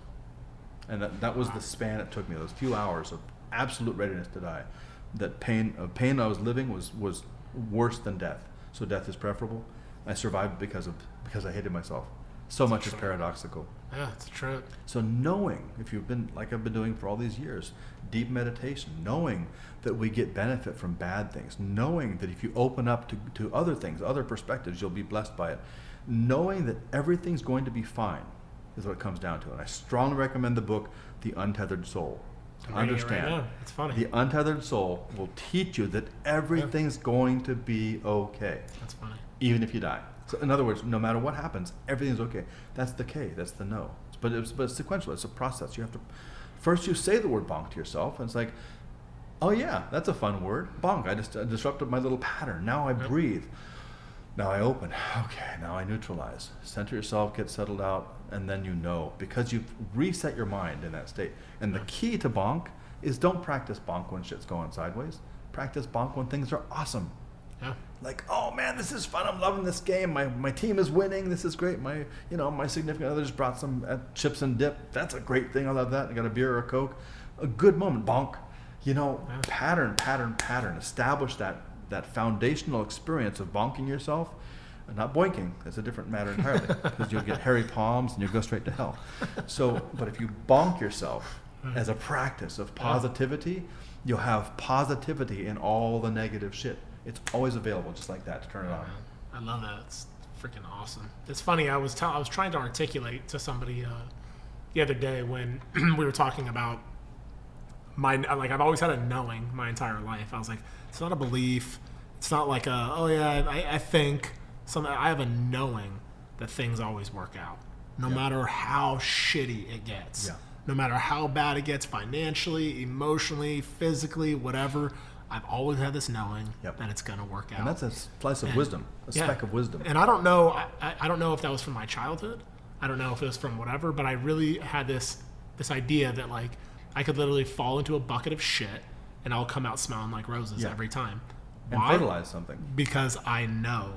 And that was the span it took me, those few hours of absolute readiness to die. That pain I was living was worse than death. So death is preferable. I survived because I hated myself. So much is paradoxical.
Yeah, it's true.
So knowing, if you've been, like I've been doing for all these years, deep meditation, knowing that we get benefit from bad things, knowing that if you open up to other things, other perspectives, you'll be blessed by it, knowing that everything's going to be fine is what it comes down to. And I strongly recommend the book, The Untethered Soul. To understand,
right now. It's funny.
The Untethered Soul will teach you that everything's going to be okay.
That's funny.
Even if you die. So in other words, no matter what happens, everything's okay. That's the K, that's the no. But it's sequential, it's a process. You have to, first you say the word bonk to yourself, and it's like, oh yeah, that's a fun word, bonk. I just disrupted my little pattern. Now I breathe. Now I open. Okay, now I neutralize. Center yourself, get settled out, and then you know, because you've reset your mind in that state. And the key to bonk is don't practice bonk when shit's going sideways. Practice bonk when things are awesome.
Yeah.
Like, oh man, this is fun. I'm loving this game. My team is winning. This is great. My significant other just brought some chips and dip. That's a great thing. I love that. I got a beer or a Coke. A good moment. Bonk. Pattern. Establish that foundational experience of bonking yourself. Not boinking. That's a different matter entirely, because you'll get hairy palms and you'll go straight to hell. So, but if you bonk yourself as a practice of positivity, you'll have positivity in all the negative shit. It's always available, just like that, to turn it on.
I love that. It's freaking awesome. It's funny. I was trying to articulate to somebody the other day when we were talking about I've always had a knowing my entire life. I was like, it's not a belief. It's not like I think. I have a knowing that things always work out, no matter how shitty it gets.
Yeah.
No matter how bad it gets financially, emotionally, physically, whatever, I've always had this knowing that it's going to work out.
And that's a slice of wisdom, a speck of wisdom.
And I don't know. I don't know if that was from my childhood. I don't know if it was from whatever. But I really had this idea that like I could literally fall into a bucket of shit and I'll come out smelling like roses every time.
And
Why?
fertilize something.
Because I know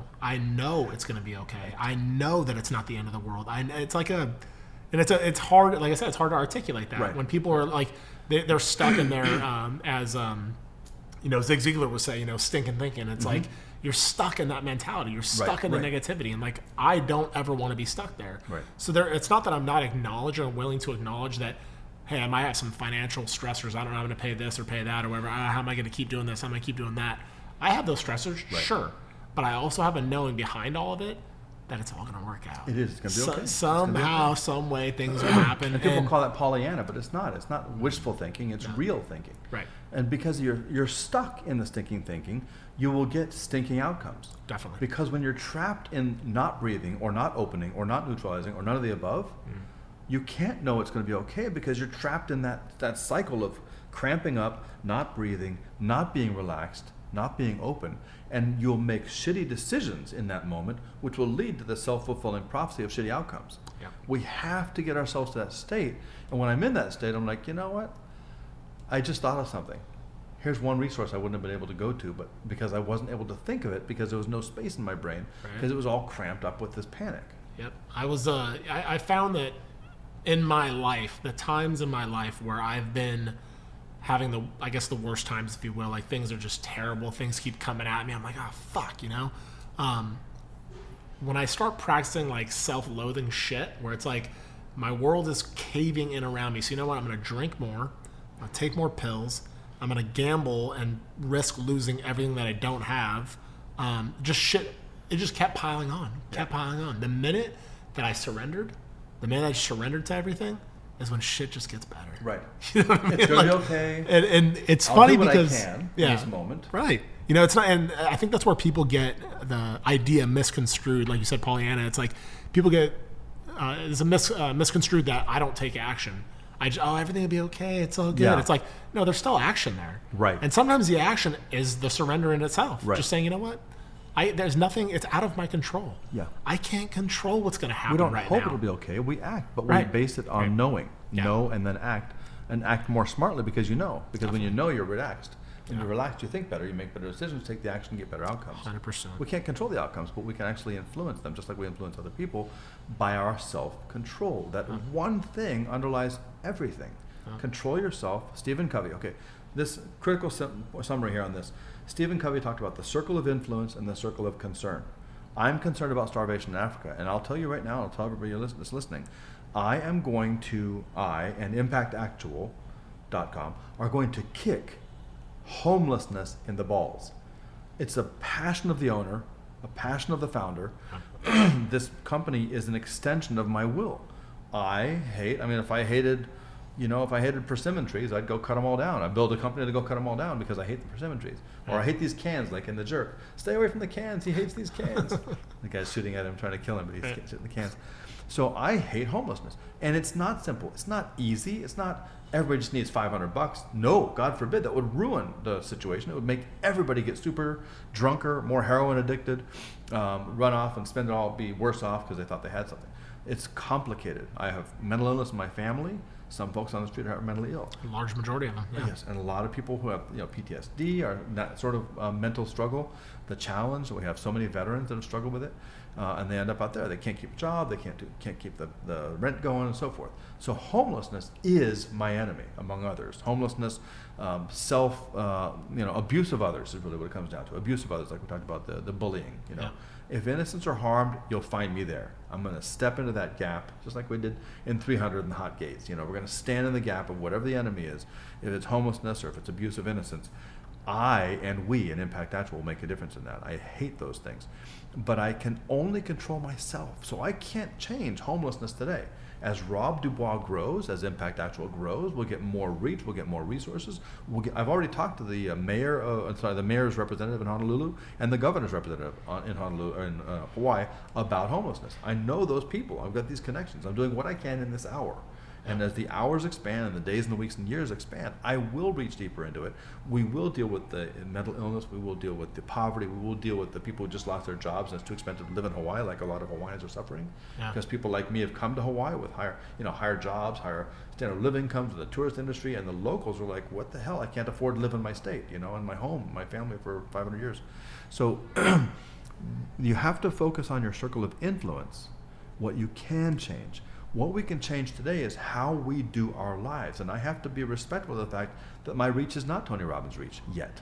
it's going to be okay. I know that it's not the end of the world. It's hard. Like I said, it's hard to articulate that when people are like they're stuck in their as Zig Ziglar would say, stinking thinking. It's like you're stuck in that mentality. You're stuck in the negativity, and like I don't ever want to be stuck there.
Right.
So it's not that I'm not acknowledging or willing to acknowledge that. Hey, I might have some financial stressors. I don't know how I'm going to pay this or pay that or whatever. How am I going to keep doing this? How am I going to keep doing that? I have those stressors, sure, but I also have a knowing behind all of it that it's all going to work out.
It is. It's going to be okay.
Somehow, some way, things will happen.
And people call that Pollyanna, but it's not. It's not wishful thinking. It's real thinking.
Right.
And because you're stuck in the stinking thinking, you will get stinking outcomes.
Definitely.
Because when you're trapped in not breathing or not opening or not neutralizing or none of the above, you can't know it's going to be okay because you're trapped in that cycle of cramping up, not breathing, not being relaxed, not being open, and you'll make shitty decisions in that moment, which will lead to the self-fulfilling prophecy of shitty outcomes.
Yeah.
We have to get ourselves to that state, and when I'm in that state, I'm like, you know what? I just thought of something. Here's one resource I wouldn't have been able to go to, but because I wasn't able to think of it because there was no space in my brain, because it was all cramped up with this panic.
Yep. I found that in my life, the times in my life where I've been having the worst times, if you will, like things are just terrible, things keep coming at me, I'm like, oh fuck, when I start practicing like self-loathing shit, where it's like my world is caving in around me, so you know what, I'm going to drink more, I'm going to take more pills, I'm going to gamble and risk losing everything that I don't have, just shit, it just kept piling on. The minute that I surrendered to everything is when shit just gets better.
Right.
You know what I mean?
It's going to be okay.
And it's
I'll
funny
do what
because
I can in this moment.
Right. It's not, and I think that's where people get the idea misconstrued. Like you said, Pollyanna, it's like people get there's a misconstrued that I don't take action. Everything will be okay. It's all good.
Yeah.
It's like, no, there's still action there.
Right.
And sometimes the action is the surrender in itself.
Right.
Just saying, you know what? There's nothing, it's out of my control.
Yeah.
I can't control what's going to happen
We don't
right
hope
now.
it'll be okay. We act, but we base it on knowing.
Yeah.
Know and then act. And act more smartly because you know. Because when you know, you're relaxed. When you're relaxed, you think better, you make better decisions, take the action, get better outcomes.
100%.
We can't control the outcomes, but we can actually influence them, just like we influence other people, by our self-control. That one thing underlies everything. Control yourself. Stephen Covey. Okay, this critical summary here on this. Stephen Covey talked about the circle of influence and the circle of concern. I'm concerned about starvation in Africa, and I'll tell you right now, I'll tell everybody that's listening, I and ImpactActual.com are going to kick homelessness in the balls. It's a passion of the owner, a passion of the founder. This company is an extension of my will. If I hated persimmon trees, I'd go cut them all down. I'd build a company to go cut them all down because I hate the persimmon trees. Or I hate these cans, like in The Jerk. Stay away from the cans. He hates these cans. The guy's shooting at him, trying to kill him, but he's shooting the cans. So I hate homelessness. And it's not simple. It's not easy. It's not everybody just needs $500. No, God forbid. That would ruin the situation. It would make everybody get super drunker, more heroin addicted, run off and spend it all, be worse off because they thought they had something. It's complicated. I have mental illness in my family. Some folks on the street are mentally ill.
A large majority of them, yeah.
Yes, and a lot of people who have PTSD or that sort of mental struggle. The challenge, we have so many veterans that have struggled with it, and they end up out there. They can't keep a job, they can't keep the rent going, and so forth. So homelessness is my enemy, among others. Homelessness, abuse of others is really what it comes down to. Abuse of others, like we talked about the bullying.
Yeah.
If innocents are harmed, you'll find me there. I'm going to step into that gap, just like we did in 300 in the hot gates. We're going to stand in the gap of whatever the enemy is. If it's homelessness or if it's abuse of innocence, I and we in Impact Actual will make a difference in that. I hate those things. But I can only control myself. So I can't change homelessness today. As Rob DuBois grows, as Impact Actual grows, we'll get more reach, we'll get more resources. I've already talked to the the mayor's representative in Honolulu and the governor's representative in Hawaii about homelessness. I know those people. I've got these connections. I'm doing what I can in this hour. And as the hours expand and the days and the weeks and years expand, I will reach deeper into it. We will deal with the mental illness. We will deal with the poverty. We will deal with the people who just lost their jobs and it's too expensive to live in Hawaii, like a lot of Hawaiians are suffering. Because people like me have come to Hawaii with higher jobs, higher standard of living, comes to the tourist industry, and the locals are like, what the hell? I can't afford to live in my state, in my home, my family for 500 years. So you have to focus on your circle of influence, what you can change. What we can change today is how we do our lives. And I have to be respectful of the fact that my reach is not Tony Robbins' reach yet.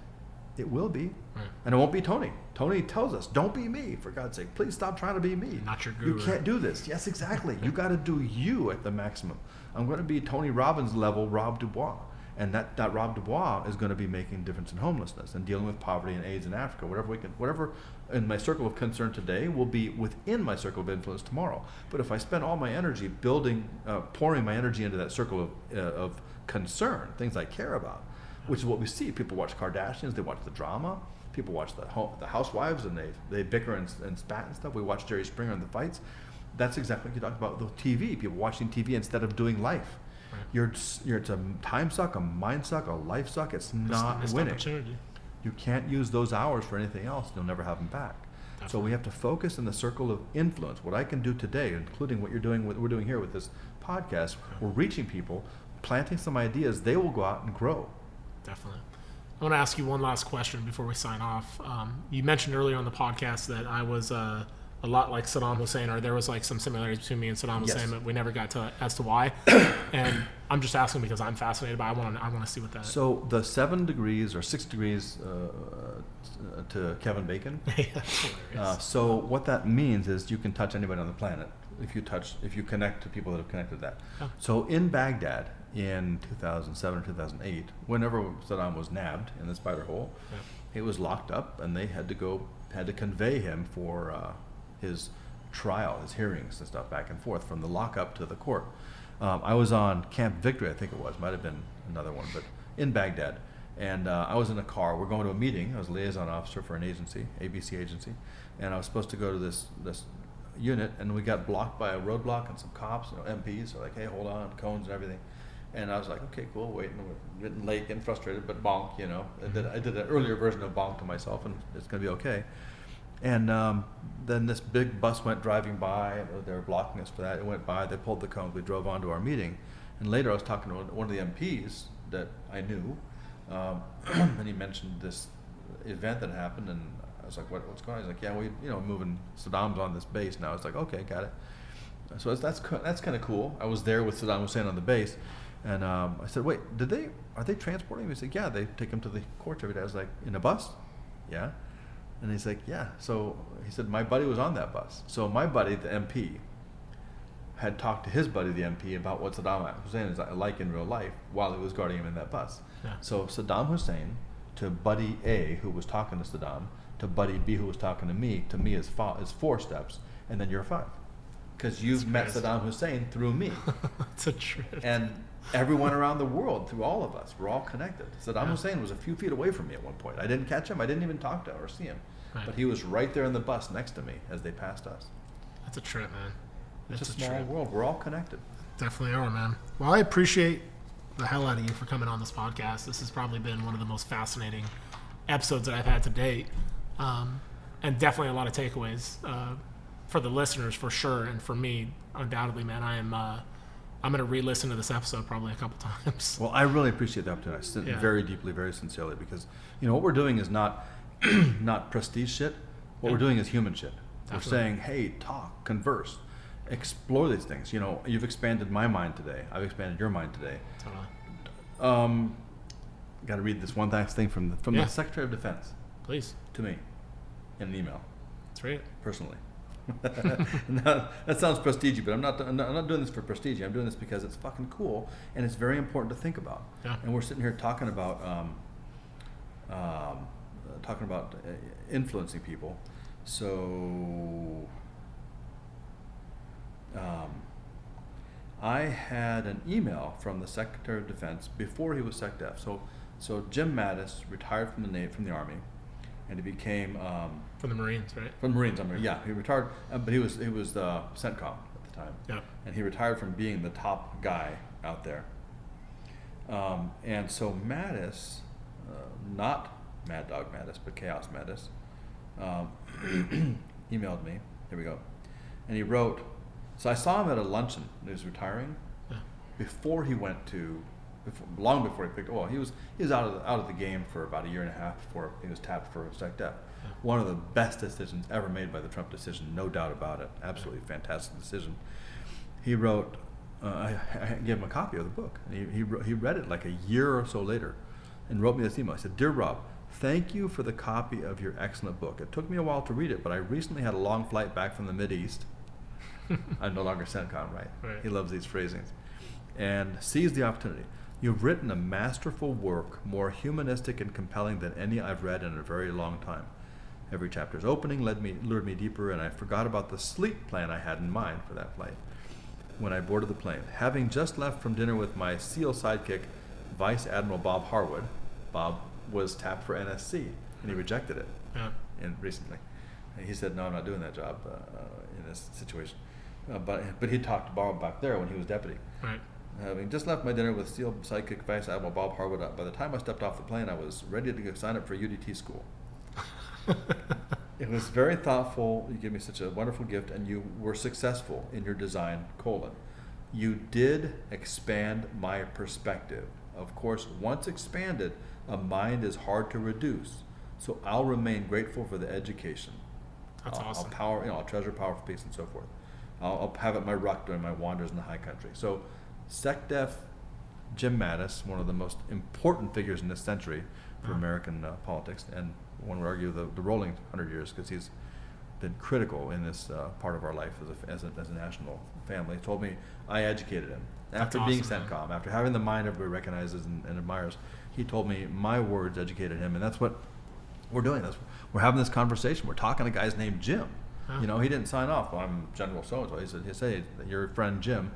It will be. Right. And it won't be Tony. Tony tells us, don't be me, for God's sake. Please stop trying to be me.
Not your guru.
You can't do this. Yes, exactly. You got to do you at the maximum. I'm going to be Tony Robbins level Rob DuBois. And that Rob DuBois is going to be making a difference in homelessness and dealing with poverty and AIDS in Africa. Whatever in my circle of concern today will be within my circle of influence tomorrow. But if I spend all my energy pouring my energy into that circle of concern, things I care about, which is what we see. People watch Kardashians, they watch the drama. People watch the housewives and they bicker and spat and stuff. We watch Jerry Springer and the fights. That's exactly what you talked about with TV. People watching TV instead of doing life. It's a time suck, a mind suck, a life suck. It's not winning. You can't use those hours for anything else. You'll never have them back. Definitely. So we have to focus in the circle of influence. What I can do today, including what we're doing here with this podcast, we're reaching people, planting some ideas. They will go out and grow.
Definitely. I want to ask you one last question before we sign off. You mentioned earlier on the podcast that I was a lot like Saddam Hussein, or there was like some similarities between me and Saddam Hussein, but we never got to as to why. And I'm just asking because I'm fascinated by it. I want to see what that.
So the 7 degrees or 6 degrees to Kevin Bacon.
That's hilarious.
So what that means is you can touch anybody on the planet if you connect to people that have connected to that. Oh. So in Baghdad in 2007 or 2008, whenever Saddam was nabbed in the spider hole, he was locked up, and they had to convey him for his trial, his hearings and stuff back and forth from the lockup to the court. I was on Camp Victory, I think it was, might have been another one, but in Baghdad. And I was in a car. We're going to a meeting. I was a liaison officer for an agency, ABC agency, and I was supposed to go to this unit, and we got blocked by a roadblock and some cops, MPs. Are like, hey, hold on, cones and everything. And I was like, okay, cool, waiting. We're getting late, getting frustrated, but bonk, I did an earlier version of bonk to myself, and it's going to be okay. And then this big bus went driving by, and they were blocking us for that. It went by, they pulled the cones, we drove on to our meeting. And later I was talking to one of the MPs that I knew, and he mentioned this event that happened, and I was like, what's going on? He's like, yeah, moving Saddam's on this base now. I was like, okay, got it. So that's kind of cool. I was there with Saddam Hussein on the base, and I said, wait, are they transporting him? He said, yeah, they take him to the courts every day. I was like, in a bus? Yeah. And he's like, yeah. So he said, my buddy was on that bus. So my buddy, the MP, had talked to his buddy, the MP, about what Saddam Hussein is like in real life while he was guarding him in that bus. Yeah. So Saddam Hussein to buddy A, who was talking to Saddam, to buddy B, who was talking to me is 4 steps, and then you're 5. Because you've met Saddam Hussein through me.
It's a trip.
And everyone around the world, through all of us, we're all connected. Saddam Hussein was a few feet away from me at one point. I didn't catch him. I didn't even talk to him or see him. Right. But he was right there in the bus next to me as they passed us.
That's a trip, man.
It's a small world. We're all connected.
Definitely are, man. Well, I appreciate the hell out of you for coming on this podcast. This has probably been one of the most fascinating episodes that I've had to date. And definitely a lot of takeaways for the listeners, for sure, and for me, undoubtedly, man. I'm going to re-listen to this episode probably a couple times.
Well, I really appreciate the opportunity. Very deeply, very sincerely, because what we're doing is not prestige shit. What we're doing is human shit. Definitely. We're saying, hey, talk, converse, explore these things. You've expanded my mind today. I've expanded your mind today. Totally. Got to read this one last thing from the Secretary of Defense.
Please.
To me, in an email.
That's right.
Personally. Now, that sounds prestige, but I'm not doing this for prestige. I'm doing this because it's fucking cool and it's very important to think about. Yeah. And we're sitting here talking about influencing people. So I had an email from the Secretary of Defense before he was SecDef. So Jim Mattis retired from the Army, and he became
from the Marines, right?
From the Marines, yeah, he retired, but he was CENTCOM at the time.
Yeah.
And he retired from being the top guy out there. And so Mattis, not Mad Dog Mattis, but Chaos Mattis, emailed me. Here we go. And he wrote, so I saw him at a luncheon when he was retiring.
Yeah.
Long before he picked. Well, he was out of the game for about a year and a half before he was tapped for SecDef. Yeah. One of the best decisions ever made by the Trump decision, no doubt about it. Absolutely fantastic decision. He wrote. I gave him a copy of the book, and he read it like a year or so later, and wrote me this email. I said, "Dear Rob, thank you for the copy of your excellent book. It took me a while to read it, but I recently had a long flight back from the Mideast. I'm no longer CENTCOM, right? He loves these phrasings. And seized the opportunity. You've written a masterful work, more humanistic and compelling than any I've read in a very long time. Every chapter's opening lured me deeper, and I forgot about the sleep plan I had in mind for that flight when I boarded the plane. Having just left from dinner with my SEAL sidekick, Vice Admiral Bob Harwood. Bob was tapped for NSC, and he rejected it recently. And he said, no, I'm not doing that job in this situation. But he talked to Bob back there when he was deputy.
Right.
Having just left my dinner with SEAL sidekick Vice Admiral Bob Harwood, by the time I stepped off the plane, I was ready to go sign up for UDT school. It was very thoughtful. You gave me such a wonderful gift, and you were successful in your design, : You did expand my perspective. Of course, once expanded, a mind is hard to reduce. So I'll remain grateful for the education.
That's awesome.
I'll treasure power for peace and so forth. I'll have it my ruck during my wanders in the high country. So SecDef Jim Mattis, one of the most important figures in this century for American politics, and one would argue the rolling 100 years, because he's been critical in this part of our life as a national family. He told me I educated him. After being CENTCOM, after having the mind everybody recognizes and admires, he told me my words educated him, and that's what we're doing. We're having this conversation. We're talking to a guy's named Jim. He didn't sign off. Well, I'm General so-and-so. He said, your friend Jim,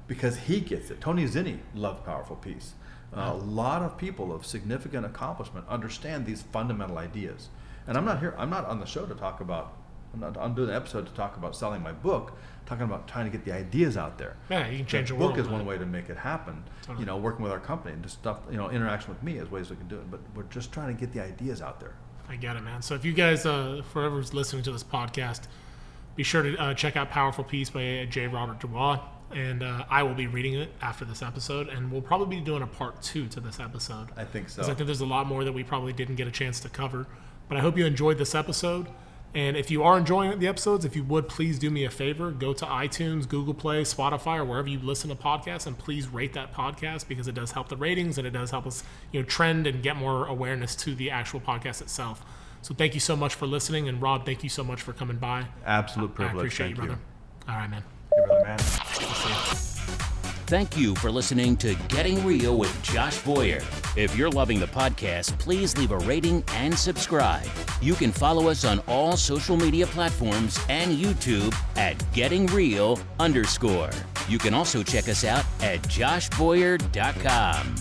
because he gets it. Tony Zinni loved powerful peace. A lot of people of significant accomplishment understand these fundamental ideas. And I'm not on the show to talk about, I'm doing an episode to talk about selling my book, talking about trying to get the ideas out there.
Yeah, you can change the
world.
world.
The book is one way to make it happen. Totally. Working with our company and just stuff, interaction with me is ways we can do it. But we're just trying to get the ideas out there.
I get it, man. So if you guys, for whoever's listening to this podcast, be sure to check out Powerful Peace by J. Robert DuBois. And I will be reading it after this episode, and we'll probably be doing a part 2 to this episode.
I think so.
Because I think there's a lot more that we probably didn't get a chance to cover. But I hope you enjoyed this episode. And if you are enjoying the episodes, if you would, please do me a favor. Go to iTunes, Google Play, Spotify, or wherever you listen to podcasts, and please rate that podcast, because it does help the ratings, and it does help us trend and get more awareness to the actual podcast itself. So thank you so much for listening. And Rob, thank you so much for coming by.
Absolute privilege.
I appreciate you,
Thank
brother. All right, man.
Hey, brother, man.
Thank you for listening to Getting Real with Josh Boyer. If you're loving the podcast, please leave a rating and subscribe. You can follow us on all social media platforms and YouTube at GettingReal_. You can also check us out at joshboyer.com.